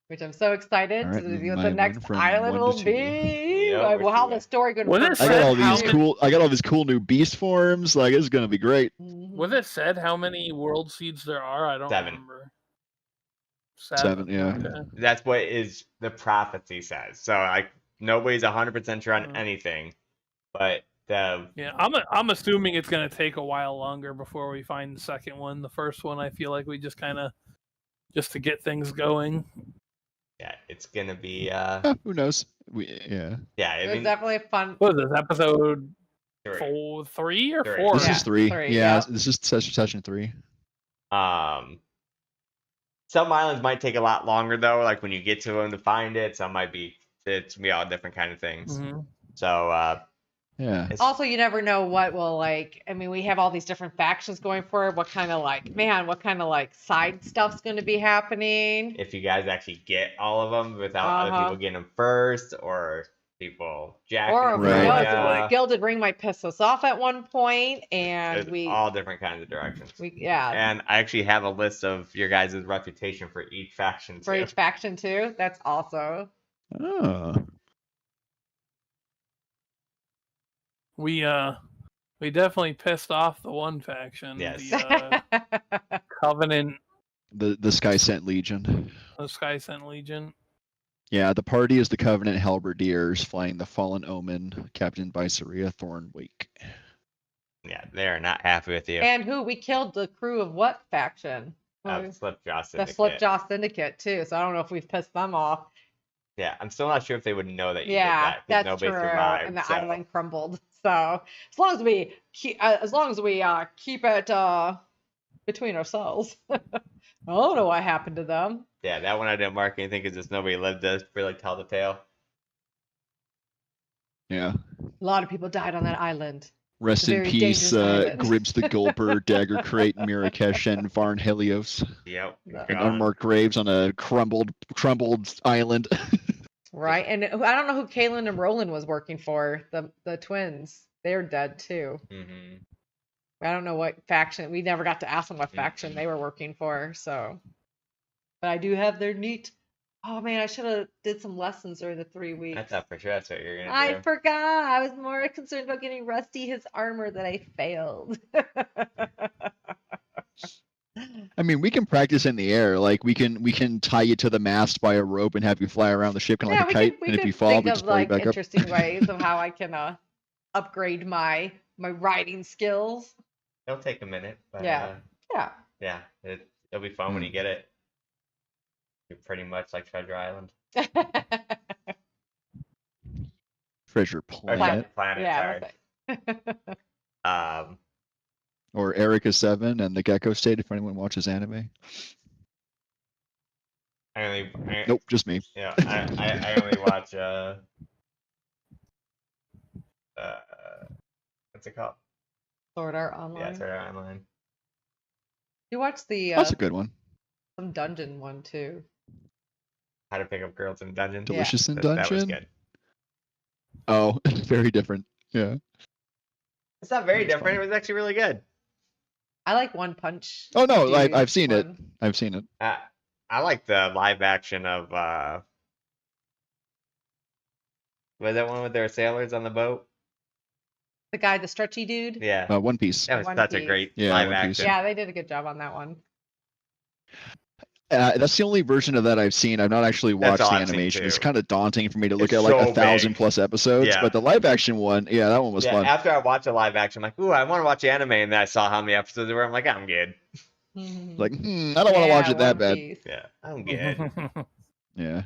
Which I'm so excited All to right, see what my the one next from island 1 will to 2. be. Yeah, Like, we're how seeing the story gonna Was it progress. I got all How these many- cool. I got all these cool new beast forms. Like it's gonna be great. Mhm. Was it said how many world seeds there are? I don't 7. remember. 7, yeah. Okay. That's what is the prophecy says. So like nobody's 100% sure on Mhm. anything, but the Yeah, I'm assuming it's gonna take a while longer before we find the second one. The first one, I feel like we just kind of just to get things going. yeah, it's gonna be Who knows? Yeah. yeah. It I was mean, definitely a fun. What is this, episode 3. 3 or 3. 4? This Yeah, is 3. 3, Yeah, yeah. this is session 3. Some islands might take a lot longer though. Like when you get to them to find it, some might be it's gonna be all different kind of things. Mm-hmm. So Yeah. it's, Also, you never know what will I mean, we have all these different factions going for it. What kind of side stuff's going to be happening? if you guys actually get all of them without other people getting them first, or people jacking Or them, who Right. knows, yeah, like Gilden Ring might piss us off at one point, and there's all different kinds of directions. yeah, And I actually have a list of your guys' reputation for each faction for too. each faction too. That's also Oh. We definitely pissed off the one faction. Yes. The Covenant, The Sky Sent Legion. the Sky Sent Legion. Yeah, the party is the Covenant Halberdiers flying the Fallen Omen, captained by Saria Thornwake. Yeah, they are not happy with you. and who we killed the crew of what faction? Slipjaw The Syndicate. Slipjaw Syndicate too. So I don't know if we've pissed them off. Yeah, I'm still not sure if they would know that you Yeah, did that. 'Cause that's nobody true. survived. And the so. island crumbled. So as long as we keep it between ourselves. I don't know what happened to them. Yeah, that one I didn't mark anything because just nobody lived to really tell the tale. Yeah. A lot of people died on that island. Rest in Very peace, dangerous island. Gribbs the Gulper, Dagger Crate, Mirakesh, and Varn Helios. Yep. Yeah. And gone. unmarked graves on a crumbled island. Right. And I don't know who Kaylin and Roland was working for. The twins. They're dead too. Mhm. I don't know what faction. We never got to ask them what faction Mhm. they were working for. So, but I do have their neat. Oh man, I should have did some lessons during the 3 weeks. I thought for sure that's what you were gonna I do. forgot. I was more concerned about getting Rusty his armor that I failed. I mean, we can practice in the air. Like we can tie you to the mast by a rope and have you fly around the ship kind of like a kite. we And if could you fall, think we of just pull you like back up. interesting ways of how I can upgrade my riding skills. It'll take a minute, but Yeah. Yeah. yeah, it'll be fun when you get it. You're pretty much like Treasure Island. Treasure Or Planet. Planet, Yeah. sorry. That's it. Or Erica 7 and the Gecko State, if anyone watches anime. Nope, just me. Yeah, I only watch what's it called? Sword Art Online. Yeah, Sword Art Online. You watched the That's a good one. some dungeon one too. How to Pick Up Girls in Dungeon. Delicious in That was Dungeon. good. Oh, very different. Yeah. It's not very That's different. fine. It was actually really good. I like One Punch. Oh no, Dude I've seen it. one. I've seen it. I like the live action of was that one with their sailors on the boat? The guy, the stretchy dude. Yeah. One Piece. That was One such a Piece. great Yeah, live One Piece. action. Yeah, they did a good job on that one. That's the only version of that I've seen. I've not actually That's watched all the I've seen, animation. It's too. kind of daunting for me to look It's at like so 1,000 big. plus episodes. Yeah. But the live action one, yeah, that one was Yeah, fun. after I watched the live action, I'm like, ooh, I want to watch the anime, and then I saw how many episodes there were. I'm like, I'm good. Like, I don't want to watch it that bad. Yeah, I'm good. Yeah.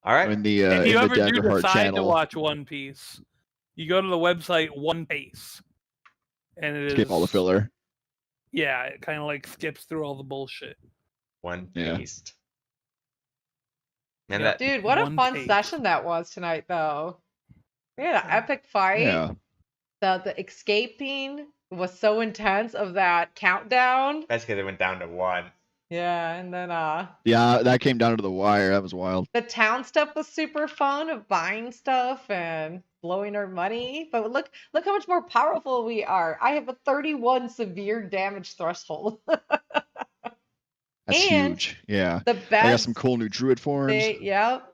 All right. In the If in you the ever do Daggerheart decide to channel. watch One Piece, You go to the website one pace, and it Skip all the is filler. yeah, it kind of like skips through all the bullshit. One Yeah. paste. And Yep. that Dude, what a One fun pace. session that was tonight, though. We had an epic fight. Yeah. The escaping was so intense of that countdown. that's because it went down to 1. Yeah, and then Yeah, that came down to the wire. That was wild. the town stuff was super fun of buying stuff and blowing our money. But look how much more powerful we are. I have a 31 severe damage threshold. That's And huge. Yeah. The I got best some cool new druid forms. yep.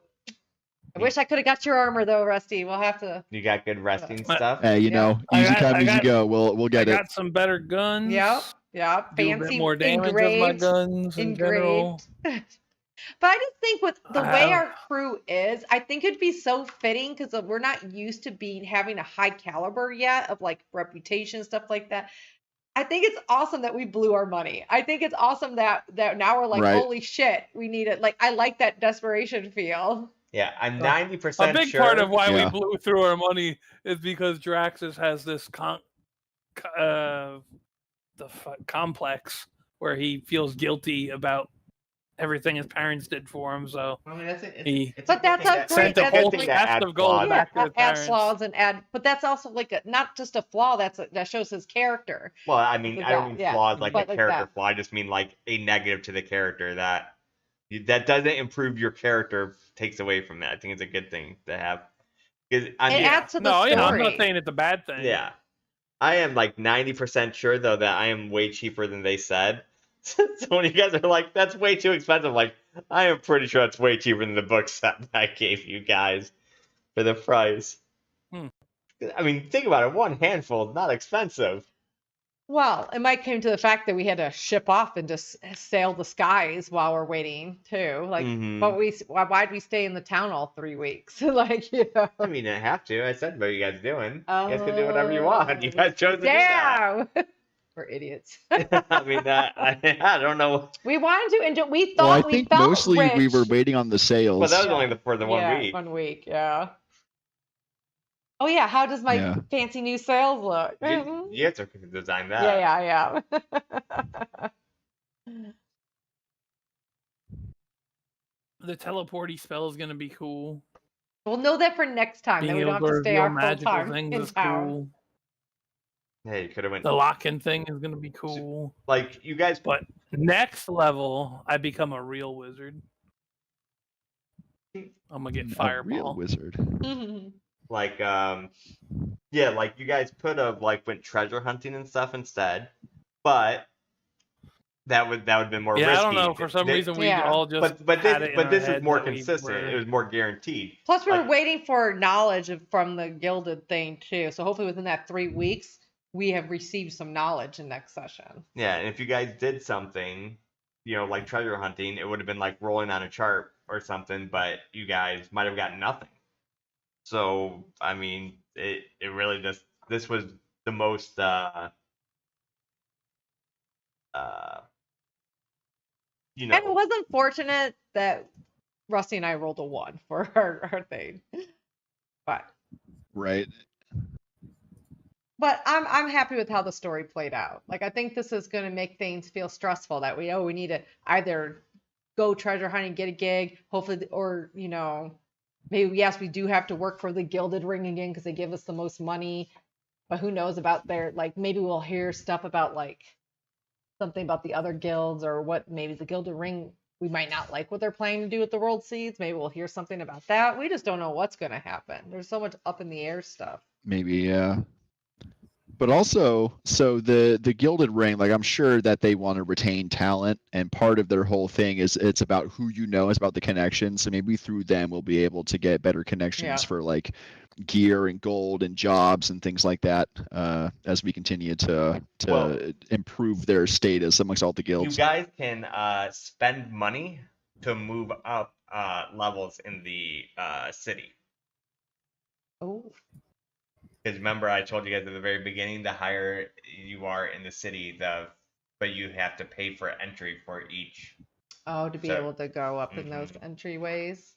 I wish I could have got your armor though, Rusty. We'll have to. You got good resting Uh, stuff? Hey, you Yeah. know, I easy got- come, I easy got- go. We'll I get it. got some better guns. Yep. Do a Fancy bit more damage with my engraved. guns in general. But I just think with the I way have- our crew is, I think it'd be so fitting because we're not used to having a high caliber yet of like reputation stuff like that. I think it's awesome that we blew our money. I think it's awesome that now we're like, Right. holy shit, we need it. Like I like that desperation feel. Yeah, I'm A 90% big sure. part of why Yeah. we blew through our money is because Draxus has this complex where he feels guilty about everything his parents did for him. So I mean, he But that's a sent great- a that's whole a good chest add of gold flaws. back to his add parents. flaws and add, but that's also like not just a flaw. That shows his character. Well, I mean, Like I don't that, mean yeah, flaws like a but like character that. flaw. I just mean like a negative to the character that doesn't improve your character, takes away from that. I think it's a good thing to have. 'Cause, I It mean, adds to the No, story. yeah, I'm not saying it's a bad thing. yeah, I am like 90% sure though that I am way cheaper than they said. So when you guys are like, "That's way too expensive," like I am pretty sure it's way cheaper than the book set that I gave you guys for the price. Hmm. I mean, think about it. One handful is not expensive. Well, it might come to the fact that we had to ship off and just sail the skies while we're waiting too. Like, Mhm. but why'd we stay in the town all 3 weeks? Like, you know. I mean, I have to. I said, what are you guys doing? You guys can do whatever you want. You guys chose to do Damn. We're idiots. that. I mean, I don't know. We wanted to enjoy. We Well, I thought we think felt mostly we rich. were waiting on the sales. Well, that was only for the 1 Yeah, week. 1 week. Yeah. Oh yeah. How does my Yeah. fancy new sails look? You guys are going to design that. Yeah. The teleporty spell is gonna be cool. We'll know that for next time. Being Then we don't able have to to stay reveal our full magical time things in is town. cool. Hey, you could have went. The lock-in thing is gonna be cool. Like, you guys. But next level, I become a real wizard. I'm gonna get A real fireball. wizard. Like, yeah, like, you guys could have, like, went treasure hunting and stuff instead. But that would have been more Yeah, risky. I don't know. For some reason, we Yeah. all just But had it in our this is head more that we consistent. were- It was more guaranteed. Plus, we were Like- waiting for knowledge from the gilded thing too. So hopefully, within that 3 weeks, we have received some knowledge in next session. Yeah, and if you guys did something, like treasure hunting, it would have been like rolling on a chart or something, but you guys might have gotten nothing. So, I mean, it really just, this was the most, And it was unfortunate that Rusty and I rolled a 1 for our thing, but Right. I'm happy with how the story played out. Like I think this is going to make things feel stressful that we need to either go treasure hunting, get a gig, hopefully, or maybe yes we do have to work for the Gilden Ring again because they give us the most money, but who knows about their maybe we'll hear stuff about something about the other guilds or what maybe the Gilden Ring. We might not like what they're planning to do with the world seeds. Maybe we'll hear something about that. We just don't know what's going to happen. There's so much up in the air stuff. Maybe, yeah. But also, so the Gilded Ring, like I'm sure that they want to retain talent, and part of their whole thing is it's about who you know, it's about the connections. So maybe through them we'll be able to get better connections for like gear and gold and jobs and things like that as we continue to improve their status amongst all the guilds. You guys can spend money to move up levels in the city. Oh. Because remember, I told you guys at the very beginning, the higher you are in the city, but you have to pay for entry for each. Oh, to be So- able to go up in those entryways.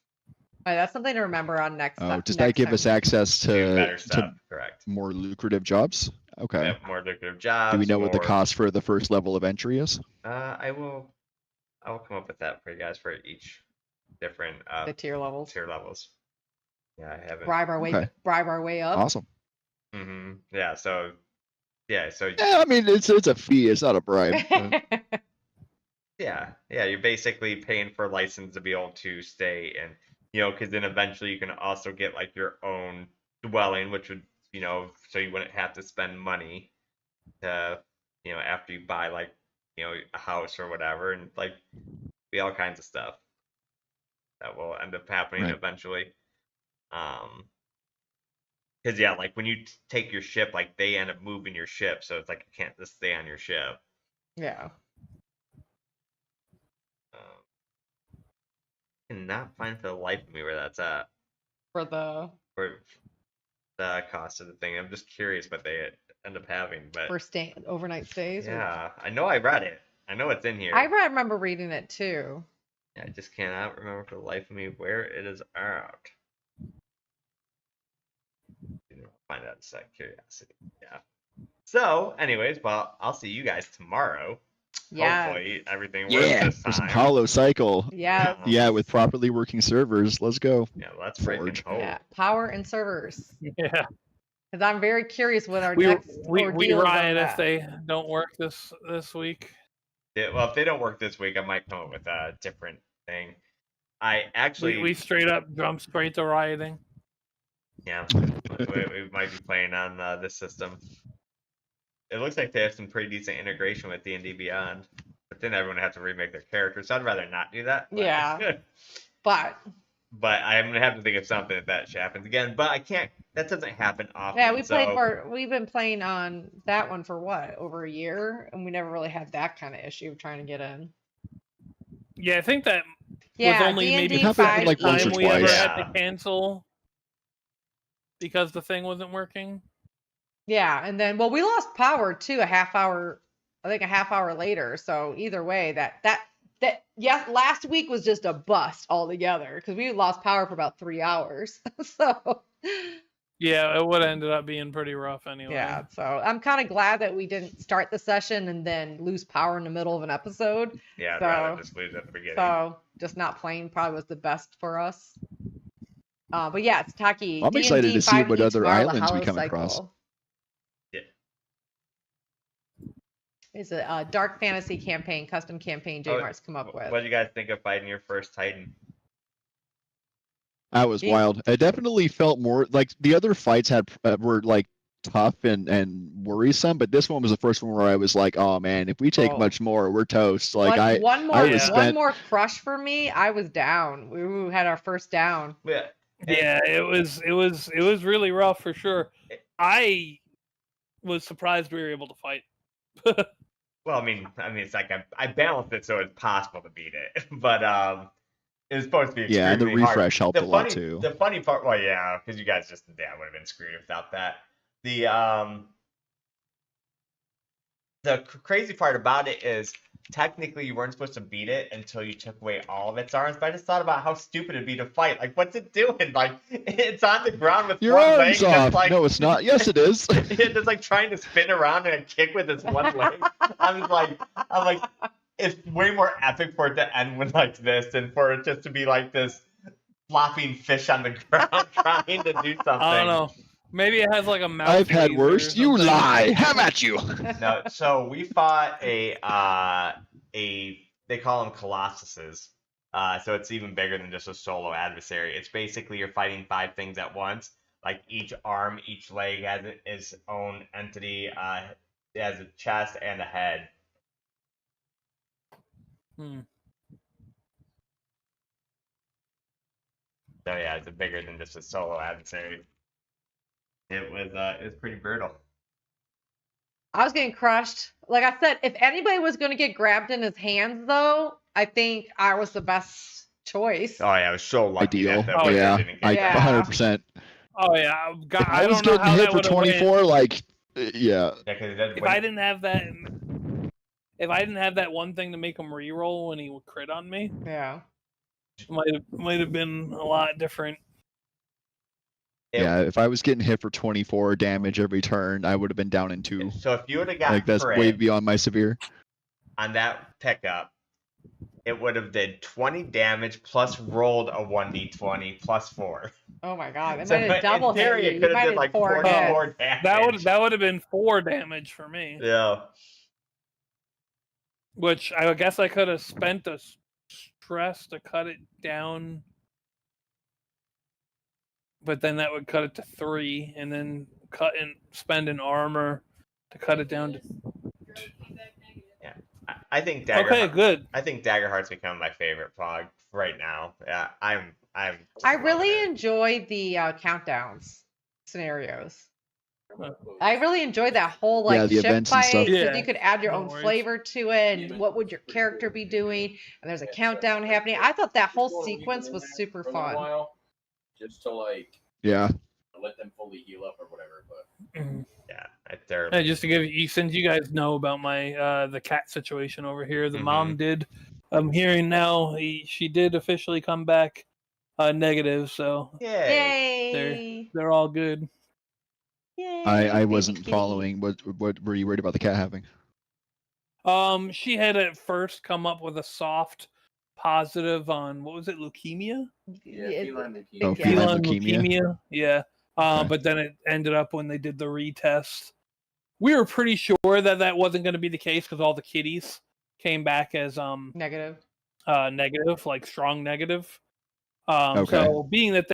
All right, that's something to remember on next. Oh, does next that give time. us access Do better to stuff. Correct. more lucrative jobs? Okay. Yep, more lucrative jobs. Do we know what the more- cost for the first level of entry is? I will come up with that for you guys for each different the tier levels? tier levels. Yeah, I haven't. Bribe our way, Okay. bribe our way up. Awesome. Yeah. So. Yeah. So. Yeah, I mean it's a fee. It's not a bribe. but- Yeah. You're basically paying for a license to be able to stay, and because then eventually you can also get like your own dwelling, which would so you wouldn't have to spend money to after you buy like a house or whatever, and like be all kinds of stuff that will end up happening Right. eventually. Because yeah, like when you take your ship, like they end up moving your ship, so it's like you can't just stay on your ship. Yeah. Cannot find for the life of me where that's at. For the For the cost of the thing. I'm just curious what they end up having, but first overnight stays. yeah, I know I read it. I know it's in here. I remember reading it too. I just cannot remember for the life of me where it is out. Find out in a sec. Curiosity. Yeah. So, anyways, well, I'll see you guys tomorrow. Yeah. Hopefully everything works Yeah, this for some time. hollow cycle. Yeah. Yeah, with properly working servers. Let's go. Yeah, let's freaking Forge. hope. Yeah. Power and servers. Yeah. Because I'm very curious what our We next we ordeal is on riot if that. they don't work this week. Yeah, well, if they don't work this week, I might come up with a different thing. I actually, We straight up jump straight to rioting. yeah, we might be playing on this system. It looks like they have some pretty decent integration with D&D Beyond, but then everyone has to remake their characters. So I'd rather not do that. But, Yeah. But but I'm gonna have to think of something if that happens again. But I can't. That doesn't happen often. yeah, so, we've been playing on that one for what, over a year, and we never really had that kind of issue of trying to get in. Yeah, I think that Yeah, was only D&D maybe It happened, 5 like, once time or we ever twice. had Yeah. to cancel because the thing wasn't working. Yeah, and then we lost power too a half hour later. So either way, last week was just a bust altogether because we lost power for about 3 hours. So Yeah, it would have ended up being pretty rough anyway. yeah, so I'm kind of glad that we didn't start the session and then lose power in the middle of an episode. yeah, I'd So- rather just lose at the beginning. So just not playing probably was the best for us. But yeah, it's Taki. I'm excited to see what other islands we come across. Yeah. It's a dark fantasy campaign, custom campaign J Oh, Mart's come up with. What do you guys think of fighting your first Titan? That was Yeah. wild. It definitely felt more like the other fights were like tough and worrisome, but this one was the first one where I was like, oh man, if we take Oh. much more, we're toast. Like one more I was one spent- more crush for me, I was down. We had our first down. Yeah. Yeah, it was really rough for sure. I was surprised we were able to fight. Well, I mean, it's like I balanced it so it's possible to beat it, but it was supposed to be extremely yeah, and the hard. refresh helped a lot too. The funny part, well, yeah, because you guys just would have been screwed without that. The crazy part about it is technically you weren't supposed to beat it until you took away all of its arms. But I just thought about how stupid it'd be to fight. Like, what's it doing? Like, it's on the ground with Your one leg, arms just off. like No, it's not. Yes, it is. just like trying to spin around and kick with its one leg. I'm like, it's way more epic for it to end with like this than for it just to be like this flopping fish on the ground trying to do something. I don't know. Maybe it has like a mouth. I've had laser or worse. You something. lie. Have at you. No, so we fought they call them colossuses. So it's even bigger than just a solo adversary. It's basically you're fighting 5 things at once. Like each arm, each leg has its own entity. It has a chest and a head. Hmm. So yeah, it's bigger than just a solo adversary. It was pretty brutal. I was getting crushed. Like I said, if anybody was going to get grabbed in his hands, though, I think I was the best choice. Oh yeah, I was so lucky. Ideal. That Oh, yeah, didn't I get Yeah. 100%. Oh yeah, God, If I was don't know getting how hit that for would've went. 24, like, yeah. Yeah, 'cause that, If I didn't have that one thing to make him reroll when he would crit on me, Yeah. Might have been a lot different. Yeah, if I was getting hit for 24 damage every turn, I would have been down in 2. So if you would have got Like, that's crit way beyond my severe. on that pickup, it would have did 20 damage plus rolled a 1d20 plus 4. Oh my god, it So might have double in theory, hit it you. could You have might did like 4 44 hits. damage. That would have been 4 damage for me. Yeah. Which I guess I could have spent a stress to cut it down, but then that would cut it to 3, and then spend an armor to cut it down to. I think Daggerheart. Okay, good. I think Daggerheart's become my favorite fog right now. Yeah, I'm. I really enjoy the countdowns scenarios. I really enjoyed that whole like the ship events and fight stuff. because Yeah. you could add your No own worries. flavor to it and what would your character be doing, and there's a countdown happening. I thought that whole sequence was super fun. Just to like Yeah. let them fully heal up or whatever. But Yeah, they're. Hey, just to give you, since you guys know about my the cat situation over here, the mom did. I'm hearing now she did officially come back negative, so Yay! they're all good. Yay! I baby wasn't kitty. following. What were you worried about the cat having? She had at first come up with a soft positive on what was it, leukemia? yeah, Yeah, feline leukemia. Oh, yeah. feline leukemia? Yeah. Okay. But then it ended up when they did the retest. We were pretty sure that wasn't going to be the case because all the kitties came back as Negative. negative, like strong negative. Okay. So being that